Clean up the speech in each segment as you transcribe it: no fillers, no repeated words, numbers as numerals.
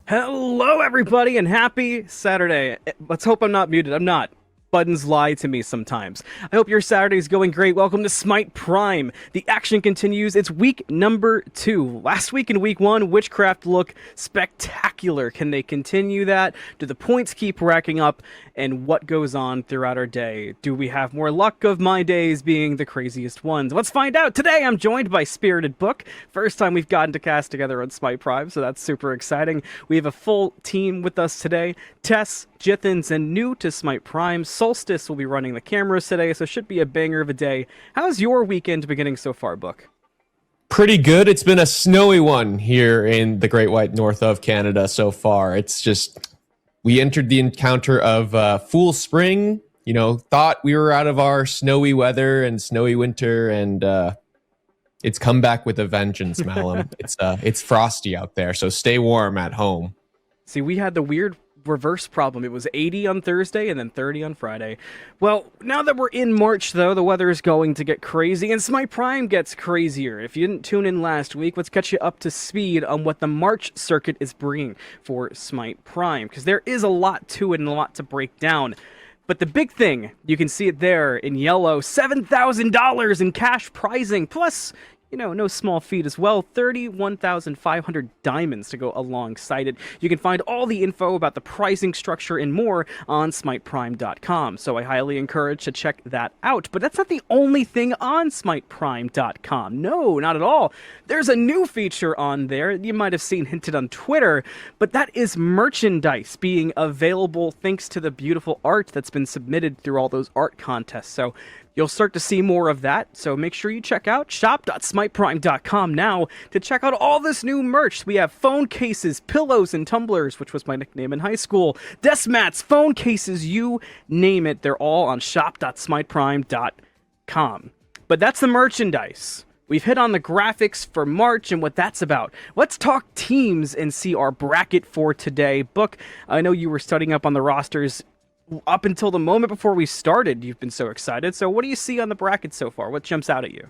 Hello, everybody, and happy Saturday. Let's hope I'm not muted. I'm not. Buttons lie to me sometimes. I hope your Saturday's going great. Welcome to Smite Prime. The action continues. It's week number 2. Last week in week 1, Witchcraft looked spectacular. Can they continue that? Do the points keep racking up? And what goes on throughout our day? Do we have more luck of my days being the craziest ones? Let's find out. Today I'm joined by Spirited Book. First time we've gotten to cast together on Smite Prime, so that's super exciting. We have a full team with us today. Tess, Jithens, and new to Smite Prime, Solstice will be running the cameras today, so should be a banger of a day. How's your weekend beginning so far, Book? Pretty good. It's been a snowy one here in the Great White North of Canada so far. It's just, we entered the encounter of full spring, thought we were out of our snowy weather and snowy winter, and it's come back with a vengeance, Malum. It's frosty out there, so stay warm at home. See, we had the weird reverse problem. It was 80 on Thursday and then 30 on Friday. Well, now that we're in March, though, the weather is going to get crazy, and Smite Prime gets crazier. If you didn't tune in last week, let's catch you up to speed on what the March circuit is bringing for Smite Prime, because there is a lot to it and a lot to break down. But the big thing, you can see it there in yellow, $7,000 in cash prizing, plus no small feat as well, 31,500 diamonds to go alongside it. You can find all the info about the pricing structure and more on smiteprime.com, so I highly encourage to check that out. But that's not the only thing on smiteprime.com. No, not at all. There's a new feature on there you might have seen hinted on Twitter, but that is merchandise being available thanks to the beautiful art that's been submitted through all those art contests. So you'll start to see more of that, so make sure you check out shop.smiteprime.com now to check out all this new merch. We have phone cases, pillows, and tumblers, which was my nickname in high school, desk mats, phone cases, you name it. They're all on shop.smiteprime.com. But that's the merchandise. We've hit on the graphics for March and what that's about. Let's talk teams and see our bracket for today. Book, I know you were studying up on the rosters up until the moment before we started. You've been so excited. So what do you see on the bracket so far? What jumps out at you?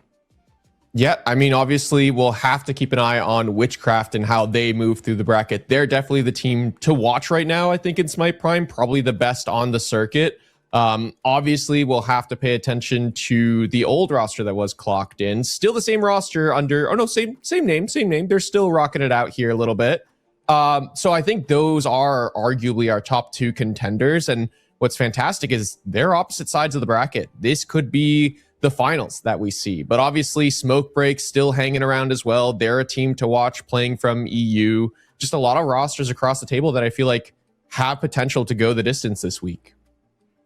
Yeah, obviously we'll have to keep an eye on Witchcraft and how they move through the bracket. They're definitely the team to watch right now, I think, in Smite Prime. Probably the best on the circuit. Obviously, we'll have to pay attention to the old roster that was clocked in. Still the same roster under... Oh, no, same name. They're still rocking it out here a little bit. So I think those are arguably our top 2 contenders, and what's fantastic is they're opposite sides of the bracket. This could be the finals that we see. But obviously, Smoke Break still hanging around as well. They're a team to watch playing from EU. Just a lot of rosters across the table that I feel like have potential to go the distance this week.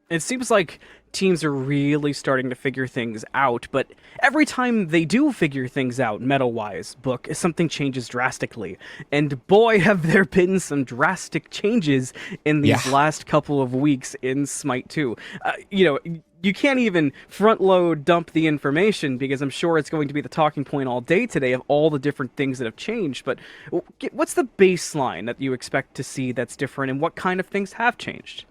It seems like teams are really starting to figure things out, but every time they do figure things out, meta-wise, Book, something changes drastically. And boy, have there been some drastic changes in these last couple of weeks in Smite 2. You can't even front-load dump the information because I'm sure it's going to be the talking point all day today of all the different things that have changed. But what's the baseline that you expect to see that's different, and what kind of things have changed?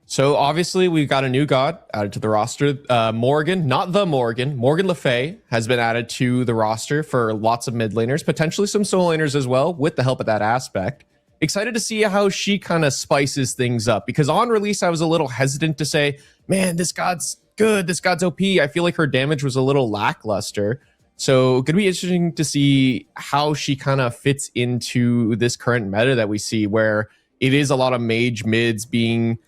So obviously we've got a new god added to the roster. Morgan, not the Morgan, Morgan Le Fay has been added to the roster for lots of mid laners, potentially some solo laners as well, with the help of that aspect. Excited to see how she kind of spices things up, because on release I was a little hesitant to say, man, this god's good, this god's OP. I feel like her damage was a little lackluster. So it could be interesting to see how she kind of fits into this current meta that we see, where it is a lot of mage mids being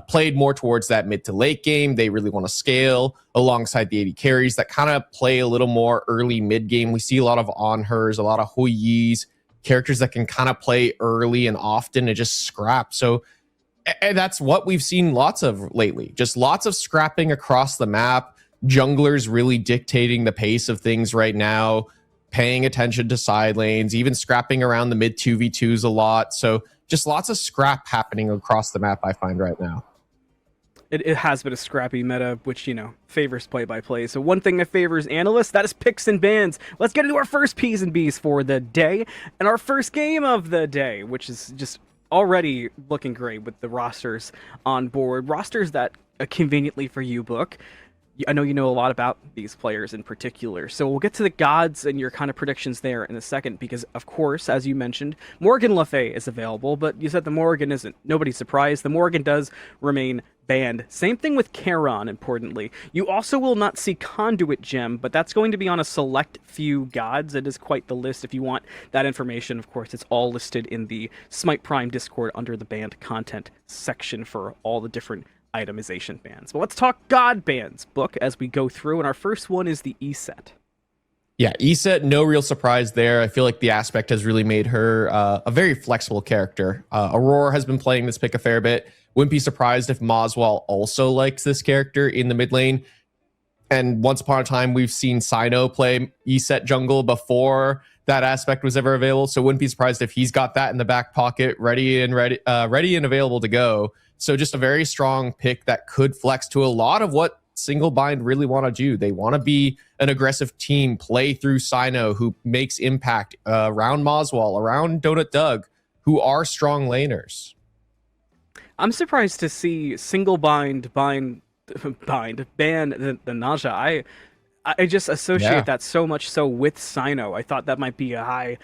played more towards that mid to late game. They really want to scale alongside the AD carries that kind of play a little more early mid game. We see a lot of on-hers, a lot of Huiyis, characters that can kind of play early and often and just scrap. So and that's what we've seen lots of lately. Just lots of scrapping across the map. Junglers really dictating the pace of things right now, paying attention to side lanes, even scrapping around the mid 2v2s a lot. So just lots of scrap happening across the map, I find right now. It has been a scrappy meta, which, favors play-by-play. So one thing that favors analysts, that is picks and bans. Let's get into our first P's and B's for the day, and our first game of the day, which is just already looking great with the rosters on board. Rosters that, conveniently for you, Book, I know you know a lot about these players in particular, so we'll get to the gods and your kind of predictions there in a second, because, of course, as you mentioned, Morgan Le Fay is available, but you said the Morgan isn't. Nobody's surprised. The Morgan does remain banned. Same thing with Charon, importantly. You also will not see Conduit Gem, but that's going to be on a select few gods. It is quite the list. If you want that information, of course, it's all listed in the Smite Prime Discord under the banned content section for all the different itemization bans. But let's talk god bans book as we go through, and our first one is the E-set. Yeah, ESET, no real surprise there. I feel like the aspect has really made her a very flexible character. Aurora has been playing this pick a fair bit. Wouldn't be surprised if Moswell also likes this character in the mid lane. And once upon a time, we've seen Sino play ESET jungle before that aspect was ever available. So wouldn't be surprised if he's got that in the back pocket, ready and available to go. So just a very strong pick that could flex to a lot of what Single Bind really want to do. They want to be an aggressive team, play through Sino, who makes impact around Moswell, around Donut Doug, who are strong laners. I'm surprised to see Single Bind ban the Naja. I just associate that so much so with Sino. I thought that might be a high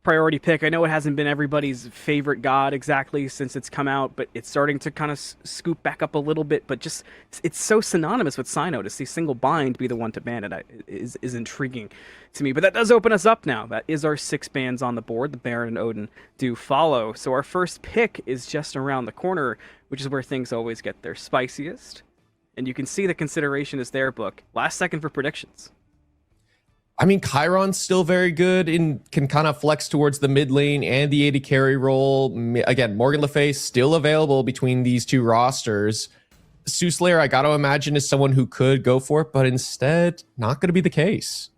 priority pick. I know it hasn't been everybody's favorite god exactly since it's come out, but it's starting to kind of scoop back up a little bit. But just it's so synonymous with Sino. To see Single Bind be the one to ban it is intriguing to me. But that does open us up now. That is our 6 bans on the board. The Baron and Odin do follow. So our first pick is just around the corner, which is where things always get their spiciest. And you can see the consideration is there, book. Last second for predictions. I mean, Chiron's still very good and can kind of flex towards the mid lane and the AD carry role. Again, Morgan Le Fay still available between these two rosters. Sooslayer, I got to imagine, is someone who could go for it, but instead, not going to be the case.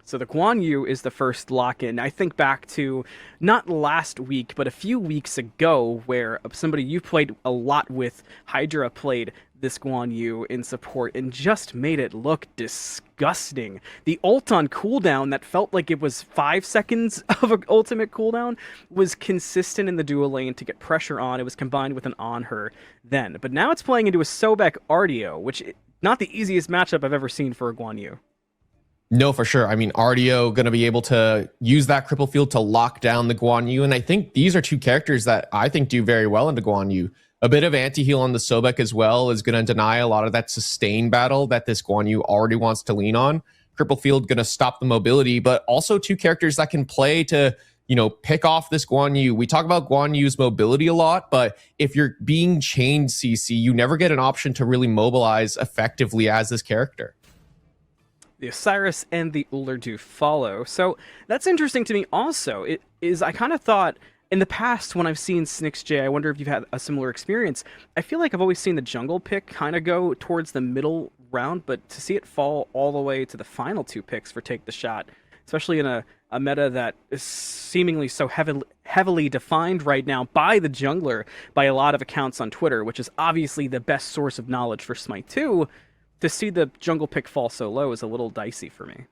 So the Guan Yu is the first lock-in. I think back to not last week, but a few weeks ago, where somebody you played a lot with, Hydra, played this Guan Yu in support and just made it look disgusting. The ult on cooldown that felt like it was 5 seconds of an ultimate cooldown was consistent in the dual lane to get pressure on. It was combined with an on her then. But now it's playing into a Sobek Ardio, which not the easiest matchup I've ever seen for a Guan Yu. No, for sure. I mean, Ardio going to be able to use that cripple field to lock down the Guan Yu. And I think these are two characters that I think do very well into Guan Yu. A bit of anti-heal on the Sobek as well is going to deny a lot of that sustain battle that this Guan Yu already wants to lean on. Cripple field going to stop the mobility, but also two characters that can play to, pick off this Guan Yu. We talk about Guan Yu's mobility a lot, but if you're being chained CC, you never get an option to really mobilize effectively as this character. The Osiris and the Uller do follow. So that's interesting to me also. It is, I kind of thought in the past when I've seen SnixJ, I wonder if you've had a similar experience. I feel like I've always seen the jungle pick kind of go towards the middle round, but to see it fall all the way to the final 2 picks for Take the Shot, especially in a meta that is seemingly so heavily defined right now by the jungler, by a lot of accounts on Twitter, which is obviously the best source of knowledge for Smite 2, to see the jungle pick fall so low is a little dicey for me.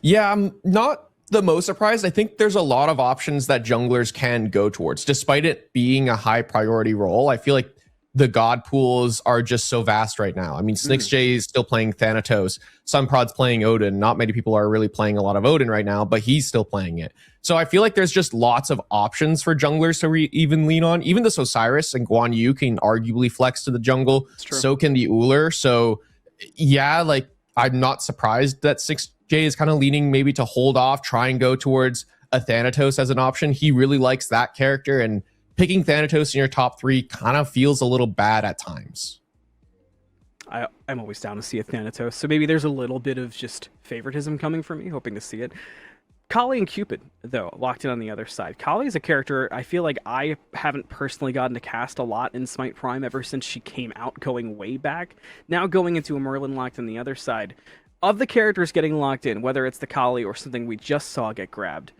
Yeah, I'm not the most surprised. I think there's a lot of options that junglers can go towards, despite it being a high priority role. I feel like the god pools are just so vast right now. I mean, SnixJ is still playing Thanatos. Sunprod's playing Odin. Not many people are really playing a lot of Odin right now, but he's still playing it. So I feel like there's just lots of options for junglers to even lean on. Even this Osiris and Guan Yu can arguably flex to the jungle. So can the Uller. So yeah, like I'm not surprised that 6J is kind of leaning maybe to hold off, try and go towards a Thanatos as an option. He really likes that character, and picking Thanatos in your top 3 kind of feels a little bad at times. I'm always down to see a Thanatos, so maybe there's a little bit of just favoritism coming from me, hoping to see it. Kali and Cupid, though, locked in on the other side. Kali is a character I feel like I haven't personally gotten to cast a lot in Smite Prime ever since she came out, going way back. Now going into a Merlin locked on the other side. Of the characters getting locked in, whether it's the Kali or something we just saw get grabbed,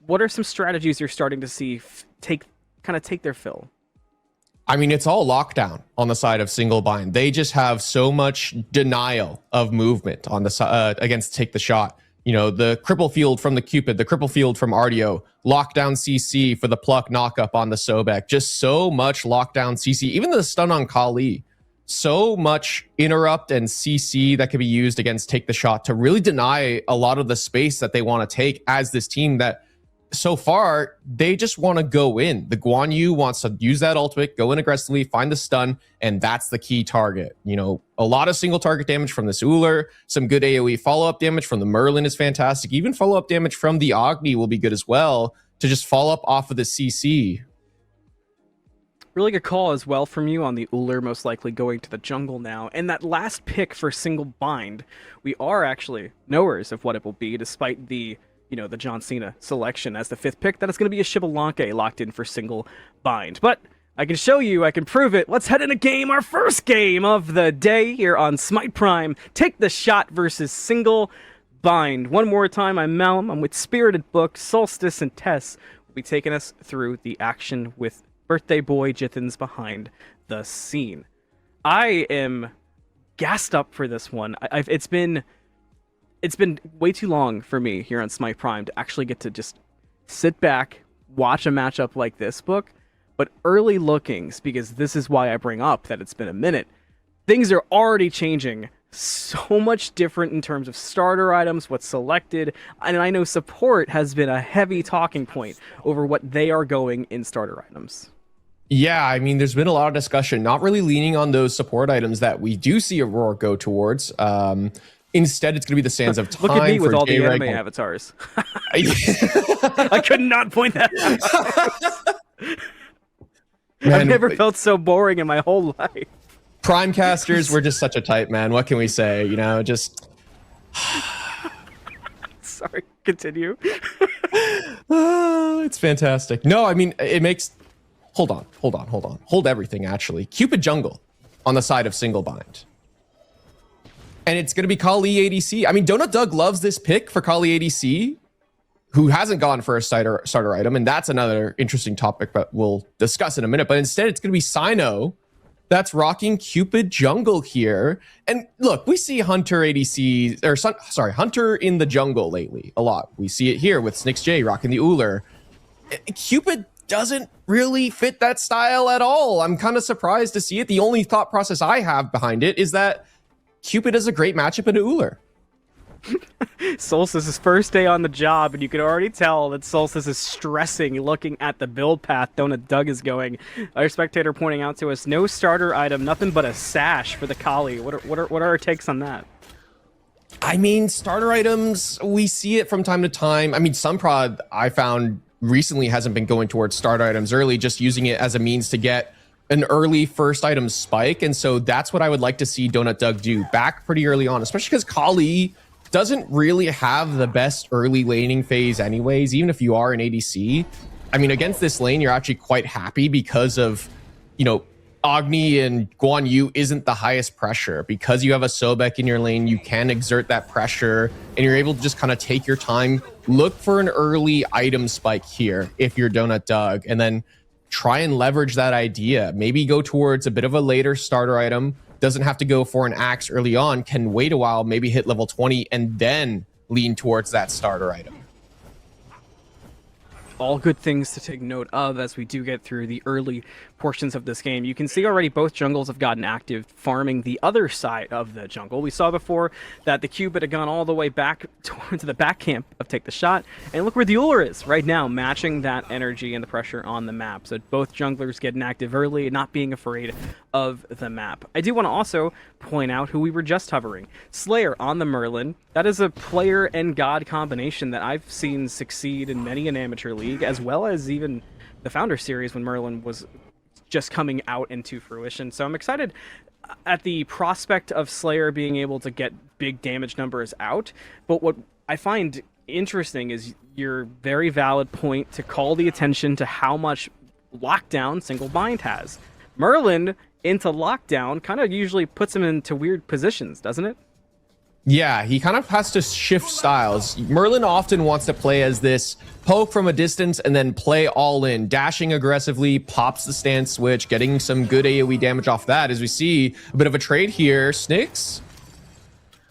what are some strategies you're starting to see take their fill? I mean, it's all lockdown on the side of Single Bind. They just have so much denial of movement on the side against Take the Shot. The cripple field from the Cupid, the cripple field from Ardio, lockdown CC for the pluck knockup on the Sobek. Just so much lockdown CC, even the stun on Kali. so much interrupt and CC that can be used against Take the Shot to really deny a lot of the space that they want to take as this team that so far they just want to go in. The Guan Yu wants to use that ultimate, go in aggressively, find the stun, and that's the key target. You know, a lot of single target damage from this Uller, some good AoE follow-up damage from the Merlin is fantastic. Even follow-up damage from the Agni will be good as well to just follow up off of the CC. Really good call as well from you on the Uller most likely going to the jungle now. And that last pick for single bind, we are actually knowers of what it will be, despite the, the John Cena selection as the 5th pick. That is going to be a Shibalanke locked in for single bind. But I can show you, I can prove it. Let's head in a game, our first game of the day here on Smite Prime. Take the Shot versus single bind. One more time, I'm Malum. I'm with Spirited Book, Solstice, and Tess will be taking us through the action with birthday boy Jithin's behind the scene. I am gassed up for this one. It's been way too long for me here on Smite Prime to actually get to just sit back, watch a matchup like this, Book. But early lookings, because this is why I bring up that it's been a minute, things are already changing so much different in terms of starter items, what's selected, and I know support has been a heavy talking point over what they are going in starter items. Yeah, I mean, there's been a lot of discussion, not really leaning on those support items that we do see Aurora go towards. Instead, it's going to be the Sands of Time. Look at me with all the J-Reg. anime avatars. I could not point that out. Man, I've never felt so boring in my whole life. Primecasters, we're just such a type, man. What can we say? Just... Sorry, continue. It's fantastic. No, I mean, it makes... Hold on. Hold everything, actually. Cupid Jungle on the side of single bind. And it's going to be Kali ADC. I mean, Donut Doug loves this pick for Kali ADC, who hasn't gone for a starter item, and that's another interesting topic that we'll discuss in a minute. But instead, it's going to be Sino that's rocking Cupid Jungle here. And look, we see Hunter ADC, Hunter in the jungle lately a lot. We see it here with Snix J rocking the Uller. Cupid doesn't really fit that style at all. I'm kind of surprised to see it. The only thought process I have behind it is that Cupid is a great matchup in Uller. Solstice's first day on the job, and you can already tell that Solstice is stressing looking at the build path Donut Doug is going. Our spectator pointing out to us, no starter item, nothing but a sash for the Kali. What are our takes on that? I mean, starter items, we see it from time to time. I mean, Sunprod, I found recently hasn't been going towards starter items early, just using it as a means to get an early first item spike. And so that's what I would like to see Donut Doug do back pretty early on, especially because Kali doesn't really have the best early laning phase anyways, even if you are an ADC. I mean, against this lane, you're actually quite happy because of, Agni and Guan Yu isn't the highest pressure. Because you have a Sobek in your lane, you can exert that pressure, and you're able to just kind of take your time, look for an early item spike here if you're Donut Doug, and then try and leverage that idea. Maybe go towards a bit of a later starter item, doesn't have to go for an axe early on, can wait a while, maybe hit level 20, and then lean towards that starter item. All good things to take note of as we do get through the early portions of this game. You can see already both jungles have gotten active farming the other side of the jungle. We saw before that the Cupid had gone all the way back to the back camp of Take the Shot, and look where the Uller is right now, matching that energy and the pressure on the map. So both junglers getting active early, not being afraid of the map. I do want to also point out who we were just hovering. Slayer on the Merlin. That is a player and god combination that I've seen succeed in many an amateur league, as well as even the Founder Series when Merlin was just coming out into fruition. So I'm excited at the prospect of Slayer being able to get big damage numbers out. But what I find interesting is your very valid point to call the attention to how much lockdown single bind has. Merlin into lockdown kind of usually puts him into weird positions, doesn't it? Yeah, he kind of has to shift styles. Merlin often wants to play as this poke from a distance and then play all in, dashing aggressively, pops the stance switch, getting some good AoE damage off that. As we see a bit of a trade here, Snix.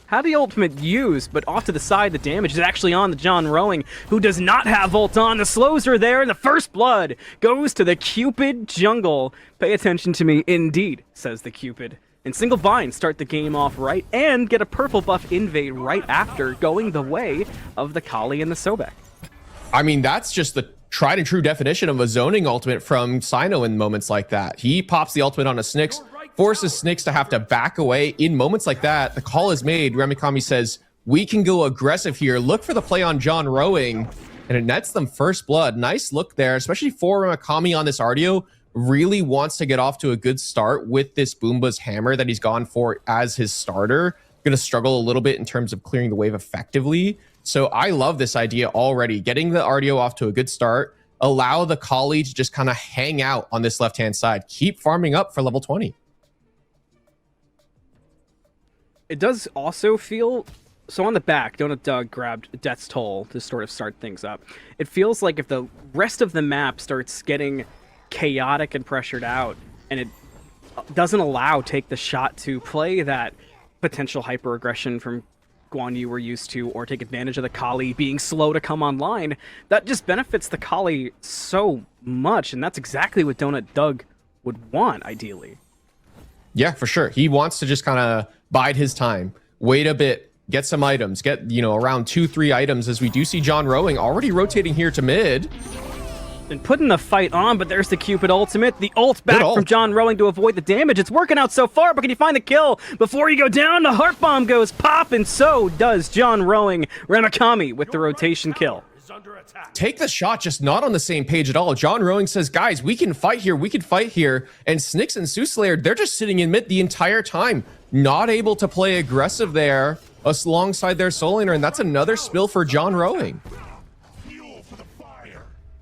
How the ultimate used, but off to the side, the damage is actually on the John Rowing, who does not have ult on. The slows are there, and the first blood goes to the Cupid jungle. Pay attention to me, indeed, says the Cupid. And Single Bind start the game off right and get a purple buff invade right after, going the way of the Kali and the Sobek. I mean, that's just the tried and true definition of a zoning ultimate from Sino in moments like that. He pops the ultimate on a Snyx, forces Snyx to have to back away. In moments like that, the call is made. Remikami says, we can go aggressive here. Look for the play on John Rowing, and it nets them first blood. Nice look there, especially for Remikami on this RDO. Really wants to get off to a good start with this Boomba's hammer that he's gone for as his starter. Going to struggle a little bit in terms of clearing the wave effectively. So I love this idea already. Getting the RDO off to a good start. Allow the Kali to just kind of hang out on this left-hand side. Keep farming up for level 20. It does also feel... So on the back, Donut Doug grabbed Death's Toll to sort of start things up. It feels like if the rest of the map starts getting chaotic and pressured out, and it doesn't allow Take the Shot to play that potential hyper-aggression from Guan Yu we're used to, or take advantage of the Kali being slow to come online, that just benefits the Kali so much, and that's exactly what Donut Doug would want, ideally. Yeah, for sure. He wants to just kind of bide his time, wait a bit, get some items, get, around 2-3 items, as we do see John Rowing already rotating here to mid. And putting the fight on, but there's the Cupid ultimate. The ult back from John Rowing to avoid the damage. It's working out so far, but can you find the kill? Before you go down, the Heart Bomb goes pop, and so does John Rowing. Remikami with the rotation kill. Take the Shot just not on the same page at all. John Rowing says, guys, we can fight here. We can fight here. And Snyx and Sooslayer, they're just sitting in mid the entire time. Not able to play aggressive there alongside their soul laner, and that's another spill for John Rowing.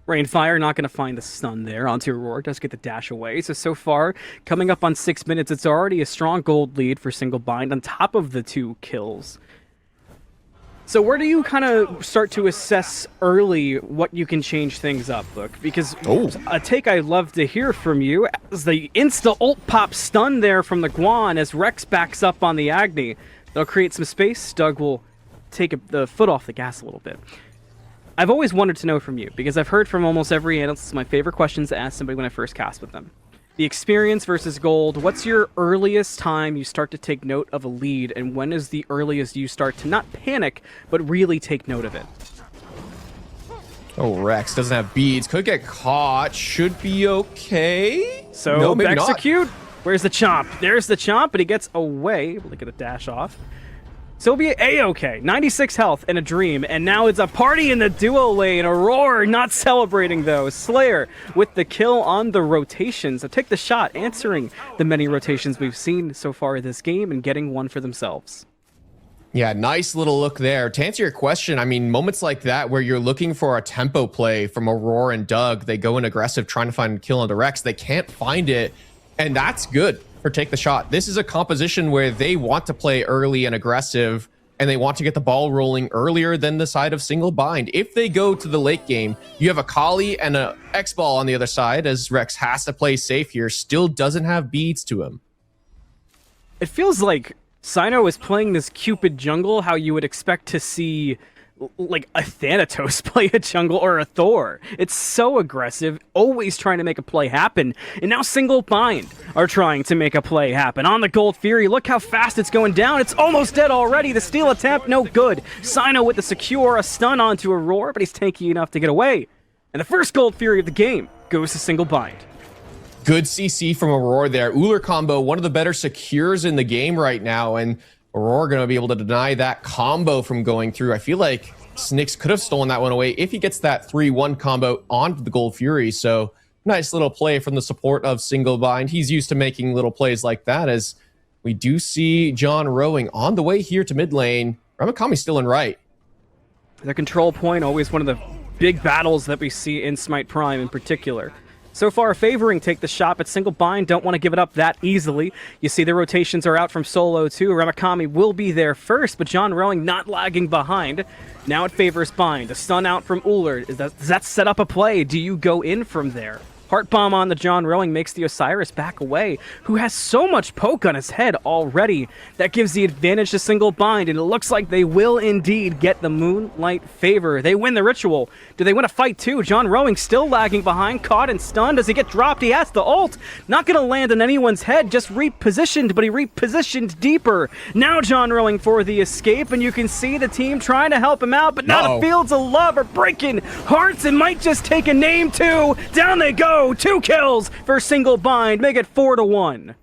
Rainfire not going to find the stun there onto Aurora. Does get the dash away. So far, coming up on 6 minutes, it's already a strong gold lead for Single Bind on top of the 2 kills. So where do you kind of start to assess early what you can change things up, Book? Because a take I'd love to hear from you is the insta-ult pop stun there from the Guan as Rex backs up on the Agni. That'll create some space. Doug will take the foot off the gas a little bit. I've always wanted to know from you, because I've heard from almost every analyst, it's my favorite questions to ask somebody when I first cast with them. The experience versus gold, what's your earliest time you start to take note of a lead, and when is the earliest you start to not panic, but really take note of it? Oh, Rex doesn't have beads. Could get caught. Should be okay. So, no, maybe execute. not. Where's the chomp? There's the chomp, but he gets away. Able to get a dash off. So it'll be A-okay. 96 health and a dream, and now it's a party in the duo lane. Aurora not celebrating, though. Slayer with the kill on the rotations. So Take the Shot, answering the many rotations we've seen so far this game and getting one for themselves. Yeah, nice little look there. To answer your question, I mean, moments like that where you're looking for a tempo play from Aurora and Doug, they go in aggressive trying to find a kill on the Rex. They can't find it, and that's good for Take the Shot. This is a composition where they want to play early and aggressive, and they want to get the ball rolling earlier than the side of Single Bind. If they go to the late game, you have a Kali and a X-Ball on the other side, as Rex has to play safe here, still doesn't have beads to him. It feels like Sino is playing this Cupid jungle how you would expect to see like a Thanatos play a jungle or a Thor. It's so aggressive, always trying to make a play happen. And now Single Bind are trying to make a play happen. On the Gold Fury, look how fast it's going down. It's almost dead already. The steal attempt, no good. Sino with the secure, a stun onto Aurora, but he's tanky enough to get away. And the first Gold Fury of the game goes to Single Bind. Good CC from Aurora there. Uller combo, one of the better secures in the game right now, and Aurora going to be able to deny that combo from going through. I feel like Snyx could have stolen that one away if he gets that 3-1 combo onto the Gold Fury. So nice little play from the support of Single Bind. He's used to making little plays like that, as we do see John Rowing on the way here to mid lane. Remikami still in right. The control point, always one of the big battles that we see in Smite Prime in particular. So far favoring Take the Shot, but Single Bind don't want to give it up that easily. You see the rotations are out from Solo too. Remikami will be there first, but John Rowing not lagging behind. Now it favors Bind. A stun out from Uller. Does that set up a play? Do you go in from there? Heart Bomb on the John Rowing makes the Osiris back away, who has so much poke on his head already. That gives the advantage to Single Bind, and it looks like they will indeed get the Moonlight favor. They win the ritual. Do they win a fight too? John Rowing still lagging behind, caught and stunned. Does he get dropped? He has the ult. Not going to land on anyone's head, just repositioned, but he repositioned deeper. Now John Rowing for the escape, and you can see the team trying to help him out, but now the Fields of Love are breaking hearts and might just take a name too. Down they go. 2 kills for Single Bind. Make it 4-1.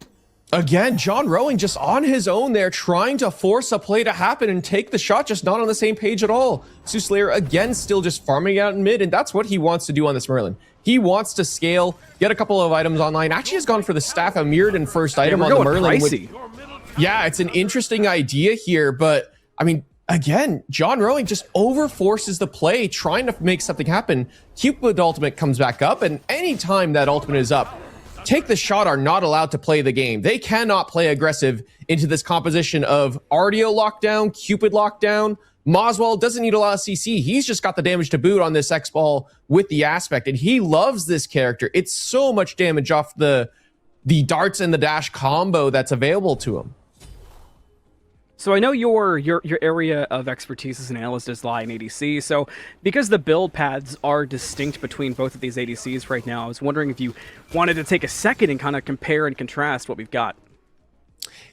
Again, John Rowing just on his own there, trying to force a play to happen and take the shot, just not on the same page at all. Soothsayer, again, still just farming out in mid, and that's what he wants to do on this Merlin. He wants to scale, get a couple of items online. Actually has gone for the Staff of Mirrodin first item on the Merlin. Yeah, it's an interesting idea here, but, I mean, again, John Rowing just overforces the play, trying to make something happen. Cupid ultimate comes back up, and anytime that ultimate is up, Take the Shot are not allowed to play the game. They cannot play aggressive into this composition of Ardio lockdown, Cupid lockdown. Moswell doesn't need a lot of CC. He's just got the damage to boot on this X-Ball with the aspect, and he loves this character. It's so much damage off the darts and the dash combo that's available to him. So I know your area of expertise as an analyst is lie in ADC, so because the build paths are distinct between both of these ADCs right now, I was wondering if you wanted to take a second and kind of compare and contrast what we've got.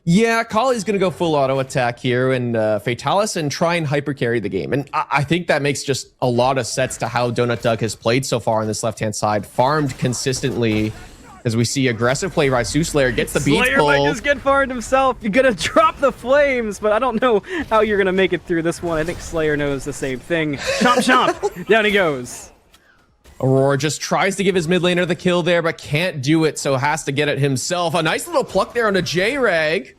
Yeah, Kali's going to go full auto attack here and Fatalis and try and hyper carry the game. And I think that makes just a lot of sense to how Donut Doug has played so far on this left-hand side. Farmed consistently. As we see aggressive play by Soothsayer, gets the beats pulled. Slayer might just get farmed himself. You're gonna drop the flames, but I don't know how you're gonna make it through this one. I think Slayer knows the same thing. Chomp chomp, down he goes. Aurora just tries to give his mid laner the kill there, but can't do it, so has to get it himself. A nice little pluck there on a J-Rag.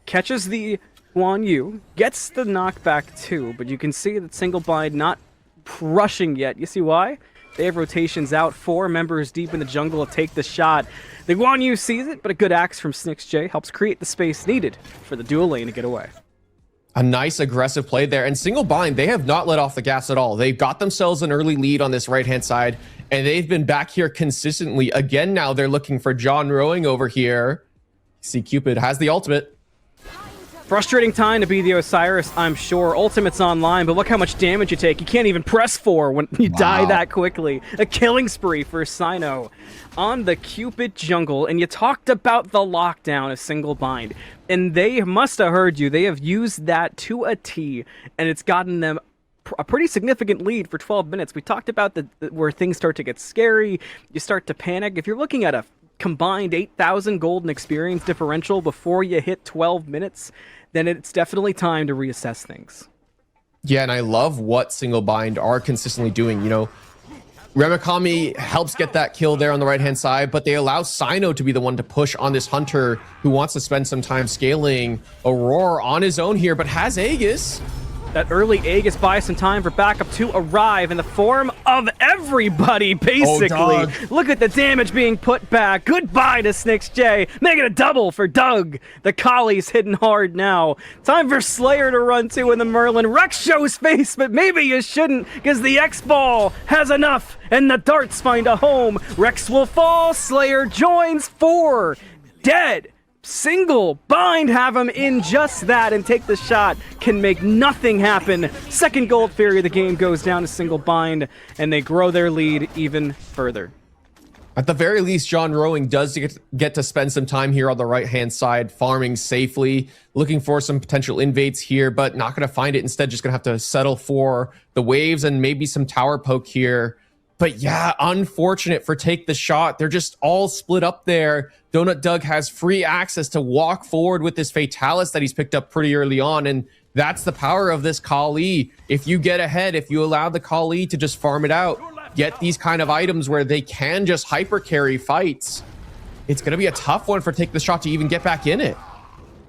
Catches the Guan Yu, gets the knockback too, but you can see that Single Bind not rushing yet. You see why? They have rotations out, 4 members deep in the jungle to take the shot. The Guan Yu sees it, but a good axe from SnixJ helps create the space needed for the dual lane to get away. A nice aggressive play there, and Single Bind, they have not let off the gas at all. They've got themselves an early lead on this right-hand side, and they've been back here consistently. Again, now they're looking for John Rowing over here. See, Cupid has the ultimate. Frustrating time to be the Osiris, I'm sure. Ultimate's online, but look how much damage you take. You can't even press 4 when you die that quickly. A killing spree for Sino on the Cupid jungle, and you talked about the lockdown of Single Bind, and they must have heard you. They have used that to a T, and it's gotten them a pretty significant lead for 12 minutes. We talked about where things start to get scary. You start to panic. If you're looking at a combined 8,000 golden experience differential before you hit 12 minutes, then it's definitely time to reassess things. Yeah, and I love what Single Bind are consistently doing. You know, Remikami helps get that kill there on the right-hand side, but they allow Sino to be the one to push on this Hunter who wants to spend some time scaling. Aurora on his own here, but has Aegis. That early Aegis buys some time for backup to arrive in the form of everybody, basically. Oh, look at the damage being put back. Goodbye to SnixJ. Make it a double for Doug. The Kali's hitting hard now. Time for Slayer to run to in the Merlin. Rex shows face, but maybe you shouldn't, because the X-Ball has enough, and the darts find a home. Rex will fall. Slayer joins 4. Dead. Single Bind have him in just that and take the shot. Can make nothing happen. Second gold fairy of the game goes down to Single Bind, and they grow their lead even further. At the very least, John Rowing does get to spend some time here on the right-hand side, farming safely, looking for some potential invades here, but not going to find it. Instead, just going to have to settle for the waves and maybe some tower poke here. But yeah, unfortunate for Take the Shot. They're just all split up there. Donut Doug has free access to walk forward with this Fatalis that he's picked up pretty early on, and that's the power of this Kali. If you get ahead, if you allow the Kali to just farm it out, get these kind of items where they can just hyper carry fights, it's going to be a tough one for Take the Shot to even get back in it.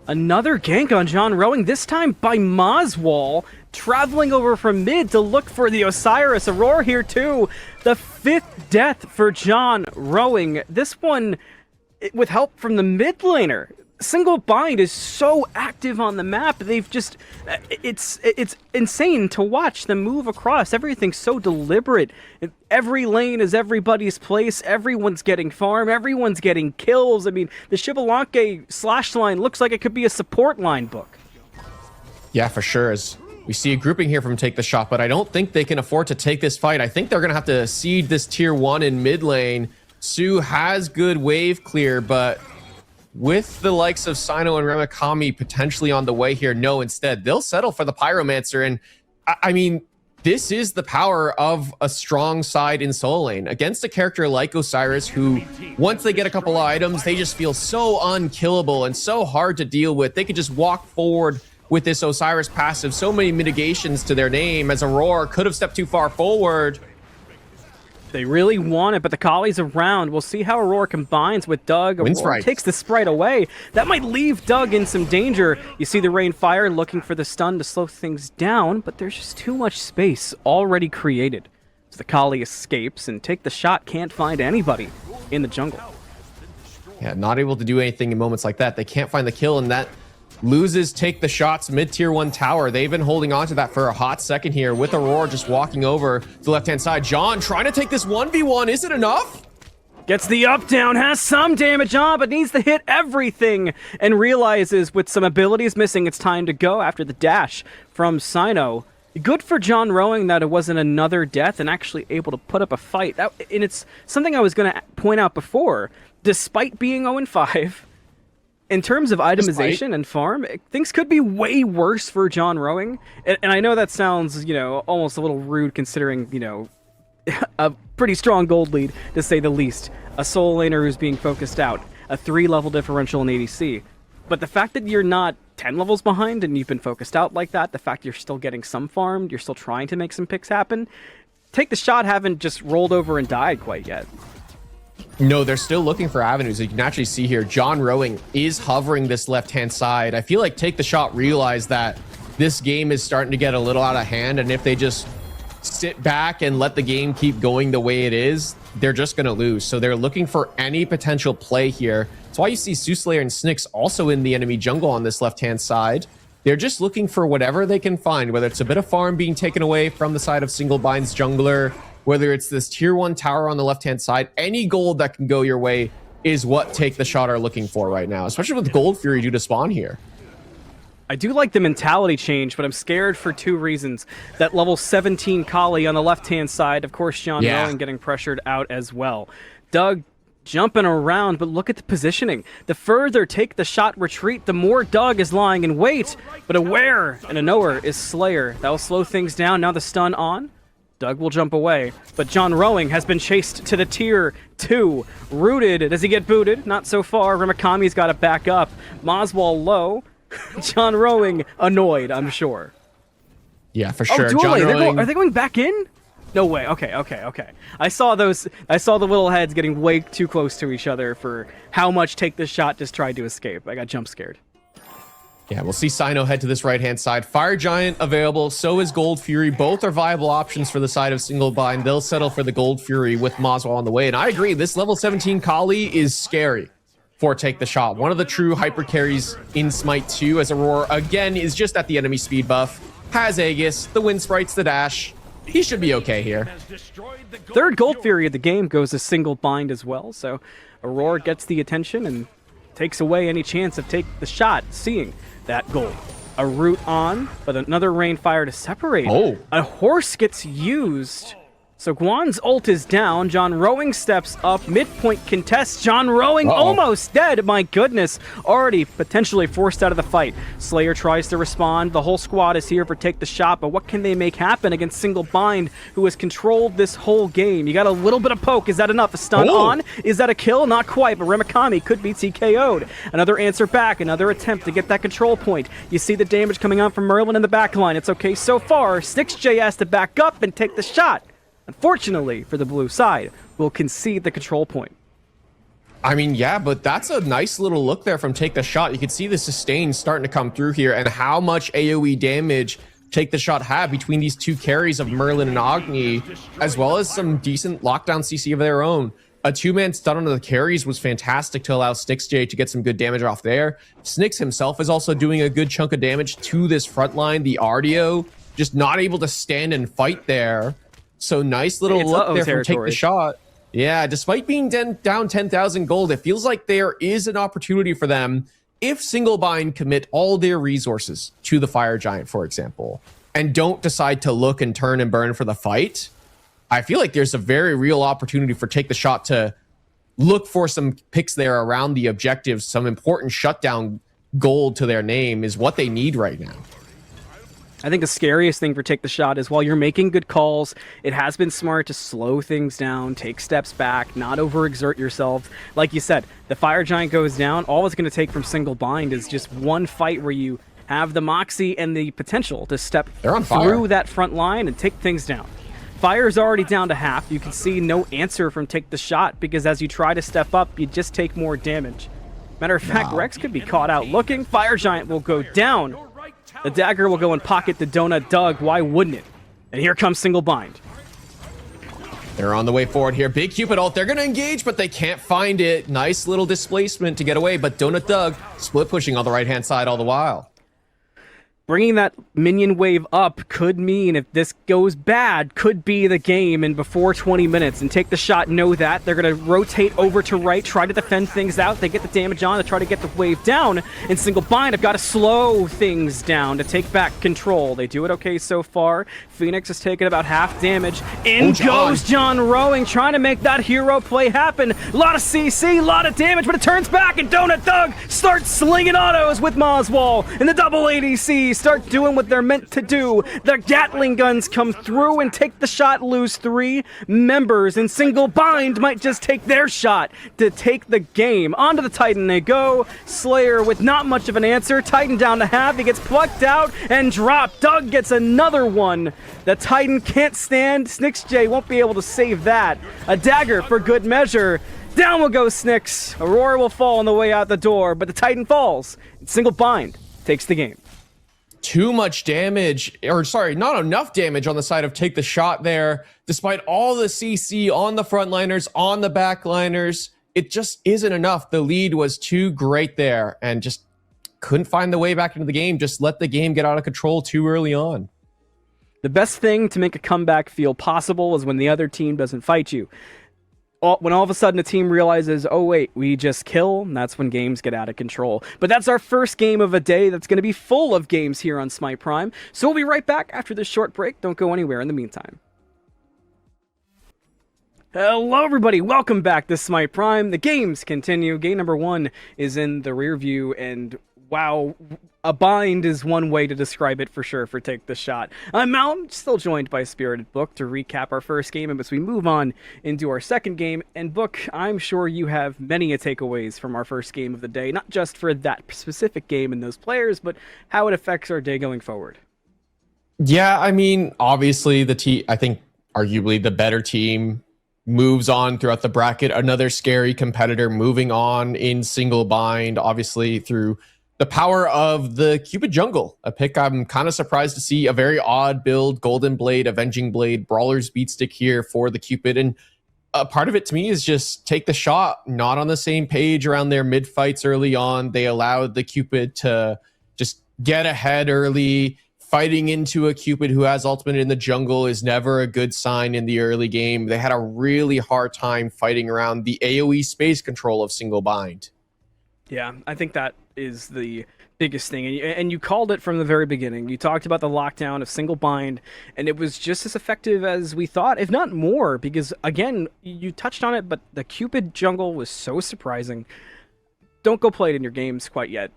Another gank on John Rowing, this time by Moswall, traveling over from mid to look for the Osiris. Aurora here too. The 5th death for John Rowing. This one with help from the mid laner. Single Bind is so active on the map. They've just it's insane to watch them move across. Everything's so deliberate. Every lane is everybody's place. Everyone's getting farm. Everyone's getting kills. I mean, the Xbalanque slash line looks like it could be a support line book. Yeah, for sure. As we see a grouping here from Take the Shot, but I don't think they can afford to take this fight. I think they're going to have to cede this tier 1 in mid lane. Su has good wave clear, but with the likes of Sino and Remakami potentially on the way here, no, instead, they'll settle for the Pyromancer. And I mean, this is the power of a strong side in solo lane against a character like Osiris, who once they get a couple of items, they just feel so unkillable and so hard to deal with. They could just walk forward with this Osiris passive. So many mitigations to their name, as Aurora could have stepped too far forward. They really want it, but the Kali's around. We'll see how Aurora combines with Doug. Aurora takes the Sprite away. That might leave Doug in some danger. You see the Rainfire looking for the stun to slow things down, but there's just too much space already created. So the Kali escapes, and Take the Shot can't find anybody in the jungle. Yeah, not able to do anything in moments like that. They can't find the kill, and that loses Take the Shot's mid-tier 1 tower. They've been holding on to that for a hot second here, with Aurora just walking over to the left-hand side. John trying to take this 1v1. Is it enough? Gets the up down, has some damage on, but needs to hit everything, and realizes with some abilities missing, it's time to go after the dash from Sino. Good for John Rowing that it wasn't another death and actually able to put up a fight. And it's something I was going to point out before. Despite being 0-5, in terms of itemization and farm, things could be way worse for John Rowing. And I know that sounds, almost a little rude considering, a pretty strong gold lead, to say the least. A solo laner who's being focused out. A 3-level differential in ADC. But the fact that you're not 10 levels behind and you've been focused out like that, the fact you're still getting some farmed, you're still trying to make some picks happen, Take the Shot haven't just rolled over and died quite yet. No, they're still looking for avenues. You can actually see here, John Rowing is hovering this left-hand side. I feel like Take the Shot realized that this game is starting to get a little out of hand, and if they just sit back and let the game keep going the way it is, they're just going to lose. So they're looking for any potential play here. That's why you see Sooslayer and Snyx also in the enemy jungle on this left-hand side. They're just looking for whatever they can find, whether it's a bit of farm being taken away from the side of Single Bind's jungler, whether it's this tier 1 tower on the left-hand side. Any gold that can go your way is what Take the Shot are looking for right now, especially with Gold Fury due to spawn here. I do like the mentality change, but I'm scared for 2 reasons. That level 17 Kali on the left-hand side, of course, John Rowing getting pressured out as well. Doug jumping around, but look at the positioning. The further Take the Shot retreat, the more Doug is lying in wait. But aware and a knower is Slayer. That will slow things down. Now the stun on. Doug will jump away, but John Rowing has been chased to the tier 2. Rooted. Does he get booted? Not so far. Remakami's got to back up. Moswall low. John Rowing annoyed, I'm sure. Yeah, for sure. Oh, John Rowing... Are they going back in? No way. Okay. I saw the little heads getting way too close to each other for how much Take the Shot just tried to escape. I got jump scared. Yeah, we'll see Sino head to this right-hand side. Fire Giant available, so is Gold Fury. Both are viable options for the side of Single Bind. They'll settle for the Gold Fury with Moswell on the way. And I agree, this level 17 Kali is scary for Take the Shot. One of the true hyper carries in Smite 2, as Aurora, again, is just at the enemy speed buff. Has Aegis, the wind sprites, the dash. He should be okay here. Third Gold Fury of the game goes to Single Bind as well, so Aurora gets the attention and takes away any chance of Take the Shot seeing that gold. A root on, but another Rainfire to separate. Oh. A horse gets used. So Guan's ult is down. John Rowing steps up. Midpoint contest. John Rowing almost dead. My goodness. Already potentially forced out of the fight. Slayer tries to respond. The whole squad is here for Take the Shot, but what can they make happen against Single Bind, who has controlled this whole game? You got a little bit of poke. Is that enough? A stun on? Is that a kill? Not quite, but Remakami could be TKO'd. Another answer back. Another attempt to get that control point. You see the damage coming on from Merlin in the backline. It's okay so far. SnyxJ has to back up and take the shot. Unfortunately, for the blue side, will concede the control point. I mean, yeah, but that's a nice little look there from Take the Shot. You can see the sustain starting to come through here and how much AoE damage Take the Shot had between these two carries of Merlin and Agni, as well as some decent lockdown CC of their own. A two-man stun onto the carries was fantastic to allow SnixJ to get some good damage off there. Snix himself is also doing a good chunk of damage to this front line. The RDO just not able to stand and fight there. So nice little look there from Take the Shot. Yeah, despite being down 10,000 gold, it feels like there is an opportunity for them if Single Bind commit all their resources to the Fire Giant, for example, and don't decide to look and turn and burn for the fight. I feel like there's a very real opportunity for Take the Shot to look for some picks there around the objectives. Some important shutdown gold to their name is what they need right now. I think the scariest thing for Take the Shot is while you're making good calls, it has been smart to slow things down, take steps back, not overexert yourself. Like you said, the Fire Giant goes down. All it's going to take from Single Bind is just one fight where you have the moxie and the potential to step through that front line and take things down. Fire's already down to half. You can see no answer from Take the Shot because as you try to step up, you just take more damage. Matter of fact, Rex could be caught out looking. Fire Giant will go down. The dagger will go and pocket the Donut Doug. Why wouldn't it? And here comes Single Bind. They're on the way forward here. Big Cupid ult. They're going to engage, but they can't find it. Nice little displacement to get away, but Donut Doug split pushing on the right-hand side all the while. Bringing that minion wave up could mean, if this goes bad, could be the game in before 20 minutes. And Take the Shot know that. They're going to rotate over to right, try to defend things out. They get the damage on to try to get the wave down. And Single Bind have got to slow things down to take back control. They do it okay so far. Phoenix has taken about half damage. In goes John Rowing, trying to make that hero play happen. A lot of CC, a lot of damage, but it turns back, and Donut Doug starts slinging autos with Moswall. And the double ADC start doing what they're meant to do. The Gatling guns come through, and Take the Shot lose 3 members, and Single Bind might just take their shot to take the game. Onto the Titan they go. Slayer with not much of an answer. Titan down to half. He gets plucked out and dropped. Doug gets another one. The Titan can't stand. SnixJ won't be able to save that. A dagger for good measure. Down will go Snix. Aurora will fall on the way out the door, but the Titan falls. Single Bind takes the game. Too much damage, or sorry, not enough damage on the side of Take the Shot there. Despite all the CC on the frontliners, on the backliners, it just isn't enough. The lead was too great there and just couldn't find the way back into the game. Just let the game get out of control too early on. The best thing to make a comeback feel possible is when the other team doesn't fight you. When all of a sudden a team realizes, oh wait, we just kill, and that's when games get out of control. But that's our first game of a day that's going to be full of games here on Smite Prime. So we'll be right back after this short break. Don't go anywhere in the meantime. Hello everybody, welcome back to Smite Prime. The games continue. Game number 1 is in the rear view, and wow, a bind is one way to describe it for sure for Take the Shot. I'm Mal, still joined by Spirited Book to recap our first game, and as we move on into our second game, and Book, I'm sure you have many takeaways from our first game of the day, not just for that specific game and those players, but how it affects our day going forward. Yeah, I mean, obviously I think arguably the better team moves on throughout the bracket. Another scary competitor moving on in Single Bind, obviously through the power of the Cupid Jungle, a pick I'm kind of surprised to see. A very odd build, Golden Blade, Avenging Blade, Brawler's Beatstick here for the Cupid. And a part of it to me is just Take the Shot, not on the same page around their mid fights early on. They allowed the Cupid to just get ahead early. Fighting into a Cupid who has ultimate in the jungle is never a good sign in the early game. They had a really hard time fighting around the AoE space control of Single Bind. Yeah, I think that is the biggest thing. And you called it from the very beginning. You talked about the lockdown of Single Bind, and it was just as effective as we thought, if not more, because, again, you touched on it, but the Cupid jungle was so surprising. Don't go play it in your games quite yet.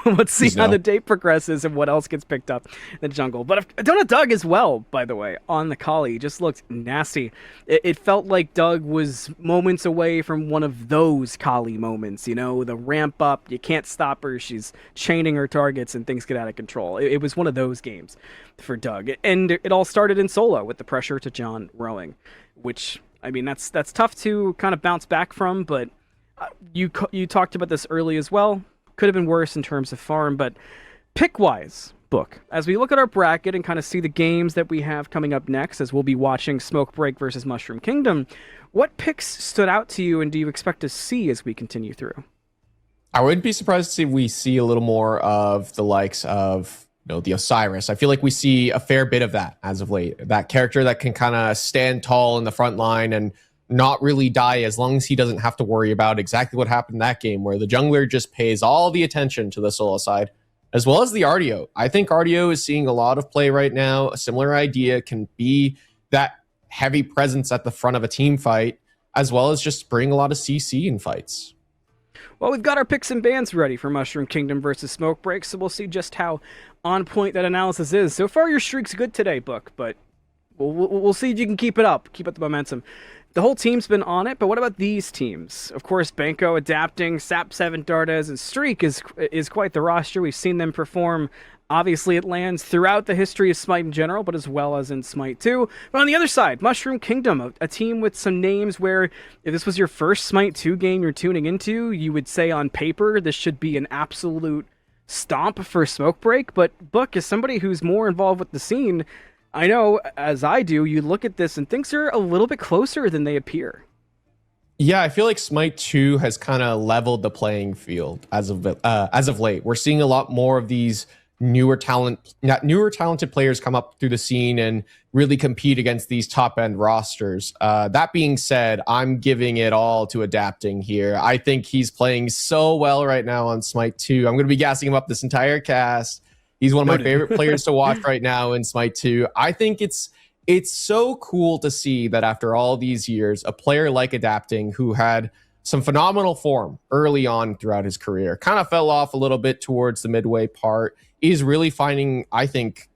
Let's see how the day progresses and what else gets picked up in the jungle. But Donut Doug as well, by the way, on the Kali, just looked nasty. It felt like Doug was moments away from one of those Kali moments, you know, the ramp up, you can't stop her, she's chaining her targets and things get out of control. It was one of those games for Doug. And it all started in solo with the pressure to John Rowing, which, I mean, that's tough to kind of bounce back from, but you talked about this early as well. Could have been worse in terms of farm, but pick-wise, Book, as we look at our bracket and kind of see the games that we have coming up next, as we'll be watching Smoke Break versus Mushroom Kingdom, what picks stood out to you and do you expect to see as we continue through? I wouldn't be surprised to see we see a little more of the likes of the Osiris. I feel like we see a fair bit of that as of late. That character that can kind of stand tall in the front line and not really die as long as he doesn't have to worry about exactly what happened in that game, where the jungler just pays all the attention to the solo side, as well as the RDO. I think RDO is seeing a lot of play right now. A similar idea can be that heavy presence at the front of a team fight, as well as just bring a lot of CC in fights. Well, we've got our picks and bans ready for Mushroom Kingdom versus Smoke Break, so we'll see just how on point that analysis is. So far, your streak's good today, Book, but we'll see if you can keep it up, keep up the momentum. The whole team's been on it, but what about these teams? Of course, Banco adapting, Sap7, Dardes, and Streak is quite the roster. We've seen them perform. Obviously, it lands throughout the history of Smite in general, but as well as in Smite 2. But on the other side, Mushroom Kingdom, a team with some names where if this was your first Smite 2 game you're tuning into, you would say on paper this should be an absolute stomp for Smoke Break. But Book, as somebody who's more involved with the scene, I know, as I do, you look at this and things are a little bit closer than they appear. Yeah, I feel like Smite 2 has kind of leveled the playing field as of late. We're seeing a lot more of these newer talented players come up through the scene and really compete against these top-end rosters. That being said, I'm giving it all to adapting here. I think he's playing so well right now on Smite 2. I'm going to be gassing him up this entire cast. He's one of my favorite players to watch right now in Smite 2. I think it's so cool to see that after all these years, a player like Adapting, who had some phenomenal form early on throughout his career, kind of fell off a little bit towards the midway part, is really finding, I think,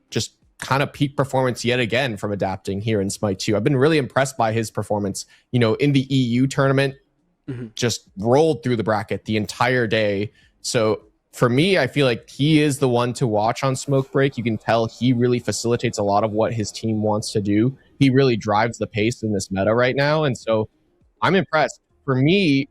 just kind of peak performance yet again from Adapting here in Smite 2. I've been really impressed by his performance, in the EU tournament, just rolled through the bracket the entire day. So for me, I feel like he is the one to watch on Smoke Break. You can tell he really facilitates a lot of what his team wants to do. He really drives the pace in this meta right now. And so I'm impressed. For me,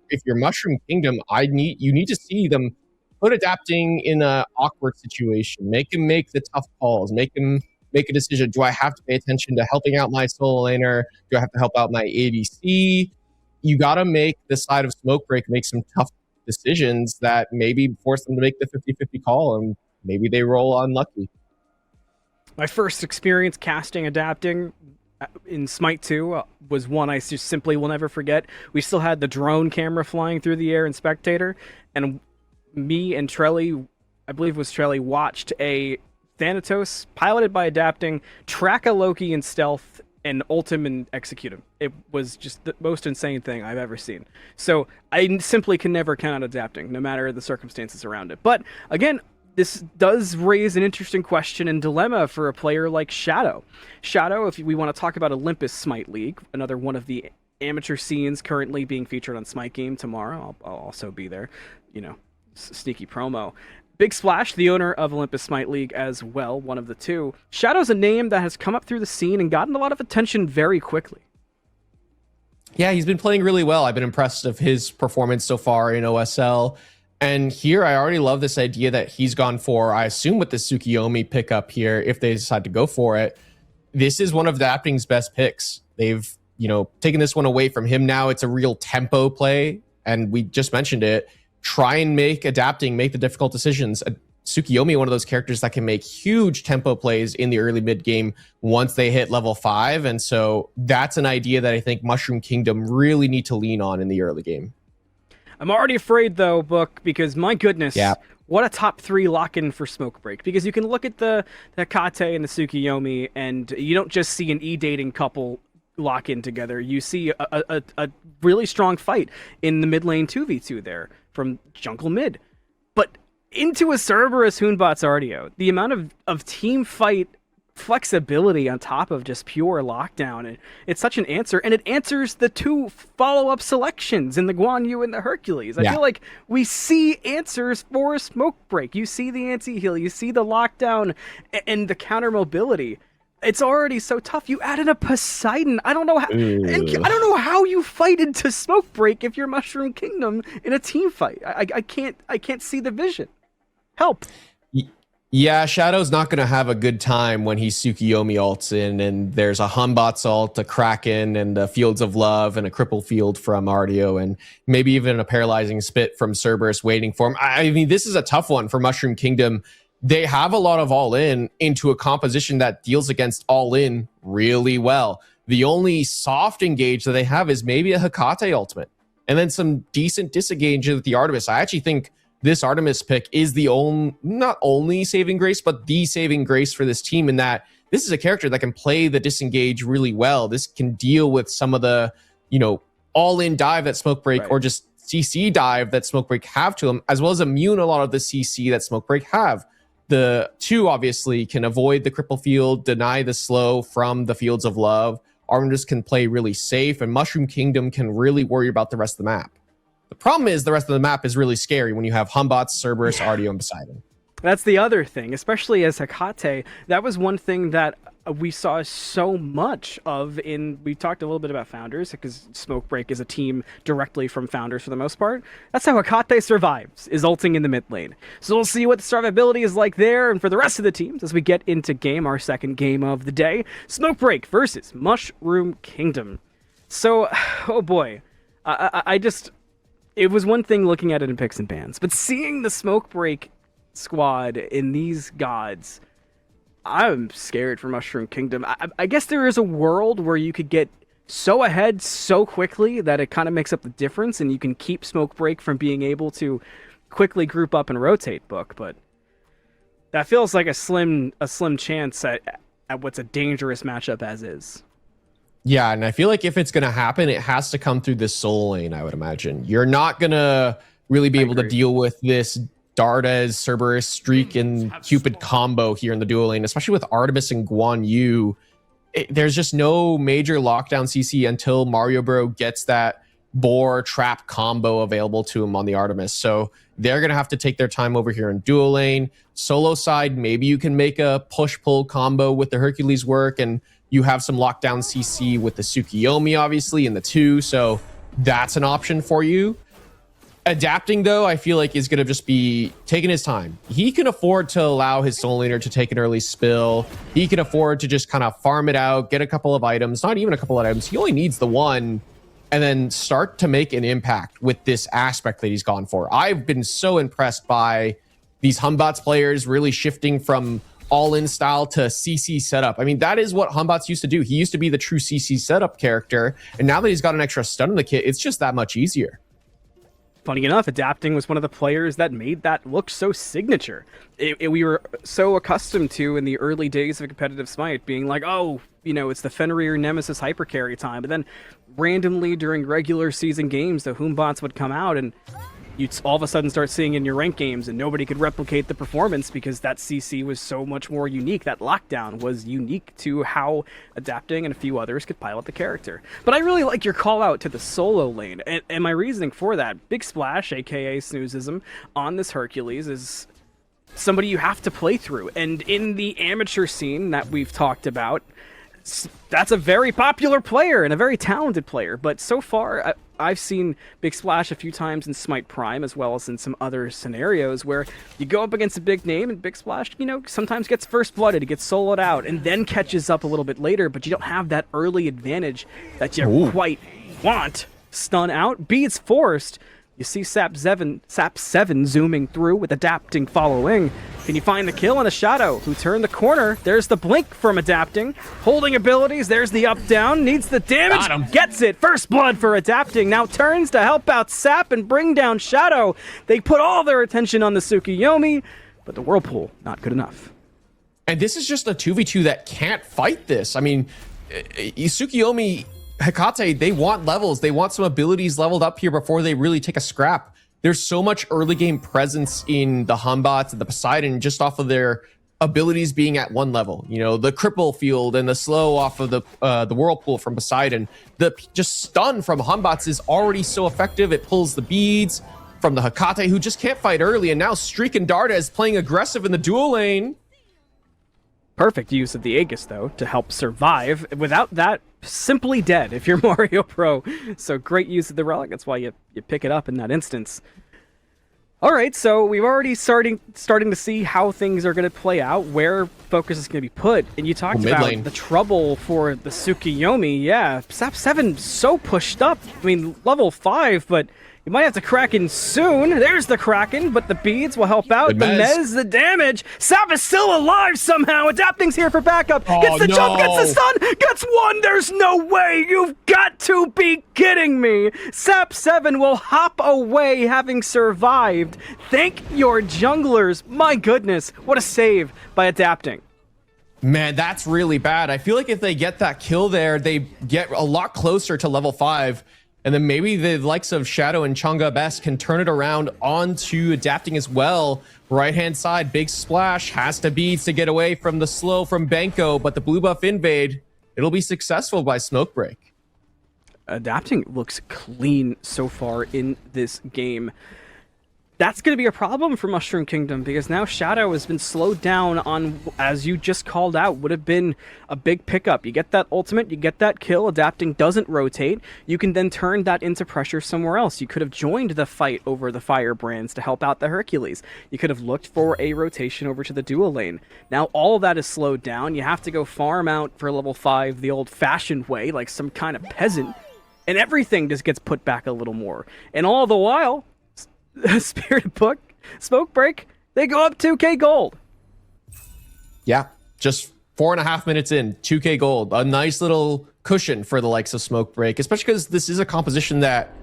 if you're Mushroom Kingdom, you need to see them put Adapting in an awkward situation. Make him make the tough calls. Make him make a decision. Do I have to pay attention to helping out my solo laner? Do I have to help out my ADC? You got to make the side of Smoke Break make some tough decisions that maybe force them to make the 50-50 call, and maybe they roll unlucky. My first experience casting Adapting in Smite 2 was one I just simply will never forget. We still had the drone camera flying through the air in Spectator, and me and Trelly, I believe it was Trelly, watched a Thanatos piloted by Adapting track a Loki in stealth and ult him and execute him. It was just the most insane thing I've ever seen. So I simply can never count out Adapting, no matter the circumstances around it. But again, this does raise an interesting question and dilemma for a player like Shadow. Shadow, if we want to talk about Olympus Smite League, another one of the amateur scenes currently being featured on Smite Game tomorrow. I'll also be there, sneaky promo. Big Splash, the owner of Olympus Smite League as well, one of the two. Shadow's a name that has come up through the scene and gotten a lot of attention very quickly. Yeah, he's been playing really well. I've been impressed of his performance so far in OSL. And here, I already love this idea that he's gone for, I assume with the Tsukiyomi pickup here, if they decide to go for it, this is one of Adapting's best picks. They've, taken this one away from him now. It's a real tempo play. And we just mentioned it. Try and make Adapting make the difficult decisions. Tsukiyomi, one of those characters that can make huge tempo plays in the early mid game once they hit level 5. And so that's an idea that I think Mushroom Kingdom really need to lean on in the early game. I'm already afraid, though, Book, because my goodness, what a top 3 lock-in for Smoke Break. Because you can look at the Kate and the Tsukiyomi, and you don't just see an E-dating couple lock in together. You see a really strong fight in the mid lane 2v2 there from jungle mid. But into a Cerberus Hoonbot's RDO, the amount of team fight flexibility on top of just pure lockdown, it's such an answer, and it answers the 2 follow-up selections in the Guan Yu and the Hercules. I feel like we see answers for Smoke Break. You see the anti-heal, you see the lockdown and the counter mobility. It's already so tough. You add in a Poseidon. I don't know how. I don't know how you fight into Smoke Break if you're Mushroom Kingdom in a team fight. I can't see the vision. Help. Yeah, Shadow's not going to have a good time when he Tsukiyomi ults in and there's a Humbots ult, a Kraken, and a Fields of Love, and a Cripple Field from Artio, and maybe even a Paralyzing Spit from Cerberus waiting for him. I mean, this is a tough one for Mushroom Kingdom. They have a lot of all-in into a composition that deals against all-in really well. The only soft engage that they have is maybe a Hecate ultimate, and then some decent disengage with the Artemis. I actually think this Artemis pick is the not only saving grace, but the saving grace for this team, in that this is a character that can play the disengage really well. This can deal with some of the, all-in dive that Smokebreak Right. or just CC dive that Smokebreak have to him, as well as immune a lot of the CC that Smokebreak have. The two obviously can avoid the cripple field, deny the slow from the Fields of Love. Artemis can play really safe, and Mushroom Kingdom can really worry about the rest of the map. The problem is the rest of the map is really scary when you have Humbots, Cerberus, Artio, and Poseidon. That's the other thing, especially as Hecate. That was one thing that we saw so much of we talked a little bit about Founders, because Smokebreak is a team directly from Founders for the most part. That's how Hecate survives, is ulting in the mid lane. So we'll see what the survivability is like there, and for the rest of the teams as we get into our second game of the day. Smokebreak versus Mushroom Kingdom. So, oh boy. It was one thing looking at it in picks and bans, but seeing the Smokebreak squad in these gods, I'm scared for Mushroom Kingdom. I guess there is a world where you could get so ahead so quickly that it kind of makes up the difference, and you can keep Smokebreak from being able to quickly group up and rotate book, but that feels like a slim chance at what's a dangerous matchup as is. Yeah, and I feel like if it's going to happen, it has to come through this soul lane, I would imagine. You're not going to really be able to deal with this Dardes, Cerberus, Streak, and Cupid combo here in the dual lane, especially with Artemis and Guan Yu. There's just no major lockdown CC until Mario Bro gets that Boar Trap combo available to him on the Artemis. So they're going to have to take their time over here in dual lane. Solo side, maybe you can make a push-pull combo with the Hercules work, and you have some lockdown CC with the Tsukiyomi, obviously, in the 2, so that's an option for you. Adapting, though, I feel like is going to just be taking his time. He can afford to allow his soul laner to take an early spill. He can afford to just kind of farm it out, get a couple of items, not even a couple of items. He only needs the one, and then start to make an impact with this aspect that he's gone for. I've been so impressed by these Humbots players really shifting from all-in style to CC setup. I mean, that is what Humbots used to do. He used to be the true CC setup character, and now that he's got an extra stun in the kit, it's just that much easier. Funny enough, Adapting was one of the players that made that look so signature. We were so accustomed to, in the early days of competitive Smite, being like, oh, it's the Fenrir Nemesis hypercarry time, but then randomly during regular season games, the Humbots would come out, and you'd all of a sudden start seeing in your ranked games, and nobody could replicate the performance because that CC was so much more unique. That lockdown was unique to how Adapting and a few others could pilot the character. But I really like your call out to the solo lane, and my reasoning for that, Big Splash, aka Snoozism, on this Hercules is somebody you have to play through. And in the amateur scene that we've talked about, that's a very popular player and a very talented player, but so far I've seen Big Splash a few times in Smite Prime, as well as in some other scenarios where you go up against a big name and Big Splash, sometimes gets first blooded, he gets soloed out, and then catches up a little bit later, but you don't have that early advantage that you quite want. Stun out, B, it's forced. You see Sap7 zooming through with Adapting following. Can you find the kill on a Shadow who turned the corner? There's the blink from Adapting. Holding abilities, there's the up down. Needs the damage, gets it. First blood for Adapting. Now turns to help out Sap and bring down Shadow. They put all their attention on the Tsukiyomi, but the Whirlpool, not good enough. And this is just a 2v2 that can't fight this. I mean, Tsukiyomi, Hecate, they want levels. They want some abilities leveled up here before they really take a scrap. There's so much early game presence in the Humbots and the Poseidon just off of their abilities being at one level. The cripple field and the slow off of the Whirlpool from Poseidon. The just stun from Humbots is already so effective. It pulls the beads from the Hecate, who just can't fight early. And now Streak and Dardes playing aggressive in the dual lane. Perfect use of the Aegis, though, to help survive. Without that, simply dead if you're Mario Pro. So great use of the Relic. That's why you pick it up in that instance. All right, so we've already starting to see how things are going to play out, where focus is going to be put, and you talked Mid about lane. the trouble for the Tsukiyomi. Yeah, Sap 7 so pushed up. I mean, level 5, but you might have to Kraken soon. There's the Kraken, but the beads will help out. Good The mez. Mez, the damage. Sap is still alive somehow. Adapting's here for backup. Oh, Gets the jump, gets the no. stun, gets one. There's no way. You've got to be kidding me. Sap 7 will hop away having survived. Thank your junglers. My goodness, what a save by Adapting. Man, that's really bad. I feel like if they get that kill there, they get a lot closer to level 5. And then maybe the likes of Shadow and Chang'e Best can turn it around onto Adapting as well. Right-hand side, big splash, has to beat to get away from the slow from Benko, but the blue buff invade, it'll be successful by Smoke Break. Adapting looks clean so far in this game. That's going to be a problem for Mushroom Kingdom because now Shadow has been slowed down on, as you just called out, would have been a big pickup. You get that ultimate, you get that kill, Adapting doesn't rotate. You can then turn that into pressure somewhere else. You could have joined the fight over the Firebrands to help out the Hercules. You could have looked for a rotation over to the dual lane. Now all of that is slowed down. You have to go farm out for level 5 the old-fashioned way, like some kind of peasant, and everything just gets put back a little more. And all the while, Spirit Book, Smoke Break, they go up 2k gold. Yeah, just 4.5 minutes in, 2k gold. A nice little cushion for the likes of Smoke Break, especially because this is a composition that,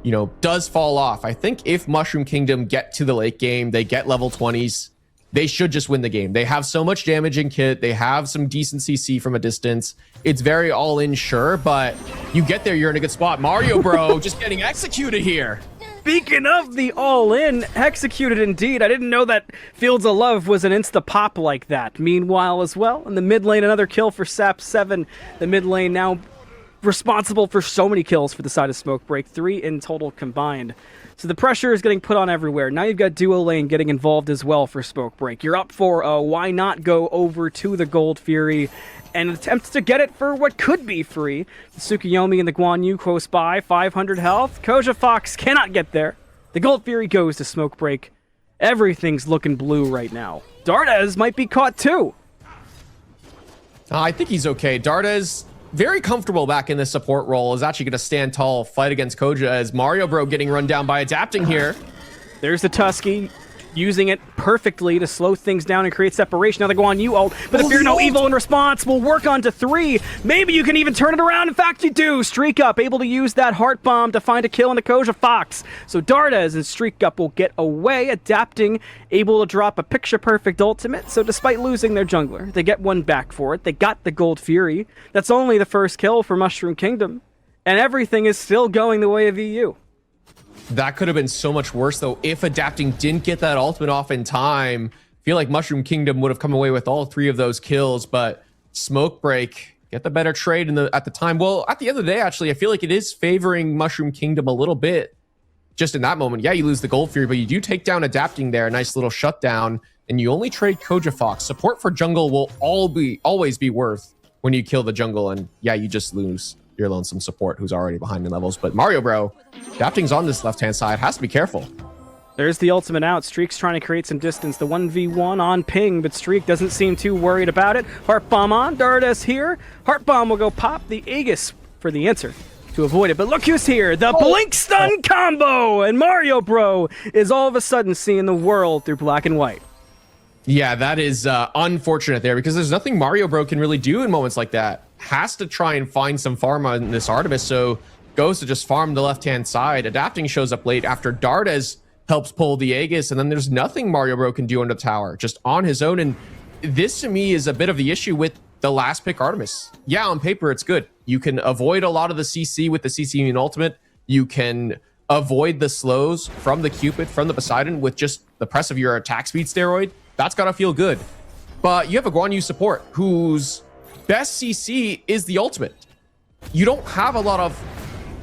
you know, does fall off. I think if Mushroom Kingdom get to the late game, they get level 20s, they should just win the game. They have so much damage in kit. They have some decent CC from a distance. It's very all in, sure, but you get there, you're in a good spot. Mario Bro just getting executed here. Speaking of the all-in, executed indeed. I didn't know that Fields of Love was an insta-pop like that. Meanwhile, as well, in the mid lane, another kill for Sap 7. The mid lane now responsible for so many kills for the side of Smoke Break, 3 in total combined. So the pressure is getting put on everywhere. Now you've got duo lane getting involved as well for Smoke Break. You're up 4-0. Why not go over to the Gold Fury and attempt to get it for what could be free? The Tsukiyomi and the Guan Yu close by, 500 health. Koja Fox cannot get there. The Gold Fury goes to Smoke Break. Everything's looking blue right now. Dardes might be caught too. I think he's okay. Dardes, very comfortable back in the support role, is actually going to stand tall, fight against Koja as Mario Bro getting run down by Adapting here. There's the Tusky, using it perfectly to slow things down and create separation. Now they go on you ult, but the Fear No Evil in response will work on to 3. Maybe you can even turn it around. In fact, you do. Streak Up, able to use that Heart Bomb to find a kill on the Koja Fox. So Dardes and Streak Up will get away. Adapting, able to drop a picture-perfect ultimate. So despite losing their jungler, they get one back for it. They got the Gold Fury. That's only the first kill for Mushroom Kingdom. And everything is still going the way of EU. That could have been so much worse, though, if Adapting didn't get that ultimate off in time. I feel like Mushroom Kingdom would have come away with all 3 of those kills, but Smoke Break get the better trade at the time. Well, at the end of the day, actually, I feel like it is favoring Mushroom Kingdom a little bit. Just in that moment, yeah, you lose the Gold Fury, but you do take down Adapting there, a nice little shutdown, and you only trade Koja Fox. Support for jungle will always be worth when you kill the jungle, and yeah, you just lose your lonesome support who's already behind in levels. But Mario Bro, Adapting's on this left-hand side, has to be careful. There's the ultimate out. Streak's trying to create some distance. The 1v1 on ping, but Streak doesn't seem too worried about it. Heart Bomb on. Dardes here. Heart Bomb will go pop the Aegis for the answer to avoid it. But look who's here. The Blink Stun combo! And Mario Bro is all of a sudden seeing the world through black and white. Yeah, that is unfortunate there because there's nothing Mario Bro can really do in moments like that. Has to try and find some farm on this Artemis, so goes to just farm the left-hand side. Adapting shows up late after Dardes helps pull the Aegis, and then there's nothing Mario Bro can do under the tower, just on his own. And this, to me, is a bit of the issue with the last pick Artemis. Yeah, on paper, it's good. You can avoid a lot of the CC with the CC Immune Ultimate. You can avoid the slows from the Cupid, from the Poseidon with just the press of your attack speed steroid. That's gotta feel good. But you have a Guan Yu support whose best CC is the ultimate. You don't have a lot of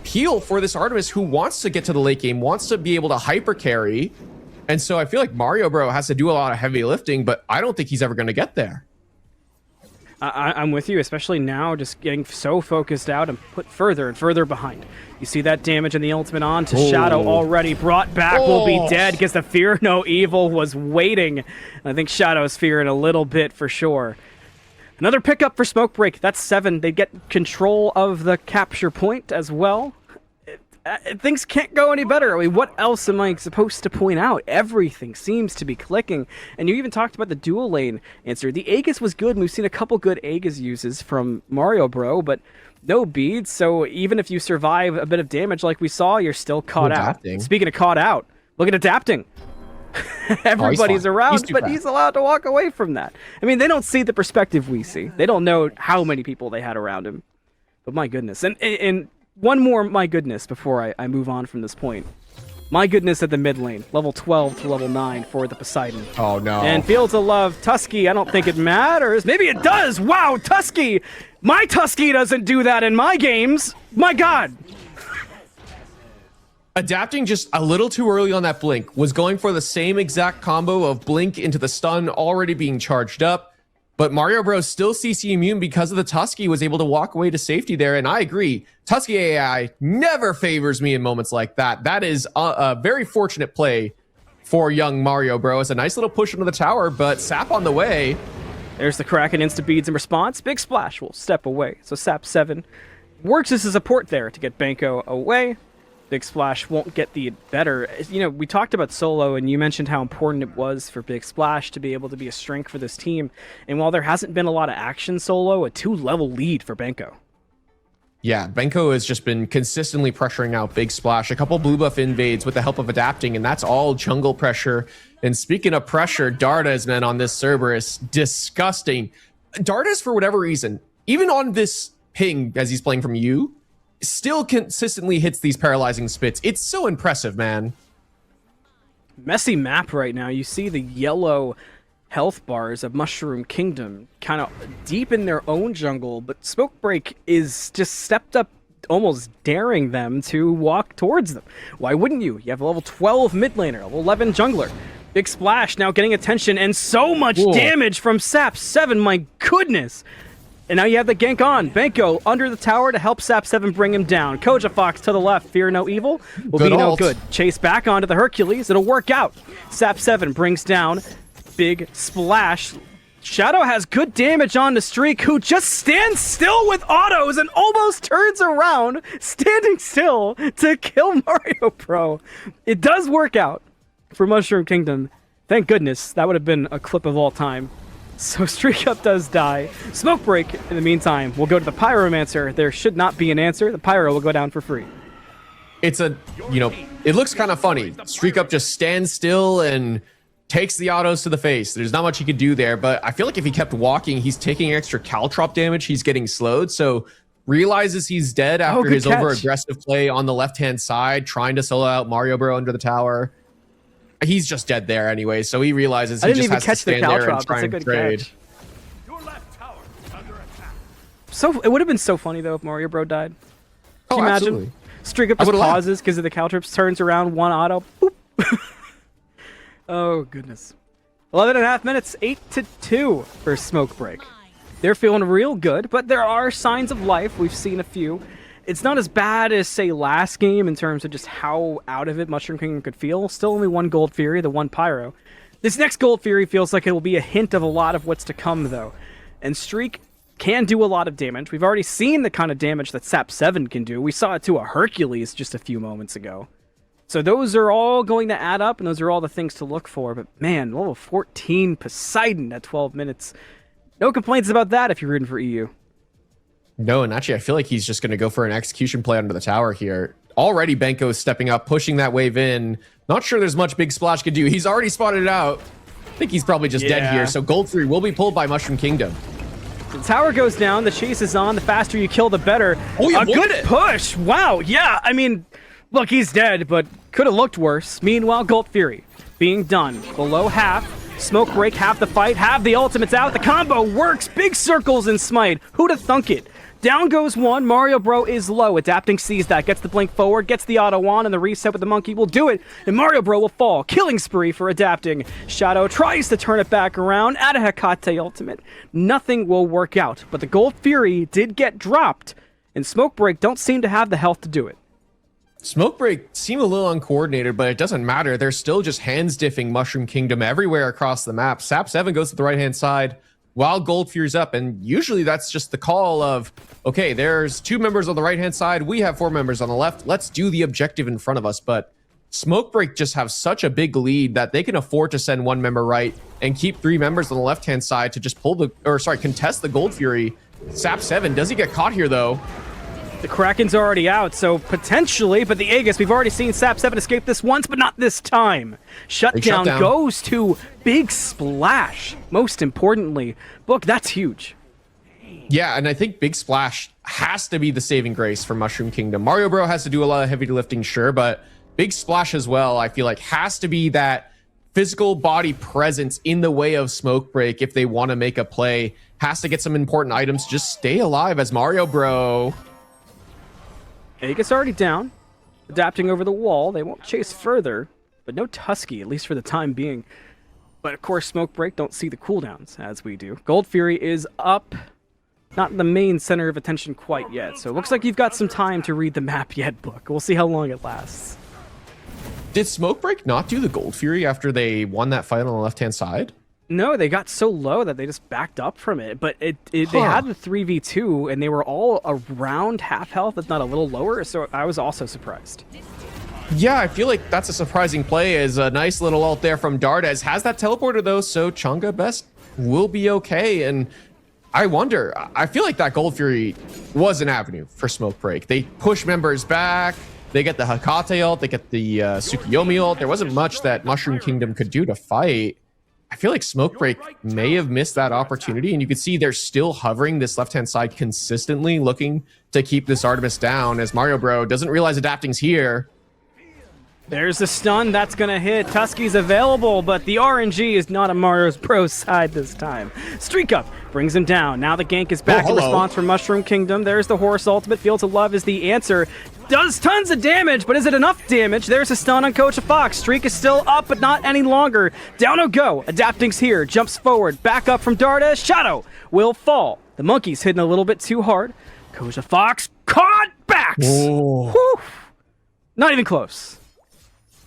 heal for this Artemis who wants to get to the late game, wants to be able to hyper carry. And so I feel like Mario Bro has to do a lot of heavy lifting, but I don't think he's ever going to get there. I'm with you, especially now, just getting so focused out and put further and further behind. You see that damage and the ultimate on to Shadow already brought back, will be dead, because the Fear No Evil was waiting. I think Shadow's fearing a little bit for sure. Another pickup for Smoke Break. That's 7. They get control of the capture point as well. Things can't go any better. I mean, what else am I supposed to point out? Everything seems to be clicking. And you even talked about the dual lane answer. The Aegis was good, and we've seen a couple good Aegis uses from Mario Bro, but no beads, so even if you survive a bit of damage like we saw, you're still caught out. Speaking of caught out, look at adapting. Everybody's around, but he's allowed to walk away from that. I mean, they don't see the perspective we see. They don't know how many people they had around him. But my goodness. And one more my goodness before I move on from this point. My goodness at the mid lane. Level 12 to level 9 for the Poseidon. Oh, no. And Fields of Love, Tusky, I don't think it matters. Maybe it does. Wow, Tusky. My Tusky doesn't do that in my games. My God. Adapting just a little too early on that blink. Was going for the same exact combo of blink into the stun already being charged up. But Mario Bros still CC immune because of the Tusky, was able to walk away to safety there. And I agree, Tusky AI never favors me in moments like that. That is a very fortunate play for young Mario Bros. A nice little push into the tower, but Sap on the way. There's the Kraken insta beads in response. Big Splash will step away. So Sap 7 works as a support there to get Banko away. Big Splash won't get the better. You know, we talked about solo, and you mentioned how important it was for Big Splash to be able to be a strength for this team. And while there hasn't been a lot of action solo, a 2-level lead for Banko. Yeah, Banko has just been consistently pressuring out Big Splash. A couple blue buff invades with the help of adapting, and that's all jungle pressure. And speaking of pressure, Darda's, man, on this Cerberus, disgusting. Darda's, for whatever reason, even on this ping as he's playing from you, still consistently hits these paralyzing spits. It's so impressive, man. Messy map right now. You see the yellow health bars of Mushroom Kingdom kind of deep in their own jungle, but Smoke Break is just stepped up, almost daring them to walk towards them. Why wouldn't you? You have a level 12 mid laner, level 11 jungler. Big Splash now getting attention, and so much damage from Sap 7, my goodness. And now you have the gank on. Banko under the tower to help Sap 7 bring him down. Koja Fox to the left. Fear No Evil will be no good. Chase back onto the Hercules. It'll work out. Sap 7 brings down Big Splash. Shadow has good damage on the Streak, who just stands still with autos and almost turns around, standing still to kill Mario Pro. It does work out for Mushroom Kingdom. Thank goodness. That would have been a clip of all time. So Streak Up does die. Smoke Break, in the meantime, will go to the Pyromancer. There should not be an answer. The Pyro will go down for free. It's a, you know, it looks kind of funny. Streak Up just stands still and takes the autos to the face. There's not much he could do there, but I feel like if he kept walking, he's taking extra Caltrop damage. He's getting slowed, so realizes he's dead after his over-aggressive play on the left-hand side, trying to solo out Mario Bro under the tower. He's just dead there anyway, so he realizes he just has to stand there and try and trade. So it would have been so funny though if Mario Bro died. Can you imagine? Absolutely. Streak Up just pauses because of the Caltrips, turns around, one auto, boop. Oh goodness. 11.5 minutes, 8-2 for Smoke Break. They're feeling real good, but there are signs of life. We've seen a few. It's not as bad as, say, last game in terms of just how out of it Mushroom Kingdom could feel. Still only one Gold Fury, the one Pyro. This next Gold Fury feels like it will be a hint of a lot of what's to come, though. And Streak can do a lot of damage. We've already seen the kind of damage that Sap 7 can do. We saw it to a Hercules just a few moments ago. So those are all going to add up, and those are all the things to look for. But man, level 14 Poseidon at 12 minutes. No complaints about that if you're rooting for EU. No, and actually, I feel like he's just going to go for an execution play under the tower here. Already, Banko is stepping up, pushing that wave in. Not sure there's much Big Splash could do. He's already spotted it out. I think he's probably just dead here. So Gold 3 will be pulled by Mushroom Kingdom. The tower goes down. The chase is on. The faster you kill, the better. Oh, yeah, a good push. Wow. Yeah, I mean, look, he's dead, but could have looked worse. Meanwhile, Gold Fury being done. Below half. Smoke Break, half the fight, half the ultimates out. The combo works. Big circles in Smite. Who'd have thunk it? Down goes one. Mario Bro is low. Adapting sees that, gets the blink forward, gets the auto on, and the reset with the monkey will do it. And Mario Bro will fall. Killing spree for Adapting. Shadow tries to turn it back around. Add a Hecate ultimate. Nothing will work out. But the Gold Fury did get dropped, and Smoke Break don't seem to have the health to do it. Smoke Break seem a little uncoordinated, but it doesn't matter. They're still just hands diffing Mushroom Kingdom everywhere across the map. Sap 7 goes to the right-hand side while Gold Fury's up, and usually that's just the call of, okay, there's 2 members on the right-hand side, we have 4 members on the left, let's do the objective in front of us. But Smoke Break just have such a big lead that they can afford to send 1 member right and keep 3 members on the left-hand side to just contest the Gold Fury. Sap 7, does he get caught here though? The Kraken's already out, so potentially, but the Aegis, we've already seen Sap 7 escape this once, but not this time. Shutdown goes to Big Splash, most importantly. Book, that's huge. Yeah, and I think Big Splash has to be the saving grace for Mushroom Kingdom. Mario Bro has to do a lot of heavy lifting, sure, but Big Splash as well, I feel like, has to be that physical body presence in the way of Smoke Break if they want to make a play. Has to get some important items, just stay alive as Mario Bro. Aegis already down. Adapting over the wall. They won't chase further, but no Tusky, at least for the time being. But of course, Smoke Break don't see the cooldowns as we do. Gold Fury is up. Not the main center of attention quite yet, so it looks like you've got some time to read the map yet, Book. We'll see how long it lasts. Did Smoke Break not do the Gold Fury after they won that fight on the left-hand side? No, they got so low that they just backed up from it. But they had the 3v2, and they were all around half health, if not a little lower, so I was also surprised. Yeah, I feel like that's a surprising play as a nice little ult there from Dardes. Has that teleporter, though, so Chunga Best will be okay. And I wonder, I feel like that Gold Fury was an avenue for Smoke Break. They push members back. They get the Hecate ult. They get the Tsukiyomi ult. There wasn't much that Mushroom Kingdom could do to fight. I feel like Smoke Break may have missed that opportunity, and you can see they're still hovering this left-hand side consistently, looking to keep this Artemis down as Mario Bro doesn't realize Adapting's here. There's the stun that's gonna hit. Tusky's available, but the RNG is not on Mario Bro's side this time. Streak Up brings him down. Now the gank is back in response from Mushroom Kingdom. There's the Horse ultimate. Fields of Love is the answer. Does tons of damage, but is it enough damage? There's a stun on Coach Fox. Streak is still up, but not any longer. Down or go. Adapting's here. Jumps forward. Back up from Dardes. Shadow will fall. The monkey's hitting a little bit too hard. Coach Fox caught backs. Whew. Not even close.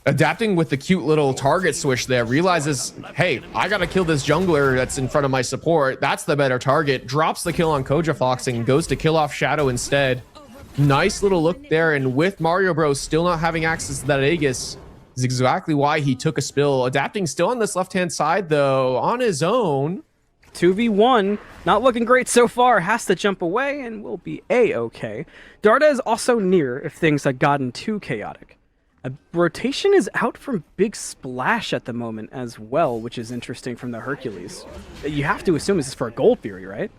Adapting with the cute little target swish there, realizes, hey, I gotta kill this jungler that's in front of my support. That's the better target. Drops the kill on Koja Fox and goes to kill off Shadow instead. Nice little look there, and with Mario Bros still not having access to that Aegis is exactly why he took a spill. Adapting still on this left-hand side, though, on his own. 2v1, not looking great so far. Has to jump away and will be A-okay. Darda is also near if things had gotten too chaotic. A rotation is out from Big Splash at the moment as well, which is interesting from the Hercules. You have to assume this is for a Gold Fury, right?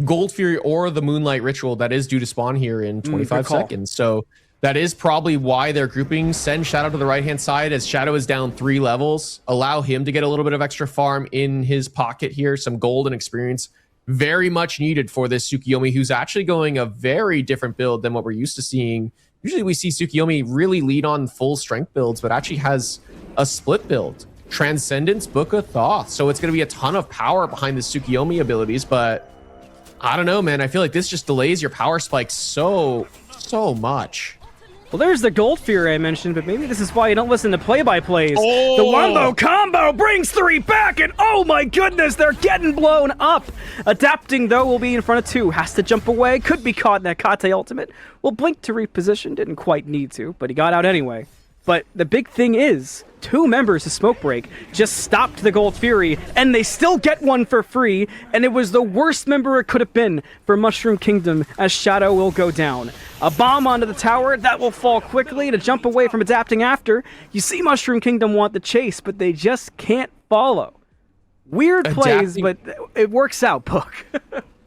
Gold Fury or the Moonlight Ritual that is due to spawn here in 25 seconds. So that is probably why they're grouping. Send Shadow to the right-hand side as Shadow is down 3 levels. Allow him to get a little bit of extra farm in his pocket here. Some gold and experience. Very much needed for this Tsukiyomi, who's actually going a very different build than what we're used to seeing. Usually we see Tsukiyomi really lead on full strength builds, but actually has a split build. Transcendence, Book of Thoth. So it's going to be a ton of power behind the Tsukiyomi abilities, but I don't know, man. I feel like this just delays your power spike so much. Well, there's the Gold Fury I mentioned, but maybe this is why you don't listen to play-by-plays. Oh. The Wombo combo brings 3 back, and oh my goodness, they're getting blown up. Adapting, though, will be in front of 2. Has to jump away. Could be caught in that Kate ultimate. Will blink to reposition. Didn't quite need to, but he got out anyway. But the big thing is, 2 members of Smoke Break just stopped the Gold Fury, and they still get one for free, and it was the worst member it could have been for Mushroom Kingdom, as Shadow will go down. A bomb onto the tower, that will fall quickly to jump away from Adapting after. You see Mushroom Kingdom want the chase, but they just can't follow. Weird plays, but it works out, Book.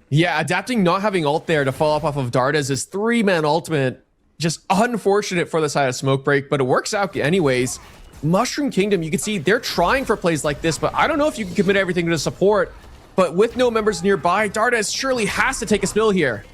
Yeah, Adapting not having ult there to follow up off of Dardes' 3-man ultimate. Just unfortunate for the side of Smoke Break, but it works out anyways. Mushroom Kingdom, you can see they're trying for plays like this, but I don't know if you can commit everything to support. But with no members nearby, Dardes surely has to take a spill here.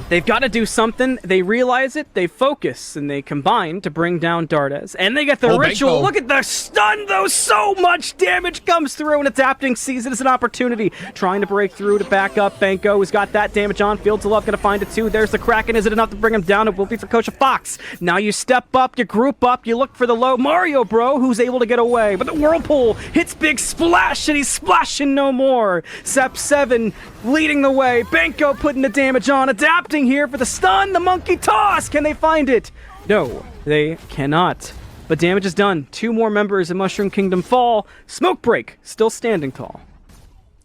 They've got to do something. They realize it. They focus and they combine to bring down Dardes. And they get the ritual. Benko. Look at the stun, though. So much damage comes through, and Adapting sees it as an opportunity. Trying to break through to back up. Benko has got that damage on. Fields of Love going to find it too. There's the Kraken. Is it enough to bring him down? It will be for Coach Fox. Now you step up, you group up, you look for the low. Mario Bro, who's able to get away. But the Whirlpool hits Big Splash, and he's splashing no more. Sep 7 leading the way. Benko putting the damage on. Adapting here for the stun. The monkey toss. Can they find it? No, they cannot. But damage is done. 2 more members of Mushroom Kingdom fall. Smoke Break still standing tall.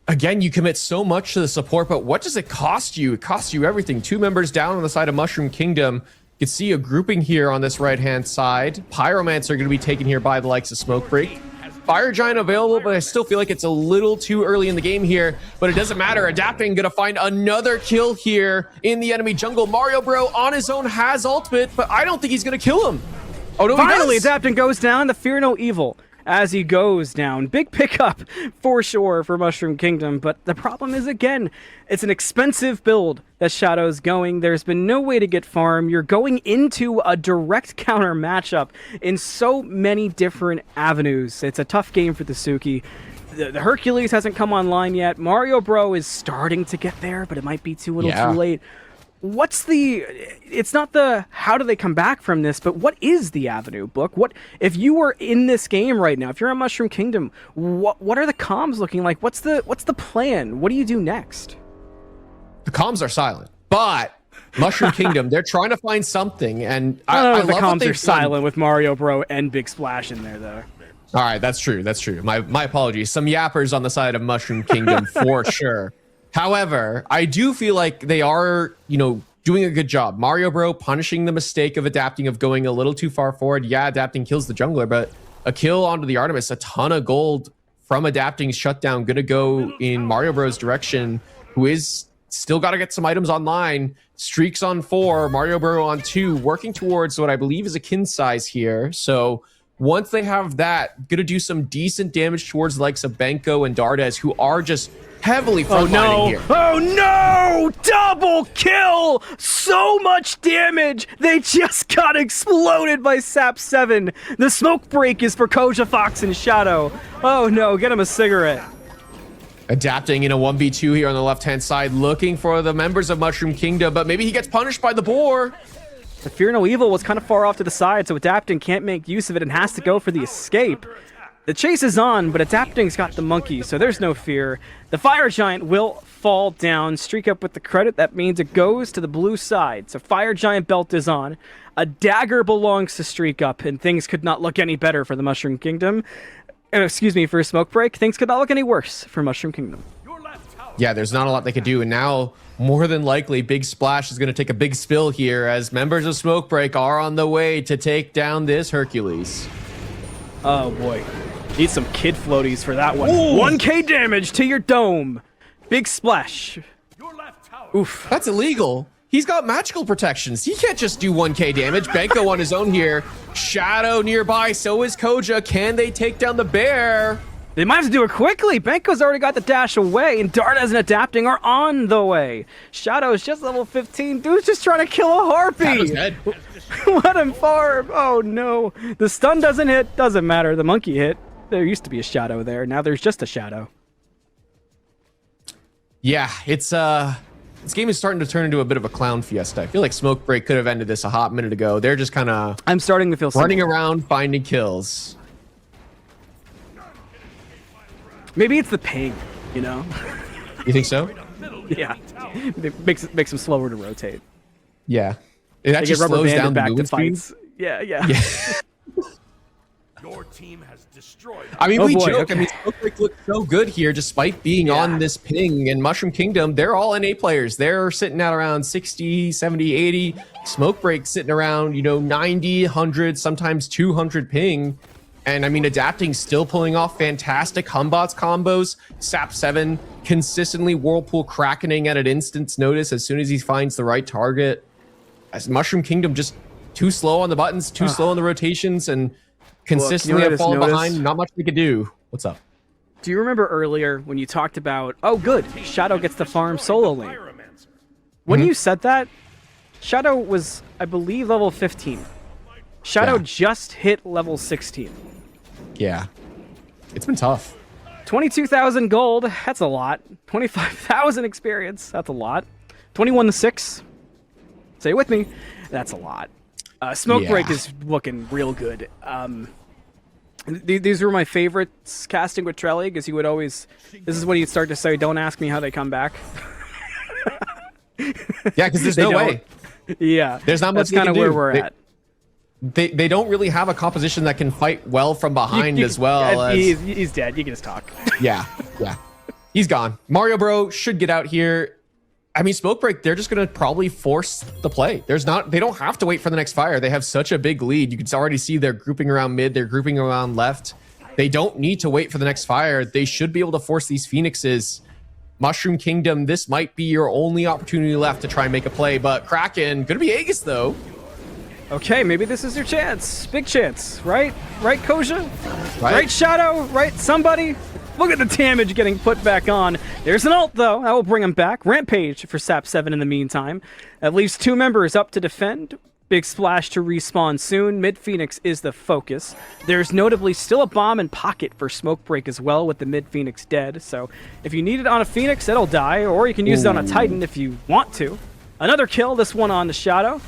Again, you commit so much to the support, but what does it cost you? It costs you everything. 2 members down on the side of Mushroom Kingdom. You can see a grouping here on this right-hand side. Pyromancer are going to be taken here by the likes of Smoke Break. Fire Giant available, but I still feel like it's a little too early in the game here. But it doesn't matter. Adapting going to find another kill here in the enemy jungle. Mario Bro on his own has ultimate, but I don't think he's going to kill him. Oh, no, Finally, he does. Adapting goes down. The Fear No Evil as he goes down. Big pickup for sure for Mushroom Kingdom, but the problem is, again, it's an expensive build that Shadow's going. There's been no way to get farm. You're going into a direct counter matchup in so many different avenues. It's a tough game for the Suki. The Hercules hasn't come online yet. Mario Bro is starting to get there, but it might be too little too late. It's not the how do they come back from this, but what is the avenue, Book? What if you were in this game right now, if you're on Mushroom Kingdom, what are the comms looking like? What's the plan? What do you do next? The comms are silent, but Mushroom Kingdom, they're trying to find something, and I the love comms are silent with Mario Bro and Big Splash in there, though. All right, that's true. That's true. My apologies. Some yappers on the side of Mushroom Kingdom for sure. However, I do feel like they are, doing a good job. Mario Bro punishing the mistake of Adapting, of going a little too far forward. Yeah, Adapting kills the jungler, but a kill onto the Artemis, a ton of gold from Adapting's shutdown, gonna go in Mario Bro's direction, who is still got to get some items online. Streaks on 4, Mario Bro on 2, working towards what I believe is a kin size here. So once they have that, gonna do some decent damage towards the likes of Benko and Dardes, who are just heavily frontlining here. Oh no! Double kill! So much damage! They just got exploded by Sap 7. The smoke break is for Koja Fox and Shadow. Oh no, get him a cigarette. Adapting in a 1v2 here on the left-hand side, looking for the members of Mushroom Kingdom, but maybe he gets punished by the boar. The Fear No Evil was kind of far off to the side, so Adapting can't make use of it and has to go for the escape. The chase is on, but Adapting's got the monkey, so there's no fear. The Fire Giant will fall down. Streak up with the credit. That means it goes to the blue side. So Fire Giant belt is on. A dagger belongs to Streak Up, and things could not look any better for the Mushroom Kingdom. Excuse me, for a Smoke Break. Things could not look any worse for Mushroom Kingdom. Yeah, there's not a lot they could do, and now, more than likely, Big Splash is going to take a big spill here as members of Smoke Break are on the way to take down this Hercules. Oh boy. Need some kid floaties for that one. Ooh. 1k damage to your dome. Big Splash. Oof. That's illegal. He's got magical protections. He can't just do 1k damage. Benko on his own here. Shadow nearby, so is Koja. Can they take down the bear? They might have to do it quickly. Benko's already got the dash away, and Dardas and Adapting are on the way. Shadow's just level 15. Dude's just trying to kill a harpy. Shadow's dead. Let him farm. Oh no. The stun doesn't hit. Doesn't matter. The monkey hit. There used to be a Shadow there. Now there's just a Shadow. Yeah, it's this game is starting to turn into a bit of a clown fiesta. I feel like Smoke Break could have ended this a hot minute ago. They're just kind of I'm starting to feel running around finding kills. Maybe it's the ping, you know? You think so? Yeah. It makes them slower to rotate. Yeah. It They actually get rubber slows banded down the back to movement speed. fights. Yeah. Your team has destroyed. I mean, Oh we boy, joke. okay. I mean, Smoke Break looks so good here, despite being on this ping. And Mushroom Kingdom, they're all NA players. They're sitting at around 60, 70, 80. Smoke Break sitting around, 90, 100, sometimes 200 ping. And I mean, Adapting still pulling off fantastic Humbots combos. Sap 7 consistently Whirlpool crackening at an instant's notice as soon as he finds the right target. As Mushroom Kingdom just too slow on the buttons, too slow on the rotations, and consistently have fallen behind. Not much we could do. What's up? Do you remember earlier when you talked about, oh good, Shadow gets to farm solo lane? When you said that, Shadow was, I believe, level 15. Shadow just hit level 16. Yeah. It's been tough. 22,000 gold, that's a lot. 25,000 experience, that's a lot. 21-6, say it with me, that's a lot. Smoke Break is looking real good. These were my favorites casting with Trelly, because he would always, this is when he'd start to say, don't ask me how they come back. Yeah, because there's no way. Yeah, there's not much. That's kind of where we're at. They don't really have a composition that can fight well from behind as well. He's dead. You can just talk. Yeah. He's gone. Mario Bro should get out here. I mean, Smoke Break, they're just going to probably force the play. They don't have to wait for the next fire. They have such a big lead. You can already see they're grouping around mid. They're grouping around left. They don't need to wait for the next fire. They should be able to force these Phoenixes. Mushroom Kingdom, this might be your only opportunity left to try and make a play, but Kraken, gonna be Aegis though. Okay, maybe this is your chance. Big chance, right? Right, Koja? Right, Shadow? Right, somebody? Look at the damage getting put back on. There's an ult, though. That will bring him back. Rampage for Sap 7 in the meantime. At least 2 members up to defend. Big Splash to respawn soon. Mid Phoenix is the focus. There's notably still a bomb in pocket for Smoke Break as well, with the Mid Phoenix dead. So if you need it on a Phoenix, it'll die, or you can use it on a Titan if you want to. Another kill, this one on the Shadow.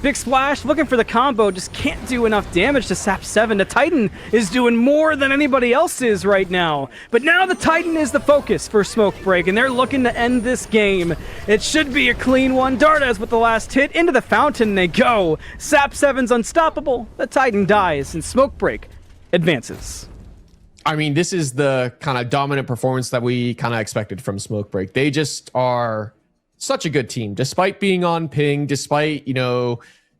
Big Splash looking for the combo, just can't do enough damage to Sap 7. The Titan is doing more than anybody else is right now. But now the Titan is the focus for Smoke Break, and they're looking to end this game. It should be a clean one. Dardas with the last hit. Into the fountain they go. Sap 7's unstoppable. The Titan dies, and Smoke Break advances. I mean, this is the kind of dominant performance that we kind of expected from Smoke Break. They just are such a good team, despite being on ping, despite,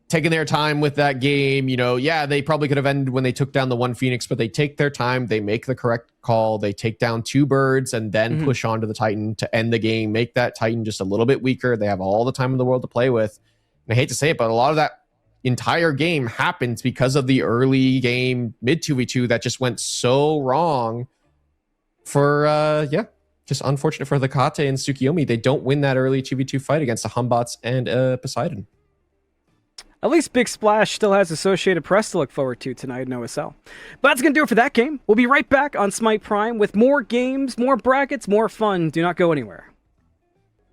taking their time with that game. They probably could have ended when they took down the one Phoenix, but they take their time. They make the correct call. They take down 2 birds and then push on to the Titan to end the game, make that Titan just a little bit weaker. They have all the time in the world to play with. And I hate to say it, but a lot of that entire game happens because of the early game mid 2v2 that just went so wrong for, just unfortunate for the Kate and Tsukiyomi. They don't win that early 2v2 fight against the Humbots and Poseidon. At least Big Splash still has Associated Press to look forward to tonight in OSL. But that's going to do it for that game. We'll be right back on Smite Prime with more games, more brackets, more fun. Do not go anywhere.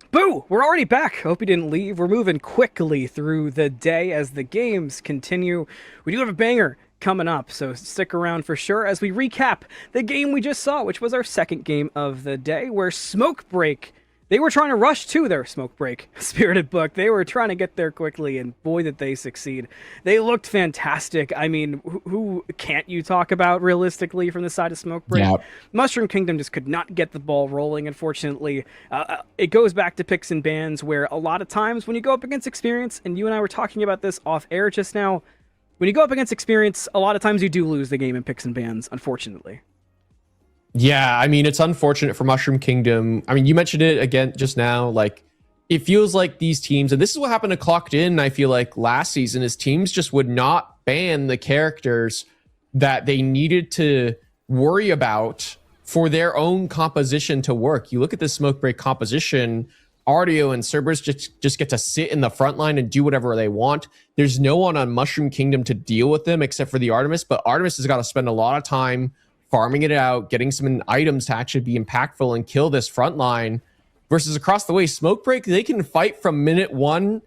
Boo! We're already back. Hope you didn't leave. We're moving quickly through the day as the games continue. We do have a banger coming up, so stick around for sure as we recap the game we just saw, which was our second game of the day, where Smoke Break, they were trying to rush to their Smoke Break Spirited Book. They were trying to get there quickly, and boy did they succeed. They looked fantastic. I mean, who can't you talk about realistically from the side of Smoke Break? Yeah. Mushroom Kingdom just could not get the ball rolling, unfortunately. It goes back to picks and bans, where a lot of times when you go up against experience, and you and I were talking about this off air just now, when you go up against experience, a lot of times you do lose the game in picks and bans, unfortunately. Yeah, I mean, it's unfortunate for Mushroom Kingdom. I mean, you mentioned it again just now. Like, it feels like these teams, and this is what happened to Clocked In, I feel like, last season, is teams just would not ban the characters that they needed to worry about for their own composition to work. You look at this Smoke Break composition, Artio and Cerberus just get to sit in the front line and do whatever they want. There's no one on Mushroom Kingdom to deal with them except for the Artemis, but Artemis has got to spend a lot of time farming it out, getting some items to actually be impactful and kill this front line. Versus across the way, Smoke Break, they can fight from minute 1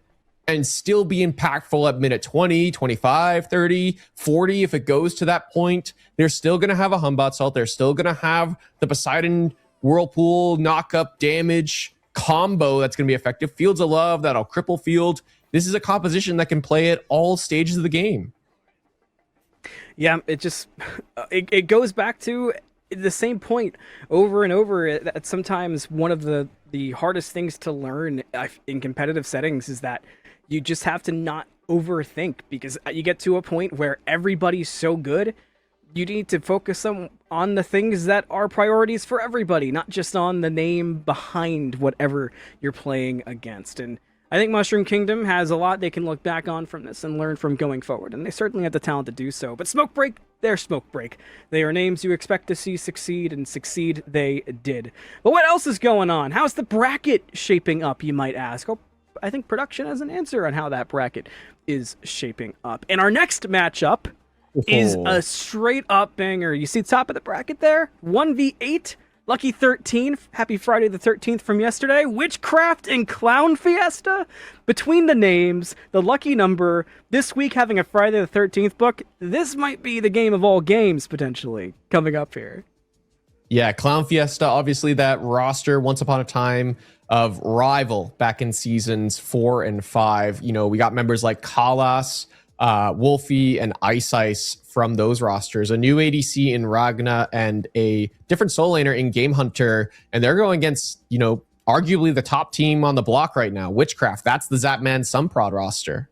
and still be impactful at minute 20, 25, 30, 40 if it goes to that point. They're still going to have a Humbot Salt. They're still going to have the Poseidon Whirlpool knock-up damage combo that's going to be effective. Fields of Love, that'll cripple Field. This is a composition that can play at all stages of the game. Yeah, it just it goes back to the same point over and over. That sometimes one of the hardest things to learn in competitive settings is that you just have to not overthink, because you get to a point where everybody's so good. You need to focus on the things that are priorities for everybody, not just on the name behind whatever you're playing against. And I think Mushroom Kingdom has a lot they can look back on from this and learn from going forward, and they certainly have the talent to do so. But Smoke Break, they're Smoke Break. They are names you expect to see succeed, and succeed they did. But what else is going on? How's the bracket shaping up, you might ask? Oh, I think production has an answer on how that bracket is shaping up. And our next matchup is a straight up banger. You see top of the bracket there? 1v8, Lucky 13, happy Friday the 13th from yesterday. Witchcraft and Clown Fiesta. Between the names, the lucky number, this week having a Friday the 13th book, this might be the game of all games, potentially, coming up here. Yeah, Clown Fiesta, obviously that roster once upon a time of rival back in seasons 4 and 5. You know, we got members like Kalas, Wolfie, and Ice from those rosters. A new ADC in Ragna and a different soul laner in Game Hunter. And they're going against, you know, arguably the top team on the block right now, Witchcraft. That's the Zapman Sunprod roster.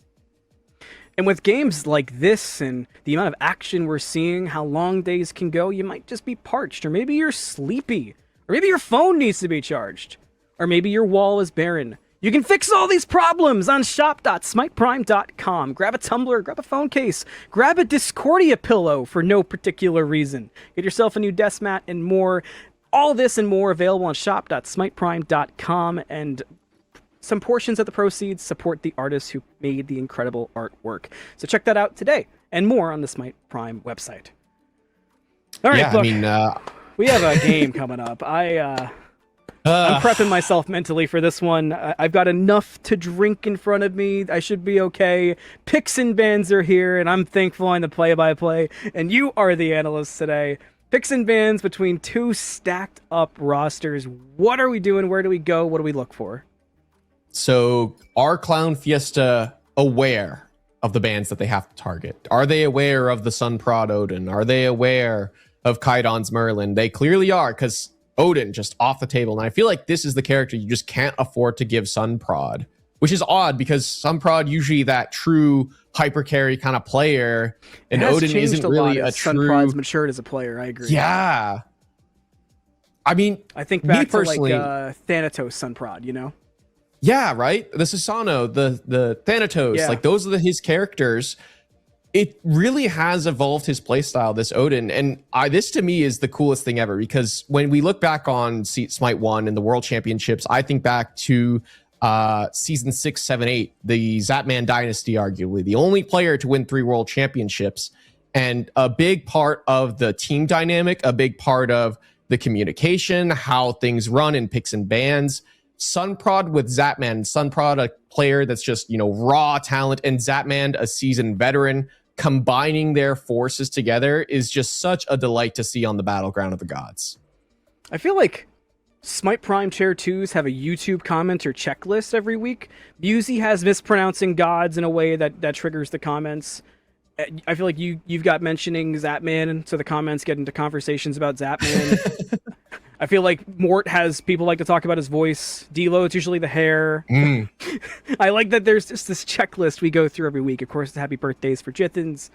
And with games like this and the amount of action we're seeing, how long days can go, you might just be parched, or maybe you're sleepy, or maybe your phone needs to be charged, or maybe your wall is barren. You can fix all these problems on shop.smiteprime.com. Grab a tumbler, grab a phone case, grab a Discordia pillow for no particular reason. Get yourself a new desk mat and more. All this and more available on shop.smiteprime.com, and some portions of the proceeds support the artists who made the incredible artwork. So check that out today and more on the Smite Prime website. All right, look, we have a game coming up. I'm prepping myself mentally for this one. I've got enough to drink in front of me. I should be okay. Picks and bans are here, and I'm thankful I'm the play-by-play, and you are the analyst today. Picks and bans between two stacked up rosters. What are we doing? Where do we go? What do we look for? So are Clown Fiesta aware of the bans that they have to target? Are they aware of the Sunprod Odin? Are they aware of Kaidon's Merlin? They clearly are, because Odin just off the table. And I feel like this is the character you just can't afford to give Sunprod, which is odd because Sunprod usually that true hyper carry kind of player, and Odin isn't really a true. Sunprod's matured as a player. I agree. Yeah, I mean, I think back to like Thanatos Sunprod, you know. Yeah, right. The Susano, the Thanatos, like those are his characters. It really has evolved his playstyle, this Odin. And this to me is the coolest thing ever, because when we look back on Smite 1 and the World Championships, I think back to season 6, 7, 8, the Zapman Dynasty, arguably the only player to win 3 World Championships. And a big part of the team dynamic, a big part of the communication, how things run in picks and bans. Sunprod with Zapman, Sunprod a player that's just, you know, raw talent, and Zapman a seasoned veteran, combining their forces together is just such a delight to see on the battleground of the gods. I feel like Smite Prime Chair 2s have a YouTube comment or checklist every week. Busey has mispronouncing gods in a way that triggers the comments. I feel like you've got mentioning Zapman, so the comments get into conversations about Zapman. I feel like Mort has people like to talk about his voice. D'Lo, it's usually the hair. I like that there's just this checklist we go through every week. Of course, the happy birthdays for Jithens.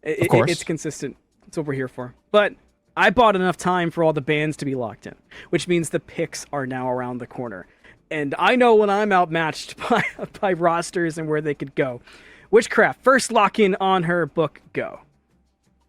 It's consistent. That's what we're here for. But I bought enough time for all the bans to be locked in, which means the picks are now around the corner. And I know when I'm outmatched by rosters and where they could go. Witchcraft, first lock in on her, book, go.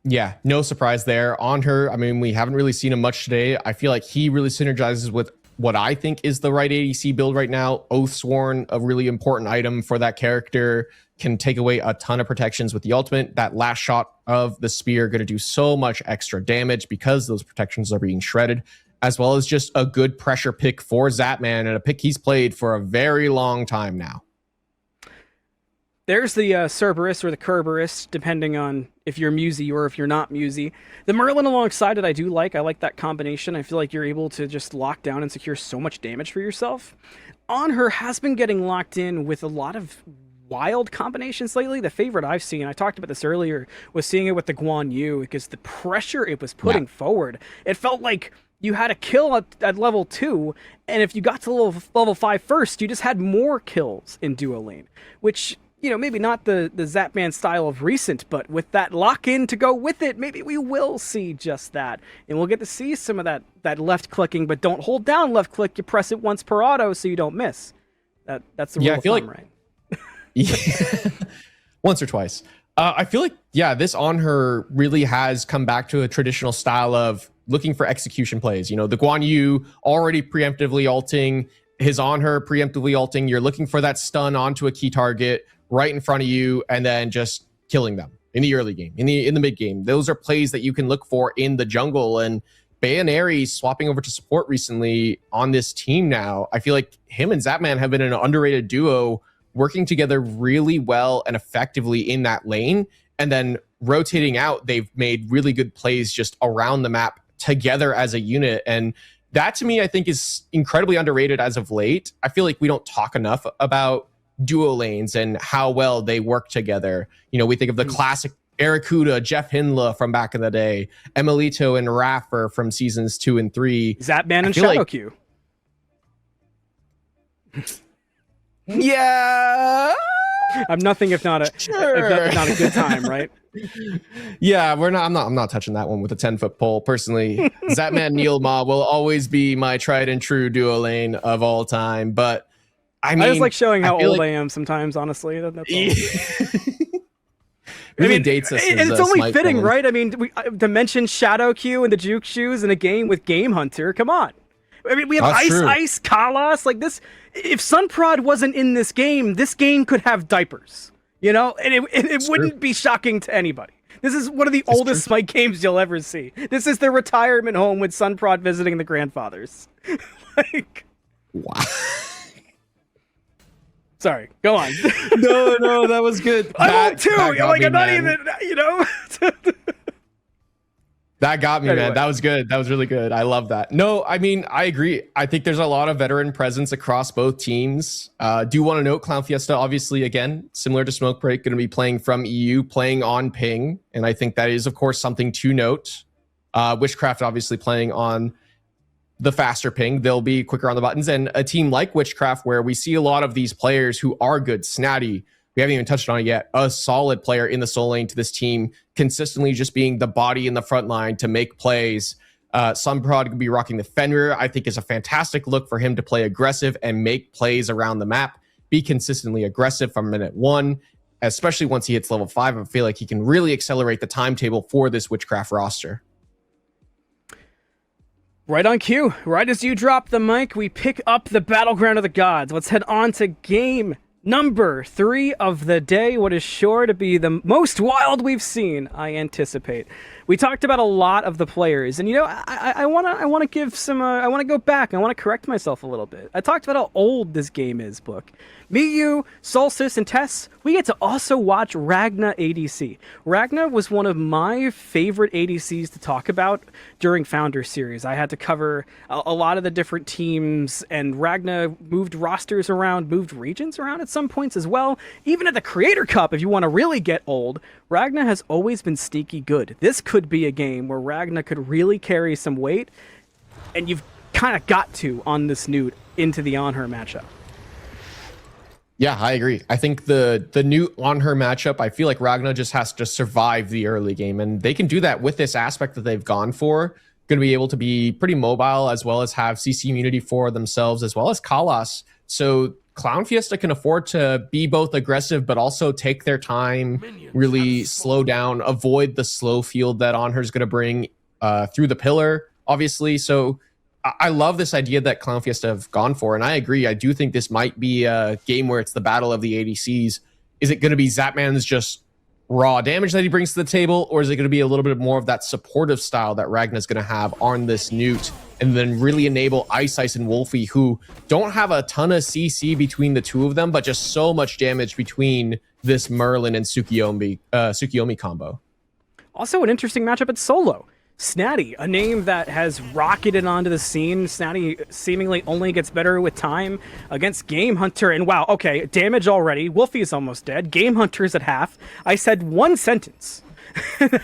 Yeah, no surprise there. On her, I mean, we haven't really seen him much today. I feel like he really synergizes with what I think is the right ADC build right now. Oathsworn, a really important item for that character, can take away a ton of protections with the ultimate. That last shot of the spear going to do so much extra damage because those protections are being shredded, as well as just a good pressure pick for Zapman, and a pick he's played for a very long time now. There's the Cerberus or the Kerberos, depending on if you're Musy or if you're not Musy. The Merlin alongside it I do like. I like that combination. I feel like you're able to just lock down and secure so much damage for yourself. On her has been getting locked in with a lot of wild combinations lately. The favorite I've seen, I talked about this earlier, was seeing it with the Guan Yu, because the pressure it was putting forward, it felt like you had a kill at level 2, and if you got to level 5 first, you just had more kills in duo lane, which, you know, maybe not the Zapman style of recent, but with that lock-in to go with it, maybe we will see just that. And we'll get to see some of that left-clicking, but don't hold down left-click. You press it once per auto so you don't miss. That's the rule of thumb, right? Yeah. Once or twice. I feel like, this on her really has come back to a traditional style of looking for execution plays. You know, the Guan Yu already preemptively ulting his on her preemptively ulting. You're looking for that stun onto a key target right in front of you, and then just killing them in the early game, in the mid game. Those are plays that you can look for in the jungle. And Bayonary swapping over to support recently on this team now. I feel like him and Zapman have been an underrated duo, working together really well and effectively in that lane. And then rotating out, they've made really good plays just around the map together as a unit. And that to me, I think, is incredibly underrated as of late. I feel like we don't talk enough about duo lanes and how well they work together. You know, we think of the classic Aracuda, Jeff Hindla from back in the day, Emilito and Raffer from seasons 2 and 3. Zapman and Shadowq. Yeah. I'm nothing if not a good time, right? Yeah, I'm not touching that one with a 10-foot pole. Personally, Zapman Neilma will always be my tried and true duo lane of all time. But I mean, I just like showing how old like, I am sometimes, honestly. That's all. Really dates us. And it's only fitting, right? I mean, to mention Shadowq and the Juke Shoes in a game with Game Hunter. Come on. I mean, we have Ice, Kalas, like this. If Sunprod wasn't in this game could have diapers, you know, and it wouldn't be shocking to anybody. This is one of the oldest Smite games you'll ever see. This is their retirement home with Sunprod visiting the grandfathers. Like, wow. Sorry, go on. No, that was good. I'm old too. Like, I'm not even, you know. That got me, man. That was good. That was really good. I love that. No, I mean, I agree. I think there's a lot of veteran presence across both teams. Do want to note Clown Fiesta, obviously, again, similar to Smoke Break, going to be playing from EU, playing on ping. And I think that is, of course, something to note. Witchcraft, obviously, playing on the faster ping. They'll be quicker on the buttons. And a team like Witchcraft, where we see a lot of these players who are good, Snatty, we haven't even touched on it yet, a solid player in the soul lane to this team, consistently just being the body in the front line to make plays. Sunprod could be rocking the Fenrir. I think is a fantastic look for him to play aggressive and make plays around the map, be consistently aggressive from minute 1, especially once he hits level 5. I feel like he can really accelerate the timetable for this Witchcraft roster. Right on cue. Right as you drop the mic, we pick up the Battleground of the Gods. Let's head on to game number 3 of the day, what is sure to be the most wild we've seen, I anticipate. We talked about a lot of the players, and you know, I want to give some. I want to go back. I want to correct myself a little bit. I talked about how old this game is, Book. Me, you, Solstice, and Tess, we get to also watch Ragna ADC. Ragna was one of my favorite ADCs to talk about during Founder Series. I had to cover a lot of the different teams, and Ragna moved rosters around, moved regions around at some points as well. Even at the Creator Cup, if you want to really get old, Ragna has always been sneaky good. This could be a game where Ragna could really carry some weight, and you've kind of got to on this Newt into the on her matchup. Yeah, I agree. I think the new on her matchup, I feel like Ragna just has to survive the early game, and they can do that with this aspect that they've gone for. Going to be able to be pretty mobile, as well as have CC immunity for themselves, as well as Kalas. So Clown Fiesta can afford to be both aggressive, but also take their time, really slow down, avoid the slow field that on her is going to bring through the pillar, obviously. So I love this idea that Clown Fiesta have gone for, and I agree. I do think this might be a game where it's the battle of the ADCs. Is it going to be Zapman's just raw damage that he brings to the table, or is it going to be a little bit more of that supportive style that Ragna's going to have on this Newt, and then really enable Ice and Wolfie, who don't have a ton of CC between the two of them, but just so much damage between this Merlin and Tsukiyomi combo. Also an interesting matchup at solo. Snatty, a name that has rocketed onto the scene. Snatty seemingly only gets better with time against Game Hunter. And wow, okay, damage already. Wolfie is almost dead. Game Hunter's at half. I said one sentence.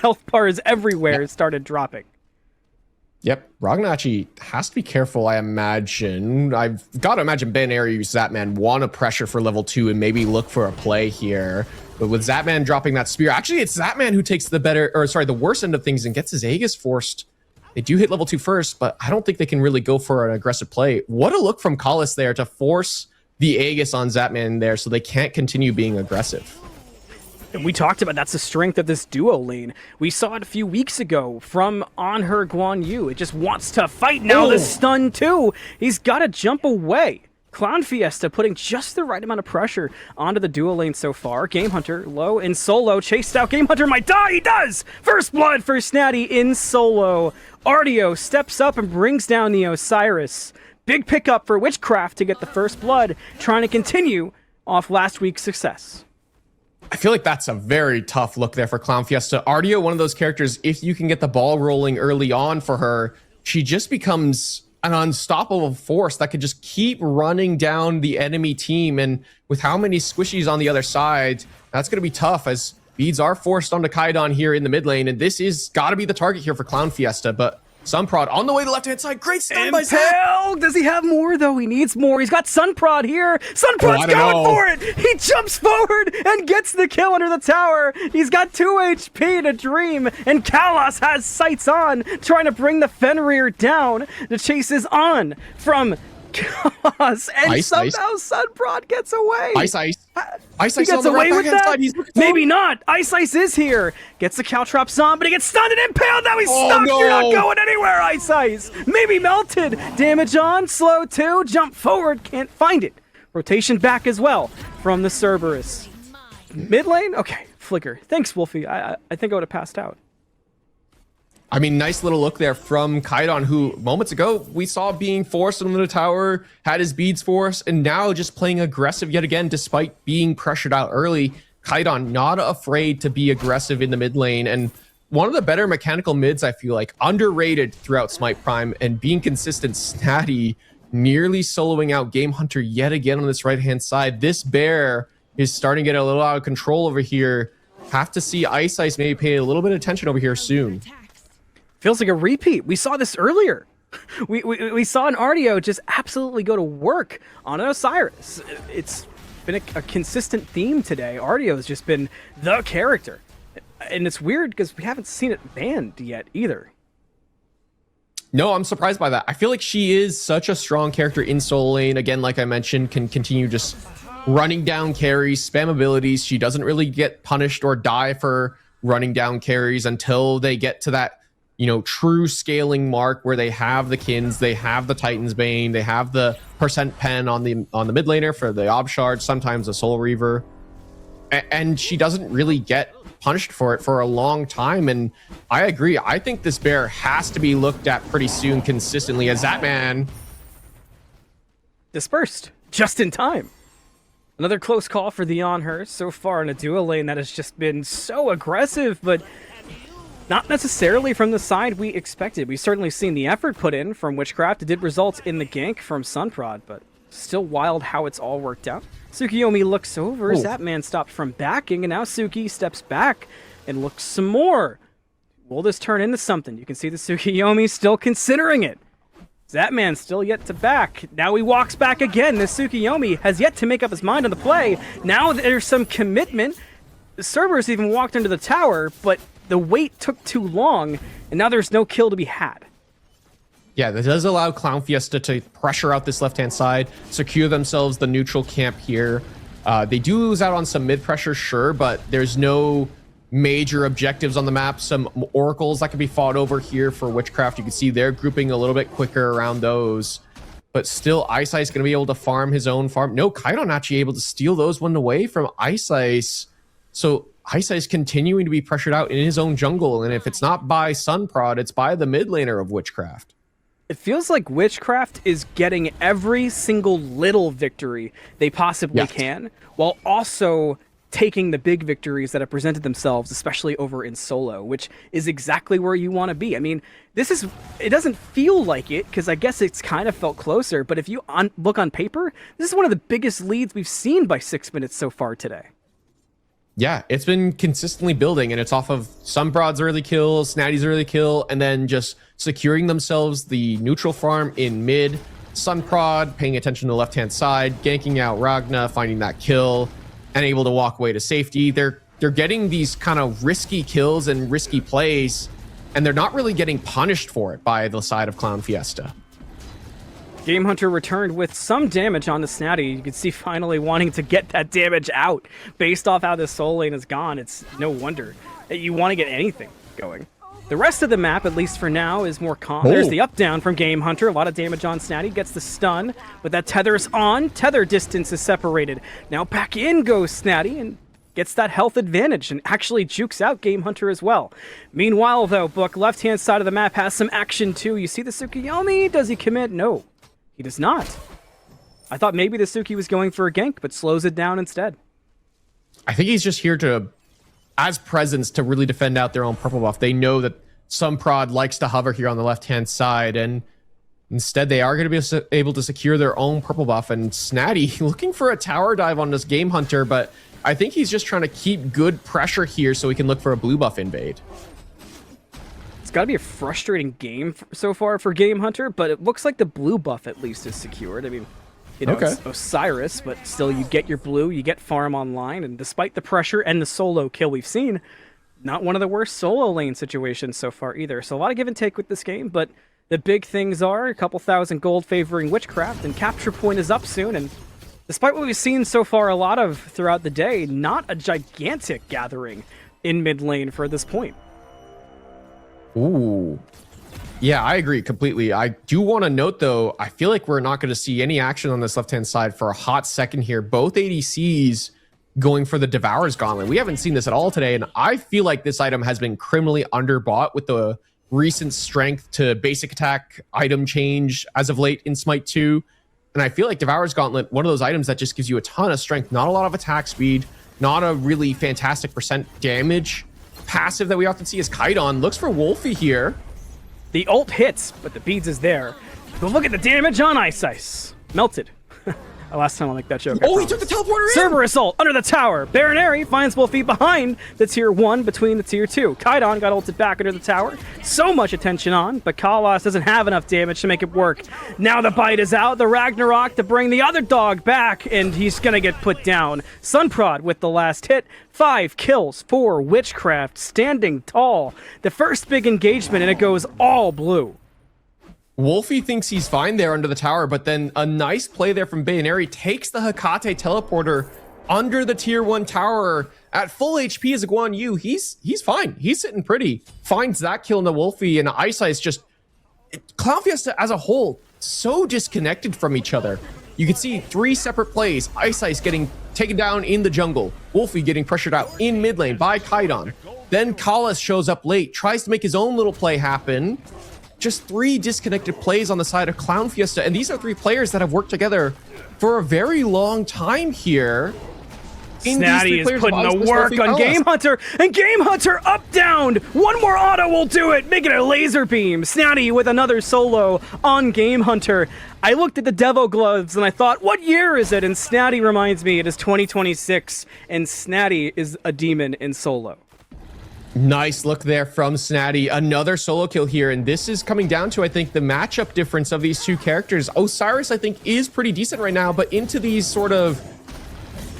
Health bars everywhere started dropping. Yep, Ragnachi has to be careful, I imagine. I've got to imagine Ben Aries, Zapman want to pressure for level 2 and maybe look for a play here. But with Zapman dropping that spear, actually it's Zapman who takes the worst end of things and gets his Aegis forced. They do hit level 2 first, but I don't think they can really go for an aggressive play. What a look from Kalas there to force the Aegis on Zapman there so they can't continue being aggressive. And we talked about that's the strength of this duo lane. We saw it a few weeks ago from On Her Guan Yu. It just wants to fight now. The stun too. He's got to jump away. Clown Fiesta putting just the right amount of pressure onto the duo lane so far. Game Hunter low in solo, chased out. Game Hunter might die. He does! First blood for Snatty in solo. Artio steps up and brings down the Osiris. Big pickup for Witchcraft to get the first blood, trying to continue off last week's success. I feel like that's a very tough look there for Clown Fiesta. Artio, one of those characters, if you can get the ball rolling early on for her, she just becomes an unstoppable force that could just keep running down the enemy team. And with how many squishies on the other side, that's going to be tough as beads are forced onto Kaidon here in the mid lane. And this is got to be the target here for Clown Fiesta. But Sunprod on the way to left-hand side. Great stun by Zach. Does he have more, though? He needs more. He's got Sunprod here. Sunprod's going for it. He jumps forward and gets the kill under the tower. He's got 2 HP to Dream, and Kalos has sights on, trying to bring the Fenrir down. The chase is on from Kalos, and somehow Sunprod gets away. Ice he gets away with that? Maybe not. Ice is here. Gets the Caltrops on, but he gets stunned and impaled. Now he's stuck. No. You're not going anywhere, Ice. Maybe melted. Damage on. Slow 2. Jump forward. Can't find it. Rotation back as well from the Cerberus. Mid lane? Okay. Flicker. Thanks, Wolfie. I think I would have passed out. I mean, nice little look there from Kaidon, who moments ago we saw being forced into the tower, had his beads forced, and now just playing aggressive yet again, despite being pressured out early. Kaidon not afraid to be aggressive in the mid lane, and one of the better mechanical mids, I feel like, underrated throughout Smite Prime, and being consistent. Snatty nearly soloing out Game Hunter yet again on this right-hand side. This bear is starting to get a little out of control over here. Have to see Ice maybe pay a little bit of attention over here soon. Feels like a repeat. We saw this earlier. We saw an Artio just absolutely go to work on an Osiris. It's been a consistent theme today. Artio has just been the character. And it's weird because we haven't seen it banned yet either. No, I'm surprised by that. I feel like she is such a strong character in solo lane. Again, like I mentioned, can continue just running down carries, spam abilities. She doesn't really get punished or die for running down carries until they get to that, you know, true scaling mark where they have the Kins, they have the Titan's Bane, they have the percent pen on the mid laner for the Ob Shard, sometimes a Soul Reaver, and she doesn't really get punished for it for a long time. And I agree. I think this bear has to be looked at pretty soon consistently, as that man dispersed just in time. Another close call for the On Her so far in a duo lane that has just been so aggressive, but not necessarily from the side we expected. We've certainly seen the effort put in from Witchcraft. It did result in the gank from Sunprod, but still wild how it's all worked out. Tsukiyomi looks over as that man stopped from backing, and now Suki steps back and looks some more. Will this turn into something? You can see the Tsukiyomi still considering it. That man still yet to back. Now he walks back again. The Tsukiyomi has yet to make up his mind on the play. Now there's some commitment. The Cerberus even walked into the tower, but the wait took too long, and now there's no kill to be had. Yeah, that does allow Clown Fiesta to pressure out this left-hand side, secure themselves the neutral camp here. They do lose out on some mid-pressure, sure, but there's no major objectives on the map. Some oracles that can be fought over here for Witchcraft. You can see they're grouping a little bit quicker around those. But still, Ice going to be able to farm his own farm. No, Kaidon actually able to steal those one away from Ice. So Ice continuing to be pressured out in his own jungle, and if it's not by Sunprod, it's by the mid laner of Witchcraft. It feels like Witchcraft is getting every single little victory they possibly can, while also taking the big victories that have presented themselves, especially over in solo, which is exactly where you want to be. I mean, it doesn't feel like it, because I guess it's kind of felt closer, but if you look on paper, this is one of the biggest leads we've seen by 6 minutes so far today. Yeah, it's been consistently building, and it's off of Sunprod's early kill, Snatty's early kill, and then just securing themselves the neutral farm in mid. Sunprod paying attention to the left-hand side, ganking out Ragna, finding that kill, and able to walk away to safety. They're getting these kind of risky kills and risky plays, and they're not really getting punished for it by the side of Clown Fiesta. Game Hunter returned with some damage on the Snatty. You can see finally wanting to get that damage out. Based off how this soul lane is gone, it's no wonder that you want to get anything going. The rest of the map, at least for now, is more calm. There's the up down from Game Hunter. A lot of damage on Snatty. Gets the stun, but that tether's on. Tether distance is separated. Now back in goes Snatty and gets that health advantage and actually jukes out Game Hunter as well. Meanwhile, though, Book, left-hand side of the map has some action too. You see the Tsukuyomi? Does he commit? No, he does not. I thought maybe the Suki was going for a gank, but slows it down instead. I think he's just here to, as presence, to really defend out their own purple buff. They know that some prod likes to hover here on the left-hand side, and instead they are going to be able to secure their own purple buff. And Snatty looking for a tower dive on this Game Hunter, but I think he's just trying to keep good pressure here so he can look for a blue buff invade. It's got to be a frustrating game so far for Game Hunter, but it looks like the blue buff at least is secured. I mean, you know, it's Osiris, but still you get your blue, you get farm online, and despite the pressure and the solo kill we've seen, not one of the worst solo lane situations so far either. So a lot of give and take with this game, but the big things are a couple thousand gold favoring Witchcraft, and capture point is up soon, and despite what we've seen so far a lot of throughout the day, not a gigantic gathering in mid lane for this point. Ooh. Yeah, I agree completely. I do want to note, though, I feel like we're not going to see any action on this left-hand side for a hot second here. Both ADCs going for the Devourer's Gauntlet. We haven't seen this at all today, and I feel like this item has been criminally underbought with the recent strength to basic attack item change as of late in Smite 2. And I feel like Devourer's Gauntlet, one of those items that just gives you a ton of strength, not a lot of attack speed, not a really fantastic percent damage. Passive that we often see is Kaidon. Looks for Wolfie here. The ult hits, but the beads is there. But look at the damage on Ice. Melted. Last time I'll make that joke. Oh, he took the teleporter in! Cerberus ult under the tower. Baronary finds Wolfie behind the tier 1 between the tier 2. Kaidon got ulted back under the tower. So much attention on, but Kalas doesn't have enough damage to make it work. Now the bite is out. The Ragnarok to bring the other dog back, and he's gonna get put down. Sunprod with the last hit. 5 kills for Witchcraft, standing tall. The first big engagement, and it goes all blue. Wolfie thinks he's fine there under the tower, but then a nice play there from Bayaneri takes the Hekate teleporter under the tier 1 tower at full HP as a Guan Yu. He's fine. He's sitting pretty. Finds that kill in the Wolfie, and Ice just... Clown Fiesta as a whole, so disconnected from each other. You can see 3 separate plays. Ice getting taken down in the jungle. Wolfie getting pressured out in mid lane by Kaidon. Then Kalas shows up late, tries to make his own little play happen. Just 3 disconnected plays on the side of Clown Fiesta, and these are 3 players that have worked together for a very long time here. Snatty is putting the work on Game Hunter, and Game Hunter up down. One more auto will do it, make it a laser beam. Snatty with another solo on Game Hunter. I looked at the Devo gloves and I thought, what year is it? And Snatty reminds me it is 2026, and Snatty is a demon in solo. Nice look there from Snatty. Another solo kill here, and this is coming down to, I think, the matchup difference of these 2 characters. Osiris, I think, is pretty decent right now, but into these sort of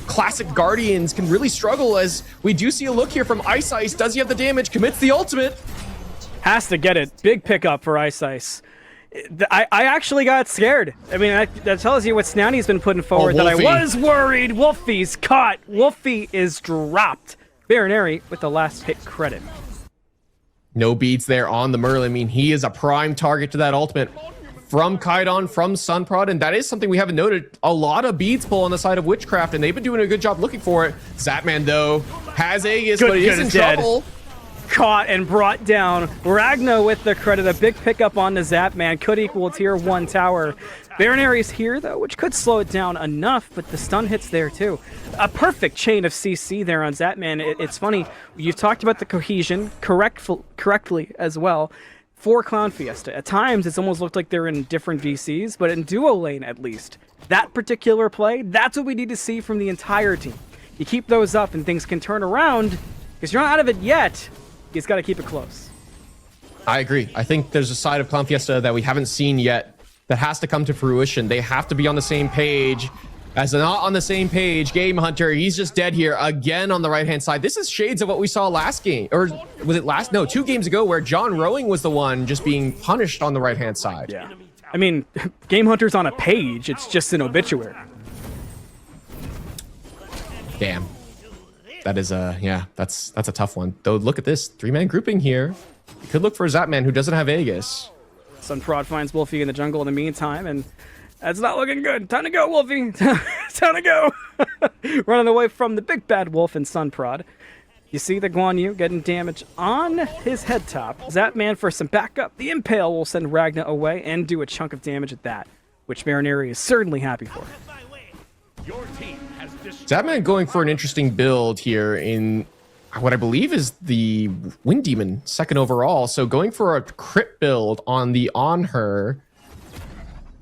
classic Guardians can really struggle, as we do see a look here from Ice. Does he have the damage? Commits the ultimate. Has to get it. Big pickup for Ice. I actually got scared. I mean, that tells you what Snatty's been putting forward, that I was worried. Wolfie's caught. Wolfie is dropped. Baronary with the last hit credit. No beads there on the Merlin. I mean, he is a prime target to that ultimate from Kaidon, from Sunprod, and that is something we haven't noted. A lot of beads pull on the side of Witchcraft, and they've been doing a good job looking for it. Zapman, though, has Aegis, but he is in trouble. Caught and brought down. Ragna with the credit. A big pickup on the Zapman. Could equal tier 1 tower. Baronary's here, though, which could slow it down enough, but the stun hits there, too. A perfect chain of CC there on Zapman. It's funny. You've talked about the cohesion correctly as well for Clown Fiesta. At times, it's almost looked like they're in different VCs, but in duo lane, at least, that particular play, that's what we need to see from the entire team. You keep those up, and things can turn around, because you're not out of it yet. You just got to keep it close. I agree. I think there's a side of Clown Fiesta that we haven't seen yet that has to come to fruition. They have to be on the same page. As they're not on the same page, Game Hunter, he's just dead here again on the right-hand side. This is shades of what we saw last game. Or was it last? No, 2 games ago, where John Rowing was the one just being punished on the right-hand side. Yeah. I mean, Game Hunter's on a page. It's just an obituary. Damn. That is yeah, that's a tough one. Though look at this 3-man grouping here. Could look for Zapman, who doesn't have Aegis. Sunprod finds Wolfie in the jungle in the meantime, and that's not looking good. Time to go, Wolfie. Time to go. Running away from the big bad wolf and Sunprod. You see the Guan Yu getting damage on his head top. Zapman for some backup. The Impale will send Ragna away and do a chunk of damage at that, which Marinari is certainly happy for. Zapman going for an interesting build here in what I believe is the Wind Demon, second overall. So going for a crit build on the On Her.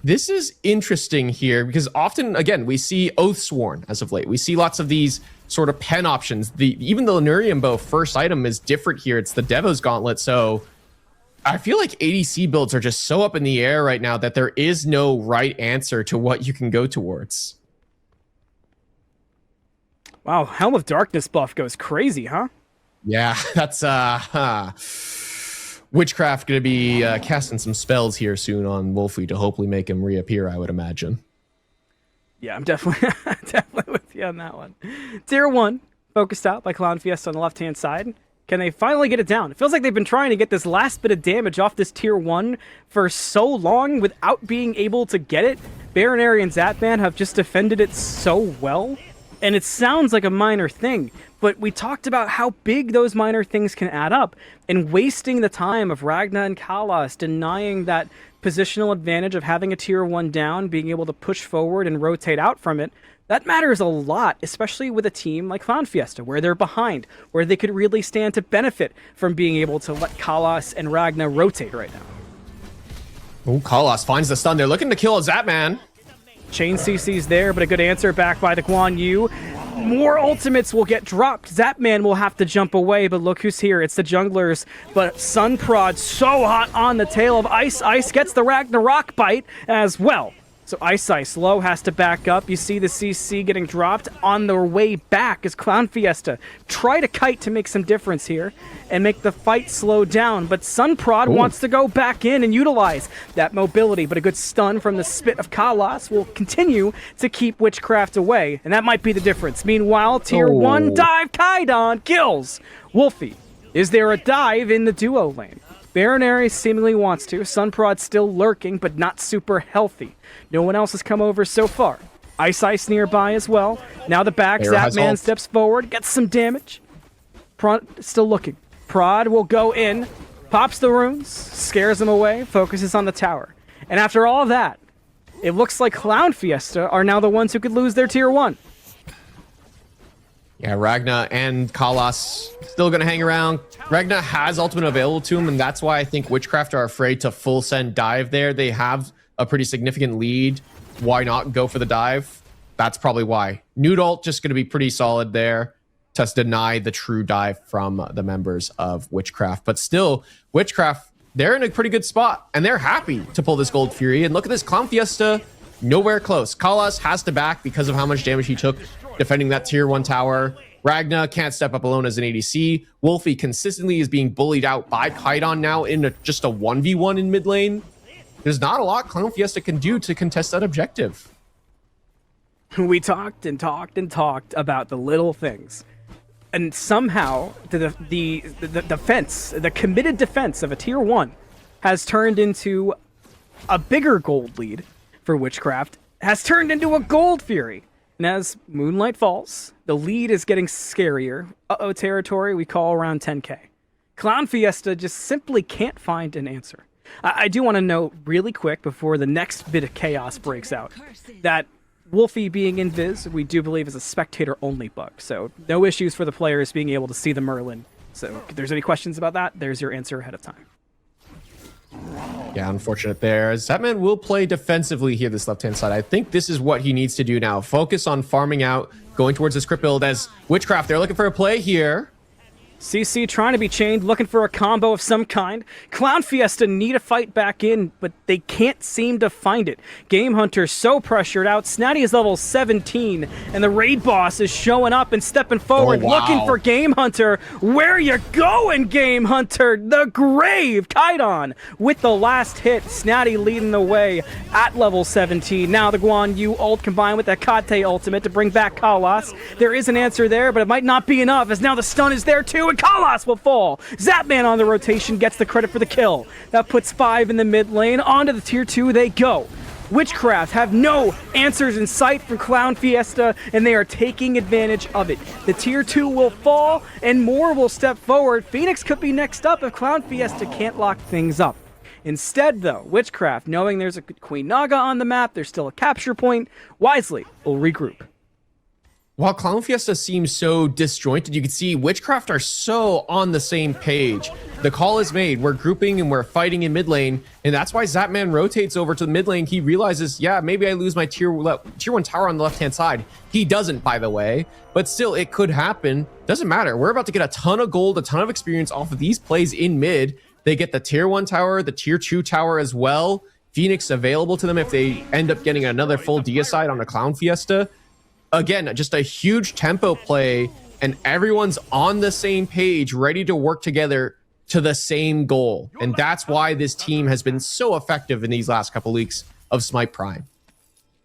This is interesting here because often, again, we see Oathsworn as of late. We see lots of these sort of pen options. Even the Lenurium Bow first item is different here. It's the Devo's Gauntlet. So I feel like ADC builds are just so up in the air right now that there is no right answer to what you can go towards. Wow, Helm of Darkness buff goes crazy, huh? Yeah, that's Witchcraft going to be casting some spells here soon on Wolfie to hopefully make him reappear, I would imagine. Yeah, I'm definitely definitely with you on that one. Tier 1, focused out by Clown Fiesta on the left-hand side. Can they finally get it down? It feels like they've been trying to get this last bit of damage off this Tier 1 for so long without being able to get it. Baronary and Zapman have just defended it so well. And it sounds like a minor thing, but we talked about how big those minor things can add up, and wasting the time of Ragna and Kalas, denying that positional advantage of having a tier 1 down, being able to push forward and rotate out from it, that matters a lot, especially with a team like Clown Fiesta, where they're behind, where they could really stand to benefit from being able to let Kalas and Ragna rotate right now. Oh, Kalas finds the stun. They're looking to kill a Zapman. Chain CC's there, but a good answer back by the Guan Yu. More ultimates will get dropped. Zapman will have to jump away, but look who's here. It's the junglers, but Sunprod so hot on the tail of Ice. Ice gets the Ragnarok bite as well. So Ice low has to back up. You see the CC getting dropped on their way back as Clown Fiesta try to kite to make some difference here and make the fight slow down. But Sunprod wants to go back in and utilize that mobility, but a good stun from the spit of Kalas will continue to keep Witchcraft away, and that might be the difference. Meanwhile, Tier 1 dive Kaidon kills Wolfie. Is there a dive in the duo lane? Baronary seemingly wants to. Sunprod still lurking, but not super healthy. No one else has come over so far. Ice nearby as well. Now the back, Zapman steps forward, gets some damage. Prod still looking. Prod will go in, pops the runes, scares him away, focuses on the tower. And after all that, it looks like Clown Fiesta are now the ones who could lose their tier 1. Yeah, Ragna and Kalas still going to hang around. Ragna has ultimate available to him, and that's why I think Witchcraft are afraid to full send dive there. They have a pretty significant lead. Why not go for the dive? That's probably why. Noodle just going to be pretty solid there to deny the true dive from the members of Witchcraft. But still, Witchcraft, they're in a pretty good spot, and they're happy to pull this Gold Fury. And look at this, Clown Fiesta, nowhere close. Kalas has to back because of how much damage he took defending that tier 1 tower. Ragna can't step up alone as an ADC. Wolfie consistently is being bullied out by Kaidon now in just a 1v1 in mid lane. There's not a lot Clown Fiesta can do to contest that objective. We talked and talked and talked about the little things. And somehow, the defense, the committed defense of a tier 1 has turned into a bigger gold lead for Witchcraft, has turned into a Gold Fury. And as Moonlight falls, the lead is getting scarier. Uh-oh territory we call around 10k. Clown Fiesta just simply can't find an answer. I do want to note really quick before the next bit of chaos breaks out that Wolfie being invis, we do believe is a spectator-only bug. So no issues for the players being able to see the Merlin. So if there's any questions about that, there's your answer ahead of time. Yeah, unfortunate there. Zapman will play defensively here, this left-hand side. I think this is what he needs to do now. Focus on farming out, going towards this crit build as Witchcraft. They're looking for a play here. CC trying to be chained, looking for a combo of some kind. Clown Fiesta need a fight back in, but they can't seem to find it. Game Hunter so pressured out. Snatty is level 17, and the raid boss is showing up and stepping forward, looking for Game Hunter. Where you going, Game Hunter? The grave! Kaidon with the last hit. Snatty leading the way at level 17. Now the Guan Yu ult combined with the Kate ultimate to bring back Kalas. There is an answer there, but it might not be enough, as now the stun is there too. and Kalas will fall. Zapman on the rotation gets the credit for the kill. That puts 5 in the mid lane. Onto the tier 2 they go. Witchcraft have no answers in sight from Clown Fiesta, and they are taking advantage of it. The tier 2 will fall, and more will step forward. Phoenix could be next up if Clown Fiesta can't lock things up. Instead, though, Witchcraft, knowing there's a Queen Naga on the map, there's still a capture point, wisely will regroup. While Clown Fiesta seems so disjointed, you can see Witchcraft are so on the same page. The call is made. We're grouping and we're fighting in mid lane, and that's why Zapman rotates over to the mid lane. He realizes, yeah, maybe I lose my tier 1 tower on the left-hand side. He doesn't, by the way, but still, it could happen. Doesn't matter. We're about to get a ton of gold, a ton of experience off of these plays in mid. They get the tier 1 tower, the tier 2 tower as well. Phoenix available to them if they end up getting another full deicide on a Clown Fiesta. Again, just a huge tempo play, and everyone's on the same page, ready to work together to the same goal. And that's why this team has been so effective in these last couple weeks of Smite Prime.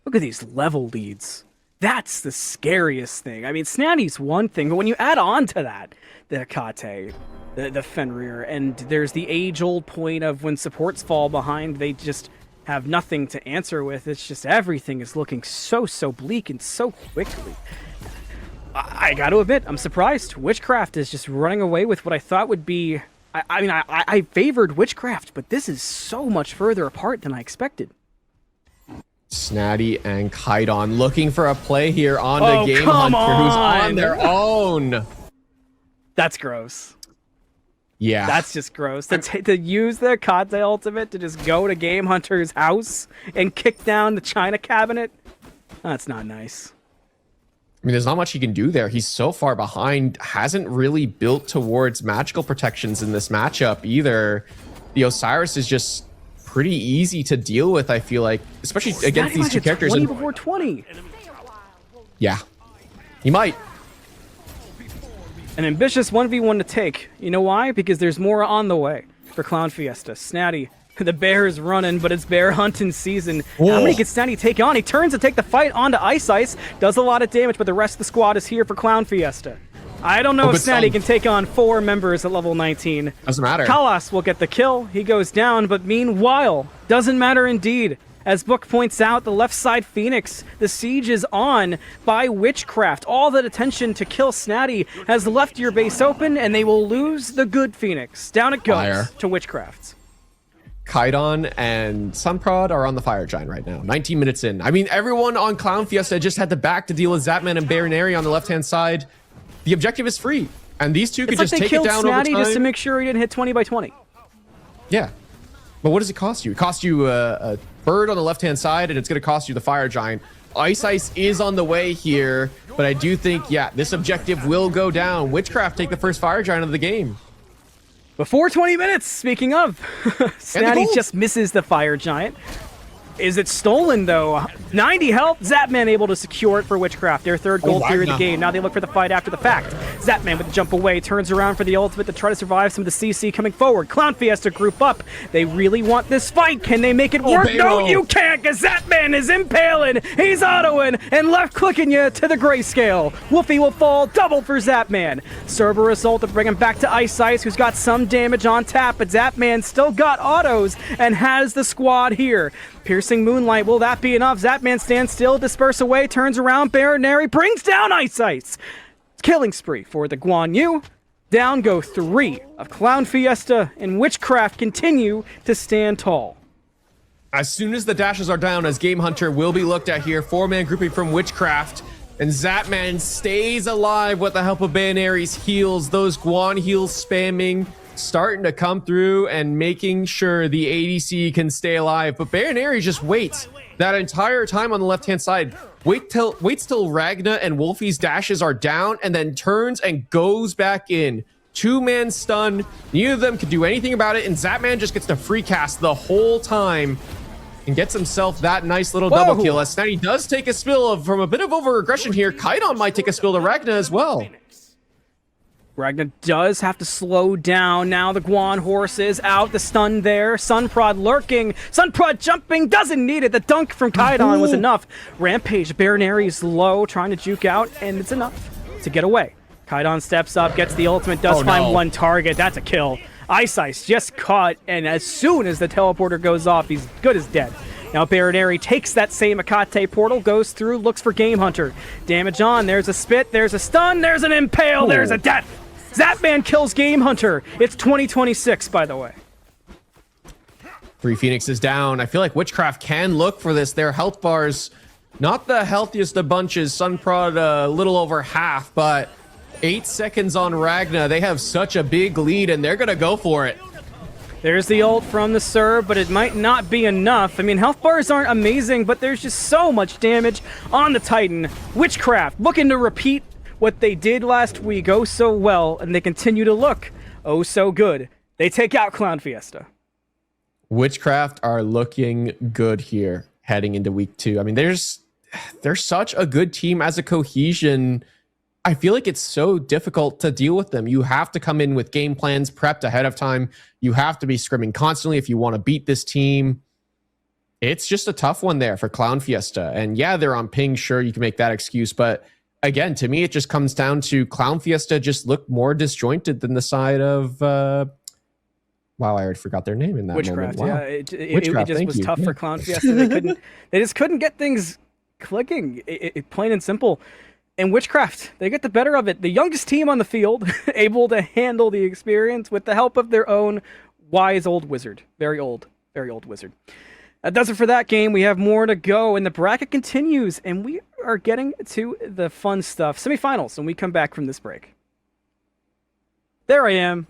Look at these level leads. That's the scariest thing. I mean, Snatty's one thing, but when you add on to that, the Kate, the Fenrir, and there's the age-old point of when supports fall behind, they just have nothing to answer with. It's just everything is looking so bleak and so quickly. I got to admit, I'm surprised. Witchcraft is just running away with what I thought would be... I favored Witchcraft, but this is so much further apart than I expected. Snatty and Kaidon looking for a play here on the Game Hunter, who's on their own. That's gross. Yeah. That's just gross. To use the Kate ultimate to just go to Game Hunter's house and kick down the China cabinet? That's not nice. I mean, there's not much he can do there. He's so far behind, hasn't really built towards magical protections in this matchup either. The Osiris is just pretty easy to deal with, I feel like, especially against these two characters. 20 before 20. Yeah, he might. An ambitious 1v1 to take. You know why? Because there's more on the way for Clown Fiesta. Snatty, the bear is running, but it's bear hunting season. Whoa. How many can Snatty take on? He turns to take the fight onto Ice, does a lot of damage, but the rest of the squad is here for Clown Fiesta. I don't know if Snatty can take on 4 members at level 19. Doesn't matter. Kalas will get the kill. He goes down, but meanwhile, doesn't matter indeed. As Book points out, the left side Phoenix, the siege is on by Witchcraft. All that attention to kill Snatty has left your base open, and they will lose the good Phoenix. Down it goes to Witchcraft. Kaidon and Sunprod are on the Fire Giant right now, 19 minutes in. I mean, everyone on Clown Fiesta just had the back to deal with Zapman and Baronary on the left-hand side. The objective is free, and these two could just take it down over time. Snatty just to make sure he didn't hit 20 by 20. Yeah. But what does it cost you? It costs you a bird on the left-hand side, and it's going to cost you the Fire Giant. Ice is on the way here, but I do think, yeah, this objective will go down. Witchcraft take the first Fire Giant of the game. Before 20 minutes, speaking of, Snatty just misses the Fire Giant. Is it stolen, though? 90 health. Zapman able to secure it for Witchcraft. Their third gold tier of the game. Now they look for the fight after the fact. Zapman with the jump away. Turns around for the ultimate to try to survive some of the CC coming forward. Clown Fiesta group up. They really want this fight. Can they make it work? No, you can't, because Zapman is impaling. He's autoing and left-clicking you to the grayscale. Wolfie will fall. Double for Zapman. Cerberus ult to bring him back to Ice, who's got some damage on tap, but Zapman still got autos and has the squad here. Piercing Moonlight, will that be enough? Zapman stands still, disperse away, turns around, Baronary brings down Ice. Killing spree for the Guan Yu. Down go 3 of Clown Fiesta, and Witchcraft continue to stand tall. As soon as the dashes are down, as Game Hunter will be looked at here, 4-man grouping from Witchcraft, and Zapman stays alive with the help of Bayonary's heals, those Guan heals spamming, starting to come through and making sure the ADC can stay alive. But Baronary just waits that entire time on the left-hand side. Waits till Ragna and Wolfie's dashes are down, and then turns and goes back in. 2-man stun. Neither of them can do anything about it, and Zapman just gets to free cast the whole time and gets himself that nice little double kill. As Snatty does take a spill from a bit of over-aggression here. Kaidon might take a spill to Ragna as well. Ragna does have to slow down. Now the Guan horse is out. The stun there. Sunprod lurking. Sunprod jumping. Doesn't need it. The dunk from Kaidon was enough. Rampage. Baronary's low. Trying to juke out. And it's enough to get away. Kaidon steps up, gets the ultimate, does find one target. That's a kill. Ice just caught, and as soon as the teleporter goes off, he's good as dead. Now Baradari takes that same Akate portal, goes through, looks for Game Hunter. Damage on, there's a spit, there's a stun, there's an impale, there's a death. Zapman kills Game Hunter. It's 2026, by the way. 3 Phoenixes down. I feel like Witchcraft can look for this. Their health bars, not the healthiest of bunches. Sunprod a little over half, but 8 seconds on Ragna. They have such a big lead, and they're going to go for it. There's the ult from the Serb, but it might not be enough. I mean, health bars aren't amazing, but there's just so much damage on the Titan. Witchcraft looking to repeat what they did last week oh so well, and they continue to look oh so good. They take out Clown Fiesta. Witchcraft are looking good here heading into week 2. I mean, they're such a good team as a cohesion. I feel like it's so difficult to deal with them. You have to come in with game plans prepped ahead of time. You have to be scrimming constantly if you want to beat this team. It's just a tough one there for Clown Fiesta. And yeah, they're on ping. Sure, you can make that excuse. But again, to me, it just comes down to Clown Fiesta just looked more disjointed than the side of... wow, I already forgot their name in that Witchcraft, moment. Wow. Yeah, it just was tough for Clown Fiesta. They just couldn't get things clicking, plain and simple. And Witchcraft, they get the better of it. The youngest team on the field, able to handle the experience with the help of their own wise old wizard. Very old wizard. That does it for that game. We have more to go, and the bracket continues, and we are getting to the fun stuff. Semifinals, when we come back from this break. There I am.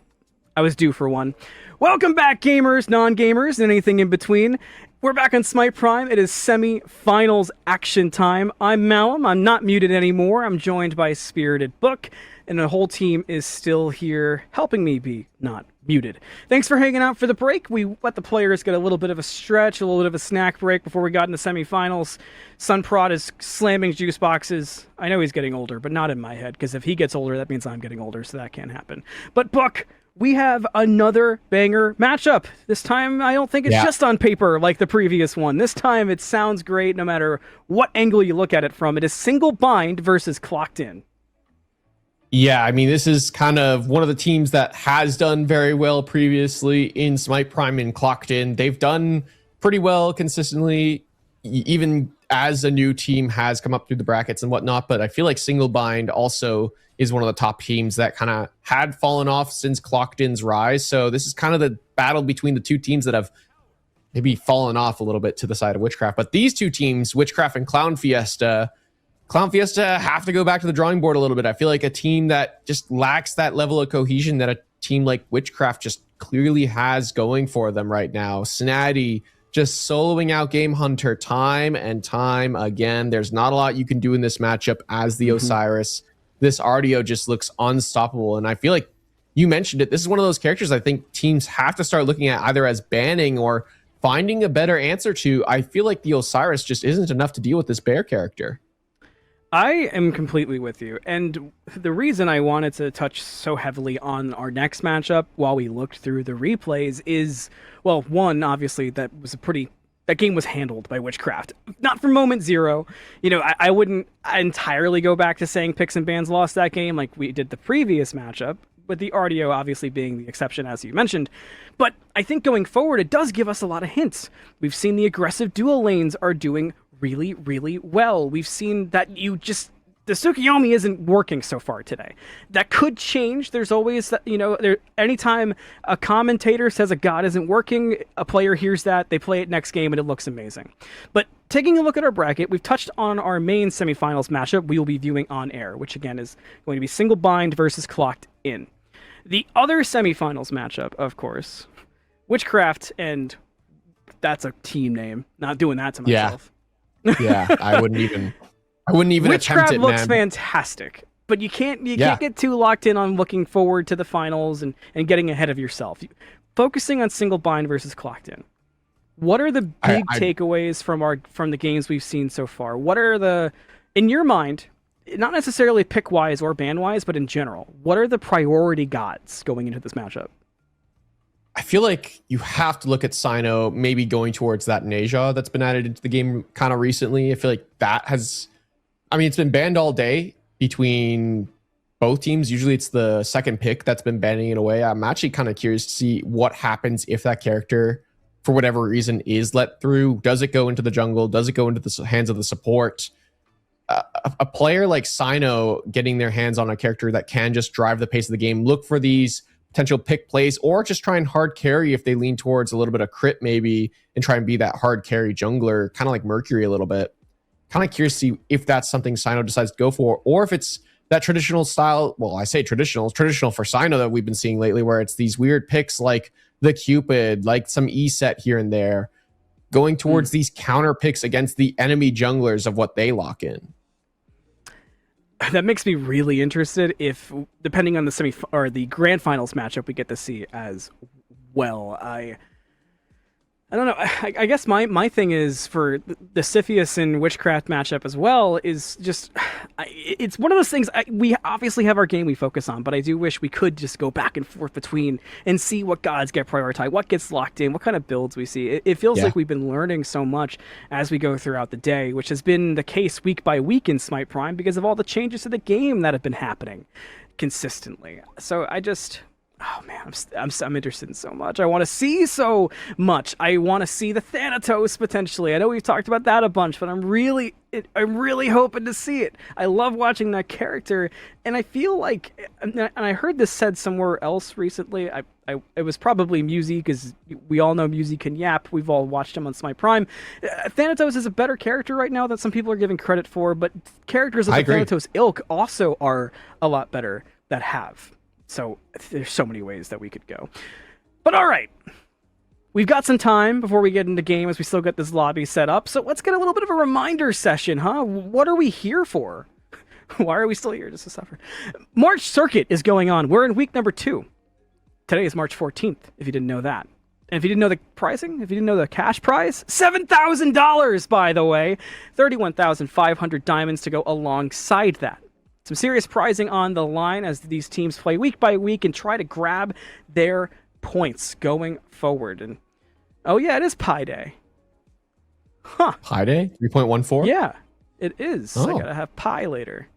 I was due for one. Welcome back, gamers, non-gamers, and anything in between. We're back on Smite Prime. It is semi-finals action time. I'm Malum. I'm not muted anymore. I'm joined by Spirited Book, and the whole team is still here helping me be not muted. Thanks for hanging out for the break. We let the players get a little bit of a stretch, a little bit of a snack break before we got into semi-finals. Sunprod is slamming juice boxes. I know he's getting older, but not in my head, because if he gets older, that means I'm getting older, so that can't happen. But Book, we have another banger matchup. This time, I don't think it's just on paper like the previous one. This time, it sounds great no matter what angle you look at it from. It is Single Bind versus Clocked In. Yeah, I mean, this is kind of one of the teams that has done very well previously in Smite Prime and Clocked In. They've done pretty well consistently, even as a new team has come up through the brackets and whatnot. But I feel like Single Bind also is one of the top teams that kind of had fallen off since Clocked In's rise. So this is kind of the battle between the two teams that have maybe fallen off a little bit to the side of Witchcraft. But these two teams, Witchcraft and Clown Fiesta have to go back to the drawing board a little bit. I feel like a team that just lacks that level of cohesion that a team like Witchcraft just clearly has going for them right now. Snatty just soloing out Game Hunter time and time again. There's not a lot you can do in this matchup as the Osiris. This RDO just looks unstoppable. And I feel like you mentioned it. This is one of those characters I think teams have to start looking at either as banning or finding a better answer to. I feel like the Osiris just isn't enough to deal with this bear character. I am completely with you. And the reason I wanted to touch so heavily on our next matchup while we looked through the replays is, well, one, obviously that game was handled by Witchcraft. Not from moment zero. You know, I wouldn't entirely go back to saying picks and bans lost that game like we did the previous matchup, with the RDO obviously being the exception, as you mentioned. But I think going forward, it does give us a lot of hints. We've seen the aggressive dual lanes are doing really, really well. We've seen that the Tsukuyomi isn't working so far today. That could change. There's always that, anytime a commentator says a god isn't working, a player hears that, they play it next game, and it looks amazing. But taking a look at our bracket, we've touched on our main semifinals matchup we will be viewing on air, which again is going to be Single Bind versus Clocked In. The other semifinals matchup, of course, Witchcraft, and that's a team name. Not doing that to myself. Yeah, I wouldn't even Witchcraft attempt it, looks man. fantastic, but you can't get too locked in on looking forward to the finals and getting ahead of yourself. Focusing on Single Bind versus Clocked In. What are the big takeaways from the games we've seen so far? What are in your mind, not necessarily pick wise or ban wise, but in general, what are the priority gods going into this matchup? I feel like you have to look at Sino maybe going towards that Neja that's been added into the game kind of recently. I feel like that it's been banned all day between both teams. Usually it's the second pick that's been banning it away. I'm actually kind of curious to see what happens if that character, for whatever reason, is let through. Does it go into the jungle? Does it go into the hands of the support? A player like Sino getting their hands on a character that can just drive the pace of the game, look for these potential pick plays, or just try and hard carry if they lean towards a little bit of crit maybe and try and be that hard carry jungler, kind of like Mercury a little bit. Kind of curious to see if that's something Sino decides to go for, or if it's that traditional style. Well, I say traditional for Sino that we've been seeing lately, where it's these weird picks like the Cupid, like some E set here and there, going towards these counter picks against the enemy junglers of what they lock in. That makes me really interested if, depending on the or the grand finals matchup we get to see as well. I don't know. I guess my thing is for the Siphius and Witchcraft matchup as well is just, it's one of those things, we obviously have our game we focus on, but I do wish we could just go back and forth between and see what gods get prioritized, what gets locked in, what kind of builds we see. It feels like we've been learning so much as we go throughout the day, which has been the case week by week in Smite Prime because of all the changes to the game that have been happening consistently. So oh man, I'm interested in so much. I want to see so much. I want to see the Thanatos potentially. I know we've talked about that a bunch, but I'm really hoping to see it. I love watching that character, and I feel like, and I heard this said somewhere else recently. It was probably Musi, because we all know Musi can yap. We've all watched him on Smite Prime. Thanatos is a better character right now that some people are giving credit for, but characters of the Thanatos ilk also are a lot better that have. So there's so many ways that we could go. But all right. We've got some time before we get into game as we still get this lobby set up. So let's get a little bit of a reminder session, huh? What are we here for? Why are we still here? Just to suffer. March Circuit is going on. We're in week number 2. Today is March 14th, if you didn't know that. And if you didn't know the pricing, if you didn't know the cash prize, $7,000, by the way. 31,500 diamonds to go alongside that. Some serious prizing on the line as these teams play week by week and try to grab their points going forward. And oh yeah, it is Pi Day. Huh. Pi Day? 3.14? Yeah, it is. I gotta have Pi later.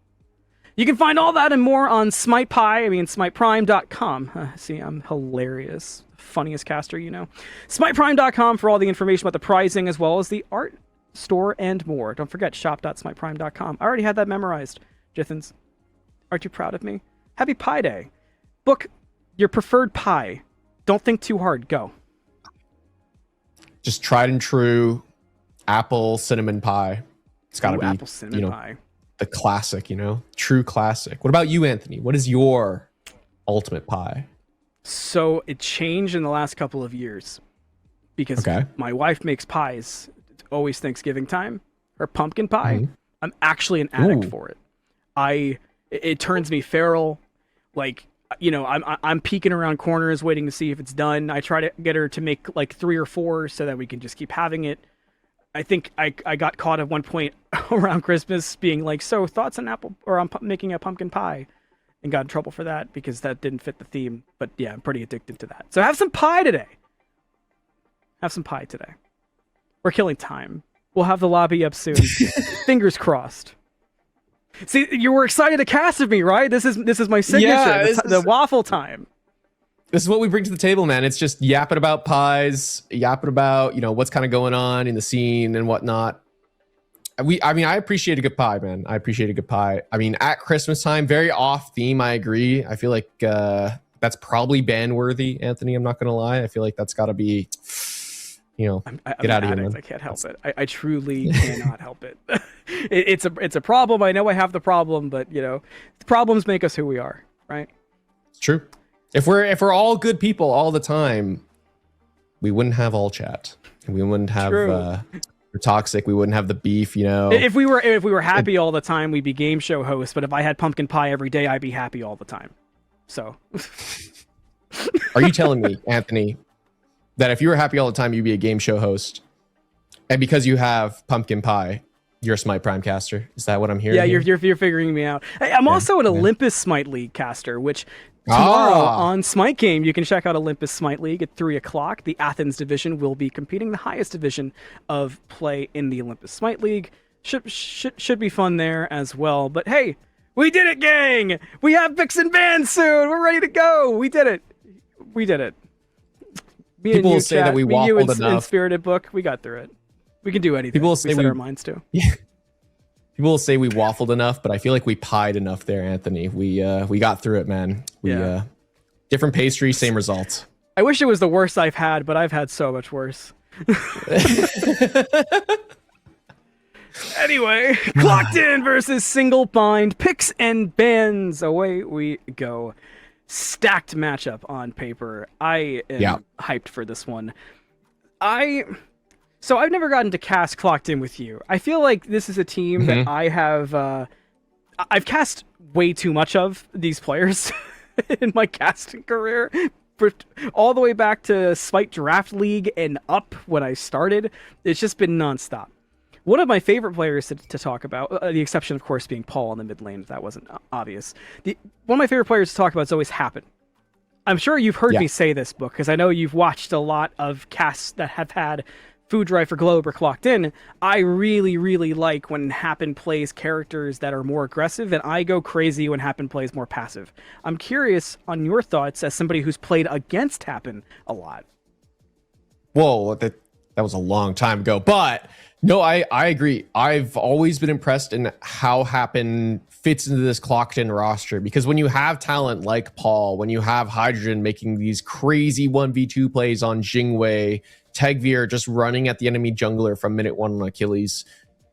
You can find all that and more on SmitePrime.com. See, I'm hilarious. Funniest caster, you know. SmitePrime.com for all the information about the prizing as well as the art store and more. Don't forget, shop.smiteprime.com. I already had that memorized. Jithens, aren't you proud of me? Happy Pi Day. Book your preferred pie. Don't think too hard. Go. Just tried and true apple cinnamon pie. It's got to be apple cinnamon pie. The classic, true classic. What about you, Anthony? What is your ultimate pie? So it changed in the last couple of years because my wife makes pies. It's always Thanksgiving time. Her pumpkin pie. Mm-hmm. I'm actually an addict for it. It turns me feral. Like, I'm peeking around corners waiting to see if it's done. I try to get her to make like 3 or 4 so that we can just keep having it. I think I got caught at one point around Christmas being like, so thoughts on apple, or I'm making a pumpkin pie, and got in trouble for that because that didn't fit the theme. But yeah, I'm pretty addicted to that. So have some pie today. We're killing time. We'll have the lobby up soon. Fingers crossed. See, you were excited to cast of me, right? This is my signature. Yeah, the waffle time. This is what we bring to the table, man. It's just yapping about pies, yapping about, what's kind of going on in the scene and whatnot. I appreciate a good pie, man. I appreciate a good pie. I mean, at Christmas time, very off theme. I agree. I feel like that's probably ban worthy, Anthony. I'm not going to lie. I feel like that's got to be, get out of here, man. I can't help it. I truly cannot help it. It's a problem. I know I have the problem, but the problems make us who we are, right? It's true. If we're all good people all the time, we wouldn't have all chat. We wouldn't have we're toxic. We wouldn't have the beef. If we were happy all the time, we'd be game show hosts. But if I had pumpkin pie every day, I'd be happy all the time. So, are you telling me, Anthony, that if you were happy all the time, you'd be a game show host, and because you have pumpkin pie, you're a Smite Prime caster? Is that what I'm hearing? Yeah, you're figuring me out. I'm also an Olympus Smite League caster, which tomorrow on Smite Game, you can check out Olympus Smite League at 3:00. The Athens division will be competing, the highest division of play in the Olympus Smite League. Should be fun there as well. But hey, We did it, gang! We have picks and bans soon! We're ready to go! We did it! We did it. Me People and you, will say chat, that we me, you, waffled and enough. Spirited Book, we got through it. We can do anything. People will say we set our minds to. Yeah. People will say we waffled enough, but I feel like we pied enough there, Anthony. We got through it, man. Different pastry, same results. I wish it was the worst I've had, but I've had so much worse. Anyway, Clocked In versus Single Bind, picks and bans. Away we go. Stacked matchup on paper. I am hyped for this one. So I've never gotten to cast Clocked In with you. I feel like this is a team that I have I've cast way too much of these players in my casting career. All the way back to Smite Draft League and up when I started. It's just been nonstop. One of my favorite players to talk about, the exception, of course, being Paul in the mid lane, if that wasn't obvious. One of my favorite players to talk about is always Happen. I'm sure you've heard me say this, Book, because I know you've watched a lot of casts that have had Food Drive for Globe or Clocked In. I really, really like when Happen plays characters that are more aggressive, and I go crazy when Happen plays more passive. I'm curious on your thoughts as somebody who's played against Happen a lot. Whoa, that was a long time ago, but no, I agree. I've always been impressed in how Happen fits into this Clocked In roster, because when you have talent like Paul, when you have Hydrogen making these crazy 1v2 plays on Jingwei, Tegveer just running at the enemy jungler from minute 1 on Achilles,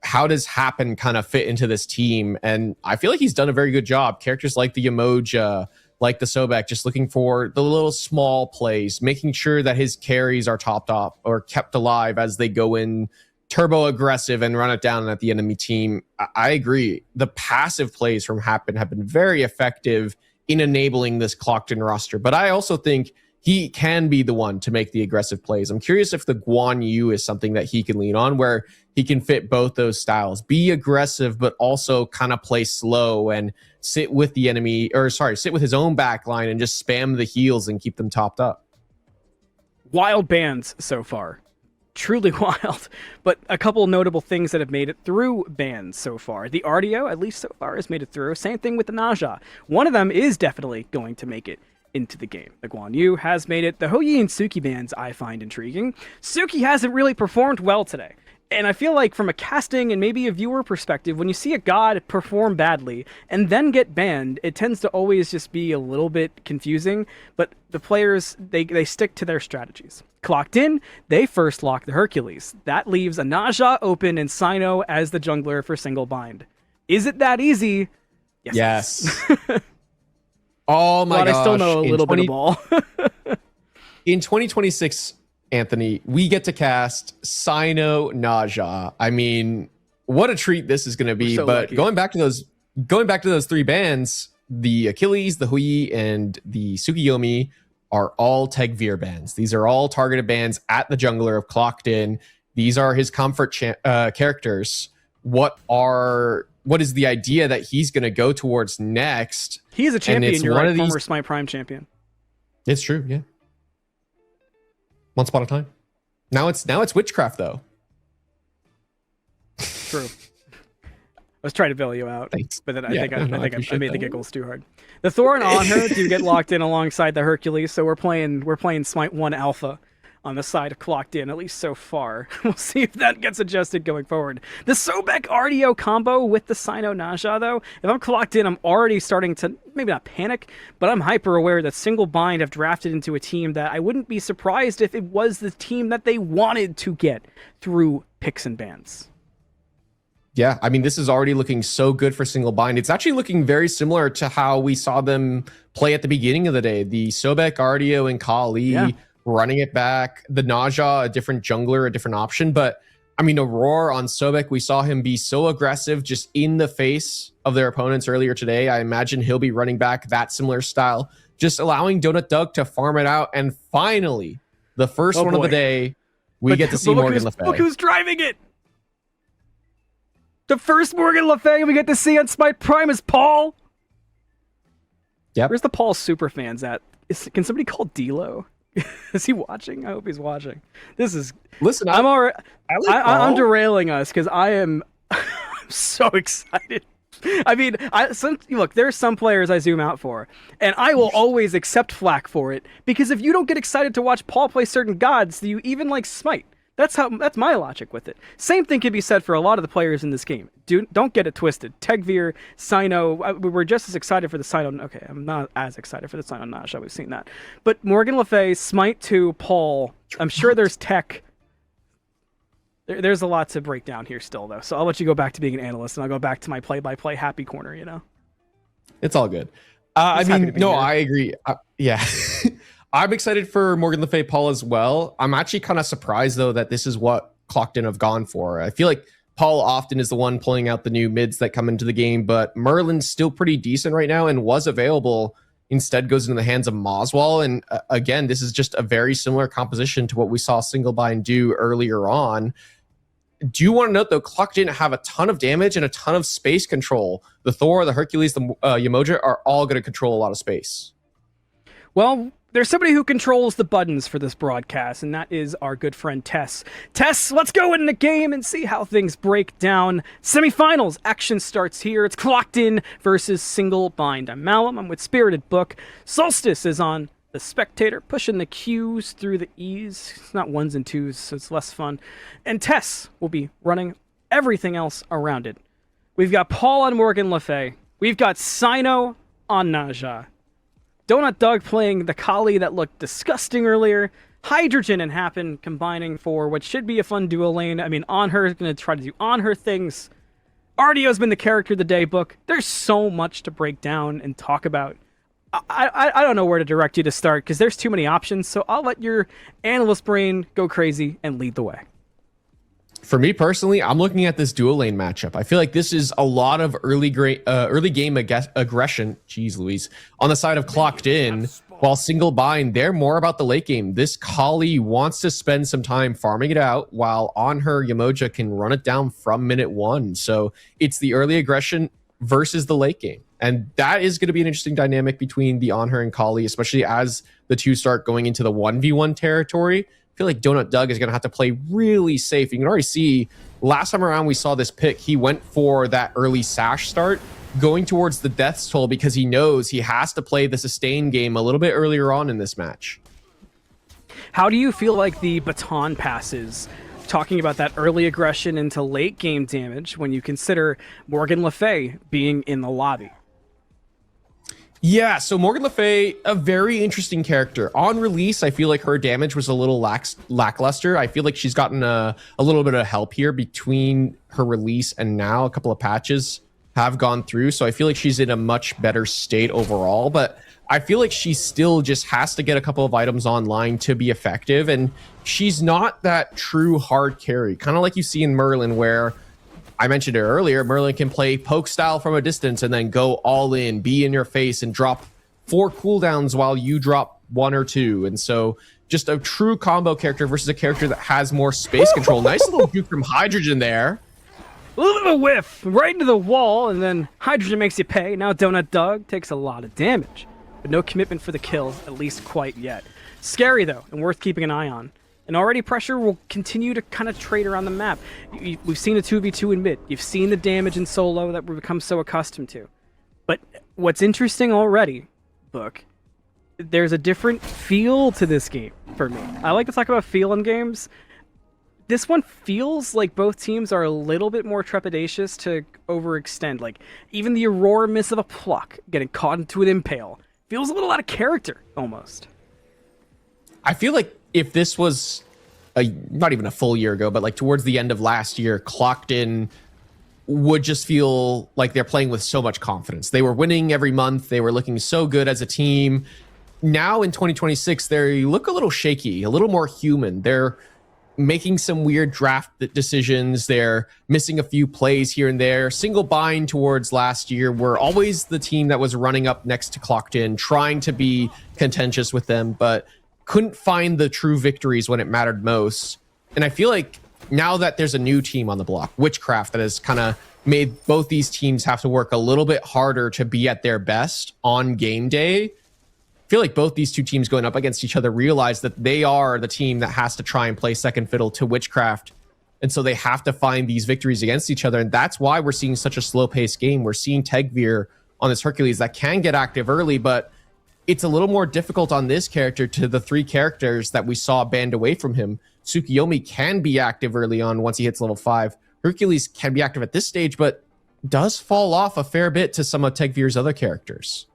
how does Happen kind of fit into this team? And I feel like he's done a very good job. Characters like the Emoja, like the Sobek, just looking for the little small plays, making sure that his carries are topped off or kept alive as they go in turbo aggressive and run it down at the enemy team. I agree. The passive plays from Happen have been very effective in enabling this Clocked In roster. But I also think he can be the one to make the aggressive plays. I'm curious if the Guan Yu is something that he can lean on, where he can fit both those styles, be aggressive, but also kind of play slow and sit with the enemy, sit with his own back line and just spam the heals and keep them topped up. Wild bans so far. Truly wild, but a couple notable things that have made it through bans so far. The Ardio, at least so far, has made it through. Same thing with the Naja. One of them is definitely going to make it into the game. The Guan Yu has made it. The Houyi and Suki bans I find intriguing. Suki hasn't really performed well today. And I feel like from a casting and maybe a viewer perspective, when you see a god perform badly and then get banned, it tends to always just be a little bit confusing. But the players, they stick to their strategies. Clocked In, they first lock the Hercules. That leaves a Naja open and Sino as the jungler for single bind. Is it that easy? Yes. Oh my gosh. I still know a little bit of ball. In 2026, Anthony, we get to cast Sino Naja. I mean, what a treat this is going to be. But lucky. going back to those 3 bans, the Achilles, the Houyi, and the Tsukiyomi are all Tegveer bans. These are all targeted bans at the jungler of Clocked In. These are his comfort characters. What is the idea that he's going to go towards next? He is a champion. You're right, former Smite Prime champion. It's true, yeah. Once upon a time. Now it's witchcraft though. True. I was trying to bail you out, Thanks. But then I think I made the giggles too hard. The Thorn on her do get locked in alongside the Hercules, so we're playing Smite 1 Alpha on the side of Clocked In, at least so far. We'll see if that gets adjusted going forward. The Sobek Ardio combo with the Sino Naja, though, if I'm Clocked In, I'm already starting to, maybe not panic, but I'm hyper aware that Single Bind have drafted into a team that I wouldn't be surprised if it was the team that they wanted to get through picks and bans. Yeah, I mean, this is already looking so good for Single Bind. It's actually looking very similar to how we saw them play at the beginning of the day. The Sobek, Ardio, and Kali running it back. The Naja, a different jungler, a different option. But, I mean, Aurora on Sobek, we saw him be so aggressive just in the face of their opponents earlier today. I imagine he'll be running back that similar style, just allowing Donut Doug to farm it out. And finally, the first one of the day, we get to see Morgan Le Fay. Look who's driving it! The first Morgan Le Fay we get to see on Smite Prime is Paul. Yep. Where's the Paul super fans at? Can somebody call D-Lo? Is he watching? I hope he's watching. This is. Listen, I'm derailing us because I'm so excited I mean, look, there's some players I zoom out for, and I will always accept flack for it, because if you don't get excited to watch Paul play certain gods, do you even like Smite? That's my logic with it. Same thing can be said for a lot of the players in this game. Don't get it twisted. Tegvir, Sino, we were just as excited for the Sino. Okay, I'm not as excited for the Sino Nasha. We've seen that, but Morgan Le Fay, Smite 2, Paul. I'm sure there's Tech. There's a lot to break down here still, though. So I'll let you go back to being an analyst, and I'll go back to my play-by-play happy corner. It's all good. I mean, no, I agree. Yeah. I'm excited for Morgan Le Fay Paul as well. I'm actually kind of surprised, though, that this is what Clocked In have gone for. I feel like Paul often is the one pulling out the new mids that come into the game, but Merlin's still pretty decent right now and was available. Instead goes into the hands of Moswell. And again, this is just a very similar composition to what we saw Singlebind do earlier on. Do you want to note, though, Clock didn't have a ton of damage and a ton of space control. The Thor, the Hercules, the Yamoja are all going to control a lot of space. Well, there's somebody who controls the buttons for this broadcast, and that is our good friend Tess. Tess, let's go into the game and see how things break down. Semifinals action starts here. It's Clocked In versus Singlebind. I'm Malum. I'm with Spirited Book. Solstice is on the Spectator, pushing the Qs through the Es. It's not ones and twos, so it's less fun. And Tess will be running everything else around it. We've got Paul on Morgan Le Fay. We've got Sino on Naja. Donut Dog playing the Kali that looked disgusting earlier. Hydrogen and Happen combining for what should be a fun duo lane. I mean, On-Her is going to try to do On-Her things. Ardio's been the character of the day, Book. There's so much to break down and talk about. I don't know where to direct you to start, because there's too many options, so I'll let your analyst brain go crazy and lead the way. For me personally, I'm looking at this dual lane matchup. I feel like this is a lot of early game aggression, geez Louise, on the side of Clocked In, while Singlebind, they're more about the late game. This Kali wants to spend some time farming it out, while On-Her Yamoja can run it down from minute one. So it's the early aggression versus the late game. And that is going to be an interesting dynamic between the On-Her and Kali, especially as the two start going into the 1v1 territory. I feel like Donut Doug is going to have to play really safe. You can already see last time around we saw this pick, he went for that early Sash start, going towards the Death's Toll, because he knows he has to play the sustain game a little bit earlier on in this match. How do you feel like the baton passes, talking about that early aggression into late game damage, when you consider Morgan Le Fay being in the lobby? Yeah, so Morgan Le Fay, a very interesting character. On release, I feel like her damage was a little lackluster. I feel like she's gotten a little bit of help here between her release and now. A couple of patches have gone through, so I feel like she's in a much better state overall. But I feel like she still just has to get a couple of items online to be effective. And she's not that true hard carry, kind of like you see in Merlin, where I mentioned it earlier, Merlin can play poke style from a distance and then go all in, be in your face, and drop 4 cooldowns while you drop 1 or 2. And so just a true combo character versus a character that has more space control. Nice little juke from Hydrogen there. A little bit of a whiff right into the wall, and then Hydrogen makes you pay. Now Donut Dog takes a lot of damage, but no commitment for the kill, at least quite yet. Scary, though, and worth keeping an eye on. And already pressure will continue to kind of trade around the map. We've seen a 2v2 in mid. You've seen the damage in solo that we've become so accustomed to. But what's interesting already, Book, there's a different feel to this game for me. I like to talk about feel in games. This one feels like both teams are a little bit more trepidatious to overextend. Like, even the Aurora miss of a pluck, getting caught into an impale, feels a little out of character, almost. I feel like if this was not even a full year ago, but like towards the end of last year, Clocked In would just feel like they're playing with so much confidence. They were winning every month. They were looking so good as a team. Now in 2026, they look a little shaky, a little more human. They're making some weird draft decisions. They're missing a few plays here and there. Singlebind towards last year were always the team that was running up next to Clocked In, trying to be contentious with them, but couldn't find the true victories when it mattered most. And I feel like now that there's a new team on the block, Witchcraft, that has kind of made both these teams have to work a little bit harder to be at their best on game day. I feel like both these two teams going up against each other realize that they are the team that has to try and play second fiddle to Witchcraft And so they have to find these victories against each other. And that's why we're seeing such a slow-paced game. We're seeing Tegvir on this Hercules that can get active early, but it's a little more difficult on this character to the 3 characters that we saw banned away from him. Tsukiyomi can be active early on once he hits level 5. Hercules can be active at this stage, but does fall off a fair bit to some of Tegvir's other characters.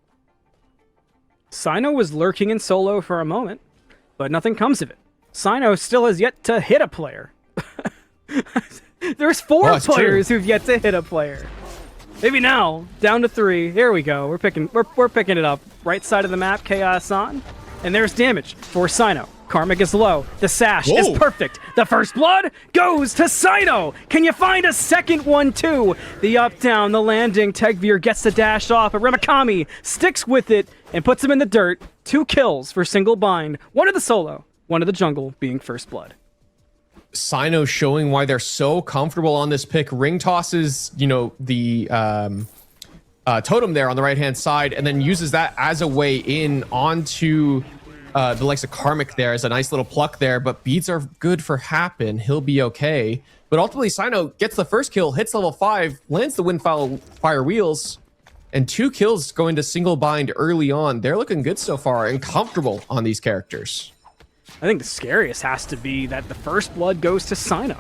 Sino was lurking in solo for a moment, but nothing comes of it. Sino still has yet to hit a player. There's 4 players who've yet to hit a player. Maybe now, down to 3. Here we go. We're picking it up. Right side of the map, Chaos on. And there's damage for Sino. Karmic is low. The sash is perfect. The first blood goes to Sino. Can you find a second one too? The up down, the landing. Tegvir gets the dash off, but Remakami sticks with it and puts him in the dirt. 2 kills for single bind. 1 of the solo, 1 of the jungle being first blood. Sino showing why they're so comfortable on this pick. Ring tosses, the totem there on the right-hand side, and then uses that as a way in onto the likes of Karmic there as a nice little pluck there, but beads are good for Happen. He'll be okay. But ultimately, Sino gets the first kill, hits level 5, lands the Windfire Wheels, and 2 kills going to single bind early on. They're looking good so far and comfortable on these characters. I think the scariest has to be that the first blood goes to Sino.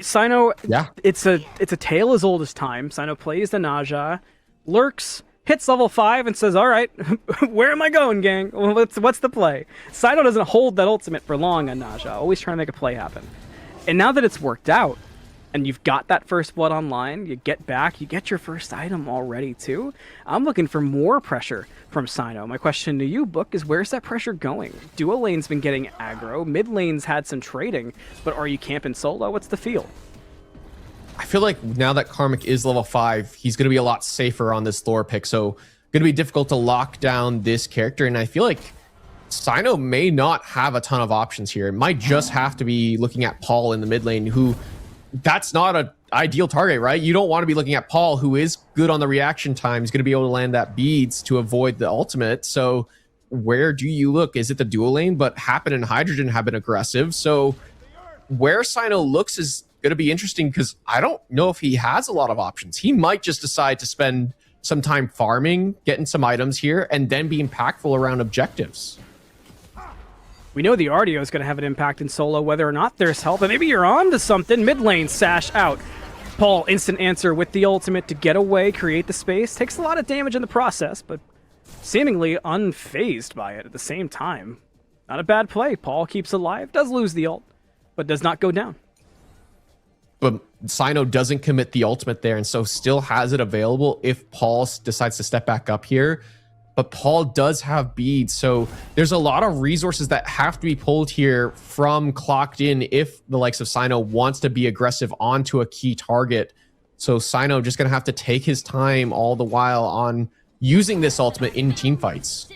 Sino, yeah, it's a tale as old as time. Sino plays the Naja, lurks, hits level 5, and says, all right, where am I going, gang? What's the play? Sino doesn't hold that ultimate for long on Naja, always trying to make a play happen. And now that it's worked out, and you've got that first blood online, you get back, you get your first item already too. I'm looking for more pressure from Sino. My question to you, Book, is where's that pressure going? Duo lane's been getting aggro, mid lane's had some trading, but are you camping solo? What's the feel? I feel like now that Karmic is level 5, he's going to be a lot safer on this Thor pick, so going to be difficult to lock down this character, and I feel like Sino may not have a ton of options here. It might just have to be looking at Paul in the mid lane, who that's not an ideal target, right? You don't want to be looking at Paul, who is good on the reaction time. He's going to be able to land that beads to avoid the ultimate. So where do you look? Is it the dual lane? But Happen and Hydrogen have been aggressive. So where Sino looks is going to be interesting because I don't know if he has a lot of options. He might just decide to spend some time farming, getting some items here, and then be impactful around objectives. We know the RDO is going to have an impact in solo, whether or not there's help, and maybe you're on to something. Mid lane, sash out. Paul, instant answer with the ultimate to get away, create the space. Takes a lot of damage in the process, but seemingly unfazed by it at the same time. Not a bad play. Paul keeps alive, does lose the ult, but does not go down. But Sino doesn't commit the ultimate there, and so still has it available if Paul decides to step back up here. But Paul does have beads, so there's a lot of resources that have to be pulled here from Clocked In if the likes of Sino wants to be aggressive onto a key target. So Sino just going to have to take his time all the while on using this ultimate in team fights.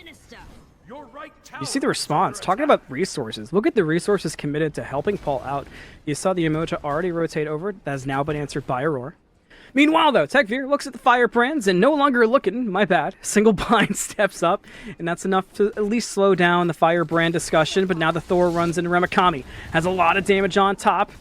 You see the response. Talking about resources. Look at the resources committed to helping Paul out. You saw the emoji already rotate over. That has now been answered by Aurora. Meanwhile, though, Tegvir looks at the firebrands and no longer looking, my bad, single bind steps up, and that's enough to at least slow down the firebrand discussion, but now the Thor runs into Remakami. Has a lot of damage on top.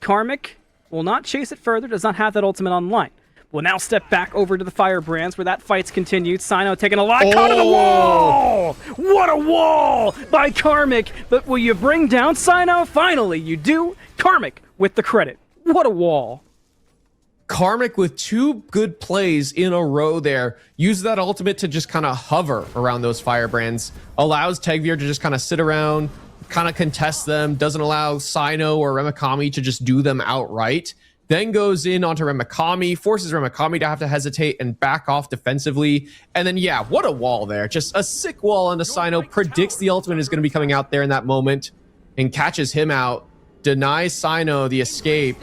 Karmic will not chase it further, does not have that ultimate online. Will now step back over to the firebrands where that fight's continued. Sino taking a lot, caught in the wall! What a wall by Karmic! But will you bring down Sino? Finally, you do. Karmic with the credit. What a wall. Karmic with 2 good plays in a row there. Use that ultimate to just kind of hover around those firebrands. Allows Tegvir to just kind of sit around, kind of contest them. Doesn't allow Sino or Remakami to just do them outright. Then goes in onto Remakami, forces Remakami to have to hesitate and back off defensively. And then, yeah, what a wall there. Just a sick wall onto Sino. Predicts the ultimate is going to be coming out there in that moment and catches him out. Denies Sino the escape.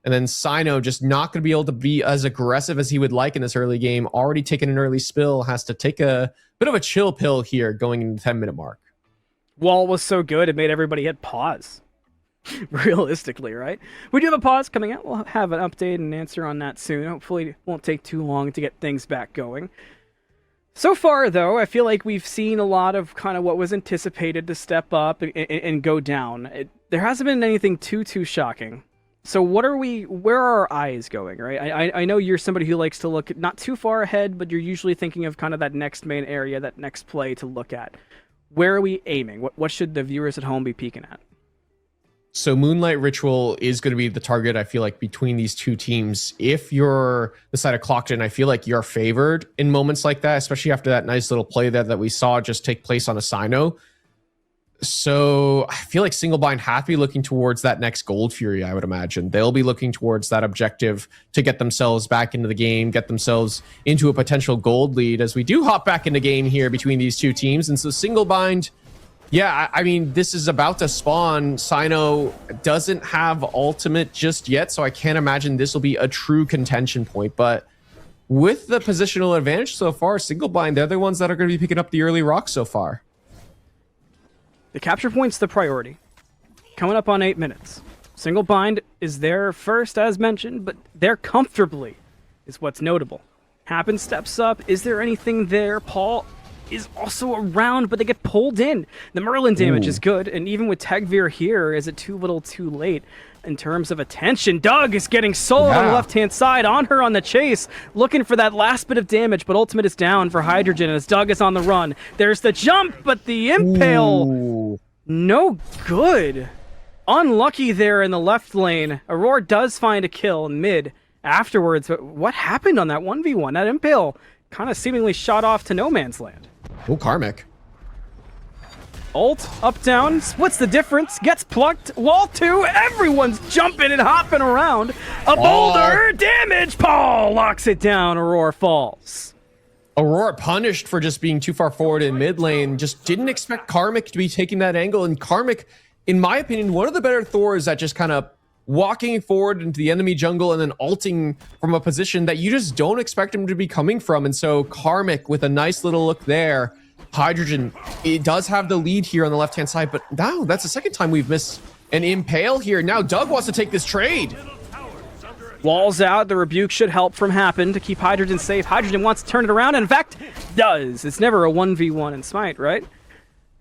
And then Sino just not going to be able to be as aggressive as he would like in this early game. Already taken an early spill. Has to take a bit of a chill pill here going into the 10-minute mark. Wall was so good, it made everybody hit pause. Realistically, right? We do have a pause coming out. We'll have an update and answer on that soon. Hopefully it won't take too long to get things back going. So far, though, I feel like we've seen a lot of kind of what was anticipated to step up and go down. There hasn't been anything too shocking. So where are our eyes going, right? I know you're somebody who likes to look not too far ahead, but you're usually thinking of kind of that next main area, that next play to look at. Where are we aiming? What should the viewers at home be peeking at? So Moonlight Ritual is going to be the target, I feel like, between these two teams. If you're the side of Clockton, I feel like you're favored in moments like that, especially after that nice little play that we saw just take place on a Sino. So I feel like Single Bind have to be looking towards that next Gold Fury, I would imagine. They'll be looking towards that objective to get themselves back into the game, get themselves into a potential gold lead as we do hop back into game here between these two teams. And so Single Bind, yeah, I mean, this is about to spawn. Sino doesn't have ultimate just yet, so I can't imagine this will be a true contention point. But with the positional advantage so far, Single Bind, they're the ones that are going to be picking up the early rocks so far. The capture point's the priority. Coming up on 8 minutes. Single Bind is there first, as mentioned, but there comfortably is what's notable. Happen steps up. Is there anything there? Paul is also around, but they get pulled in. The Merlin damage is good, and even with Tegvir here, is it too little too late in terms of attention? Doug is getting soloed on the left-hand side, on her on the chase, looking for that last bit of damage, but ultimate is down for Hydrogen as Doug is on the run. There's the jump, but the impale, no good. Unlucky there in the left lane. Aurora does find a kill in mid afterwards, but what happened on that 1v1? That impale kind of seemingly shot off to no man's land. Oh, Karmic. Ult, up, down, splits the difference, gets plucked, wall 2, everyone's jumping and hopping around. A boulder, damage, Paul locks it down, Aurora falls. Aurora punished for just being too far forward in mid lane, just didn't expect Karmic to be taking that angle, and Karmic, in my opinion, one of the better Thors at just kind of walking forward into the enemy jungle and then ulting from a position that you just don't expect him to be coming from. And so Karmic with a nice little look there. Hydrogen, it does have the lead here on the left-hand side, but now that's the second time we've missed an impale here. Now Doug wants to take this trade. Walls out, the rebuke should help from Happen to keep Hydrogen safe. Hydrogen wants to turn it around, and in fact, does. It's never a 1v1 in Smite, right?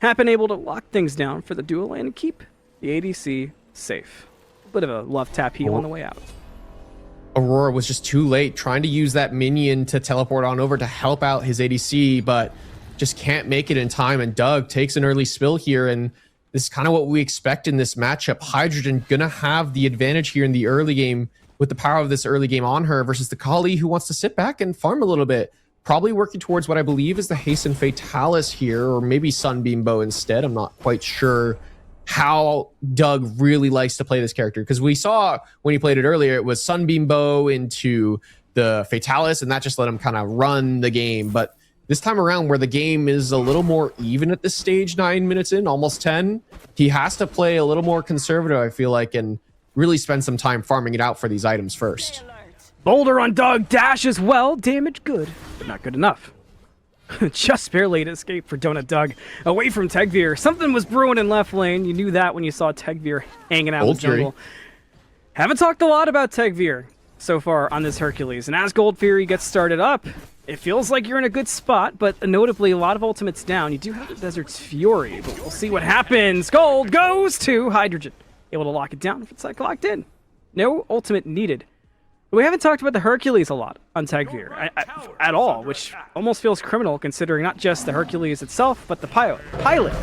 Happen able to lock things down for the dual lane and keep the ADC safe. Bit of a love tap heal on the way out. Aurora was just too late trying to use that minion to teleport on over to help out his ADC, but just can't make it in time. And Doug takes an early spill here, and this is kind of what we expect in this matchup. Hydrogen gonna have the advantage here in the early game with the power of this early game on her versus the Kali, who wants to sit back and farm a little bit. Probably working towards what I believe is the Hasten Fatalis here, or maybe Sunbeam Bow instead. I'm not quite sure how Doug really likes to play this character, because we saw when he played it earlier, it was Sunbeam Bow into the Fatalis, and that just let him kind of run the game. But this time around, where the game is a little more even at this stage, 9 minutes in, almost 10, he has to play a little more conservative, I feel like, and really spend some time farming it out for these items first. Boulder on Doug, dash as well, damage good, but not good enough. Just barely an escape for Donut Doug. Away from Tegvir. Something was brewing in left lane. You knew that when you saw Tegvir hanging out in the jungle. Haven't talked a lot about Tegvir so far on this Hercules. And as Gold Fury gets started up, it feels like you're in a good spot, but notably a lot of ultimates down. You do have the Desert's Fury, but we'll see what happens. Gold goes to Hydrogen. Able to lock it down if it's like locked in. No ultimate needed. We haven't talked about the Hercules a lot on Tegvir at all, which almost feels criminal considering not just the Hercules itself, but the pilot.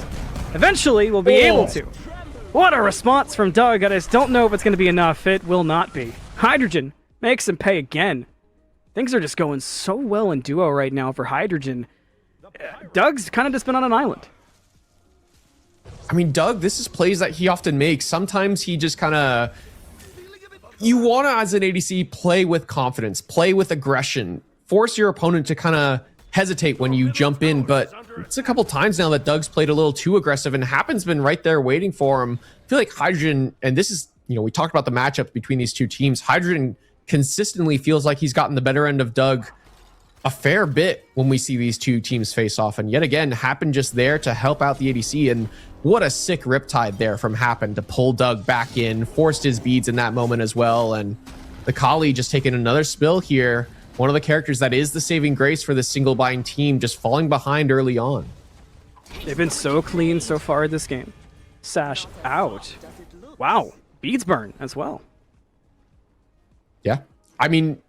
Eventually, we'll be able to. What a response from Doug. I just don't know if it's going to be enough. It will not be. Hydrogen makes him pay again. Things are just going so well in duo right now for Hydrogen. Doug's kind of just been on an island. I mean, Doug, this is plays that he often makes. Sometimes he just kind of... You want to, as an ADC, play with confidence, play with aggression, force your opponent to kind of hesitate when you jump in, but it's a couple times now that Doug's played a little too aggressive, and Happen's been right there waiting for him. I feel like Hydrogen, and this is, you know, we talked about the matchup between these two teams. Hydrogen consistently feels like he's gotten the better end of Doug a fair bit when we see these two teams face off, and yet again, Happen just there to help out the ADC, and what a sick Riptide there from Happen to pull Doug back in, forced his beads in that moment as well, and the Kali just taking another spill here. One of the characters that is the saving grace for this single bind team, just falling behind early on. They've been so clean so far this game. Sash out. Wow, beads burn as well. Yeah. I mean,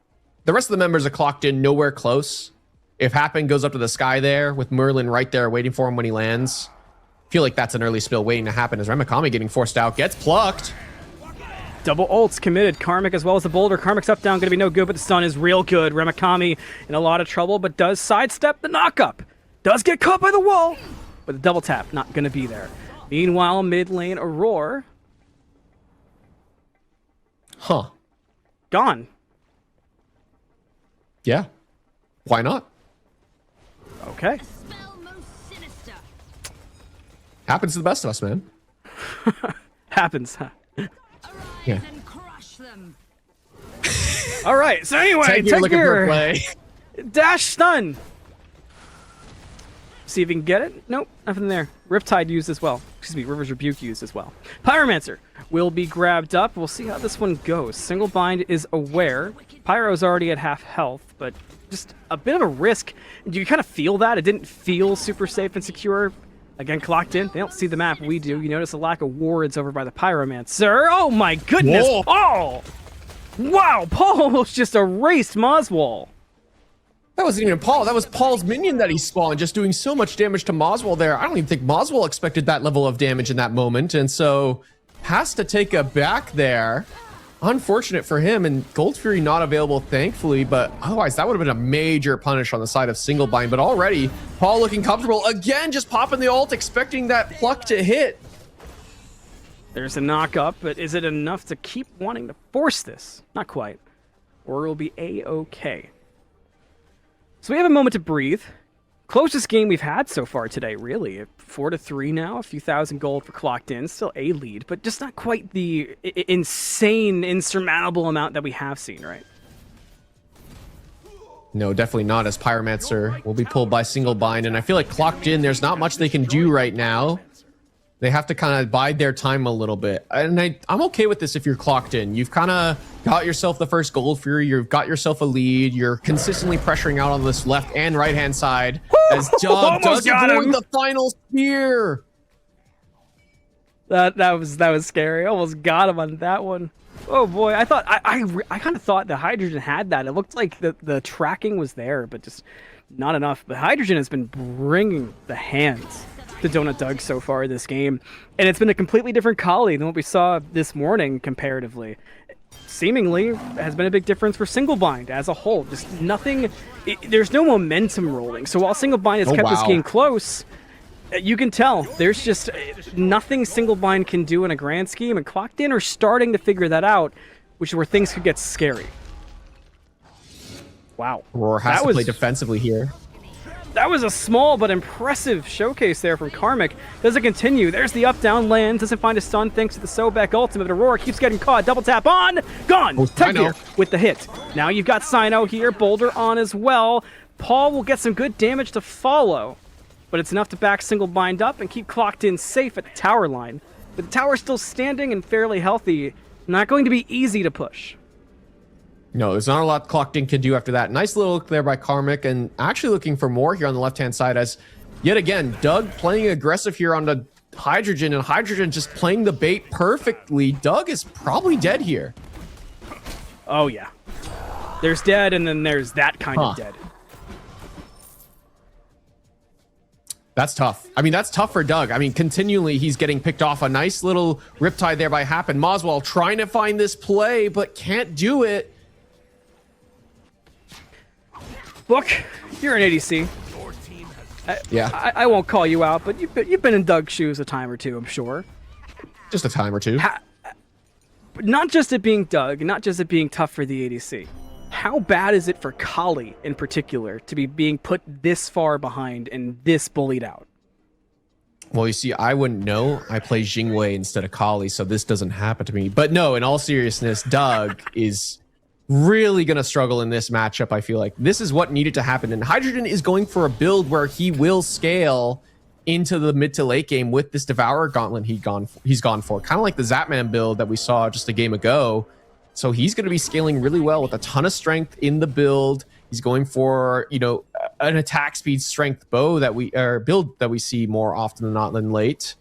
the rest of the members are clocked in nowhere close. If Happen goes up to the sky there with Merlin right there waiting for him when he lands, I feel like that's an early spill waiting to happen as Remakami getting forced out, gets plucked. Double ults committed. Karmic as well as the boulder. Karmic's up down, going to be no good, but the stun is real good. Remakami in a lot of trouble, but does sidestep the knockup. Does get caught by the wall, but the double tap not going to be there. Meanwhile, mid lane, Aurora. Huh. Gone. Yeah. Why not? Okay. Happens to the best of us, man. Happens, huh? Yeah. All right, so anyway, Take your looking for a play. Dash stun. See if we can get it. Nope, nothing there. Riptide used as well. Excuse me, River's Rebuke used as well. Pyromancer will be grabbed up. We'll see how this one goes. Single Bind is aware. Pyro's already at half health, but just a bit of a risk. You kind of feel that. It didn't feel super safe and secure. Again, clocked in. They don't see the map. We do. You notice a lack of wards over by the Pyromancer. Oh my goodness, Whoa. Paul! Wow, Paul almost just erased Moswall. That wasn't even Paul. That was Paul's minion that he spawned, just doing so much damage to Moswell there. I don't even think Moswell expected that level of damage in that moment, and so has to take a back there. Unfortunate for him, and Gold Fury not available, thankfully, but otherwise that would have been a major punish on the side of Single Bind. But already, Paul looking comfortable. Again, just popping the ult, expecting that pluck to hit. There's a knock-up, but is it enough to keep wanting to force this? Not quite. Or it'll be A-okay. So we have a moment to breathe. Closest game we've had so far today, really. 4-3 now, a few thousand gold for clocked in. Still a lead, but just not quite the insane, insurmountable amount that we have seen, right? No, definitely not, as Pyromancer will be pulled by Single Bind, and I feel like clocked in, there's not much they can do right now. They have to kind of bide their time a little bit. And I'm okay with this if you're clocked in. You've kind of got yourself the first Gold Fury. You've got yourself a lead. You're consistently pressuring out on this left and right-hand side. As Doug does avoid the final spear. That was scary. Almost got him on that one. Oh boy, I thought I kind of thought the Hydrogen had that. It looked like the tracking was there, but just not enough. But Hydrogen has been bringing the hands to Donut Doug so far this game, and it's been a completely different Kali than what we saw this morning comparatively. Seemingly has been a big difference for Single Bind as a whole. Just nothing. There's no momentum rolling. So while Single Bind has kept this game close, you can tell there's just nothing Single Bind can do in a grand scheme, and clocked in are starting to figure that out, which is where things could get scary. Wow. Roar has to play defensively here. That was a small but impressive showcase there from Karmic. Does it continue? There's the up-down land. Doesn't find a stun thanks to the Sobek ultimate. Aurora keeps getting caught. Double tap on. Gone. Tekir with the hit. Now you've got Sino here. Boulder on as well. Paul will get some good damage to follow, but it's enough to back Single Bind up and keep clocked in safe at the tower line. But the tower's still standing and fairly healthy. Not going to be easy to push. No, there's not a lot clocked in can do after that. Nice little look there by Karmic, and actually looking for more here on the left-hand side as, yet again, Doug playing aggressive here on the Hydrogen, and Hydrogen just playing the bait perfectly. Doug is probably dead here. Oh, yeah. There's dead, and then there's that kind of dead. That's tough. I mean, that's tough for Doug. I mean, continually he's getting picked off. A nice little riptide there by Happen. Moswell trying to find this play, but can't do it. Look, you're an ADC. Yeah. I won't call you out, but you've been in Doug's shoes a time or two, I'm sure. Just a time or two. Not just it being Doug, not just it being tough for the ADC. How bad is it for Kali in particular to be being put this far behind and this bullied out? Well, you see, I wouldn't know. I play Jingwei instead of Kali, so this doesn't happen to me. But no, in all seriousness, Doug is really going to struggle in this matchup, I feel like. This is what needed to happen. And Hydrogen is going for a build where he will scale into the mid to late game with this Devourer Gauntlet he's gone for. Kind of like the Zapman build that we saw just a game ago. So he's going to be scaling really well with a ton of strength in the build. He's going for, you know, an attack speed strength build that we see more often than not than late.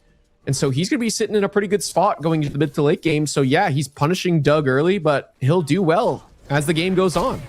And so he's going to be sitting in a pretty good spot going into the mid to late game. So yeah, he's punishing Doug early, but he'll do well as the game goes on.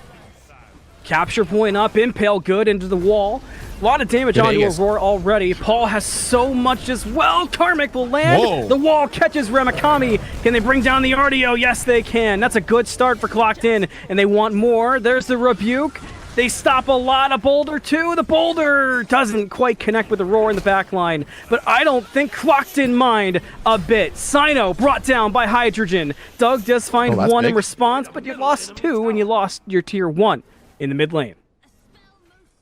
Capture point up, impale good into the wall. A lot of damage onto Aurora already. Paul has so much as well. Karmic will land. Whoa. The wall catches Ramakami. Can they bring down the RDO? Yes, they can. That's a good start for Clocked In, and they want more. There's the rebuke. They stop a lot of Boulder, too. The Boulder doesn't quite connect with the Roar in the back line, but I don't think Clocked In mind a bit. Cyno brought down by Hydrogen. Doug does find one in response, but you lost 2, and you lost your tier 1 in the mid lane.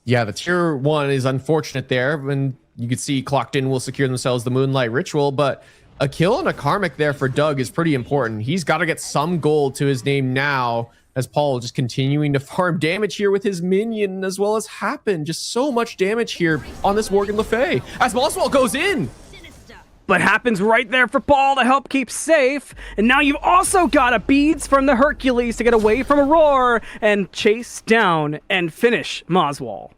Yeah, the tier 1 is unfortunate there, and you can see Clocked In will secure themselves the Moonlight Ritual, but a kill and a Karmic there for Doug is pretty important. He's got to get some gold to his name now, as Paul just continuing to farm damage here with his minion, as well as Happen. Just so much damage here on this Morgan Le Fay, as Boswell goes in. But Happens right there for Paul to help keep safe. And now you've also got a Beads from the Hercules to get away from a Roar and chase down and finish Moswell.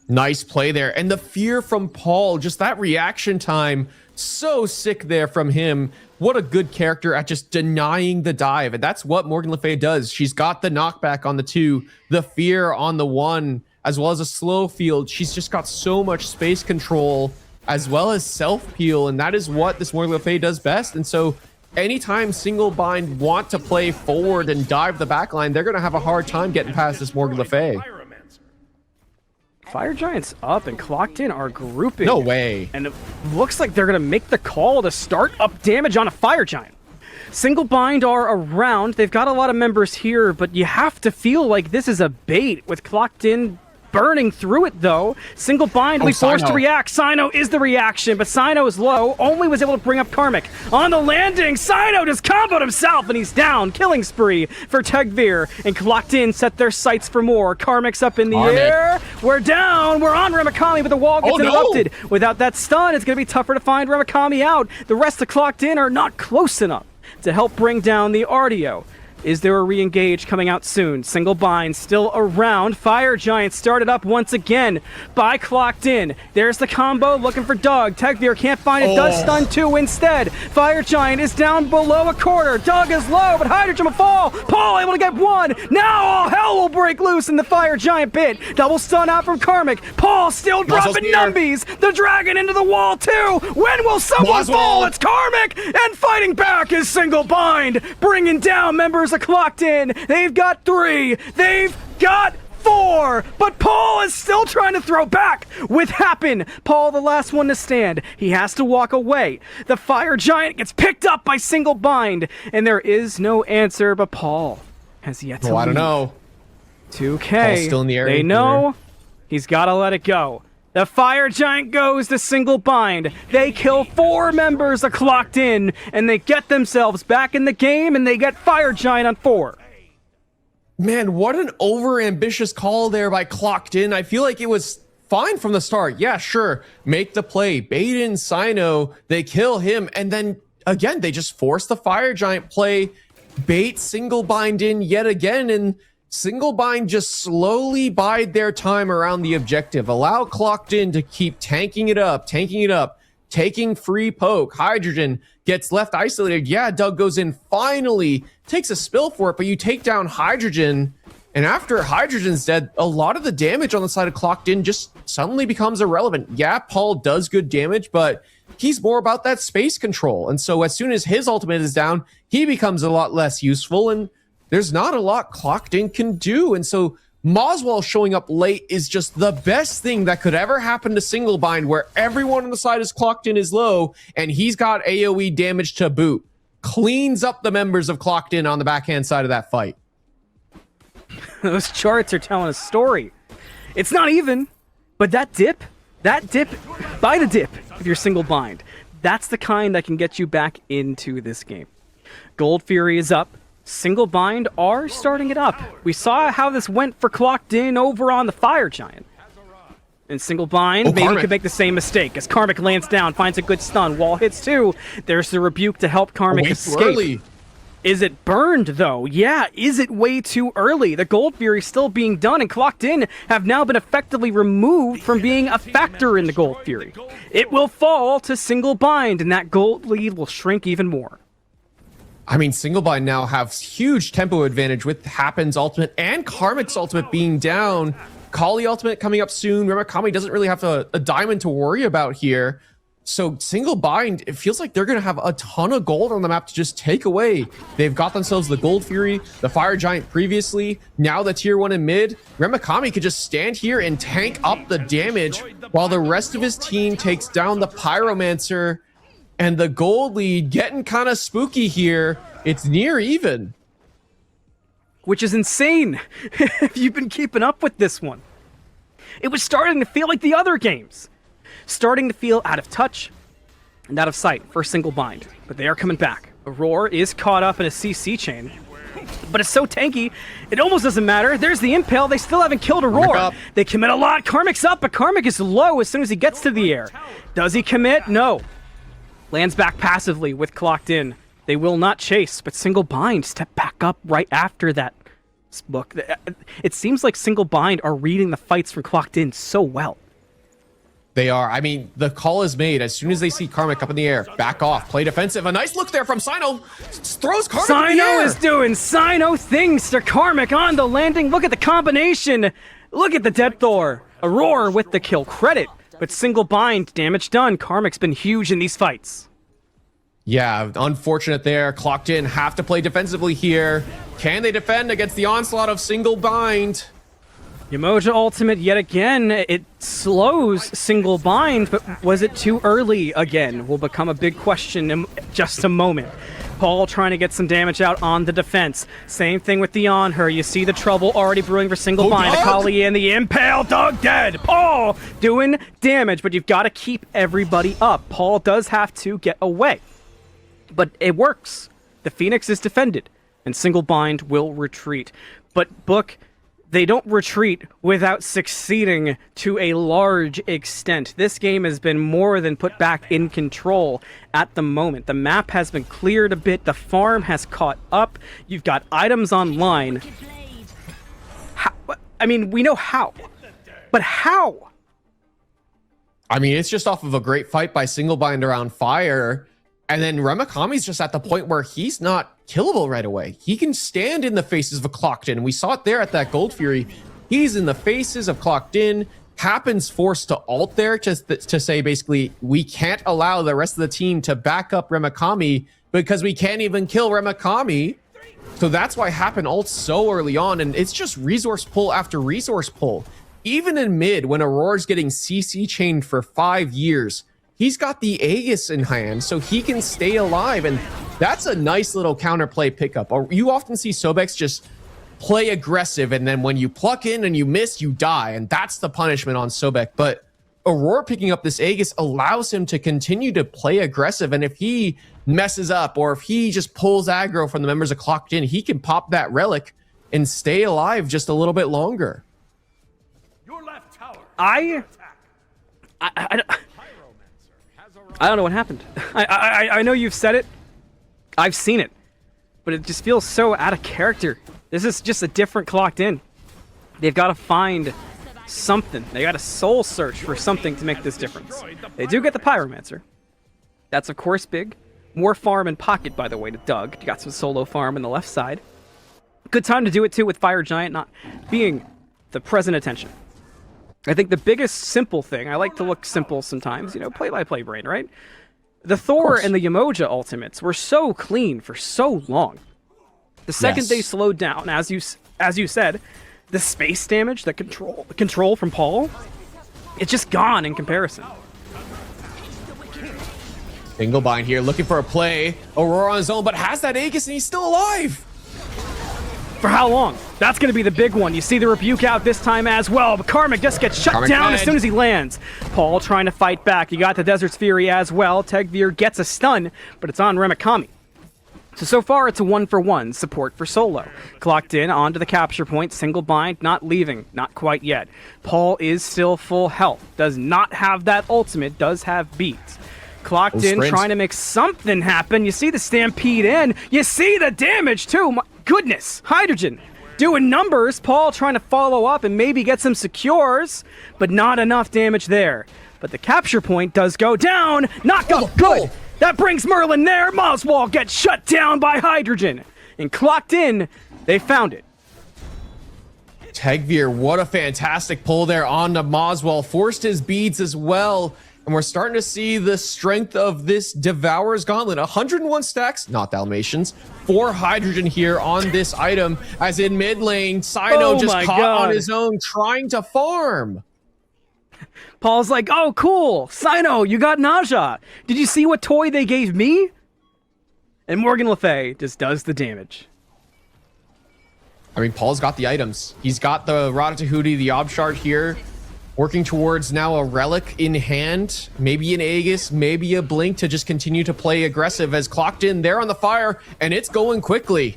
Nice play there. And the fear from Paul, just that reaction time, so sick there from him. What a good character at just denying the dive. And that's what Morgan Le Fay does. She's got the knockback on the 2, the fear on the 1, as well as a slow field. She's just got so much space control, as well as self-peel, and that is what this Morgan Le Fay does best. And so anytime Single Bind want to play forward and dive the backline, they're going to have a hard time getting past this Morgan Le Fay. Fire Giants up and Clocked In are grouping. No way. And it looks like they're going to make the call to start up damage on a Fire Giant. Single Bind are around. They've got a lot of members here, but you have to feel like this is a bait with Clocked In burning through it, though. Single Bind will be forced to react. Cyno is the reaction, but Cyno is low. Only was able to bring up Karmic. On the landing, Cyno just comboed himself, and he's down. Killing spree for Tegvir. And Clocked In set their sights for more. Karmic's up in the air. We're down. We're on Ramakami, but the wall gets interrupted. Without that stun, it's going to be tougher to find Ramakami out. The rest of Clocked In are not close enough to help bring down the RDO. Is there a re-engage coming out soon? Single Bind still around. Fire Giant started up once again by Clocked In. There's the combo looking for Doug. Tegvir can't find it. Does stun 2 instead. Fire Giant is down below a quarter. Doug is low, but Hydrogen will fall. Paul able to get 1. Now all hell will break loose in the Fire Giant pit. Double stun out from Karmic. Paul still dropping numbies. The dragon into the wall too. When will someone fall? It's Karmic, and fighting back is Single Bind, bringing down members of Clocked In. They've got 3. They've got 4. But Paul is still trying to throw back with Happen. Paul, the last one to stand. He has to walk away. The Fire Giant gets picked up by Single Bind, and there is no answer, but Paul has yet to leave. I don't know. 2K. Paul's still in the area. They know he's got to let it go. The Fire Giant goes to Single Bind. They kill 4 members of Clocked In, and they get themselves back in the game, and they get Fire Giant on 4. Man, what an over-ambitious call there by Clocked In. I feel like it was fine from the start. Yeah, sure. Make the play. Bait in Cyno. They kill him, and then, again, they just force the Fire Giant play. Bait Single Bind in yet again, and Single Bind just slowly bide their time around the objective. Allow Clocked In to keep tanking it up, taking free poke. Hydrogen gets left isolated. Yeah, Doug goes in, finally takes a spill for it, but you take down Hydrogen, and after Hydrogen's dead, a lot of the damage on the side of Clocked In just suddenly becomes irrelevant. Yeah, Paul does good damage, but he's more about that space control. And so as soon as his ultimate is down, he becomes a lot less useful, and there's not a lot Clocked In can do. And so Moswell showing up late is just the best thing that could ever happen to Single Bind, where everyone on the side is Clocked In is low, and he's got AoE damage to boot. Cleans up the members of Clocked In on the backhand side of that fight. Those charts are telling a story. It's not even, but that dip, buy the dip if you're Single Bind. That's the kind that can get you back into this game. Gold Fury is up. Single Bind are starting it up. We saw how this went for Clocked In over on the Fire Giant. And Single Bind maybe could make the same mistake as Karmic lands down, finds a good stun. Wall hits too. There's the rebuke to help Karmic escape. Early. Is it burned though? Yeah, is it way too early? The Gold Fury still being done, and Clocked In have now been effectively removed from being a factor in the Gold Fury. It will fall to Single Bind, and that gold lead will shrink even more. I mean, Singlebind now has huge tempo advantage with Happn's ultimate and Karmic's ultimate being down. Kali ultimate coming up soon. Remakami doesn't really have a diamond to worry about here. So Singlebind, it feels like they're going to have a ton of gold on the map to just take away. They've got themselves the Gold Fury, the Fire Giant previously, now the tier 1 in mid. Remakami could just stand here and tank up the damage while the rest of his team takes down the Pyromancer. And the gold lead getting kind of spooky here. It's near even. Which is insane if you've been keeping up with this one. It was starting to feel like the other games. Starting to feel out of touch and out of sight for Singlebind. But they are coming back. Aurora is caught up in a CC chain. But it's so tanky, it almost doesn't matter. There's the Impale. They still haven't killed Aurora. They commit a lot. Karmic's up, but Karmic is low as soon as he gets to the air. Does he commit? No. Lands back passively with Clocked In. They will not chase, but Singlebind step back up right after that. Look, it seems like Singlebind are reading the fights from Clocked In so well. They are. I mean, the call is made as soon as they see Karmic up in the air. Back off. Play defensive. A nice look there from Sino. Throws Karmic in the air. Sino is doing Sino things to Karmic on the landing. Look at the combination. Look at the Dead Thor. Aurora with the kill credit. But Singlebind, damage done. Karmic's been huge in these fights. Yeah, unfortunate there. Clocked In. Have to play defensively here. Can they defend against the onslaught of Singlebind? Yamoja ultimate yet again. It slows Singlebind, but was it too early again? Will become a big question in just a moment. Paul trying to get some damage out on the defense. Same thing with the on her. You see the trouble already brewing for Singlebind. Akali in the Impale. Dog dead. Paul doing damage, but you've got to keep everybody up. Paul does have to get away. But it works. The Phoenix is defended, and Singlebind will retreat. But Book, they don't retreat without succeeding to a large extent. This game has been more than put back in control at the moment. The map has been cleared a bit. The farm has caught up. You've got items online. I mean, we know how. But how? I mean, it's just off of a great fight by Singlebind around fire. And then Remakami's just at the point where he's not killable right away. He can stand in the faces of Clocked In. We saw it there at that Gold Fury. He's in the faces of Clocked In. Happens forced to ult there to say basically, we can't allow the rest of the team to back up Remakami because we can't even kill Remakami. So that's why Happen ults so early on. And it's just resource pull after resource pull. Even in mid, when Aurora's getting CC chained for 5 years, he's got the Aegis in hand, so he can stay alive, and that's a nice little counterplay pickup. You often see Sobex just play aggressive, and then when you pluck in and you miss, you die, and that's the punishment on Sobek. But Aurora picking up this Aegis allows him to continue to play aggressive, and if he messes up, or if he just pulls aggro from the members of Clocked In, he can pop that relic and stay alive just a little bit longer. Your left tower. I don't know what happened. I know you've said it. I've seen it. But it just feels so out of character. This is just a different Clocked In. They've got to find something. They got to soul search for something to make this difference. They do get the Pyromancer. That's, of course, big. More farm and pocket, by the way, to Doug. You got some solo farm on the left side. Good time to do it, too, with Fire Giant not being the present attention. I think the biggest simple thing, I like to look simple sometimes, you know, play-by-play brain, right? The Thor and the Yamoja ultimates were so clean for so long. The second they slowed down, as you said, the space damage, the control from Paul, it's just gone in comparison. Singlebind here looking for a play. Aurora on his own, but has that Aegis and he's still alive. For how long? That's going to be the big one. You see the rebuke out this time as well, but Karmic just gets shut down as soon as he lands. Paul trying to fight back. You got the Desert's Fury as well. Tegvir gets a stun, but it's on Remakami. So far, it's a 1-for-1 support for solo. Clocked In onto the capture point. Singlebind not leaving. Not quite yet. Paul is still full health. Does not have that ultimate. Does have beats. Clocked In trying to make something happen. You see the stampede in. You see the damage too. My goodness. Hydrogen doing numbers. Paul trying to follow up and maybe get some secures, but not enough damage there. But the capture point does go down. Knock up good. That brings Merlin there. Moswall gets shut down by Hydrogen. And clocked in, they found it. Tegvir, what a fantastic pull there on the Moswell. Forced his beads as well. And we're starting to see the strength of this Devourer's Gauntlet. 101 stacks, not Dalmatians, for Hydrogen here on this item. As in mid lane, Sino just caught on his own trying to farm. Paul's like, oh, cool. Sino, you got Naja. Did you see what toy they gave me? And Morgan Le Fay just does the damage. I mean, Paul's got the items. He's got the Ratatouille, the Ob Shard here, working towards now a Relic in hand, maybe an Aegis, maybe a Blink to just continue to play aggressive as clocked in there on the fire, and it's going quickly.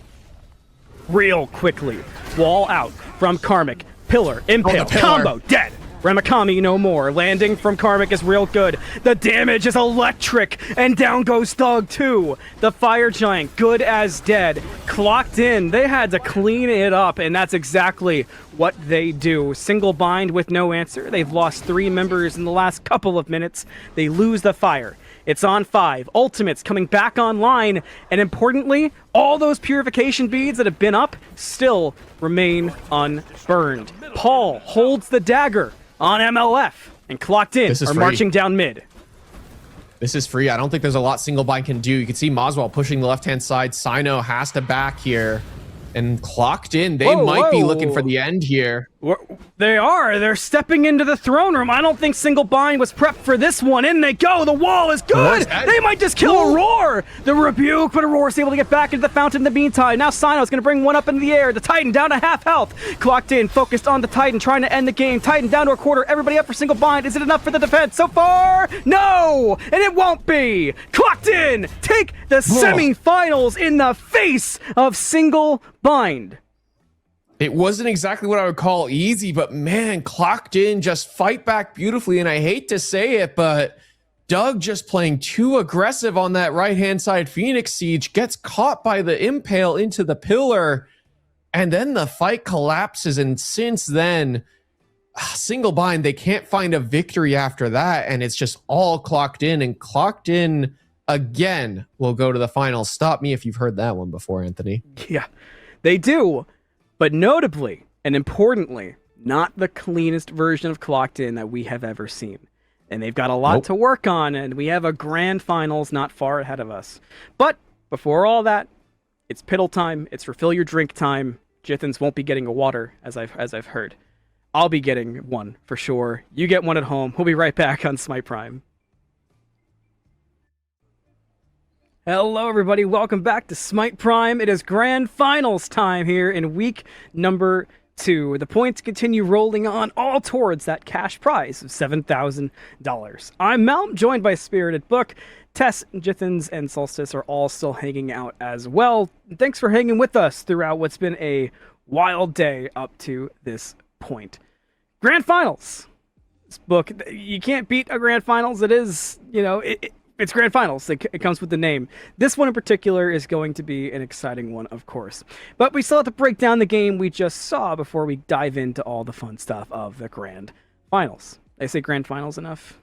Real quickly. Wall out from Karmic. Pillar, impale, combo, dead. Ramakami no more. Landing from Karmic is real good. The damage is electric. And down goes Thug too. The Fire Giant, good as dead. Clocked in. They had to clean it up, and that's exactly what they do. Single bind with no answer. They've lost 3 members in the last couple of minutes. They lose the fire. It's on 5. Ultimates coming back online. And importantly, all those purification beads that have been up still remain unburned. Paul holds the dagger on MLF, and clocked in are marching down mid. This is free. I don't think there's a lot single bind can do. You can see Moswell pushing the left-hand side. Sino has to back here. And clocked in. They might be looking for the end here. They are. They're stepping into the throne room. I don't think single bind was prepped for this one. In they go. The wall is good. They might just kill Aurora. The rebuke, but Aurora's able to get back into the fountain in the meantime. Now Sino's going to bring one up into the air. The Titan down to half health. Clocked in, focused on the Titan, trying to end the game. Titan down to a quarter. Everybody up for single bind. Is it enough for the defense so far? No, and it won't be. Clocked in. Take the semifinals in the face of single bind. It wasn't exactly what I would call easy, but man, clocked in, just fight back beautifully. And I hate to say it, but Doug just playing too aggressive on that right-hand side Phoenix Siege, gets caught by the impale into the pillar, and then the fight collapses. And since then, single bind, they can't find a victory after that. And it's just all clocked in, and clocked in again will go to the finals. Stop me if you've heard that one before, Anthony. Yeah, they do. But notably and importantly, not the cleanest version of Clocked In that we have ever seen. And they've got a lot to work on, and we have a grand finals not far ahead of us. But before all that, it's piddle time, it's refill your drink time. Jithens won't be getting a water, as I've heard. I'll be getting one for sure. You get one at home. We'll be right back on Smite Prime. Hello, everybody. Welcome back to Smite Prime. It is grand finals time here in week number 2. The points continue rolling on, all towards that cash prize of $7,000. I'm Mel, joined by Spirited Book. Tess, Jithens, and Solstice are all still hanging out as well. Thanks for hanging with us throughout what's been a wild day up to this point. Grand finals. This book, you can't beat a grand finals. It is, it's grand finals. It comes with the name. This one in particular is going to be an exciting one, of course. But we still have to break down the game we just saw before we dive into all the fun stuff of the grand finals. Did I say grand finals enough?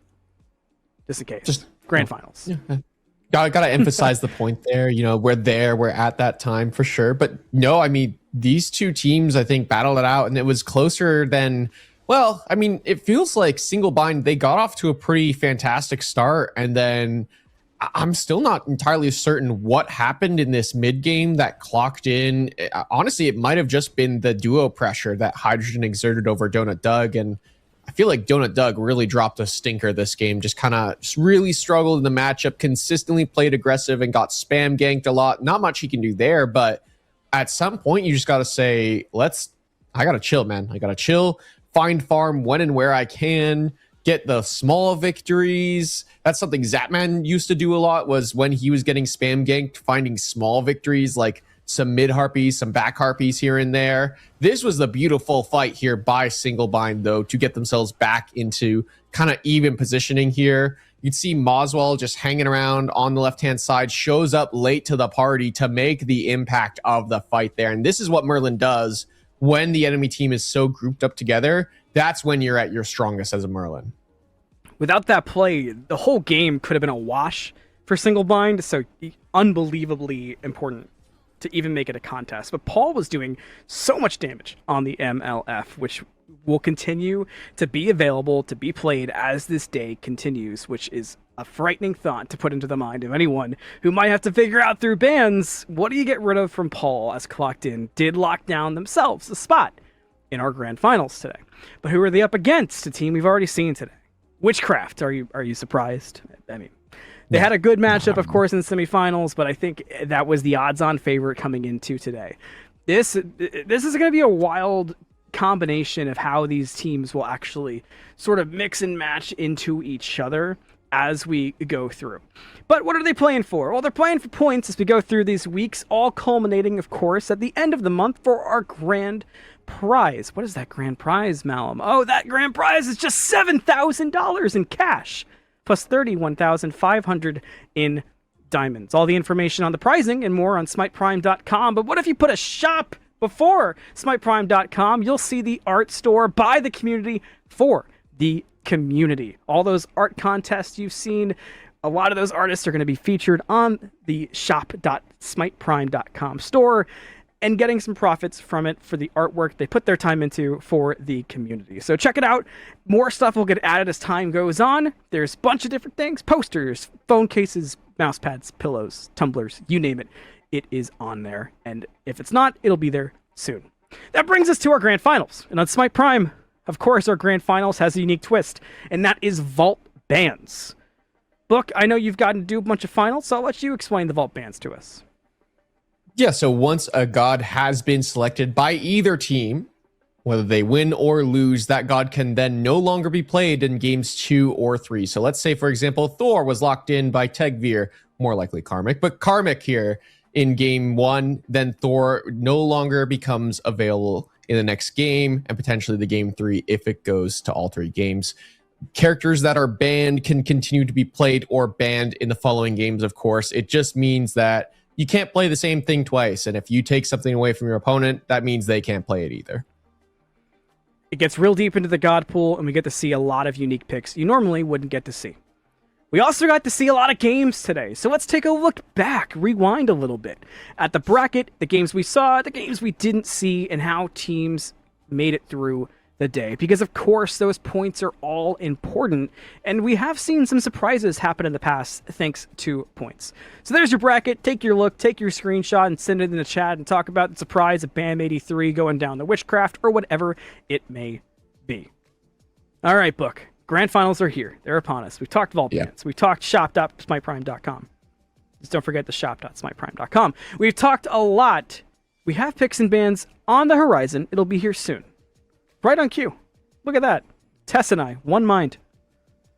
Just in case. Just grand finals. Yeah. Gotta emphasize the point there. We're at that time for sure. But no, I mean, these two teams, I think, battled it out, and it was closer than... Well, I mean, it feels like single bind, they got off to a pretty fantastic start, and then I'm still not entirely certain what happened in this mid game that clocked in. Honestly, it might have just been the duo pressure that Hydrogen exerted over Donut Doug, and I feel like Donut Doug really dropped a stinker this game, just really struggled in the matchup, consistently played aggressive and got spam ganked a lot. Not much he can do there, but at some point you just got to say, I got to chill, man. I got to chill. Find farm when and where I can, get the small victories. That's something Zapman used to do a lot, was when he was getting spam ganked, finding small victories like some mid harpies, some back harpies here and there. This was the beautiful fight here by single bind, though, to get themselves back into kind of even positioning here. You'd see Moswell just hanging around on the left-hand side, shows up late to the party to make the impact of the fight there. And this is what Merlin does. When the enemy team is so grouped up together, that's when you're at your strongest as a Merlin. Without that play, the whole game could have been a wash. for single bind, so unbelievably important to even make it a contest. But Paul was doing so much damage on the MLF, which will continue to be available to be played as this day continues, which is a frightening thought to put into the mind of anyone who might have to figure out through bans, what do you get rid of from Paul, as Clocked In did lock down themselves a spot in our grand finals today. But who are they up against? A team we've already seen today. Witchcraft. Are you surprised? I mean, they had a good matchup, of course, in the semifinals, but I think that was the odds-on favorite coming into today. This is going to be a wild combination of how these teams will actually sort of mix and match into each other as we go through. But what are they playing for? Well, they're playing for points as we go through these weeks, all culminating, of course, at the end of the month for our grand prize. What is that grand prize, Malum? Oh, that grand prize is just $7,000 in cash, plus 31,500 in diamonds. All the information on the pricing and more on SmitePrime.com. But what if you put a shop before SmitePrime.com? You'll see the art store by the community for the community. All those art contests you've seen, a lot of those artists are going to be featured on the shop.smiteprime.com store and getting some profits from it for the artwork they put their time into for the community. So check it out. More stuff will get added as time goes on. There's a bunch of different things: posters, phone cases, mouse pads, pillows, tumblers, you name it. It is on there. And if it's not, it'll be there soon. That brings us to our grand finals. And on Smite Prime, of course, our grand finals has a unique twist, and that is vault bans. Book, I know you've gotten to do a bunch of finals, so I'll let you explain the vault bans to us. Yeah, so once a god has been selected by either team, whether they win or lose, that god can then no longer be played in games 2 or 3. So let's say, for example, Thor was locked in by Tegvir, more likely Karmic, but Karmic here in game 1, then Thor no longer becomes available in the next game, and potentially the game 3 if it goes to all 3 games. Characters that are banned can continue to be played or banned in the following games, of course. It just means that you can't play the same thing twice, and if you take something away from your opponent, that means they can't play it either. It gets real deep into the god pool, and we get to see a lot of unique picks you normally wouldn't get to see. We also got to see a lot of games today, so let's take a look back, rewind a little bit at the bracket, the games we saw, the games we didn't see, and how teams made it through the day. Because, of course, those points are all important, and we have seen some surprises happen in the past thanks to points. So there's your bracket. Take your look, take your screenshot, and send it in the chat and talk about the surprise of BAM83 going down the Witchcraft, or whatever it may be. All right, Book. Grand finals are here. They're upon us. We've talked vault bans. We've talked shop.smiteprime.com. Just don't forget the shop.smiteprime.com. We've talked a lot. We have picks and bans on the horizon. It'll be here soon. Right on cue. Look at that. Tess and I, one mind.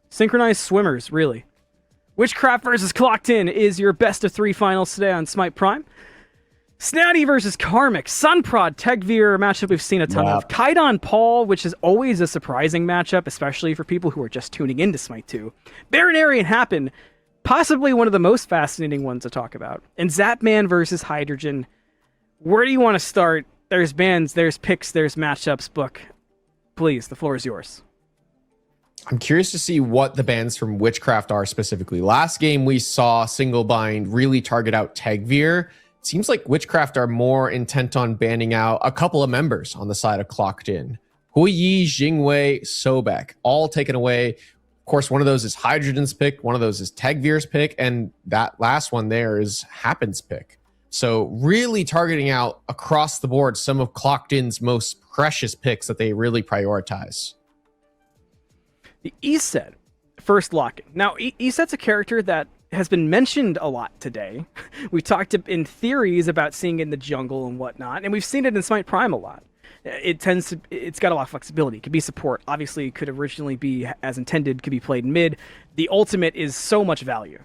Synchronized swimmers, really. Witchcraft versus Clocked In is your best of 3 finals today on Smite Prime. Snatty versus Karmic, Sunprod, Tegvir, a matchup we've seen a ton of. Kaidon Paul, which is always a surprising matchup, especially for people who are just tuning into Smite 2. Baronarian Happen, possibly one of the most fascinating ones to talk about. And Zapman versus Hydrogen. Where do you want to start? There's bans, there's picks, there's matchups. Book, please, the floor is yours. I'm curious to see what the bans from Witchcraft are specifically. Last game we saw Single Bind really target out Tegvir. Seems like Witchcraft are more intent on banning out a couple of members on the side of Clocked In. Huiyi, Jingwei, Sobek, all taken away. Of course, one of those is Hydrogen's pick, one of those is Tegvir's pick, and that last one there is Happen's pick. So really targeting out across the board some of Clocked In's most precious picks that they really prioritize. The Eset, first lock-in. Now, Eset's a character that has been mentioned a lot today. We talked in theories about seeing it in the jungle and whatnot, and we've seen it in Smite Prime a lot. It's got a lot of flexibility. It could be support. Obviously, it could originally be, as intended, could be played mid. The ultimate is so much value.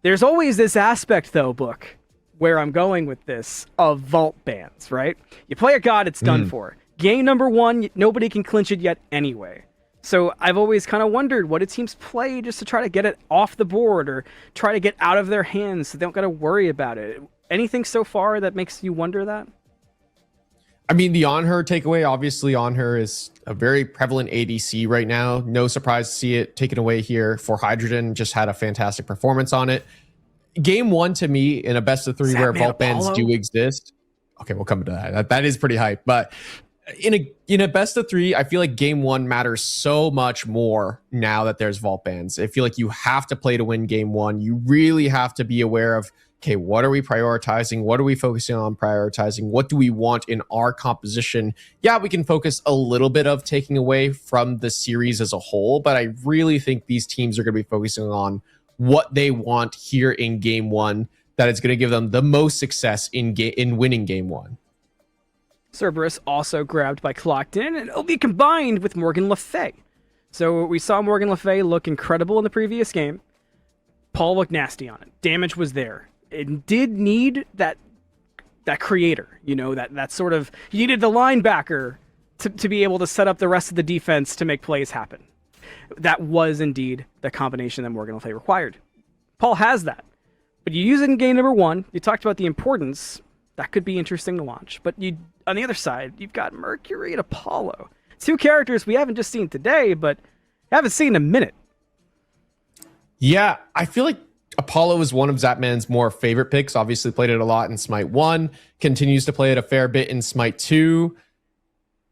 There's always this aspect, though, Book, where I'm going with this, of vault bans, right? You play a god, it's done for. Game number 1, nobody can clinch it yet anyway. So I've always kind of wondered, what do teams play just to try to get it off the board or try to get out of their hands so they don't got to worry about it? Anything so far that makes you wonder that? I mean, the On Her takeaway, obviously, On Her is a very prevalent ADC right now. No surprise to see it taken away here. For Hydrogen, just had a fantastic performance on it. Game one to me in a best of three where vault bans do exist. Okay, we'll come to that. That is pretty hype. But in a best of three, I feel like game one matters so much more now that there's vault bans. I feel like you have to play to win game one. You really have to be aware of, okay, what are we prioritizing? What are we focusing on prioritizing? What do we want in our composition? Yeah, we can focus a little bit of taking away from the series as a whole, but I really think these teams are going to be focusing on what they want here in game one, that is going to give them the most success in winning game one. Cerberus also grabbed by Clocked In, and it'll be combined with Morgan Le Fay. So we saw Morgan Le Fay look incredible in the previous game. Paul looked nasty on it. Damage was there. It did need that creator, that sort of, you needed the linebacker to be able to set up the rest of the defense to make plays happen. That was indeed the combination that Morgan Le Fay required. Paul has that. But you use it in game number one. You talked about the importance. That could be interesting to watch. But on the other side, you've got Mercury and Apollo. Two characters we haven't just seen today, but haven't seen in a minute. Yeah, I feel like Apollo is one of Zapman's more favorite picks. Obviously played it a lot in Smite 1. Continues to play it a fair bit in Smite 2.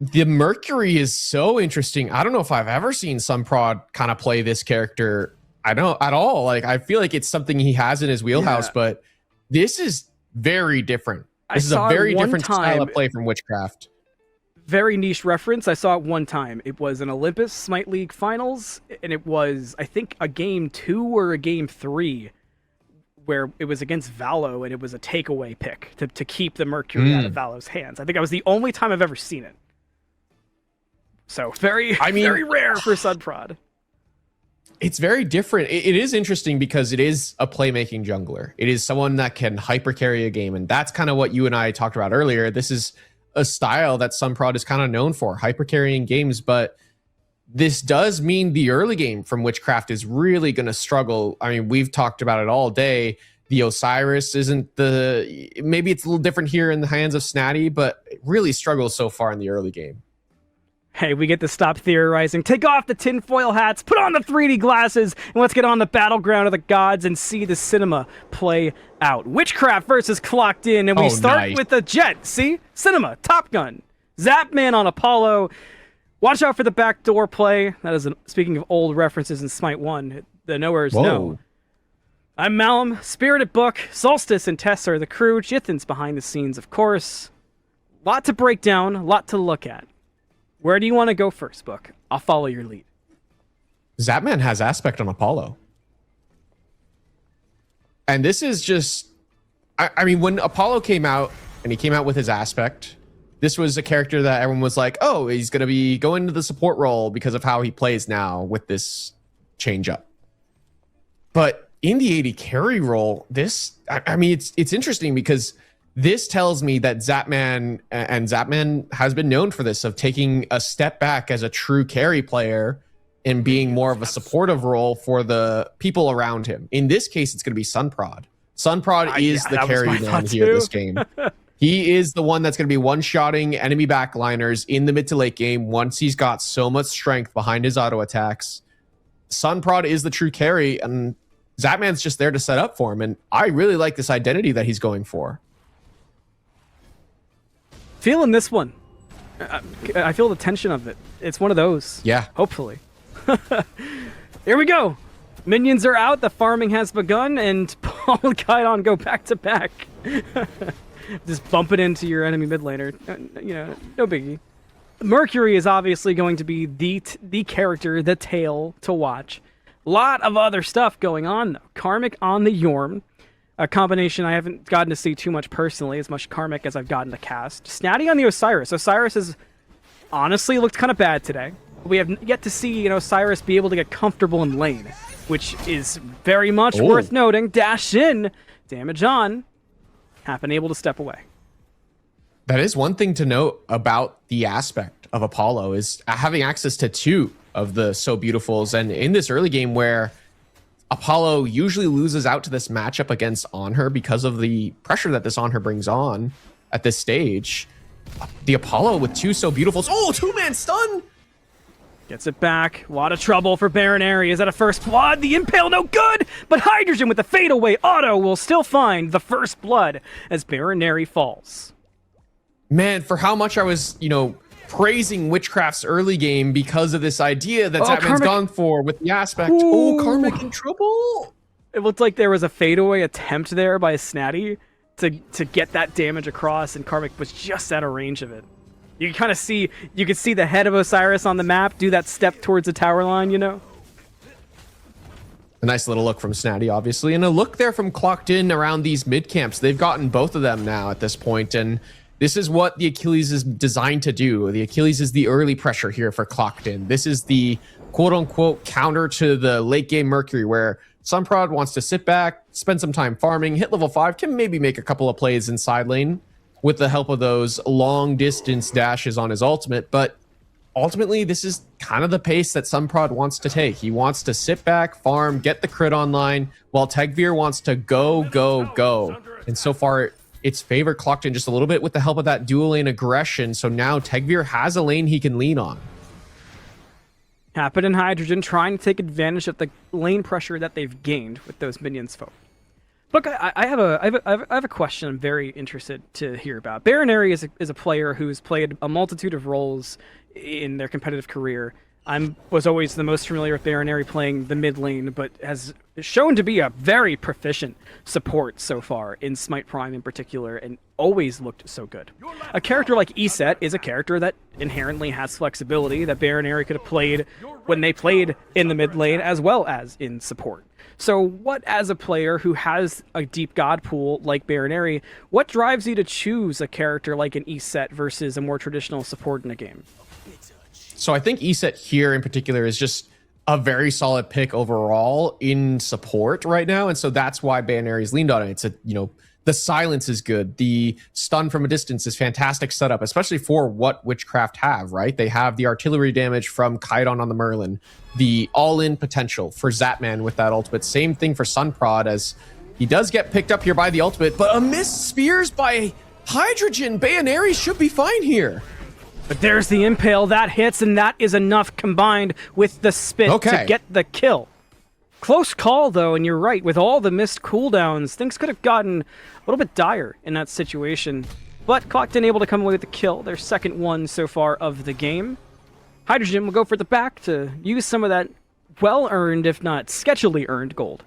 The Mercury is so interesting. I don't know if I've ever seen Sunprod kind of play this character. I don't at all. Like, I feel like it's something he has in his wheelhouse, but this is very different. This is a very different style of play from Witchcraft. Very niche reference. I saw it one time. It was an Olympus Smite League Finals, and it was, I think, a game 2 or a game 3 where it was against Valo, and it was a takeaway pick to keep the Mercury out of Valo's hands. I think that was the only time I've ever seen it. So very rare for Sunprod. It's very different. It is interesting because it is a playmaking jungler. It is someone that can hyper carry a game, and that's kind of what you and I talked about earlier. This is a style that Sunprod is kind of known for, hyper carrying games, but this does mean the early game from Witchcraft is really going to struggle. I mean, we've talked about it all day. The Osiris isn't maybe it's a little different here in the hands of Snatty, but it really struggles so far in the early game. Hey, we get to stop theorizing. Take off the tinfoil hats, put on the 3D glasses, and let's get on the battleground of the gods and see the cinema play out. Witchcraft versus Clocked In, and we start with the Jet. See? Cinema, Top Gun, Zapman on Apollo. Watch out for the backdoor play. That is, speaking of old references in Smite 1, the knowers know. I'm Malum, Spirited Book, Solstice and Tess are the crew, Jithin's behind the scenes, of course. Lot to break down, a lot to look at. Where do you want to go first, Book? I'll follow your lead. Zapman has aspect on Apollo. And this is just... I mean, when Apollo came out, and he came out with his aspect, this was a character that everyone was like, oh, he's going to be going to the support role because of how he plays now with this change up. But in the AD carry role, I mean, it's interesting because this tells me that Zapman has been known for this, of taking a step back as a true carry player and being more of a supportive role for the people around him. In this case, it's going to be Sunprod. Sunprod is the carry man here this game. He is the one that's going to be one-shotting enemy backliners in the mid to late game once he's got so much strength behind his auto attacks. Sunprod is the true carry, and Zapman's just there to set up for him, and I really like this identity that he's going for. Feeling this one. I feel the tension of it. It's one of those. Yeah. Hopefully. Here we go. Minions are out. The farming has begun. And Paul and Kaidan go back to back. Just bump it into your enemy mid laner. No biggie. Mercury is obviously going to be the character, the tail to watch. A lot of other stuff going on, though. Karmic on the Yorm. A combination I haven't gotten to see too much personally, as much Karmic as I've gotten to cast. Snatty on the Osiris. Osiris has honestly looked kind of bad today. We have yet to see Osiris be able to get comfortable in lane, which is very much worth noting. Dash in, damage on, have been able to step away. That is one thing to note about the aspect of Apollo, is having access to 2 of the So Beautifuls. And in this early game where Apollo usually loses out to this matchup against On Her because of the pressure that this On Her brings on at this stage, The Apollo with two so beautiful. Oh, two-man stun! Gets it back. A lot of trouble for Baron Aerie. Is that a first blood? The impale no good, but Hydrogen with the fadeaway auto will still find the first blood as Baron Aerie falls. Man, for how much I was, praising Witchcraft's early game because of this idea that Zapman's gone for with the aspect. Ooh. Oh, Karmic in trouble. It looked like there was a fadeaway attempt there by Snatty to get that damage across, and Karmic was just out of range of it. You can see the head of Osiris on the map do that step towards the tower line, A nice little look from Snatty, obviously, and a look there from Clocked In around these mid camps. They've gotten both of them now at this point, and this is what the Achilles is designed to do. The Achilles is the early pressure here for Clocked In. This is the quote-unquote counter to the late game Mercury, where Sunprod wants to sit back, spend some time farming, hit level 5, can maybe make a couple of plays in side lane with the help of those long distance dashes on his ultimate. But ultimately, this is kind of the pace that Sunprod wants to take. He wants to sit back, farm, get the crit online, while Tegvir wants to go. And so far, it's favored Clocked In just a little bit with the help of that dual lane aggression. So now Tegvir has a lane he can lean on. Happen and Hydrogen trying to take advantage of the lane pressure that they've gained with those minions forward. Look, I have a question I'm very interested to hear about. Baron Aerie is a player who's played a multitude of roles in their competitive career. Was always the most familiar with Baron Aerie playing the mid lane, but has shown to be a very proficient support so far in Smite Prime in particular, and always looked so good. A character like Eset is a character that inherently has flexibility that Baron Aerie could have played when they played in the mid lane as well as in support. So what, as a player who has a deep god pool like Baron Aerie, what drives you to choose a character like an Eset versus a more traditional support in a game? So I think Eset here in particular is just a very solid pick overall in support right now. And so that's why Baron Aerie's leaned on it. It's the silence is good. The stun from a distance is fantastic setup, especially for what Witchcraft have, right? They have the artillery damage from Kaidan on the Merlin, the all-in potential for Zapman with that ultimate. Same thing for Sunprod, as he does get picked up here by the ultimate, but a missed spears by Hydrogen. Baron Aerie should be fine here. But there's the impale that hits, and that is enough combined with the spit to get the kill. Close call, though, and you're right. With all the missed cooldowns, things could have gotten a little bit dire in that situation. But Clocked In able to come away with the kill, their second one so far of the game. Hydrogen will go for the back to use some of that well-earned, if not sketchily earned, gold.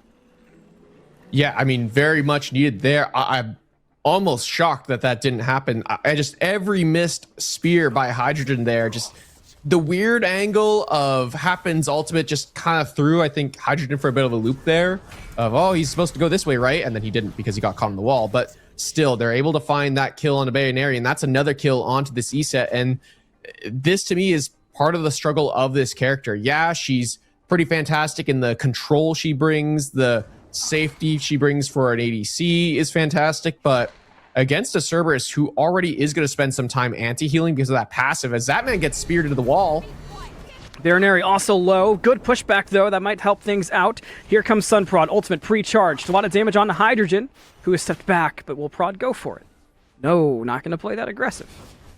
Yeah, I mean, very much needed there. I'm almost shocked that didn't happen. I just, every missed spear by Hydrogen there, just the weird angle of Happen's ultimate just kind of threw, I think, Hydrogen for a bit of a loop there of, oh, he's supposed to go this way, right? And then he didn't because he got caught on the wall. But still, they're able to find that kill on a Baron Aerie, and that's another kill onto this Eset. And this, to me, is part of the struggle of this character. Yeah, she's pretty fantastic in the control she brings, the safety she brings for an ADC is fantastic, but against a Cerberus who already is going to spend some time anti-healing because of that passive, as that man gets speared into the wall. Baron Aerie also low. Good pushback, though. That might help things out. Here comes Sunprod. Ultimate pre-charged. A lot of damage on the Hydrogen, who has stepped back, but will Prod go for it? No, not going to play that aggressive.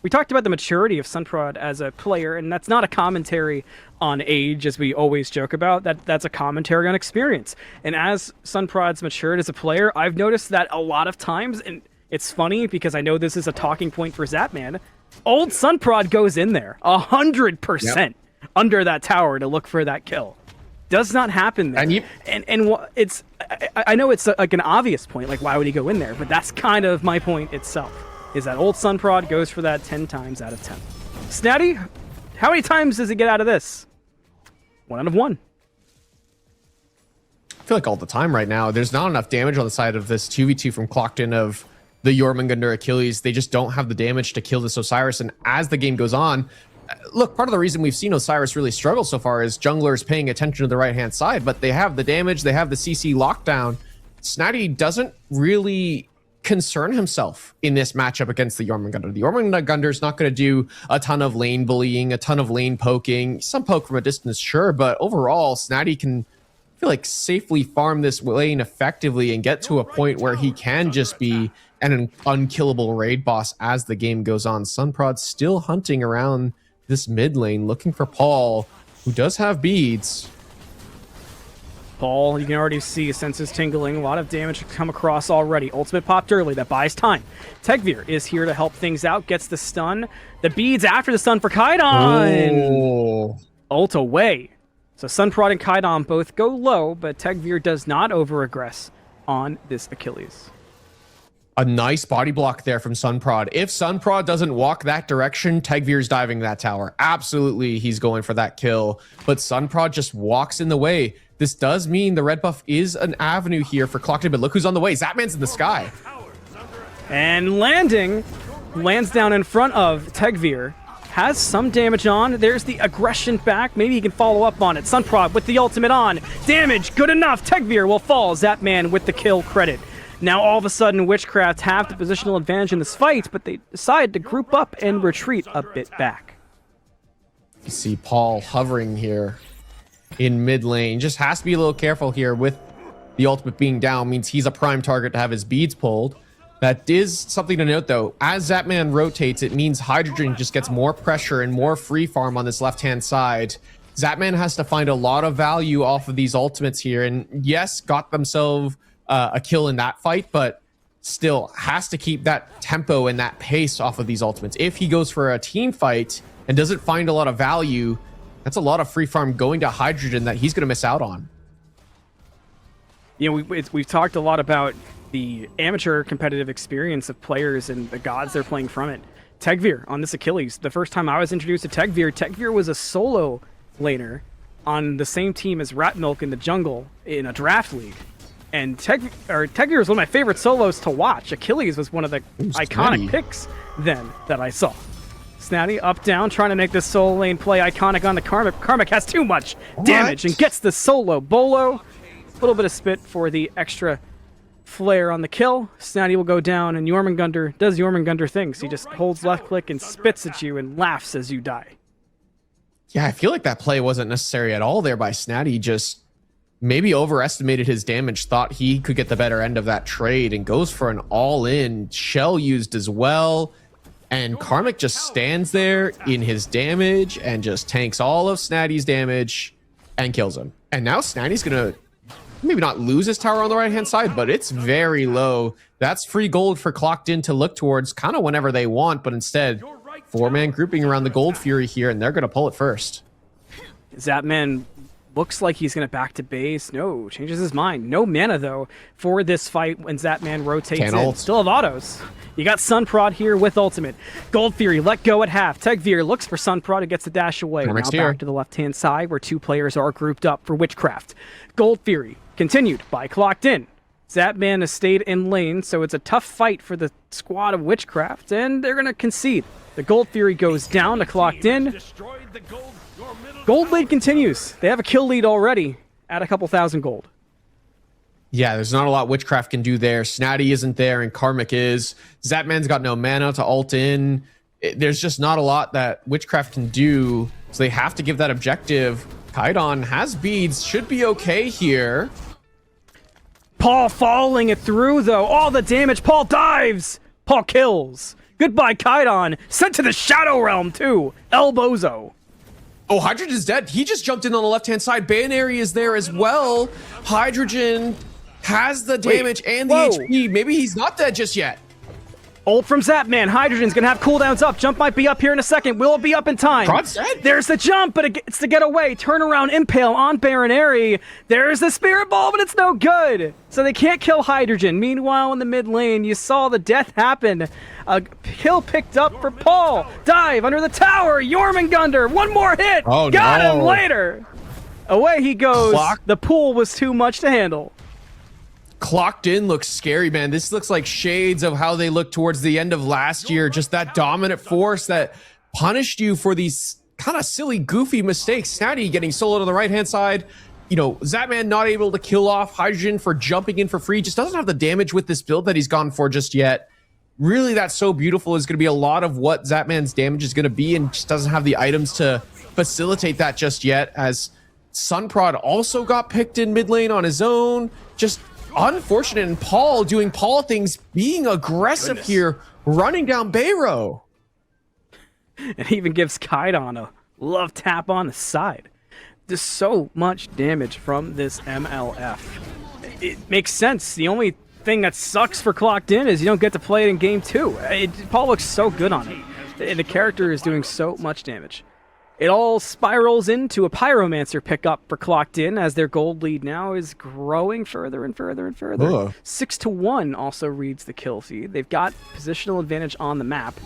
We talked about the maturity of Sunprod as a player, and that's not a commentary on age, as we always joke about. That's a commentary on experience. And as Sunprod's matured as a player, I've noticed that a lot of times, and it's funny because I know this is a talking point for Zapman, old Sunprod goes in there 100% under that tower to look for that kill. Does not happen there. And I know it's like an obvious point, like why would he go in there? But that's kind of my point itself, is that old Sunprod goes for that 10 times out of 10. Snatty, how many times does he get out of this? 1 out of 1. I feel like all the time right now, there's not enough damage on the side of this 2v2 from Clocked In of the Jormungandr Achilles. They just don't have the damage to kill this Osiris. And as the game goes on, look, part of the reason we've seen Osiris really struggle so far is junglers paying attention to the right-hand side, but they have the damage, they have the CC lockdown. Snatty doesn't really concern himself in this matchup against the Jormungandr. The Jormungandr is not going to do a ton of lane bullying, a ton of lane poking, some poke from a distance, sure, but overall, Snatty can feel like safely farm this lane effectively and get to a point where he can just be an unkillable raid boss as the game goes on. Sunprod still hunting around this mid lane, looking for Paul, who does have beads. Paul, you can already see senses tingling. A lot of damage come across already. Ultimate popped early. That buys time. Tegvir is here to help things out. Gets the stun. The beads after the stun for Kaidon. Oh. Ult away. So Sunprod and Kaidon both go low, but Tegvir does not over-aggress on this Achilles. A nice body block there from Sunprod. If Sunprod doesn't walk that direction, Tegvir's diving that tower. Absolutely, he's going for that kill. But Sunprod just walks in the way. This does mean the red buff is an avenue here for Clockton, but look who's on the way. Zapman's in the sky. And landing, lands down in front of Tegvir. Has some damage on. There's the aggression back. Maybe he can follow up on it. Sunprod with the ultimate on. Damage, good enough. Tegvir will fall. Zapman with the kill credit. Now all of a sudden, Witchcraft have the positional advantage in this fight, but they decide to group up and retreat a bit back. You see Paul hovering here in mid lane. Just has to be a little careful here with the ultimate being down. Means he's a prime target to have his beads pulled. That is something to note, though. As Zapman rotates, it means Hydrogen just gets more pressure and more free farm on this left-hand side. Zapman has to find a lot of value off of these ultimates here. And yes, got themselves a kill in that fight, but still has to keep that tempo and that pace off of these ultimates. If he goes for a team fight and doesn't find a lot of value, that's a lot of free farm going to Hydrogen that he's going to miss out on. You know, we've talked a lot about the amateur competitive experience of players and the gods they're playing from it. Tegvir on this Achilles. The first time I was introduced to Tegvir was a solo laner on the same team as Ratmilk in the jungle in a draft league. And Tegvir was one of my favorite solos to watch. Achilles was one of the iconic picks then that I saw. Snatty up down, trying to make this solo lane play iconic on the Karmic. Karmic has too much damage and gets the solo bolo. A little bit of spit for the extra flare on the kill. Snatty will go down, and Jormungandr does Jormungandr things. He just holds left click and spits at you and laughs as you die. Yeah, I feel like that play wasn't necessary at all there by Snatty. Just maybe overestimated his damage, thought he could get the better end of that trade, and goes for an all-in. Shell used as well. And Karmic just stands there in his damage and just tanks all of Snatty's damage and kills him. And now Snatty's going to maybe not lose his tower on the right-hand side, but it's very low. That's free gold for Clocked In to look towards kind of whenever they want, but instead, four-man grouping around the Gold Fury here, and they're going to pull it first. Zapman looks like he's going to back to base. No, changes his mind. No mana, though, for this fight when Zapman rotates in. Ult. Still have autos. You got Sunprod here with ultimate. Gold Fury let go at half. Tegvir looks for Sunprod and gets the dash away. Now back to the left-hand side where two players are grouped up for Witchcraft. Gold Fury continued by Clocked In. Zapman has stayed in lane, so it's a tough fight for the squad of Witchcraft, and they're going to concede. The Gold Fury goes down to Clocked In. Gold lead continues. They have a kill lead already at a couple thousand gold. Yeah, there's not a lot Witchcraft can do there. Snatty isn't there, and Karmic is. Zapman's got no mana to ult in. There's just not a lot that Witchcraft can do, so they have to give that objective. Kaidon has beads, should be okay here. Paul falling it through, though. All the damage. Paul dives. Paul kills. Goodbye, Kaidon. Sent to the Shadow Realm, too. Elbozo. Oh, Hydrogen is dead. He just jumped in on the left-hand side. Banary is there as well. Hydrogen has the damage and the HP. Maybe he's not dead just yet. Ult from Zapman. Hydrogen's going to have cooldowns up. Jump might be up here in a second. Will it be up in time? Prod's dead. There's the jump, but it's to get away. Turnaround impale on Baronary. There's the Spirit Ball, but it's no good. So they can't kill Hydrogen. Meanwhile, in the mid lane, you saw the death happen. A kill picked up for Paul. Dive under the tower. Jormungandr. One more hit. Oh, Got no. him later. Away he goes. The pool was too much to handle. Clocked In looks scary, man. This looks like shades of how they looked towards the end of last year. Just that dominant force that punished you for these kind of silly, goofy mistakes. Snatty getting solo to the right-hand side. You know, Zapman not able to kill off Hydrogen for jumping in for free. Just doesn't have the damage with this build that he's gone for just yet. Really, that's so beautiful is going to be a lot of what Zapman's damage is going to be, and just doesn't have the items to facilitate that just yet, as Sunprod also got picked in mid lane on his own. Just unfortunate. And Paul doing Paul things, being aggressive here, running down Bayro. And even gives Kaidon a love tap on the side. There's so much damage from this MLF. It makes sense. The only thing that sucks for Clocked In is you don't get to play it in game 2. Paul looks so good on it. And the character is doing so much damage. It all spirals into a Pyromancer pickup for Clocked In as their gold lead now is growing further and further and further. 6-1 also reads the kill feed. They've got positional advantage on the map.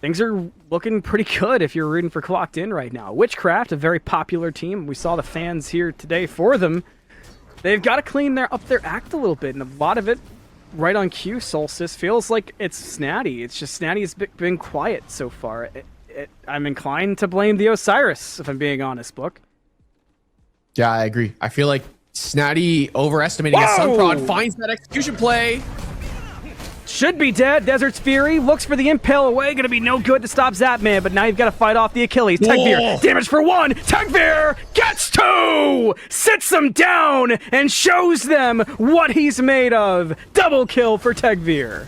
Things are looking pretty good if you're rooting for Clocked In right now. Witchcraft, a very popular team. We saw the fans here today for them. They've got to clean up their act a little bit, and a lot of it right on cue, Solstice, feels like it's Snatty. It's just Snatty's been quiet so far. I'm inclined to blame the Osiris, if I'm being honest, Book. Yeah, I agree. I feel like Snatty overestimating his Sunprod finds that execution play. Should be dead. Desert's Fury looks for the impale away. Gonna be no good to stop Zapman, but now you've got to fight off the Achilles. Tegvir, damage for 1. Tegvir gets 2! Sits them down and shows them what he's made of. Double kill for Tegvir.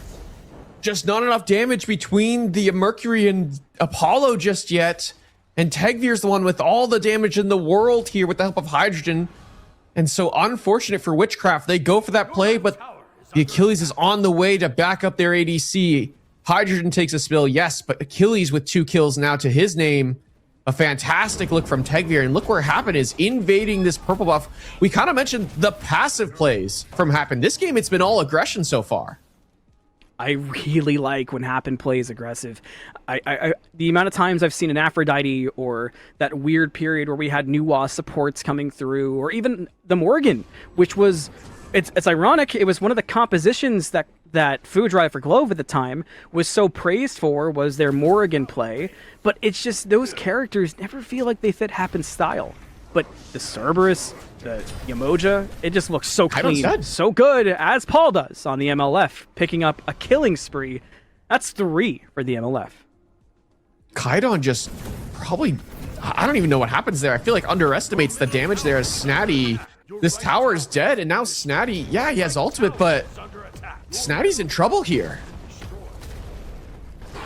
Just not enough damage between the Mercury and Apollo just yet. And Tegvir's the one with all the damage in the world here with the help of Hydrogen. And so unfortunate for Witchcraft. They go for that play, but the Achilles is on the way to back up their ADC. Hydrogen takes a spill, yes, but Achilles with 2 kills now to his name. A fantastic look from Tegvir, and look where Happen is invading this purple buff. We kind of mentioned the passive plays from Happen. This game, it's been all aggression so far. I really like when Happen plays aggressive. The amount of times I've seen an Aphrodite or that weird period where we had Nuwa supports coming through, or even the Morgan, which was... It's ironic, it was one of the compositions that Food Drive for Glove at the time was so praised for, was their Morrigan play, but it's just those characters never feel like they fit Happen's style. But the Cerberus, the Yamoja, it just looks so clean, so good, as Paul does on the MLF, picking up a killing spree. That's 3 for the MLF. Kaidon just probably, I don't even know what happens there. I feel like underestimates the damage there as Snatty. This tower is dead, and now Snatty, yeah, he has ultimate, but Snatty's in trouble here.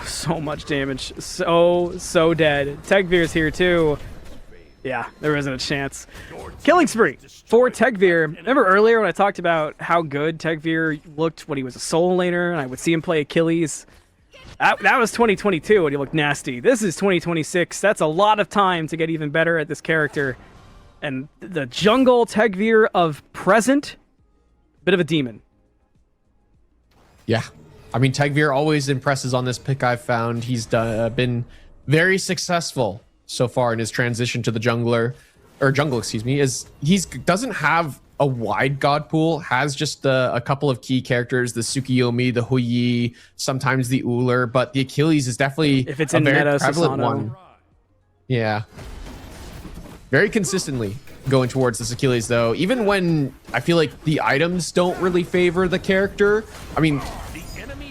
So much damage. So dead. Tegvir's here too. Yeah, there isn't a chance. Killing spree for Tegvir. Remember earlier when I talked about how good Tegvir looked when he was a soul laner, and I would see him play Achilles? That was 2022 when he looked nasty. This is 2026. That's a lot of time to get even better at this character. And the jungle Tegvir of present, bit of a demon. Yeah. I mean, Tegvir always impresses on this pick I've found. He's been very successful so far in his transition to the jungle, excuse me. He doesn't have a wide god pool, has just a couple of key characters, the Tsukiyomi, the Huyi, sometimes the Uller, but the Achilles is definitely if it's a in very meta, prevalent Susano. one. Yeah. Very consistently going towards this Achilles, though. Even when I feel like the items don't really favor the character. I mean,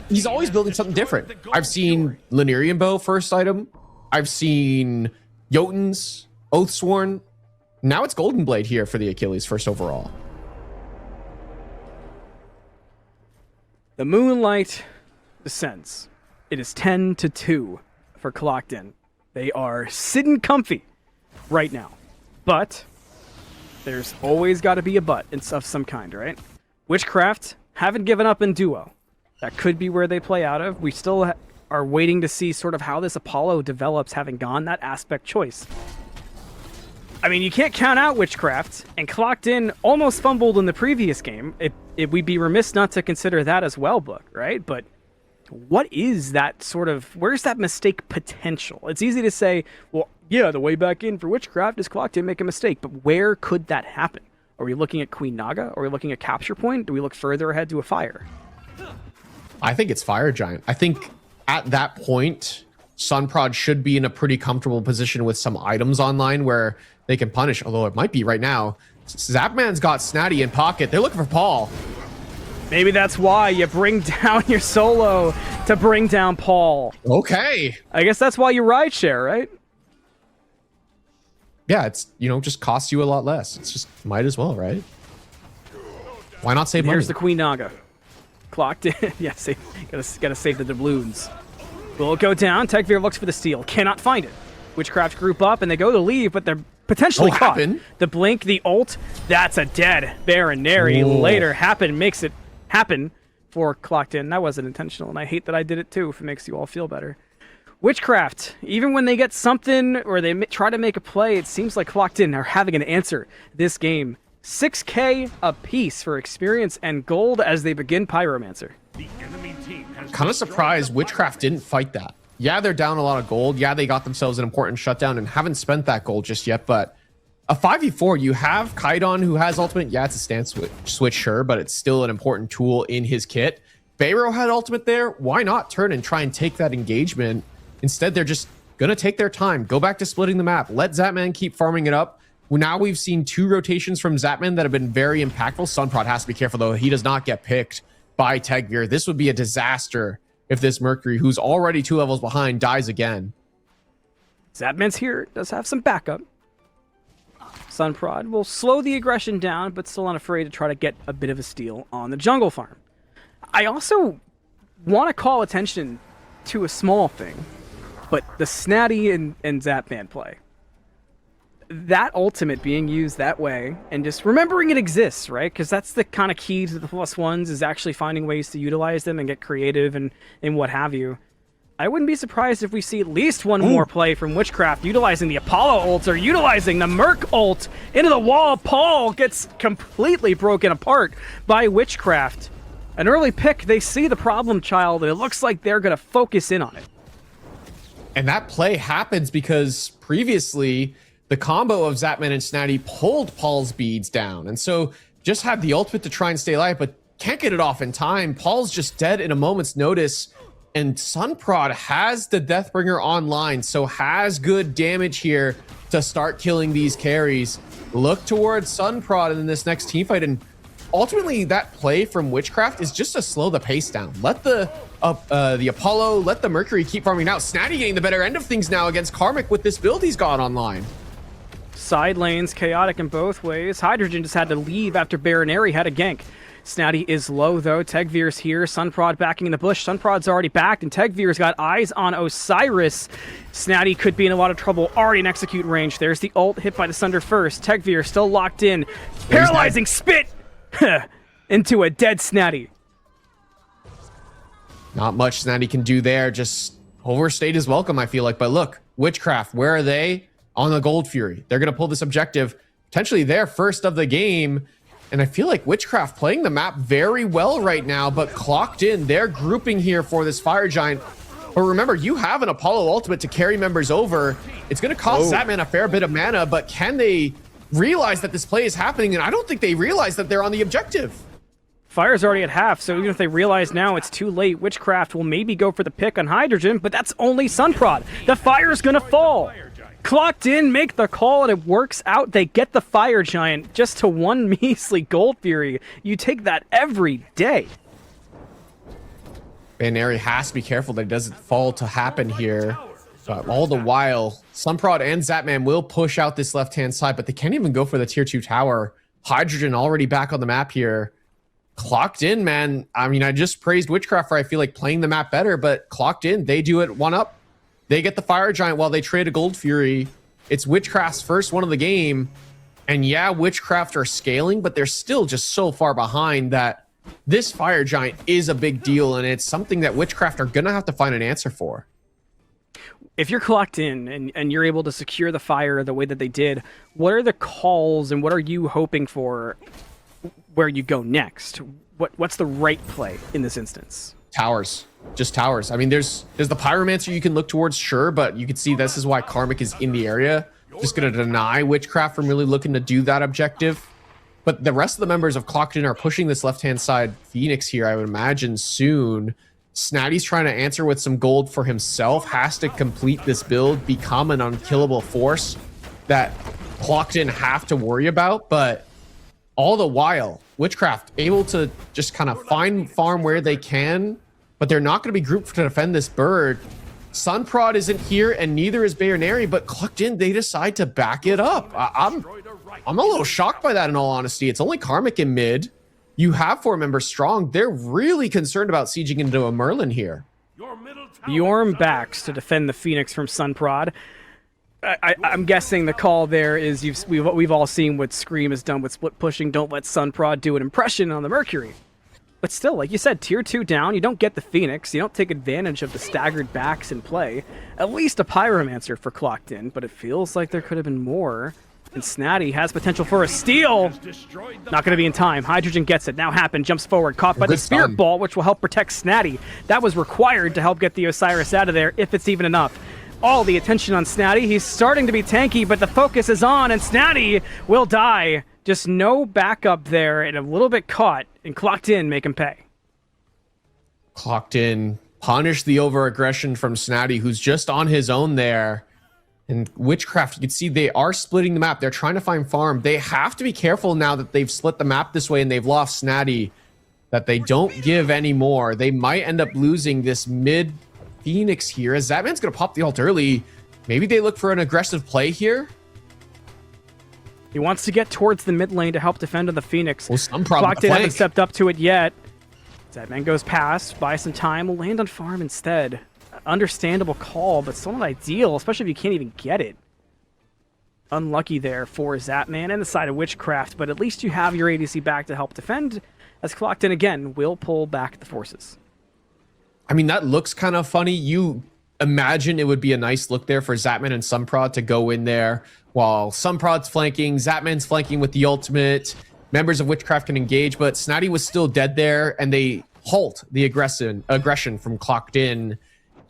he's always building something different. I've seen Linearian Bow first item. I've seen Jotun's, Oathsworn. Now it's Golden Blade here for the Achilles first overall. The Moonlight descends. It is 10-2 for Clocked In. They are sitting comfy right now. But there's always got to be a but of some kind, right? Witchcraft haven't given up in duo. That could be where they play out of. We still are waiting to see sort of how this Apollo develops, having gone that aspect choice. I mean, you can't count out Witchcraft, and Clocked In almost fumbled in the previous game. We'd be remiss not to consider that as well, Book, right? But what is that sort of, where's that mistake potential? It's easy to say, well, yeah, the way back in for Witchcraft is Clocked In make a mistake, but where could that happen? Are we looking at Queen Naga? Are we looking at Capture Point? Do we look further ahead to a Fire? I think it's Fire Giant. I think at that point, Sunprod should be in a pretty comfortable position with some items online where they can punish, although it might be right now. Zapman's got Snatty in pocket. They're looking for Paul. Maybe that's why you bring down your solo to bring down Paul. Okay. I guess that's why you ride share, right? yeah, it's, you know, just costs you a lot less. It's just, might as well, right? Why not save money? Here's the Queen Naga. Clocked in. Yeah, gotta save the doubloons. Will it go down? Tegvir looks for the steal. Cannot find it. Witchcraft group up, and they go to leave, but they're potentially caught. Happen. The blink, the ult, that's a dead Baronary. Later, Happen makes it happen for Clocked In. That wasn't intentional, and I hate that I did it too, if it makes you all feel better. Witchcraft, even when they get something or they try to make a play, it seems like Clocked In are having an answer this game. 6K apiece for experience and gold as they begin Pyromancer. The enemy team has Kind of surprised Witchcraft didn't fight that. Yeah, they're down a lot of gold. Yeah, they got themselves an important shutdown and haven't spent that gold just yet. But a 5v4, you have Kaidon who has ultimate. Yeah, it's a stance switch, sure, but it's still an important tool in his kit. Bayro had ultimate there. Why not turn and try and take that engagement? Instead, they're just going to take their time, go back to splitting the map, let Zapman keep farming it up. Now we've seen 2 rotations from Zapman that have been very impactful. Sunprod has to be careful, though. He does not get picked by Tegvir. This would be a disaster if this Mercury, who's already 2 levels behind, dies again. Zapman's here, does have some backup. Sunprod will slow the aggression down, but still unafraid to try to get a bit of a steal on the jungle farm. I also want to call attention to a small thing, but the Snatty and Zapman play. That ultimate being used that way, and just remembering it exists, right? Because that's the kind of key to the +1s, is actually finding ways to utilize them and get creative and what have you. I wouldn't be surprised if we see at least one more play from Witchcraft utilizing the Apollo ult or utilizing the Merc ult into the wall. Paul gets completely broken apart by Witchcraft. An early pick, they see the problem child, and it looks like they're going to focus in on it. And that play happens because previously the combo of Zapman and Snatty pulled Paul's beads down. And so just had the ultimate to try and stay alive, but can't get it off in time. Paul's just dead in a moment's notice. And Sunprod has the Deathbringer online, so has good damage here to start killing these carries. Look towards Sunprod in this next teamfight, and ultimately that play from Witchcraft is just to slow the pace down. Let the Apollo, let the Mercury keep farming out. Snatty getting the better end of things now against Karmic with this build he's got online. Side lanes, chaotic in both ways. Hydrogen just had to leave after Baronary had a gank. Snatty is low, though. Tegvir's here. Sunprod backing in the bush. Sunprod's already backed, and Tegvir's got eyes on Osiris. Snatty could be in a lot of trouble. Already in execute range. There's the ult hit by the Sunder first. Tegvir still locked in. Paralyzing spit into a dead Snatty. Not much Snatty can do there. Just overstayed his welcome, I feel like. But look, Witchcraft, where are they? On the Gold Fury. They're going to pull this objective. Potentially their first of the game. And I feel like Witchcraft playing the map very well right now, but Clocked In. They're grouping here for this Fire Giant. But remember, you have an Apollo ultimate to carry members over. It's going to cost Zapman a fair bit of mana, but can they realize that this play is happening? And I don't think they realize that they're on the objective. Fire's already at half, so even if they realize now it's too late, Witchcraft will maybe go for the pick on Hydrogen, but that's only Sunprod. The Fire's going to fall. Clocked In, make the call, and it works out. They get the Fire Giant just to one measly Gold Fury. You take that every day. Baronary has to be careful that it doesn't fall to happen here. But all the while, Sunprod and Zapman will push out this left-hand side, but they can't even go for the tier 2 tower. Hydrogen already back on the map here. Clocked In, man. I mean, I just praised Witchcraft for, I feel like, playing the map better, but Clocked In, they do it one up. They get the Fire Giant while they trade a Gold Fury. It's Witchcraft's first one of the game. And yeah, Witchcraft are scaling, but they're still just so far behind that this Fire Giant is a big deal, and it's something that Witchcraft are going to have to find an answer for. If you're Clocked In and you're able to secure the fire the way that they did, what are the calls and what are you hoping for where you go next? What's the right play in this instance? Towers. Just towers. I mean, there's the Pyromancer you can look towards, sure, but you can see this is why Karmic is in the area. Just going to deny Witchcraft from really looking to do that objective. But the rest of the members of Clocked In are pushing this left-hand side Phoenix here, I would imagine, soon. Snatty's trying to answer with some gold for himself, has to complete this build, become an unkillable force that Clocked In have to worry about, but all the while, Witchcraft able to just kind of find farm where they can, but they're not going to be grouped to defend this bird. Sunprod isn't here, and neither is Bayernary, but Clucked In, they decide to back it up. I'm a little shocked by that, in all honesty. It's only Karmic in mid. You have 4 members strong. They're really concerned about sieging into a Merlin here. The Orm backs to defend the Phoenix from Sunprod. I'm guessing the call there is we've all seen what Scream has done with split pushing. Don't let Sunprod do an impression on the Mercury. But still, like you said, tier 2 down, you don't get the Phoenix, you don't take advantage of the staggered backs in play. At least a Pyromancer for Clocked In, but it feels like there could have been more. And Snatty has potential for a steal. Not going to be in time. Hydrogen gets it. Now Happen jumps forward, caught by the Spirit Ball, which will help protect Snatty. That was required to help get the Osiris out of there, if it's even enough. All the attention on Snatty. He's starting to be tanky, but the focus is on, and Snatty will die. Just no backup there, and a little bit caught, and Clocked In make him pay. Clocked In punish the over-aggression from Snatty, who's just on his own there. And Witchcraft, you can see they are splitting the map. They're trying to find farm. They have to be careful now that they've split the map this way and they've lost Snatty, that they don't give any more. They might end up losing this mid Phoenix here, as that man's going to pop the ult early. Maybe they look for an aggressive play here. He wants to get towards the mid lane to help defend on the Phoenix. Well, some problem. Clocked In haven't stepped up to it yet. Zadman goes past, buy some time, will land on farm instead. Understandable call, but still not ideal, especially if you can't even get it. Unlucky there for Zapman and the side of Witchcraft, but at least you have your ADC back to help defend, as Clocked In again will pull back the forces. I mean, that looks kind of funny. You imagine it would be a nice look there for Zapman and Sunprod to go in there while Sunprod's flanking, Zapman's flanking with the ultimate. Members of Witchcraft can engage, but Snatty was still dead there, and they halt the aggression from Clocked In.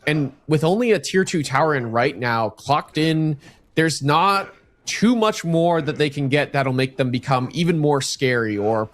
And with only a tier 2 tower in right now, Clocked In, there's not too much more that they can get that'll make them become even more scary or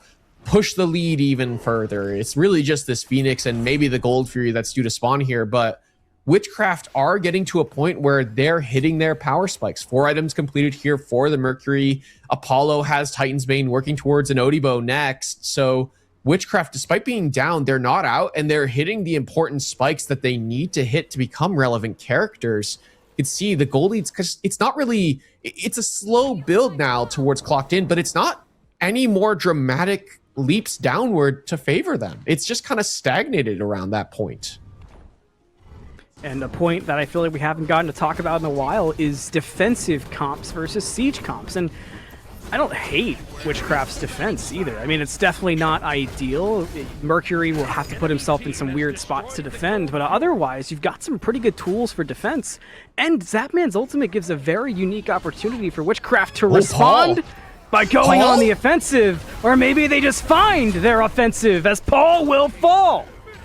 push the lead even further. It's really just this Phoenix and maybe the Gold Fury that's due to spawn here, but Witchcraft are getting to a point where they're hitting their power spikes. 4 items completed here for the Mercury. Apollo has Titan's Bane working towards an Odibo next, so Witchcraft, despite being down, they're not out, and they're hitting the important spikes that they need to hit to become relevant characters. You can see the gold leads, because it's not really, it's a slow build now towards Clocked In, but it's not any more dramatic leaps downward to favor them. It's just kind of stagnated around that point. And a point that I feel like we haven't gotten to talk about in a while is defensive comps versus siege comps. And I don't hate Witchcraft's defense either. I mean, it's definitely not ideal. Mercury will have to put himself in some weird spots to defend, but otherwise, you've got some pretty good tools for defense. And Zapman's ultimate gives a very unique opportunity for Witchcraft to respond by going on the offensive, or maybe they just find their offensive as Paul will fall.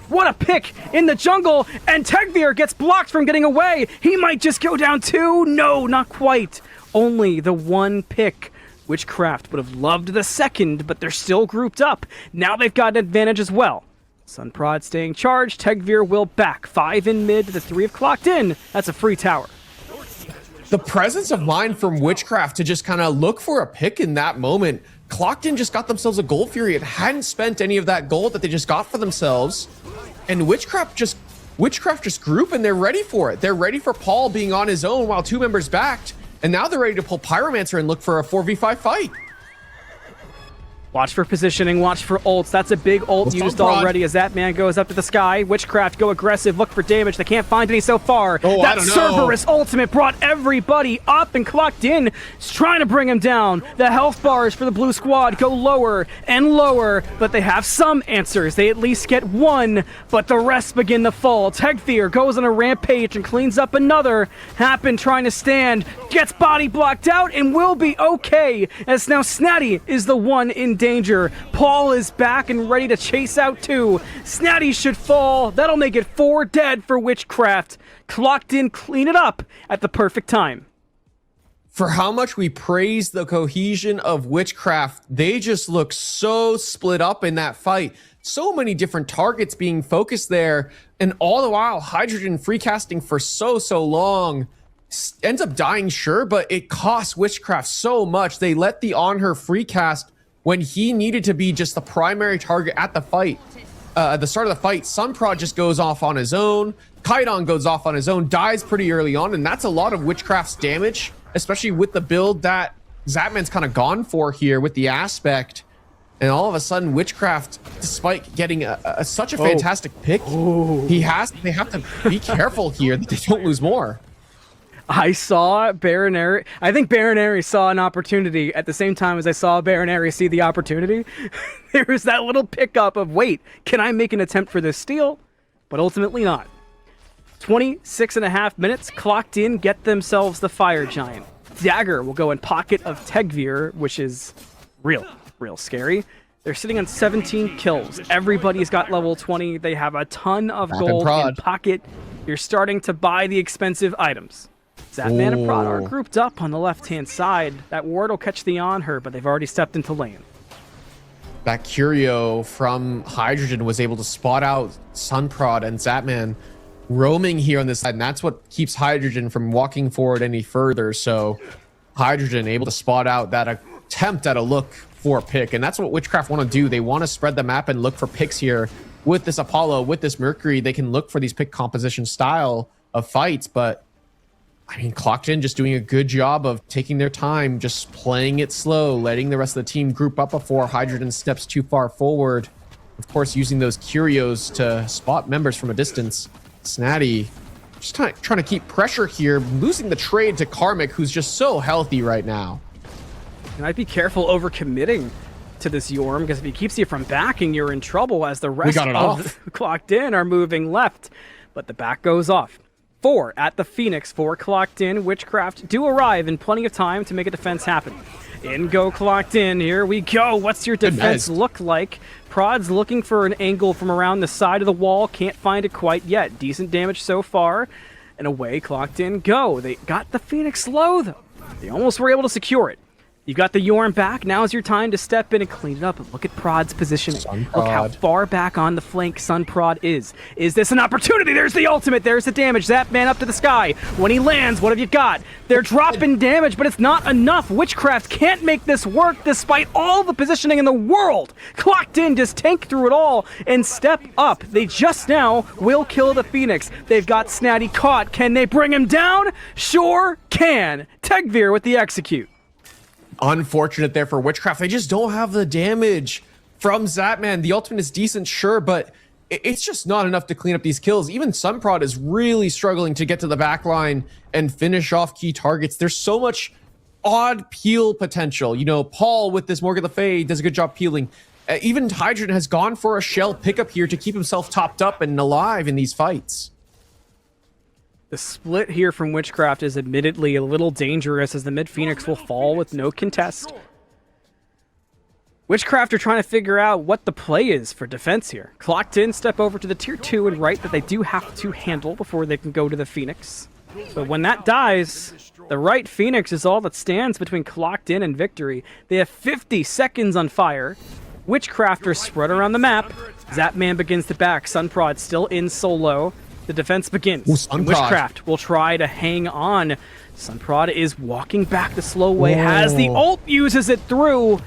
What a pick in the jungle, and Tegvir gets blocked from getting away. He might just go down too. No, not quite. Only the one pick. Witchcraft would have loved the second, but they're still grouped up. Now they've got an advantage as well. Sunprod staying charged. Tegvir will back. 5 in mid, the 3 have Clocked In. That's a free tower. The presence of mind from Witchcraft to just kind of look for a pick in that moment. Clocked In just got themselves a Gold Fury and hadn't spent any of that gold that they just got for themselves. And Witchcraft just group, and they're ready for it. They're ready for Paul being on his own while 2 members backed. And now they're ready to pull Pyromancer and look for a 4v5 fight. Watch for positioning, watch for ults. That's a big ult used already as that man goes up to the sky. Witchcraft go aggressive, look for damage. They can't find any so far. Oh, that Cerberus ultimate brought everybody up, and Clocked In is trying to bring him down. The health bars for the blue squad go lower and lower, but they have some answers. They at least get one, but the rest begin to fall. Tegvir goes on a rampage and cleans up another. Happen trying to stand, gets body blocked out and will be okay, as now Snatty is the one in danger. Paul is back and ready to chase out 2. Snatty should fall. That'll make it 4 dead for Witchcraft. Clocked In clean it up at the perfect time. For how much we praise the cohesion of Witchcraft, they just look so split up in that fight. So many different targets being focused there, and all the while Hydrogen free casting for so long. Ends up dying, sure, but it costs Witchcraft so much. They let the on her free cast when he needed to be just the primary target at the fight. at the start of the fight, Sunprod just goes off on his own. Kaidon goes off on his own, dies pretty early on, and that's a lot of Witchcraft's damage, especially with the build that Zapman's kind of gone for here with the aspect. And all of a sudden, Witchcraft, despite getting such a fantastic pick, they have to be careful here that they don't lose more. I saw Baronary. I think Baronary saw an opportunity at the same time as I saw Baronary see the opportunity. There was that little pickup of, wait, can I make an attempt for this steal? But ultimately not. 26.5 minutes clocked in, get themselves the Fire Giant. Dagger will go in pocket of Tegvir, which is real scary. They're sitting on 17 kills. Everybody's got level 20. They have a ton of gold in pocket. You're starting to buy the expensive items. Zapman and Prod are grouped up on the left-hand side. That ward will catch the on her, but they've already stepped into lane. That Curio from Hydrogen was able to spot out Sunprod and Zapman roaming here on this side, and that's what keeps Hydrogen from walking forward any further. So Hydrogen able to spot out that attempt at a look for a pick, and that's what Witchcraft want to do. They want to spread the map and look for picks here. With this Apollo, with this Mercury, they can look for these pick composition style of fights, but I mean, Clocked In just doing a good job of taking their time, just playing it slow, letting the rest of the team group up before Hydrogen steps too far forward. Of course, using those Curios to spot members from a distance. Snatty just trying to keep pressure here, losing the trade to Karmic, who's just so healthy right now. You might be careful overcommitting to this Yorm, because if he keeps you from backing, you're in trouble as the rest of Clocked In are moving left. But the back goes off. 4 at the Phoenix, 4 Clocked In. Witchcraft do arrive in plenty of time to make a defense happen. In go Clocked In, here we go. What's your defense look like? Prod's looking for an angle from around the side of the wall, can't find it quite yet. Decent damage so far, and away Clocked In go. They got the Phoenix low though. They almost were able to secure it. You've got the Yorm back. Now's your time to step in and clean it up. And look at Prod's positioning. Look how far back on the flank Sunprod is. Is this an opportunity? There's the ultimate. There's the damage. Zapman up to the sky. When he lands, what have you got? They're dropping damage, but it's not enough. Witchcraft can't make this work despite all the positioning in the world. Clocked In just tank through it all and step up. They just now will kill the Phoenix. They've got Snatty caught. Can they bring him down? Sure can. Tegvir with the execute. Unfortunate there for Witchcraft. They just don't have the damage from Zapman. The ultimate is decent, sure, but it's just not enough to clean up these kills. Even Sunprod is really struggling to get to the back line and finish off key targets. There's so much odd peel potential. You know, Paul with this Morgan Le Fay does a good job peeling. Even Hydrogen has gone for a shell pickup here to keep himself topped up and alive in these fights. The split here from Witchcraft is admittedly a little dangerous, as the mid Phoenix will fall with no contest. Witchcraft are trying to figure out what the play is for defense here. Clocked In step over to the tier 2 and right that they do have to handle before they can go to the Phoenix. But when that dies, the right Phoenix is all that stands between Clocked In and victory. They have 50 seconds on fire. Witchcraft are spread around the map. Zapman begins to back. Sunprod still in solo. The defense begins. And Witchcraft will try to hang on. Sunprod is walking back the slow way, has the ult, uses it through,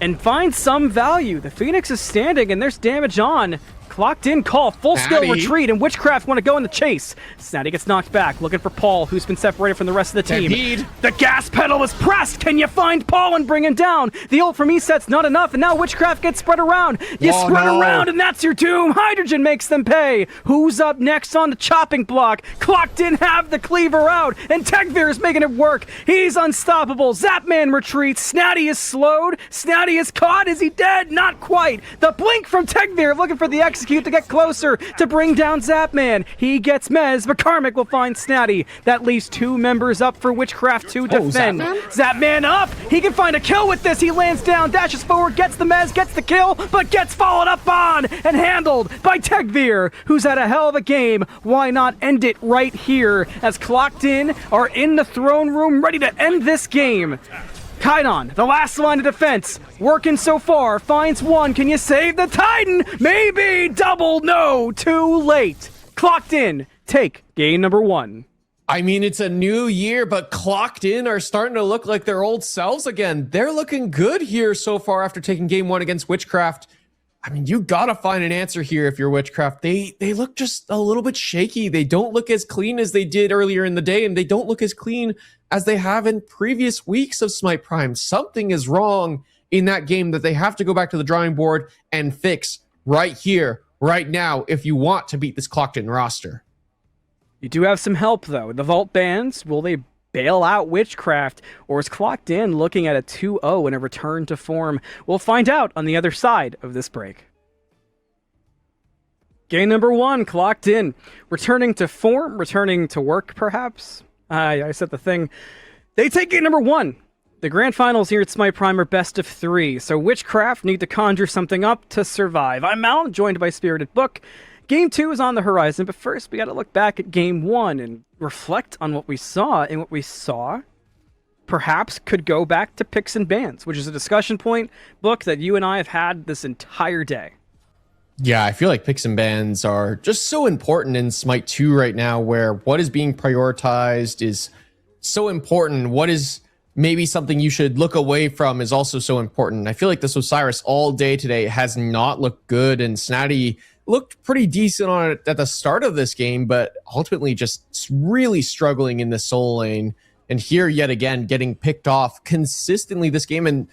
and finds some value. The Phoenix is standing, and there's damage on. Clocked In call, full skill retreat, and Witchcraft want to go in the chase. Snatty gets knocked back, looking for Paul, who's been separated from the rest of the team. The gas pedal is pressed. Can you find Paul and bring him down? The ult from ESET's not enough, and now Witchcraft gets spread around. You spread around, and that's your doom. Hydrogen makes them pay. Who's up next on the chopping block? Clocked In have the cleaver out, and Tegvir is making it work. He's unstoppable. Zapman retreats. Snatty is slowed. Snatty is caught. Is he dead? Not quite. The blink from Tegvir looking for the execute to get closer to bring down Zapman. He gets Mez, but Karmic will find Snatty. That leaves 2 members up for Witchcraft to defend. Zapman up! He can find a kill with this. He lands down, dashes forward, gets the Mez, gets the kill, but gets followed up on and handled by Tegvir, who's had a hell of a game. Why not end it right here as Clocked In are in the throne room ready to end this game. Kaidon, the last line of defense, working so far, finds one. Can you save the Titan? Maybe. Double no. Too late. Clocked In take game number 1. I mean, it's a new year, but Clocked In are starting to look like their old selves again. They're looking good here so far after taking game 1 against Witchcraft. I mean, you gotta find an answer here if you're Witchcraft. They look just a little bit shaky. They don't look as clean as they did earlier in the day, and they don't look as clean as they have in previous weeks of Smite Prime. Something is wrong in that game that they have to go back to the drawing board and fix right here, right now, if you want to beat this clocked-in roster. You do have some help, though. The Vault Bands, will they bail out Witchcraft, or is Clocked In looking at a 2-0 and a return to form? We'll find out on the other side of this break. Game number 1, Clocked In. Returning to form, returning to work, perhaps? I said the thing. They take game number 1. The grand finals here at Smite Prime are best of 3, so Witchcraft need to conjure something up to survive. I'm Mal, joined by Spirited Book. Game 2 is on the horizon, but first we got to look back at Game 1 and reflect on what we saw, and what we saw perhaps could go back to picks and bans, which is a discussion point, Book, that you and I have had this entire day. Yeah, I feel like picks and bans are just so important in Smite 2 right now, where what is being prioritized is so important. What is maybe something you should look away from is also so important. I feel like this Osiris all day today has not looked good, and Snatty looked pretty decent on it at the start of this game, but ultimately just really struggling in the soul lane. And here, yet again, getting picked off consistently this game. And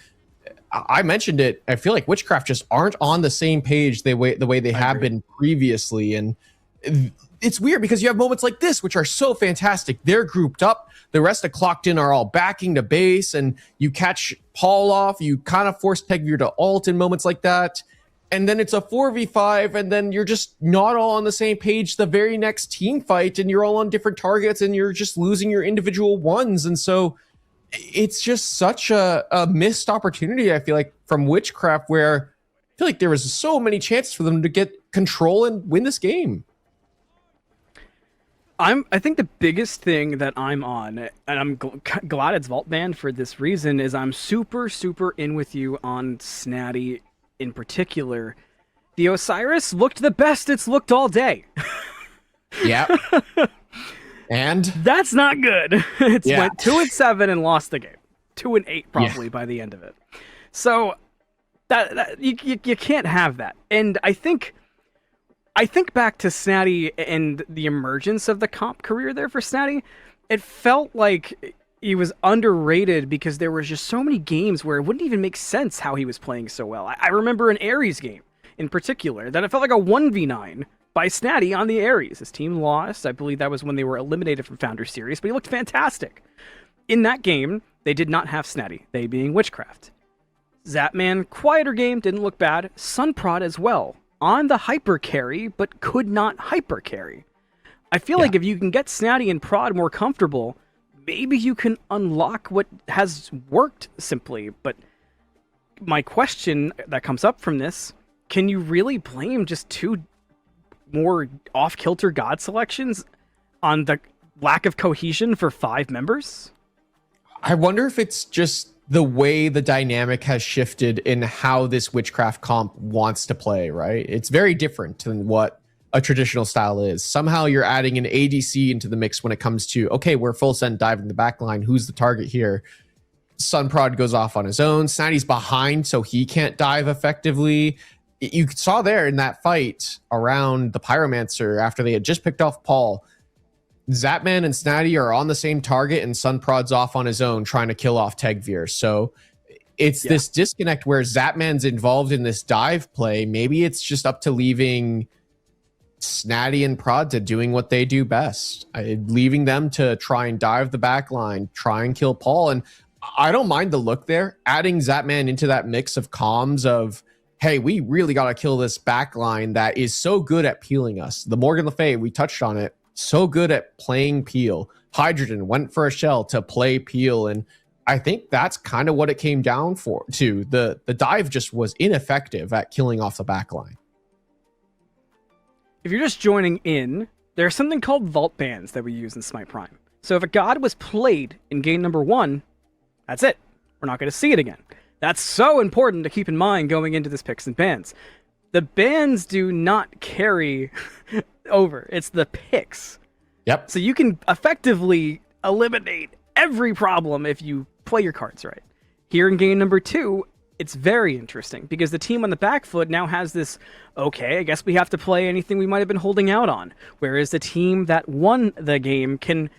I mentioned it, I feel like Witchcraft just aren't on the same page the way they have been previously. And it's weird because you have moments like this, which are so fantastic. They're grouped up. The rest of Clocked In are all backing to base, and you catch Paul off. You kind of force Tegvir to ult in moments like that. And then it's a 4v5, and then you're just not all on the same page the very next team fight, and you're all on different targets, and you're just losing your individual ones. And so it's just such a missed opportunity, I feel like, from Witchcraft, where I feel like there was so many chances for them to get control and win this game. I think the biggest thing that I'm on, and I'm glad it's Vault Banned for this reason, is I'm super, super in with you on Snatty in particular. The Osiris looked the best it's looked all day. Yeah. And that's not good. It's went 2-7 and lost the game. 2-8 probably by the end of it. So that you can't have that. And I think back to Snatty and the emergence of the comp career there for Snatty. It felt like he was underrated because there was just so many games where it wouldn't even make sense how he was playing so well. I remember an Ares game in particular that it felt like a 1v9 by Snatty on the Ares. His team lost. I believe that was when they were eliminated from Founder Series, but he looked fantastic. In that game, they did not have Snatty, they being Witchcraft. Zapman, quieter game, didn't look bad. Sunprod as well, on the hyper carry, but could not hyper carry. I feel like if you can get Snatty and Prod more comfortable, maybe you can unlock what has worked simply. But my question that comes up from this, can you really blame just 2 more off-kilter god selections on the lack of cohesion for 5 members? I wonder if it's just the way the dynamic has shifted in how this Witchcraft comp wants to play, right? It's very different than what a traditional style is. Somehow you're adding an ADC into the mix when it comes to, okay, we're full send diving the back line. Who's the target here? Sunprod goes off on his own. Snatty's behind, so he can't dive effectively. You saw there in that fight around the Pyromancer after they had just picked off Paul, Zapman and Snatty are on the same target, and Sunprod's off on his own trying to kill off Tegvir. So it's this disconnect where Zapman's involved in this dive play. Maybe it's just up to leaving Snatty and Prod to doing what they do best, leaving them to try and dive the back line, try and kill Paul. And I don't mind the look there, adding Zapman into that mix of comms of, hey, we really got to kill this back line that is so good at peeling us. The Morgan Le Fay, we touched on it, so good at playing peel. Hydrogen went for a shell to play peel, and I think that's kind of what it came down to. The dive just was ineffective at killing off the back line. If you're just joining in, there's something called Vault Bans that we use in Smite Prime. So if a god was played in game number 1, that's it. We're not going to see it again. That's so important to keep in mind going into this picks and bans. The bans do not carry over. It's the picks. Yep. So you can effectively eliminate every problem if you play your cards right. Here in game number 2, it's very interesting because the team on the back foot now has this, okay, I guess we have to play anything we might have been holding out on. Whereas the team that won the game can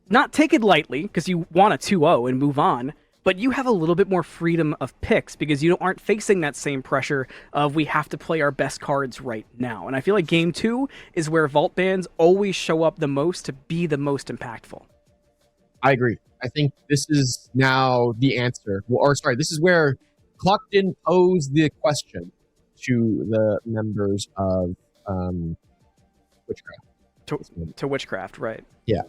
not take it lightly because you want a 2-0 and move on, but you have a little bit more freedom of picks because you aren't facing that same pressure of we have to play our best cards right now. And I feel like game 2 is where Vault bans always show up the most to be the most impactful. I agree. I think this is now the answer. Or sorry, this is where Clockton posed the question to the members of Witchcraft. To Witchcraft, right. Yeah.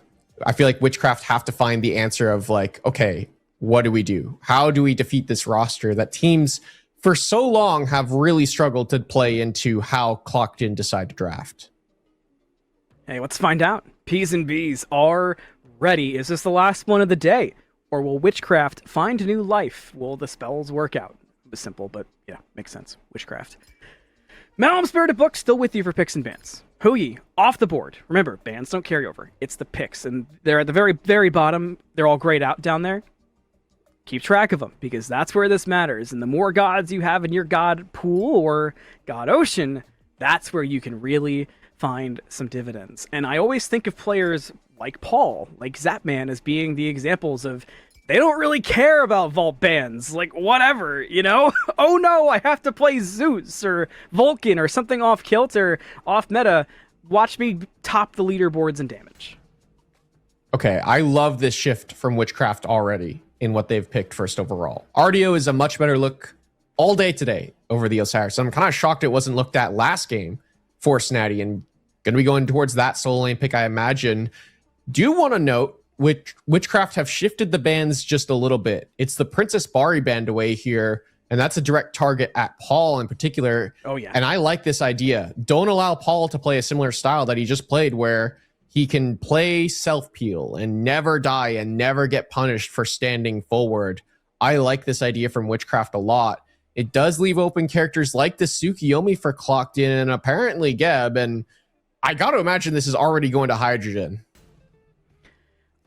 I feel like Witchcraft have to find the answer of like, okay, what do we do? How do we defeat this roster that teams for so long have really struggled to play into how Clocked In decide to draft? Hey, let's find out. P's and B's are ready. Is this the last one of the day? Or will Witchcraft find new life? Will the spells work out? It was simple, but yeah, makes sense. Witchcraft. Malum Spirited Book still with you for picks and bans. Hooyi, off the board. Remember, bans don't carry over. It's the picks, and they're at the very, very bottom. They're all grayed out down there. Keep track of them, because that's where this matters. And the more gods you have in your god pool or god ocean, that's where you can really find some dividends. And I always think of players like Paul, like Zapman, as being the examples of they don't really care about vault bans, like whatever, you know? Oh no, I have to play Zeus or Vulcan or something off kilter, off meta. Watch me top the leaderboards in damage. Okay, I love this shift from Witchcraft already in what they've picked first overall. RDO is a much better look all day today over the Osiris. I'm kind of shocked it wasn't looked at last game for Snatty, and going to be going towards that solo lane pick, I imagine. Do want to note, Witchcraft have shifted the bans just a little bit. It's the Princess Bari band away here, and that's a direct target at Paul in particular. Oh, yeah. And I like this idea. Don't allow Paul to play a similar style that he just played where he can play self-peel and never die and never get punished for standing forward. I like this idea from Witchcraft a lot. It does leave open characters like the Tsukiyomi for Clocked In and apparently Geb, and I got to imagine this is already going to Hydrogen.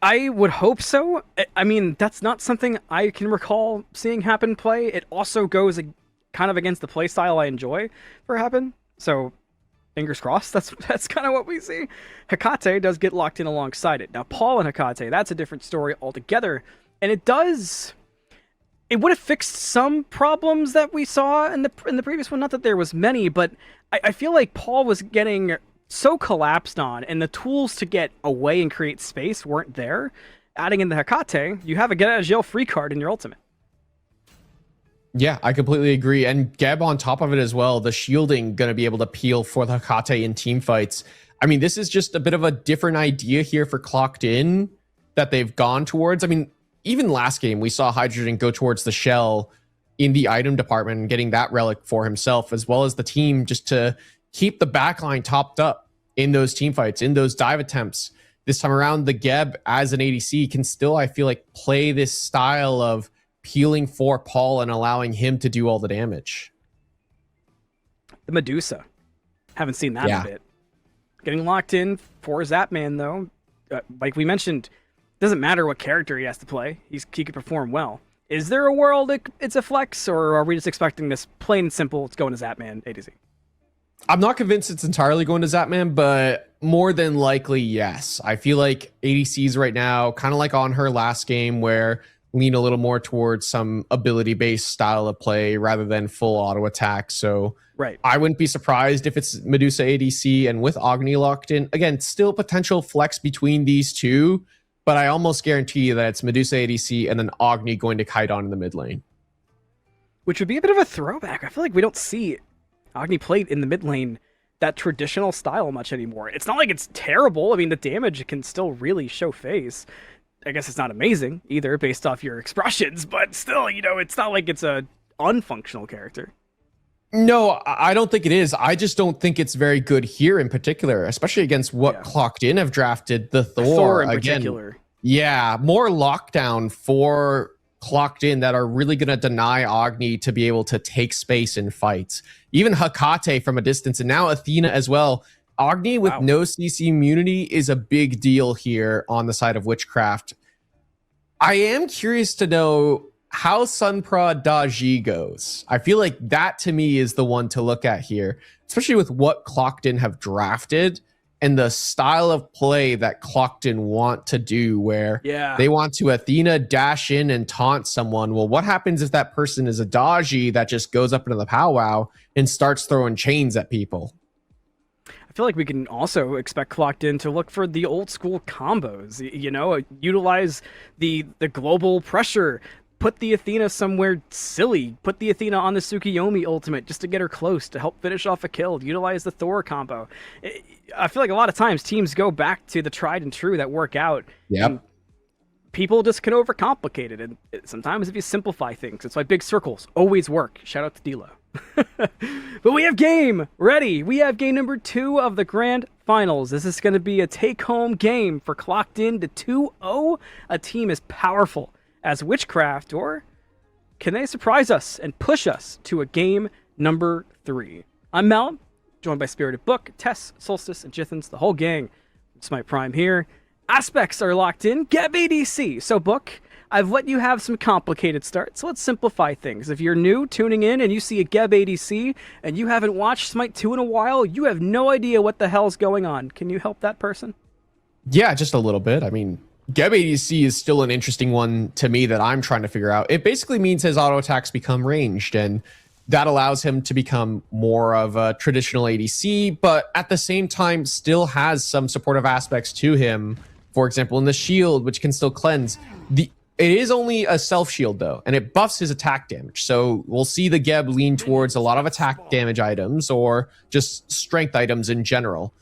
I would hope so. I mean, that's not something I can recall seeing Happen play. It also goes kind of against the playstyle I enjoy for Happen. So, fingers crossed, that's kind of what we see. Hecate does get locked in alongside it. Now, Paul and Hecate, that's a different story altogether. And it would have fixed some problems that we saw in the previous one. Not that there was many, but I feel like Paul was getting so collapsed on, and the tools to get away and create space weren't there. Adding in the Hecate, you have a get out of jail free card in your ultimate. Yeah, I completely agree. And Geb on top of it as well, the shielding going to be able to peel for the Hecate in team fights. I mean, this is just a bit of a different idea here for Clocked In that they've gone towards. I mean, even last game, we saw Hydrogen go towards the shell in the item department and getting that relic for himself, as well as the team, just to keep the backline topped up in those team fights, in those dive attempts. This time around, the Geb as an ADC can still, I feel like, play this style of peeling for Paul and allowing him to do all the damage. The Medusa. Haven't seen that in a bit. Getting locked in for Zapman, though. Like we mentioned, doesn't matter what character he has to play. He can perform well. Is there a world it's a flex, or are we just expecting this plain and simple, it's going to Zapman A to Z? I'm not convinced it's entirely going to Zapman, but more than likely, yes. I feel like ADCs right now, kind of like on her last game, where lean a little more towards some ability-based style of play rather than full auto attack. So right. I wouldn't be surprised if it's Medusa ADC and with Agni locked in. Again, still potential flex between these two, but I almost guarantee you that it's Medusa ADC and then Agni going to Kaidan in the mid lane. Which would be a bit of a throwback. I feel like we don't see Agni played in the mid lane that traditional style much anymore. It's not like it's terrible. I mean, the damage can still really show face. I guess it's not amazing either based off your expressions, but still, you know, it's not like it's a unfunctional character. No, I don't think it is. I just don't think it's very good here in particular, especially against what Clocked In have drafted. The Thor in again, particular. Yeah, more lockdown for Clocked In that are really going to deny Agni to be able to take space in fights. Even Hecate from a distance, and now Athena as well. Agni with no CC immunity is a big deal here on the side of Witchcraft. I am curious to know how Sunprod Daji goes. I feel like that to me is the one to look at here, especially with what Clockton have drafted and the style of play that Clockton want to do, where they want to Athena dash in and taunt someone. Well, what happens if that person is a Daji that just goes up into the powwow and starts throwing chains at people? I feel like we can also expect Clockton to look for the old school combos, you know, utilize the global pressure, put the Athena somewhere silly, put the Athena on the Tsukiyomi ultimate just to get her close to help finish off a kill, utilize the Thor combo. I feel like a lot of times teams go back to the tried and true that work out. Yep. People just can overcomplicate it, and sometimes if you simplify things, it's why big circles always work. Shout out to D'Lo. But we have game ready. We have game number 2 of the grand finals. This is going to be a take-home game for Clockton to 2-0. A team as powerful as Witchcraft, or can they surprise us and push us to a game number 3? I'm Mel, joined by Spirited Book, Tess, Solstice, and Jithens, the whole gang. Smite Prime here. Aspects are locked in. Geb ADC. So, Book, I've let you have some complicated starts. So let's simplify things. If you're new, tuning in, and you see a Geb ADC, and you haven't watched Smite 2 in a while, you have no idea what the hell's going on. Can you help that person? Yeah, just a little bit. I mean, Geb ADC is still an interesting one to me that I'm trying to figure out. It basically means his auto attacks become ranged, and that allows him to become more of a traditional ADC, but at the same time still has some supportive aspects to him. For example, in the shield, which can still cleanse. It is only a self shield though, and it buffs his attack damage. So we'll see the Geb lean towards a lot of attack damage items or just strength items in general.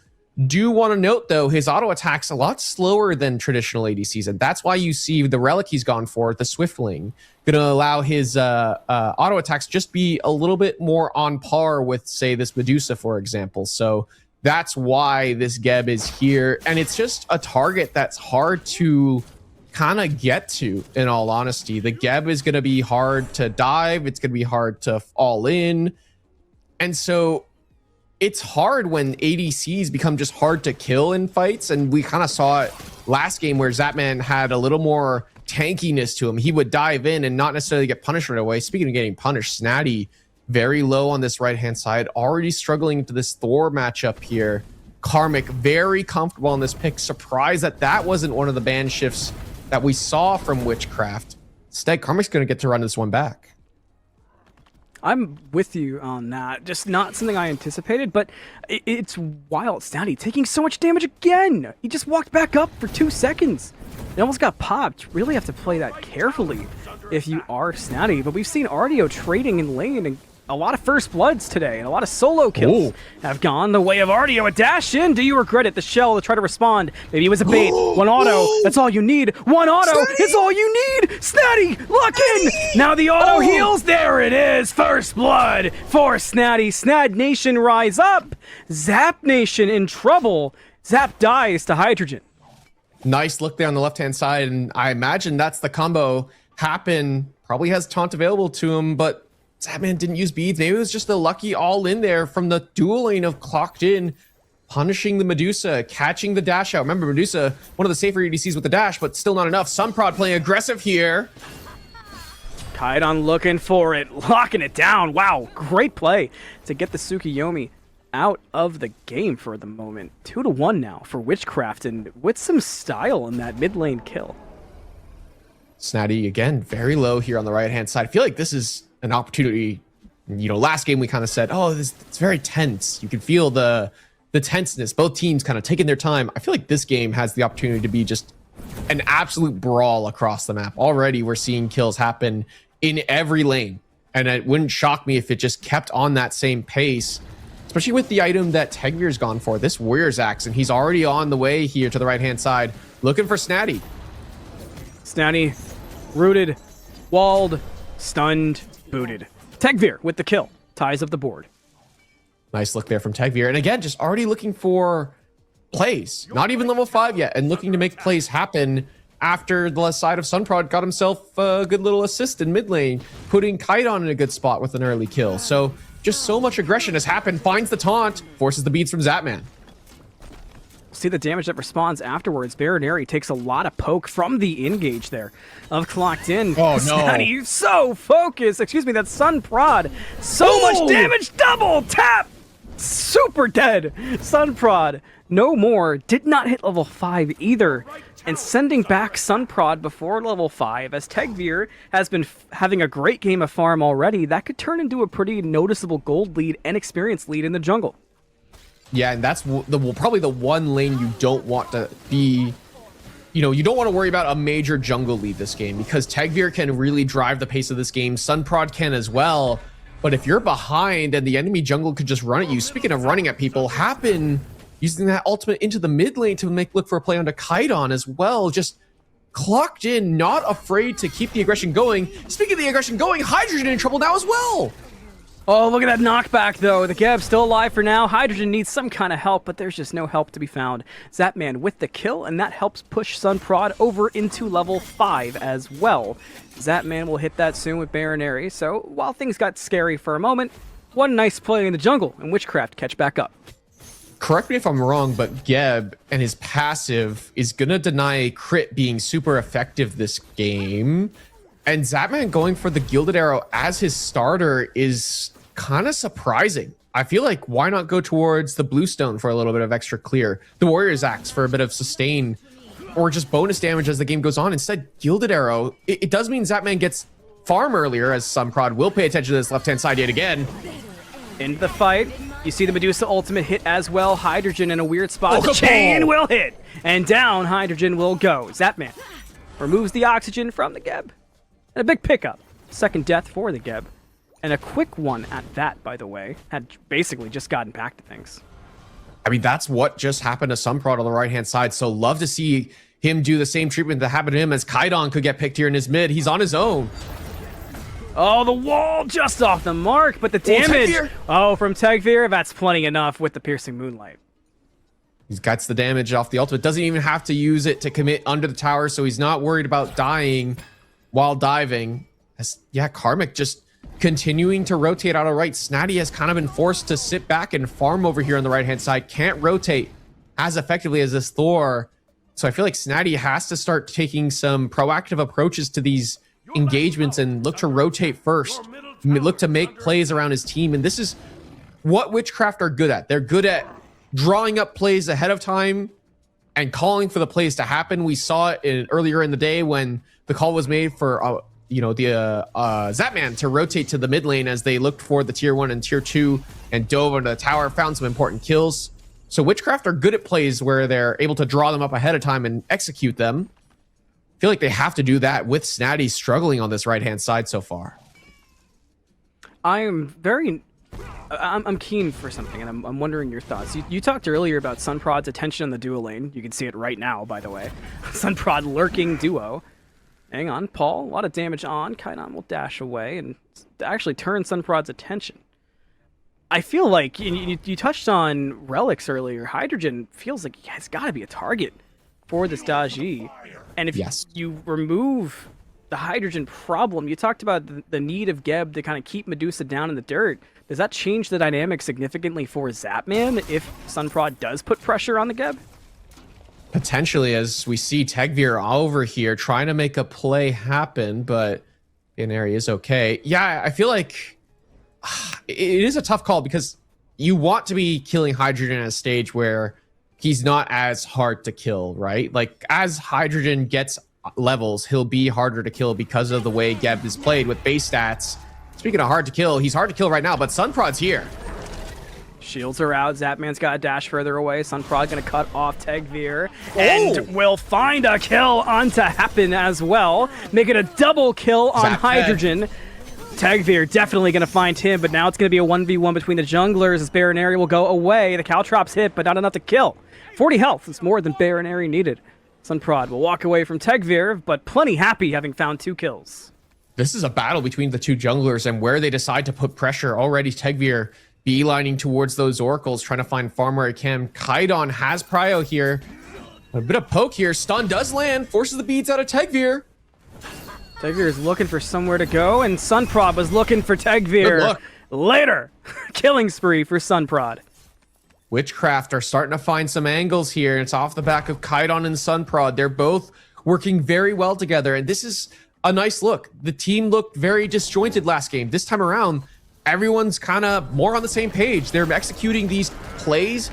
Do want to note though, his auto attack's a lot slower than traditional ADCs, and that's why you see the relic he's gone for, the Swiftling, going to allow his auto attacks just be a little bit more on par with, say, this Medusa, for example. So that's why this Geb is here, and it's just a target that's hard to kind of get to, in all honesty. The Geb is going to be hard to dive, it's going to be hard to all in, and so it's hard when ADCs become just hard to kill in fights, and we kind of saw it last game where Zapman had a little more tankiness to him. He would dive in and not necessarily get punished right away. Speaking of getting punished, Snatty very low on this right-hand side, already struggling into this Thor matchup here. Karmic very comfortable on this pick. Surprised that that wasn't one of the ban shifts that we saw from Witchcraft. Instead, Karmic's going to get to run this one back. I'm with you on that. Just not something I anticipated, but it's wild. Snatty taking so much damage again. He just walked back up for 2 seconds. He almost got popped. Really have to play that carefully if you are Snatty. But we've seen Artio trading in lane, and a lot of first bloods today, and a lot of solo kills have gone the way of Artio. A dash in. Do you regret it? The shell to try to respond. Maybe it was a bait. One auto. That's all you need. One auto is all you need. Snatty, lock in. Now the auto heals. There it is. First blood for Snatty. Snad Nation rise up. Zap Nation in trouble. Zap dies to hydrogen. Nice look there on the left-hand side, and I imagine that's the combo. Happen probably has taunt available to him, but Zapman didn't use beads. Maybe it was just a lucky all in there from the dual lane of Clocked In, punishing the Medusa, catching the dash out. Remember, Medusa, one of the safer ADCs with the dash, but still not enough. Sunprod playing aggressive here. Kaidon looking for it, locking it down. Wow, great play to get the Tsukiyomi out of the game for the moment. 2-1 now for Witchcraft, and with some style in that mid lane kill. Snatty, again, very low here on the right-hand side. I feel like this is an opportunity. You know, last game we kind of said, oh, it's very tense. You can feel the tenseness. Both teams kind of taking their time. I feel like this game has the opportunity to be just an absolute brawl across the map. Already we're seeing kills happen in every lane, and it wouldn't shock me if it just kept on that same pace, especially with the item that Tegvir's gone for, this Warrior's Axe, and he's already on the way here to the right-hand side, looking for Snatty. Snatty, rooted, walled, stunned, booted. Tegvir with the kill, ties up the board. Nice look there from Tegvir, and again, just already looking for plays, not even level 5 yet, and looking to make plays happen after the left side of Sunprod got himself a good little assist in mid lane, putting Kaidon in a good spot with an early kill. So just so much aggression has happened, finds the taunt, forces the beats from Zapman. see the damage that responds afterwards. Baroneri takes a lot of poke from the engage there of Clocked In. Oh, no. Snotty, so focused. Excuse me, that's Sun Prod. So much damage, double tap. Super dead. Sun Prod, no more. Did not hit level 5 either. And sending back Sun Prod before level 5, as Tegvir has been having a great game of farm already, that could turn into a pretty noticeable gold lead and experience lead in the jungle. Yeah, and that's probably the one lane you don't want to be, you don't want to worry about a major jungle lead this game, because Tegvir can really drive the pace of this game. Sun Prod can as well. But if you're behind and the enemy jungle could just run at you, speaking of running at people, Happen using that ultimate into the mid lane to look for a play onto Kaidan as well. Just Clocked In, not afraid to keep the aggression going. Speaking of the aggression going, Hydrogen in trouble now as well. Oh, look at that knockback, though. The Geb's still alive for now. Hydrogen needs some kind of help, but there's just no help to be found. Zapman with the kill, and that helps push Sun Prod over into level 5 as well. Zapman will hit that soon with Baroneri, so while things got scary for a moment, one nice play in the jungle, and Witchcraft catch back up. Correct me if I'm wrong, but Geb and his passive is going to deny crit being super effective this game. And Zapman going for the Gilded Arrow as his starter is kind of surprising. I feel like why not go towards the Bluestone for a little bit of extra clear, the Warrior's Axe for a bit of sustain, or just bonus damage as the game goes on. Instead, Gilded Arrow, it does mean Zapman gets farm earlier, as Sun Prod will pay attention to this left-hand side yet again. Into the fight. You see the Medusa ultimate hit as well. Hydrogen in a weird spot. The chain will hit. And down Hydrogen will go. Zapman removes the oxygen from the Geb. And a big pickup. Second death for the Geb. And a quick one at that, by the way. Had basically just gotten back to things. I mean, that's what just happened to Sun Prod on the right-hand side. So love to see him do the same treatment that happened to him, as Kaidan could get picked here in his mid. He's on his own. Oh, the wall just off the mark, but the damage. Oh, from Tegvir, that's plenty enough with the Piercing Moonlight. He's got the damage off the ultimate. Doesn't even have to use it to commit under the tower, so he's not worried about dying while diving. Yeah, Karmic just continuing to rotate out of right. Snatty has kind of been forced to sit back and farm over here on the right-hand side. Can't rotate as effectively as this Thor. So I feel like Snatty has to start taking some proactive approaches to these engagements and look to rotate first, look to make plays around his team. And this is what Witchcraft are good at. They're good at drawing up plays ahead of time and calling for the plays to happen. We saw it earlier in the day when the call was made for Zapman to rotate to the mid lane as they looked for the tier 1 and tier 2 and dove into the tower, found some important kills. So Witchcraft are good at plays where they're able to draw them up ahead of time and execute them. I feel like they have to do that with Snatty struggling on this right-hand side so far. I'm keen for something, and I'm wondering your thoughts. You talked earlier about Sun Prod's attention on the duo lane. You can see it right now, by the way. Sun Prod lurking duo. Hang on, Paul. A lot of damage on. Kaidan will dash away and actually turn Sun Prod's attention. I feel like you touched on Relics earlier. Hydrogen feels like it's got to be a target for this Daji. And if you remove the Hydrogen problem, you talked about the need of Geb to kind of keep Medusa down in the dirt. Does that change the dynamic significantly for Zapman if Sun Prod does put pressure on the Geb? Potentially, as we see Tegvir over here trying to make a play happen, but in area is okay. Yeah, I feel like it is a tough call because you want to be killing Hydrogen at a stage where he's not as hard to kill, right? Like, as Hydrogen gets levels, he'll be harder to kill because of the way Geb is played with base stats. Speaking of hard to kill, he's hard to kill right now, but Sun Prod's here. Shields are out. Zapman's got a dash further away. Sun Prod gonna cut off Tegvir and will find a kill onto Happen as well. Make it a double kill on Hydrogen. Tegvir definitely going to find him, but now it's going to be a 1v1 between the junglers as Baroneri will go away. The Caltrops hit, but not enough to kill. 40 health is more than Baroneri needed. Sun Prod will walk away from Tegvir, but plenty happy having found 2 kills. This is a battle between the two junglers and where they decide to put pressure. Already Tegvir beelining towards those oracles, trying to find farm where he can. Kaidan has prio here. A bit of poke here. Stun does land, forces the beads out of Tegvir. Tegvir is looking for somewhere to go, and Sun Prod was looking for Tegvir. Later, killing spree for Sun Prod. Witchcraft are starting to find some angles here. It's off the back of Kaidon and Sunprod. They're both working very well together, and this is a nice look. The team looked very disjointed last game. This time around, everyone's kind of more on the same page. They're executing these plays.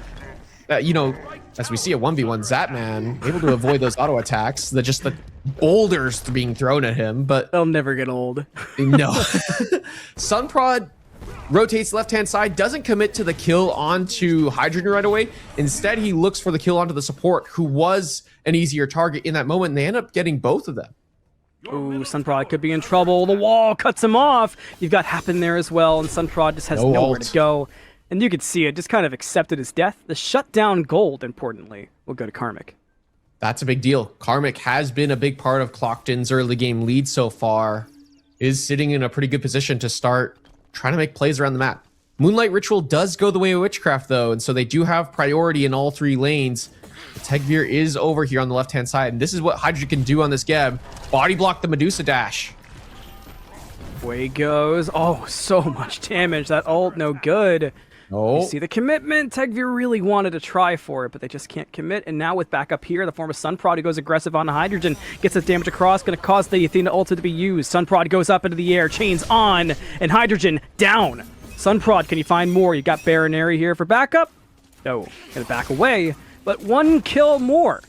You know, as we see a 1v1 Zapman, able to avoid those auto attacks. The boulders being thrown at him, but They'll never get old. no. Sunprod rotates left-hand side, doesn't commit to the kill onto Hydrogen right away. Instead, he looks for the kill onto the support, who was an easier target in that moment, and they end up getting both of them. Ooh, Sunprod could be in trouble. The wall cuts him off. You've got Happen there as well, and Sunprod just has nowhere to go. And you could see it, just kind of accepted his death. The shutdown gold, importantly, will go to Karmic. That's a big deal. Karmic has been a big part of Clockton's early game lead so far, is sitting in a pretty good position to start trying to make plays around the map. Moonlight Ritual does go the way of Witchcraft, though, and so they do have priority in all three lanes. Tegvir is over here on the left-hand side, and this is what Hydra can do on this Geb. Body block the Medusa dash. Away goes. Oh, so much damage. That ult, no good. Oh, You see the commitment. Tegvir really wanted to try for it, but they just can't commit. And now with backup here, the form of Sunprod, who goes aggressive on Hydrogen, gets the damage across, going to cause the Athena ult to be used. Sunprod goes up into the air, chains on, and Hydrogen down. Sunprod, can you find more? You got Baronary here for backup. No, going to back away. But one kill more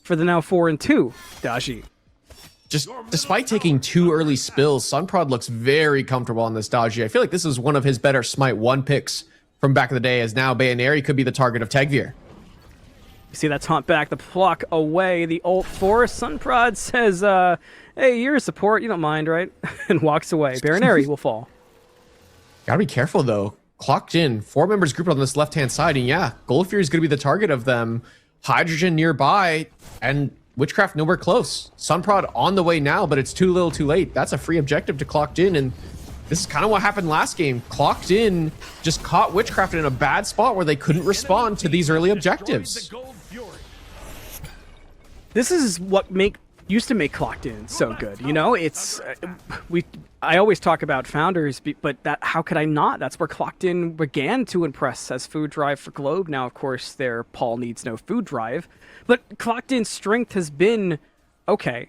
for the now 4-2 Dashi. just despite taking 2 early spills, Sunprod looks very comfortable on this Daji. I feel like this is one of his better Smite 1 picks from back in the day, as now Bayaneri could be the target of Tegvir. You see that taunt back, the pluck away, the ult for Sunprod says, hey, you're a support, you don't mind, right? And walks away. Baronary will fall. Gotta be careful, though. Clocked in, 4 members grouped on this left-hand side, and yeah, Goldfury is gonna be the target of them. Hydrogen nearby, and Witchcraft nowhere close. Sunprod on the way now, but it's too little too late. That's a free objective to Clocked in, and this is kind of what happened last game. Clocked in just caught Witchcraft in a bad spot where they couldn't respond to these early objectives. This is what used to make Clocked In so good. You know, it's I always talk about founders, but how could I not? That's where Clocked In began to impress as food drive for Globe. Now, of course, their Paul needs no food drive, but Clocked In's strength has been, okay,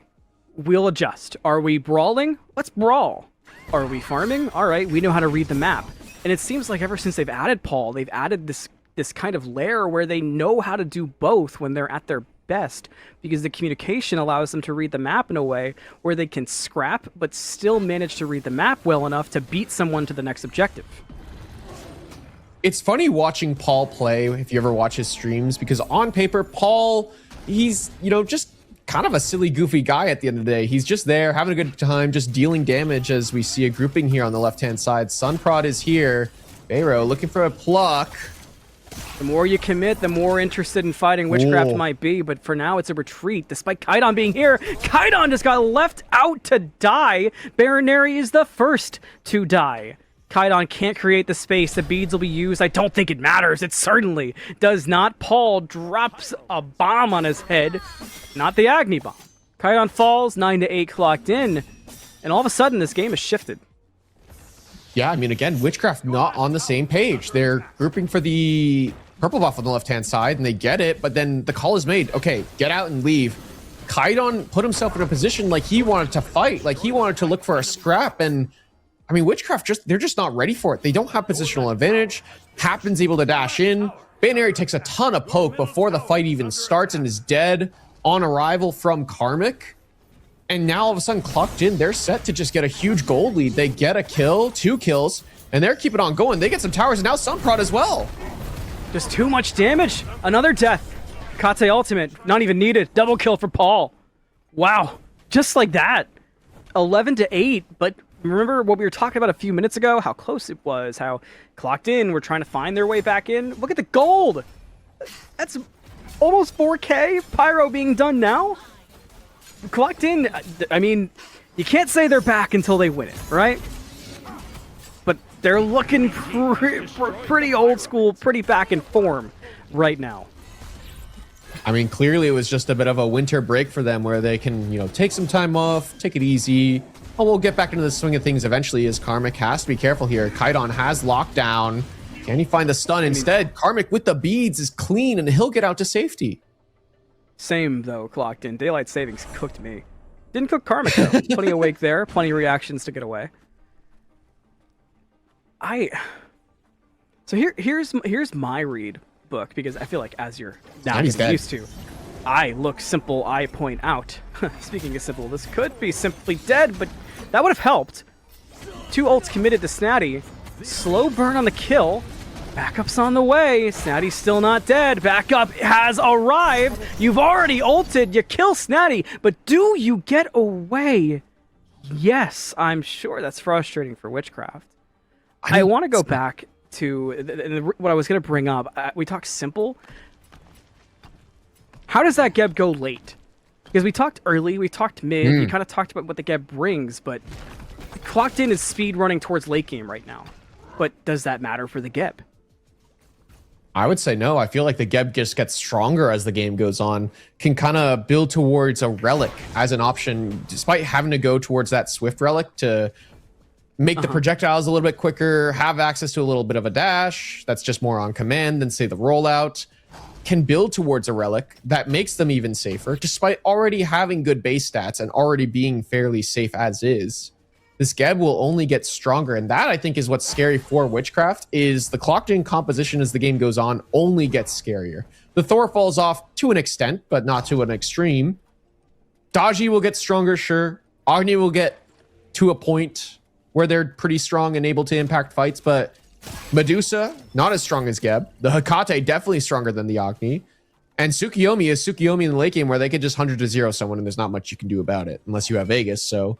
we'll adjust. Are we brawling? Let's brawl. Are we farming? All right, we know how to read the map. And it seems like ever since they've added Paul, they've added this kind of layer where they know how to do both when they're at their best, because the communication allows them to read the map in a way where they can scrap but still manage to read the map well enough to beat someone to the next objective. It's funny watching Paul play, if you ever watch his streams, because on paper, Paul, he's, just kind of a silly, goofy guy at the end of the day. He's just there, having a good time, just dealing damage, as we see a grouping here on the left-hand side. Sunprod is here. Bayro looking for a pluck. The more you commit, the more interested in fighting Witchcraft might be, but for now it's a retreat. Despite Kaidon being here, Kaidon just got left out to die. Baronary is the first to die. Kaidon can't create the space. The beads will be used. I don't think it matters. It certainly does not. Paul drops a bomb on his head. Not the Agni bomb. Kaidon falls, 9-8 Clocked in, and all of a sudden this game has shifted. Yeah, I mean, again, Witchcraft not on the same page. They're grouping for the purple buff on the left-hand side, and they get it, but then the call is made. Okay, get out and leave. Kaidon put himself in a position like he wanted to fight, like he wanted to look for a scrap, and I mean, Witchcraft, they're just not ready for it. They don't have positional advantage. Happen's able to dash in. Bayaneri takes a ton of poke before the fight even starts and is dead on arrival from Karmic. And now all of a sudden, Clocked in, they're set to just get a huge gold lead. They get a kill, 2 kills, and they're keeping on going. They get some towers, and now Sunprod as well. Just too much damage. Another death. Kate ultimate, not even needed. Double kill for Paul. Wow, just like that. 11-8, but remember what we were talking about a few minutes ago? How close it was, how Clocked in were trying to find their way back in. Look at the gold. That's almost 4K. Pyro being done now. Clocked in, I mean, you can't say they're back until they win it, right? But they're looking pretty old school, pretty back in form right now. I mean, clearly it was just a bit of a winter break for them where they can, take some time off, take it easy. And we'll get back into the swing of things eventually, as Karmic has to be careful here. Kaidon has lockdown. Can he find the stun instead? Karmic with the beads is clean, and he'll get out to safety. Same, though, clocked in. Daylight savings cooked me. Didn't cook Karmic, though. Plenty awake there. Plenty of reactions to get away. So here's my read book, because I feel like as you're now getting used to, I look simple, I point out. Speaking of simple, this could be simply dead, but that would have helped. 2 ults committed to Snatty. Slow burn on the kill. Backup's on the way. Snatty's still not dead. Backup has arrived. You've already ulted. You kill Snatty, but do you get away? Yes, I'm sure that's frustrating for Witchcraft. I want to go back to what I was going to bring up. We talked simple. How does that Geb go late? Because we talked early, we talked mid, we kind of talked about what the Geb brings, but clocked in is speed running towards late game right now. But does that matter for the Geb? I would say no. I feel like the Geb just gets stronger as the game goes on, can kind of build towards a relic as an option, despite having to go towards that Swift relic to make the projectiles a little bit quicker, have access to a little bit of a dash that's just more on command than, say, the rollout. Can build towards a relic that makes them even safer, despite already having good base stats and already being fairly safe as is. This Geb will only get stronger, and that, I think, is what's scary for Witchcraft, is the clocked-in composition as the game goes on only gets scarier. The Thor falls off to an extent, but not to an extreme. Daji will get stronger, sure. Agni will get to a point where they're pretty strong and able to impact fights, but Medusa, not as strong as Geb. The Hekate, definitely stronger than the Agni. And Tsukiyomi is Tsukiyomi in the late game, where they could just 100-0 someone and there's not much you can do about it, unless you have Vegas, so...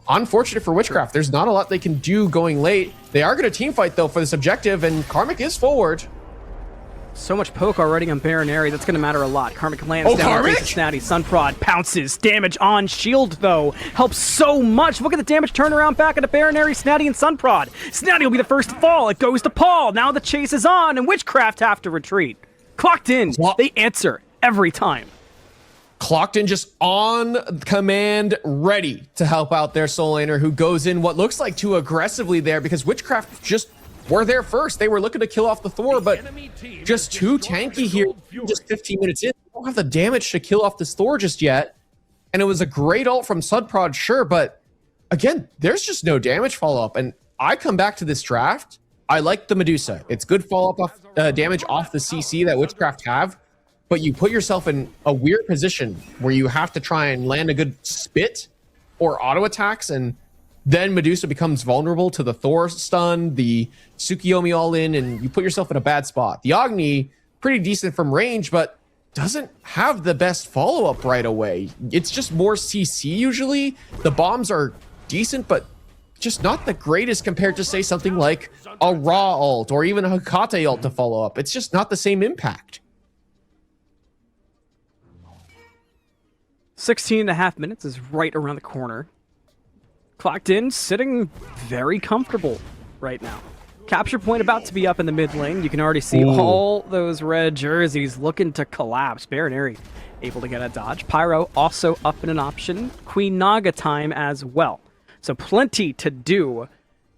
Unfortunate for Witchcraft. There's not a lot they can do going late. They are going to team fight, though, for this objective, and Karmic is forward. So much poke already on Baronary. That's going to matter a lot. Karmic lands down. Karmic? Snatty. Sunprod pounces. Damage on shield, though. Helps so much. Look at the damage turnaround back into Baronary, Snatty, and Sunprod. Snatty will be the first to fall. It goes to Paul. Now the chase is on, and Witchcraft have to retreat. Clocked in. They answer every time. Clocked in, just on command, ready to help out their soul laner, who goes in what looks like too aggressively there, because Witchcraft just were there first. They were looking to kill off the Thor, but just too tanky here. Just 15 minutes in, they don't have the damage to kill off this Thor just yet. And it was a great ult from Sunprod, sure, but again, there's just no damage follow-up. And I come back to this draft, I like the Medusa. It's good follow-up off damage off the CC that Witchcraft have. But you put yourself in a weird position where you have to try and land a good spit or auto attacks, and then Medusa becomes vulnerable to the Thor stun, the Tsukiyomi all in, and you put yourself in a bad spot. The Agni, pretty decent from range, but doesn't have the best follow-up right away. It's just more CC usually. The bombs are decent, but just not the greatest compared to, say, something like a Raw ult or even a Hekate ult to follow up. It's just not the same impact. 16.5 minutes is right around the corner. Clocked in, sitting very comfortable right now. Capture point about to be up in the mid lane. You can already see all those red jerseys looking to collapse. Baronary able to get a dodge. Pyro also up in an option. Queen Naga time as well. So plenty to do.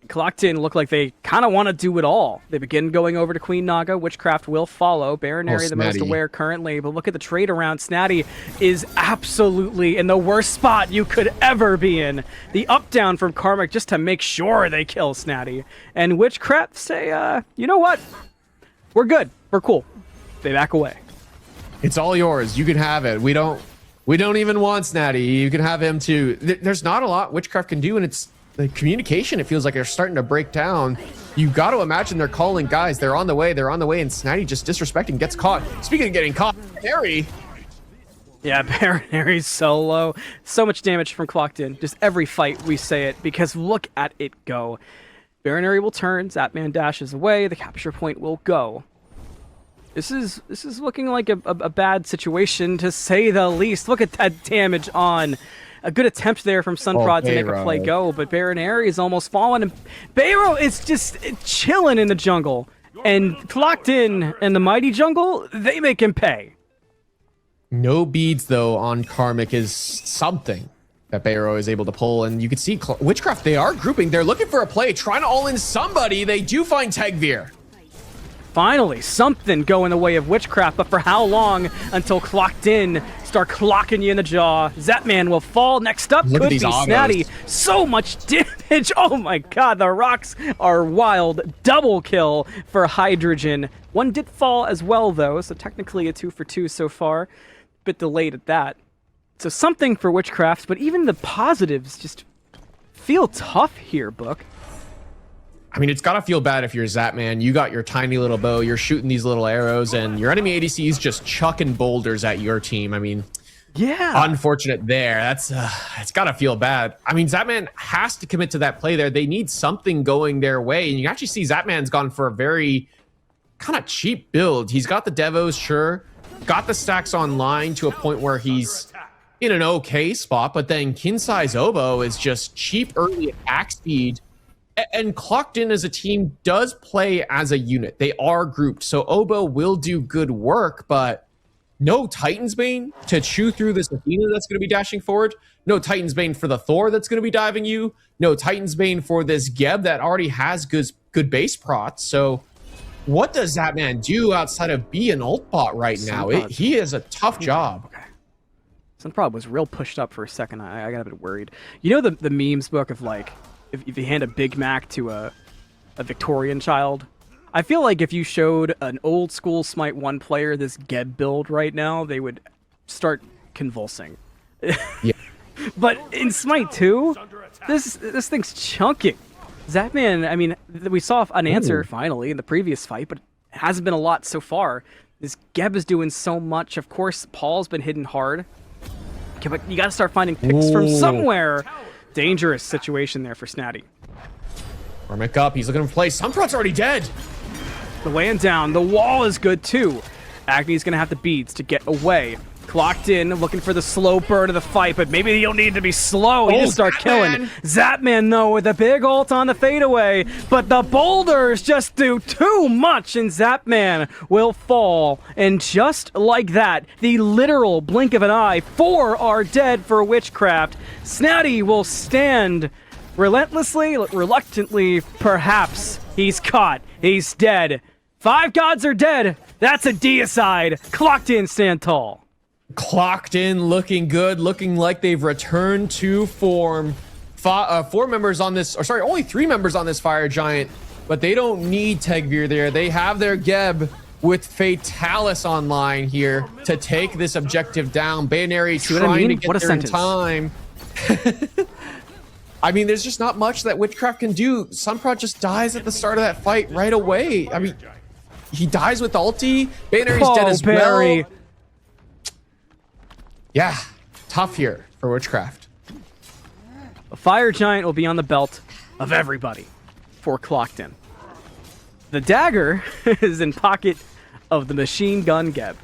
Clocked in look like they kind of want to do it all. They begin going over to Queen Naga. Witchcraft will follow. Baronary the most aware currently, but look at the trade around. Snatty is absolutely in the worst spot you could ever be in. The up down from Karmic just to make sure they kill Snatty. And Witchcraft say, you know what? We're good. We're cool. They back away. It's all yours. You can have it. We don't even want Snatty. You can have him too. There's not a lot Witchcraft can do, and it's the communication, it feels like, are starting to break down. You got to imagine they're calling guys. They're on the way, and Snatty just disrespecting, gets caught. Speaking of getting caught, Harry. Yeah, Baronary's so low. So much damage from Clocked in. Just every fight we say it, because look at it go. Baronary will turn, Zapman dashes away, the capture point will go. This is looking like a bad situation, to say the least. Look at that damage on. A good attempt there from Sunprod to make a play go, but Baronary is almost fallen, and Bayro is just chilling in the jungle. And Clocked in the mighty jungle, they make him pay. No beads, though, on Karmic is something that Bayro is able to pull, and you can see Witchcraft, they are grouping. They're looking for a play, trying to all in somebody. They do find Tegvir. Finally, something going the way of Witchcraft, but for how long until Clocked In start clocking you in the jaw? Zapman will fall. Next up Look could at be these autos. Snatty. So much damage. Oh my god, the rocks are wild. Double kill for Hydrogen. One did fall as well, though, so technically a 2 for 2 so far. Bit delayed at that. So something for Witchcraft, but even the positives just feel tough here, Book. I mean, it's gotta feel bad if you're Zapman. You got your tiny little bow, you're shooting these little arrows, and your enemy ADC is just chucking boulders at your team. I mean, Yeah. unfortunate there. That's it's gotta feel bad. I mean, Zapman has to commit to that play there. They need something going their way, and you actually see Zapman's gone for a very kind of cheap build. He's got the Devos, sure, got the stacks online to a point where he's in an okay spot, but then Kinsai's Oboe is just cheap early attack speed. And Clocked In as a team does play as a unit. They are grouped, so Oboe will do good work, but no Titan's Bane to chew through this Athena that's going to be dashing forward. No Titan's Bane for the Thor that's going to be diving you. No Titan's Bane for this Geb that already has good base prots. So what does Zapman do outside of be an ult bot right now? He has a tough job. Okay. Sunprod was real pushed up for a second. I got a bit worried. You know the memes, Book, of like, if you hand a Big Mac to a Victorian child, I feel like if you showed an old school Smite 1 player this Geb build right now, they would start convulsing. Yeah. But in Smite 2, this thing's chunking. Zapman, I mean, we saw an answer finally in the previous fight, but it hasn't been a lot so far. This Geb is doing so much. Of course, Paul's been hitting hard. Okay, but you got to start finding picks from somewhere. Dangerous situation there for Snatty. Karmic up, he's looking for play. Sunprod's already dead. The land down, the wall is good too. Agni's gonna have the beads to get away. Clocked In, looking for the slow burn of the fight, but maybe you don't need to be slow. You just start killing. Zapman, though, with a big ult on the fadeaway, but the boulders just do too much, and Zapman will fall. And just like that, the literal blink of an eye, 4 are dead for Witchcraft. Snatty will stand relentlessly, reluctantly, perhaps. He's caught. He's dead. 5 gods are dead. That's a deicide. Clocked In, stand tall. Clocked In, looking good, looking like they've returned to form. 4 members on this, or sorry, only 3 members on this Fire Giant, but they don't need Tegvir there. They have their Geb with Fatalis online here to take this objective down. Binary trying to get there in time. I mean, there's just not much that Witchcraft can do. Sunprod just dies at the start of that fight right away. I mean, he dies with ulti. Binary's dead as well. Yeah, tough here for Witchcraft. A Fire Giant will be on the belt of everybody for Clocked In. The dagger is in pocket of the machine gun Geb.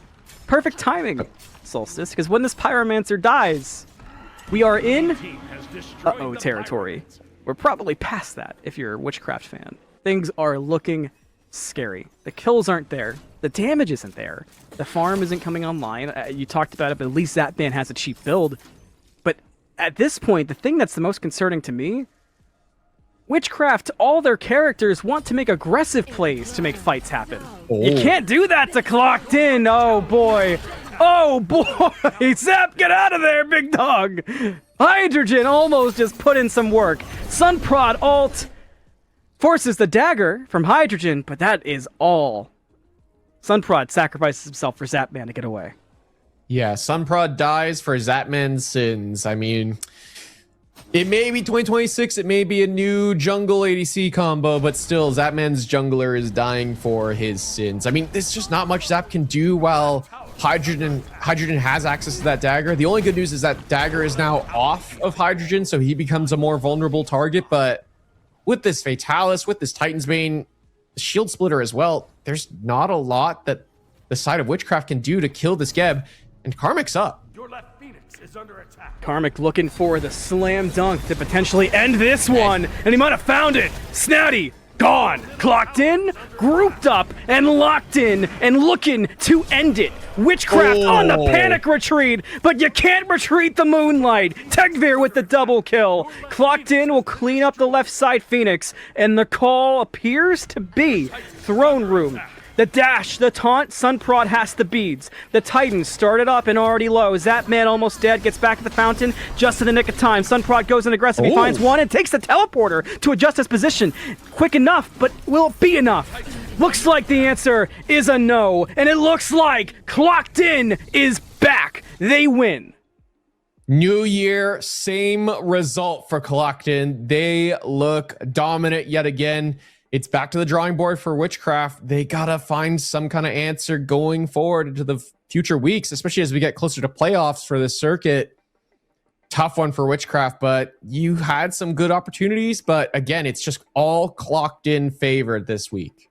Perfect timing, Solstice, because when this Pyromancer dies, we are in uh-oh territory. We're probably past that if you're a Witchcraft fan. Things are looking scary. The kills aren't there. The damage isn't there. The farm isn't coming online. You talked about it, but at least Zapman has a cheap build. But at this point, the thing that's the most concerning to me, Witchcraft, all their characters want to make aggressive plays to make fights happen. You can't do that to Clocked In. Oh boy. Oh boy. Zap, get out of there, big dog. Hydrogen almost just put in some work. Sunprod ult forces the dagger from Hydrogen, but that is all. Sunprod sacrifices himself for Zapman to get away. Yeah, Sunprod dies for Zapman's sins. I mean, it may be 2026, it may be a new jungle ADC combo, but still, Zapman's jungler is dying for his sins. I mean, there's just not much Zap can do while Hydrogen has access to that dagger. The only good news is that dagger is now off of Hydrogen, so he becomes a more vulnerable target, but with this Fatalis, with this Titan's Bane, Shield Splitter as well, there's not a lot that the side of Witchcraft can do to kill this Geb, and Karmic's up. Your left Phoenix is under attack. Karmic looking for the slam dunk to potentially end this one, and he might have found it. Snatty, gone. Clocked In, grouped up, and locked in, and looking to end it. Witchcraft on the panic retreat, but you can't retreat the Moonlight. Tegvir with the double kill. Clocked In will clean up the left side Phoenix, and the call appears to be Throne Room. The dash, the taunt, Sunprod has the beads. The Titans started up and already low. Zapman almost dead, gets back at the fountain just in the nick of time. Sunprod goes in aggressive, he finds one and takes the teleporter to adjust his position. Quick enough, but will it be enough? Looks like the answer is a no, and it looks like Clocked In is back. They win. New year, same result for Clocked In. They look dominant yet again. It's back to the drawing board for Witchcraft. They gotta find some kind of answer going forward into the future weeks, especially as we get closer to playoffs for this circuit. Tough one for Witchcraft, but you had some good opportunities. But again, it's just all Clocked In favored this week.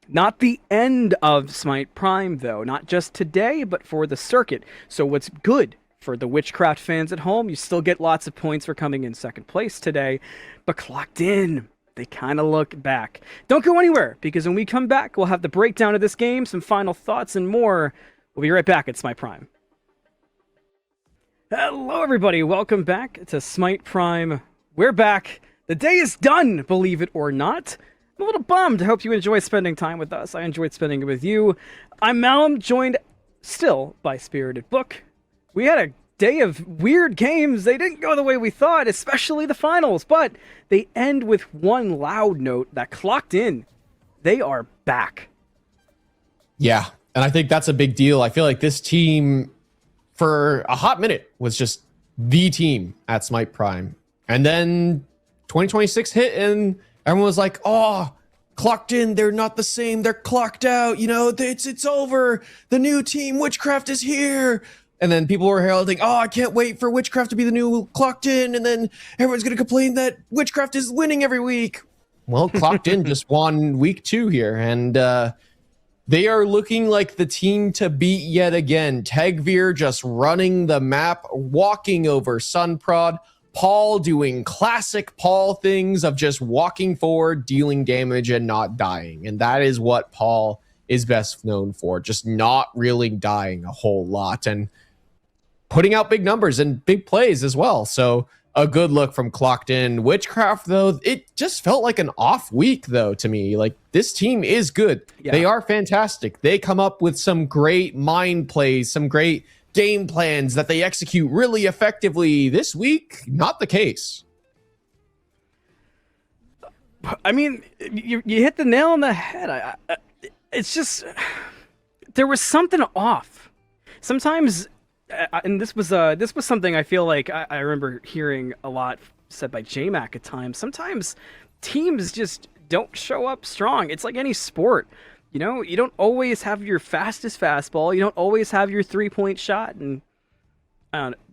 Not the end of Smite Prime, though. Not just today, but for the circuit. So what's good for the Witchcraft fans at home, you still get lots of points for coming in second place today. But Clocked In, they kind of look back. Don't go anywhere, because when we come back, we'll have the breakdown of this game, some final thoughts, and more. We'll be right back at Smite Prime. Hello, everybody. Welcome back to Smite Prime. We're back. The day is done, believe it or not. I'm a little bummed. I hope you enjoy spending time with us. I enjoyed spending it with you. I'm Malum, joined still by Spirited Book. We had a day of weird games. They didn't go the way we thought, especially the finals, but they end with one loud note that Clocked In. They are back. Yeah, and I think that's a big deal. I feel like this team, for a hot minute, was just the team at Smite Prime. And then 2026 hit, and everyone was like, oh, Clocked In, they're not the same. They're clocked out. You know, it's over. The new team, Witchcraft, is here. And then people were heralding, oh, I can't wait for Witchcraft to be the new Clocked In. And then everyone's going to complain that Witchcraft is winning every week. Well, Clocked In just won week 2 here. And they are looking like the team to beat yet again. Tegvir just running the map, walking over Sunprod. Paul doing classic Paul things of just walking forward, dealing damage, and not dying. And that is what Paul is best known for, just not really dying a whole lot and putting out big numbers and big plays as well. So a good look from Clocked In. Witchcraft, though, it just felt like an off week, though, to me. Like, this team is good. Yeah. They are fantastic. They come up with some great mind plays, some great game plans that they execute really effectively. This week, not the case. I mean, you hit the nail on the head. It's just, there was something off. Sometimes, and this was something I feel like I remember hearing a lot said by JMac at times. Sometimes teams just don't show up strong. It's like any sport. You know, you don't always have your fastest fastball. You don't always have your 3-point shot. And,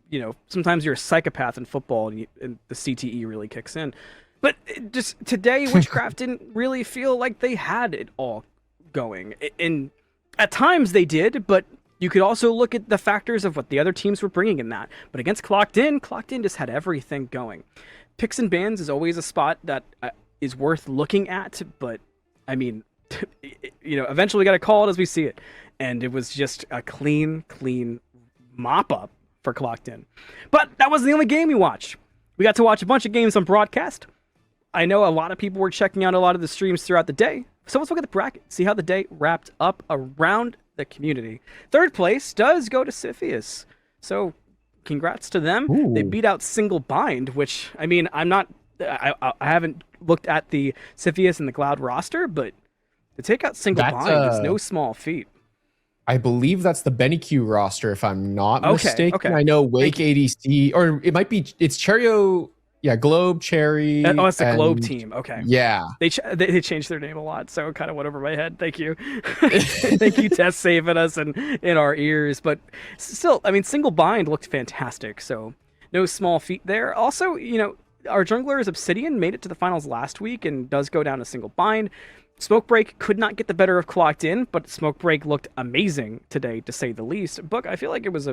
you know, sometimes you're a psychopath in football and the CTE really kicks in. But just today, Witchcraft didn't really feel like they had it all going. And at times they did, but you could also look at the factors of what the other teams were bringing in that. But against Clocked In just had everything going. Picks and bans is always a spot that is worth looking at. But, I mean, you know, eventually we got to call it as we see it. And it was just a clean mop-up for Clocked In. But that wasn't the only game we watched. We got to watch a bunch of games on broadcast. I know a lot of people were checking out a lot of the streams throughout the day. So let's look at the bracket, see how the day wrapped up around the community. Third place does go to Cepheus. So congrats to them. Ooh. They beat out Single Bind, which, I mean, I haven't looked at the Cepheus and the Cloud roster, but to take out Single Bind is no small feat. I believe that's the Benny Q roster, if I'm not mistaken. Okay. I know Wake ADC, or it might be, it's Cherio. Yeah, Globe, Cherry. Oh, it's the Globe team. Okay. Yeah. They changed their name a lot, so it kind of went over my head. Thank you. Thank you, Tess, saving us in our ears. But still, I mean, Single Bind looked fantastic, so no small feat there. Also, you know, our junglers Obsidian made it to the finals last week and does go down to Single Bind. Smoke Break could not get the better of Clocked In, but Smoke Break looked amazing today, to say the least. Book, I feel like it was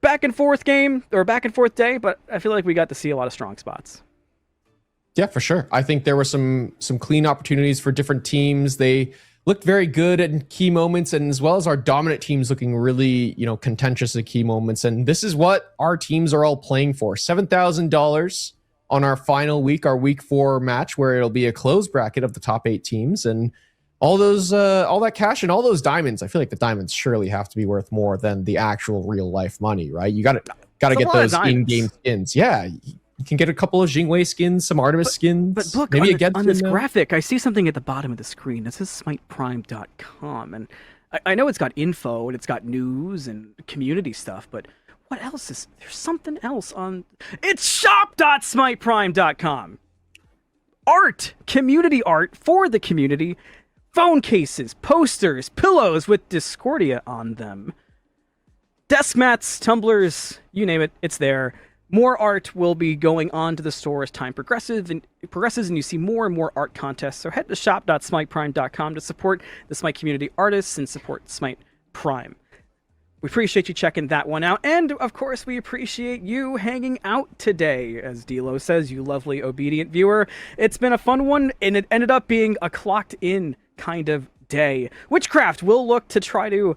back and forth game, or back and forth day, but I feel like we got to see a lot of strong spots. Yeah, for sure. I think there were some clean opportunities for different teams. They looked very good at key moments, and as well as our dominant teams looking really, you know, contentious at key moments. And this is what our teams are all playing for. $7,000 on our final week, our week 4 match, where it'll be a closed bracket of the top 8 teams. And all that cash and all those diamonds. I feel like the diamonds surely have to be worth more than the actual real life money, right? You got to get those in-game skins. Yeah, you can get a couple of Jingwei skins, some Artemis skins. But look, maybe on this graphic, I see something at the bottom of the screen. This is smiteprime.com, and I know it's got info and it's got news and community stuff, but what else is there's something else on? It's shop.smiteprime.com. Art, community art for the community. Phone cases, posters, pillows with Discordia on them. Desk mats, tumblers, you name it, it's there. More art will be going on to the store as time progresses, and you see more and more art contests. So head to shop.smiteprime.com to support the Smite community artists and support Smite Prime. We appreciate you checking that one out. And, of course, we appreciate you hanging out today. As Dilo says, you lovely, obedient viewer. It's been a fun one, and it ended up being a clocked-in kind of day. Witchcraft will look to try to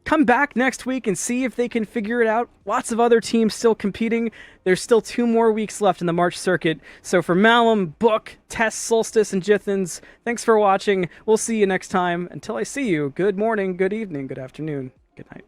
come back next week and see if they can figure it out. Lots of other teams still competing. There's still 2 more weeks left in the March circuit. So for Malum, Book, Tess, Solstice, and Jithens, thanks for watching. We'll see you next time. Until I see you, good morning, good evening, good afternoon, good night.